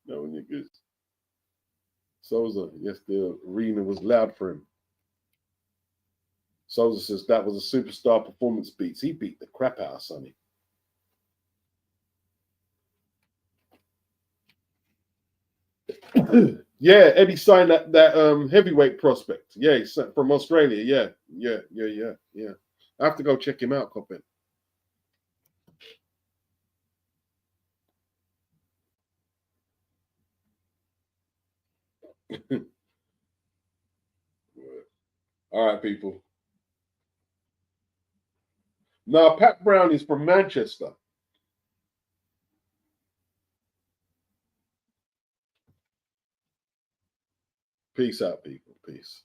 No niggas. Souza, yes, the arena was loud for him. Souza says that was a superstar performance beats. He beat the crap out of Sonny. Yeah, Eddie signed that heavyweight prospect. Yeah, he's from Australia. Yeah. I have to go check him out, Coppin. All right, people. Now, Pat Brown is from Manchester. Peace out, people. Peace.